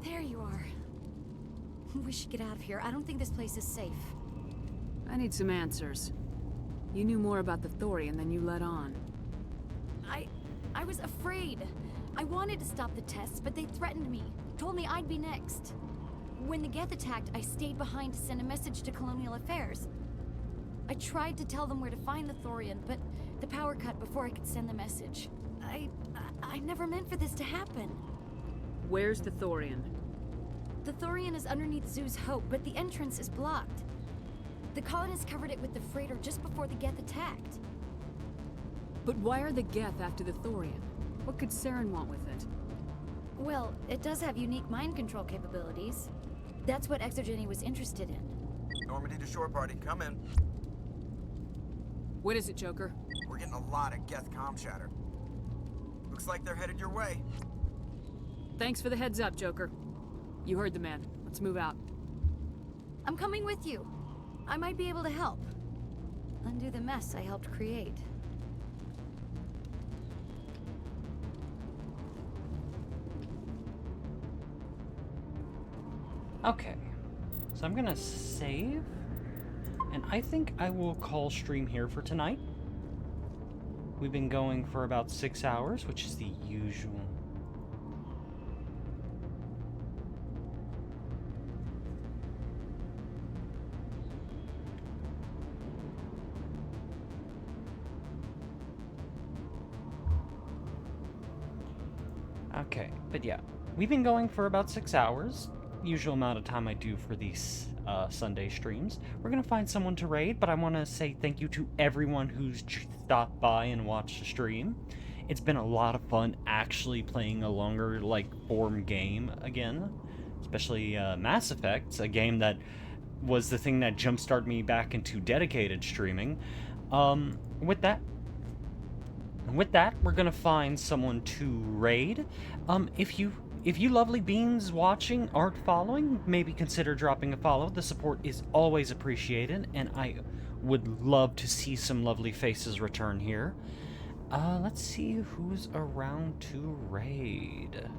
There you are. We should get out of here. I don't think this place is safe. I need some answers. You knew more about the Thorian than you let on. I was afraid. I wanted to stop the tests, but they threatened me. Told me I'd be next. When the Geth attacked, I stayed behind to send a message to Colonial Affairs. I tried to tell them where to find the Thorian, but the power cut before I could send the message. I never meant for this to happen. Where's the Thorian? The Thorian is underneath Zoo's Hope, but the entrance is blocked. The colonists covered it with the freighter just before the Geth attacked. But why are the Geth after the Thorian? What could Saren want with it? Well, it does have unique mind control capabilities. That's what Exogeny was interested in. Normandy to shore party, come in. What is it, Joker? We're getting a lot of Geth comm chatter. Looks like they're headed your way. Thanks for the heads up, Joker. You heard the man. Let's move out. I'm coming with you. I might be able to help. Undo the mess I helped create. Okay, so I'm gonna save, and I think I will call stream here for tonight. We've been going for about 6 hours, which is the usual. Okay, but yeah, we've been going for about 6 hours. Usual amount of time I do for these Sunday streams. We're gonna find someone to raid, but I want to say thank you to everyone who's stopped by and watched the stream. It's been a lot of fun actually playing a longer, like, form game again, especially Mass Effect, a game that was the thing that jumpstarted me back into dedicated streaming. With that, we're gonna find someone to raid. If you lovely beings watching aren't following, maybe consider dropping a follow. The support is always appreciated, and I would love to see some lovely faces return here. Let's see who's around to raid.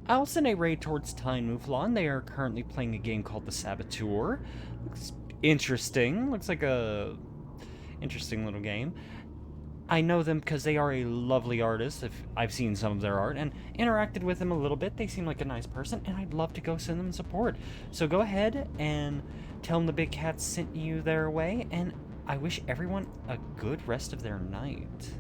I'll send a raid towards Tyne Mouflon. They are currently playing a game called The Saboteur. Looks interesting. Looks like a interesting little game. I know them because they are a lovely artist. I've seen some of their art and interacted with them a little bit. They seem like a nice person, and I'd love to go send them support. So go ahead and tell them the big cat sent you their way, and I wish everyone a good rest of their night.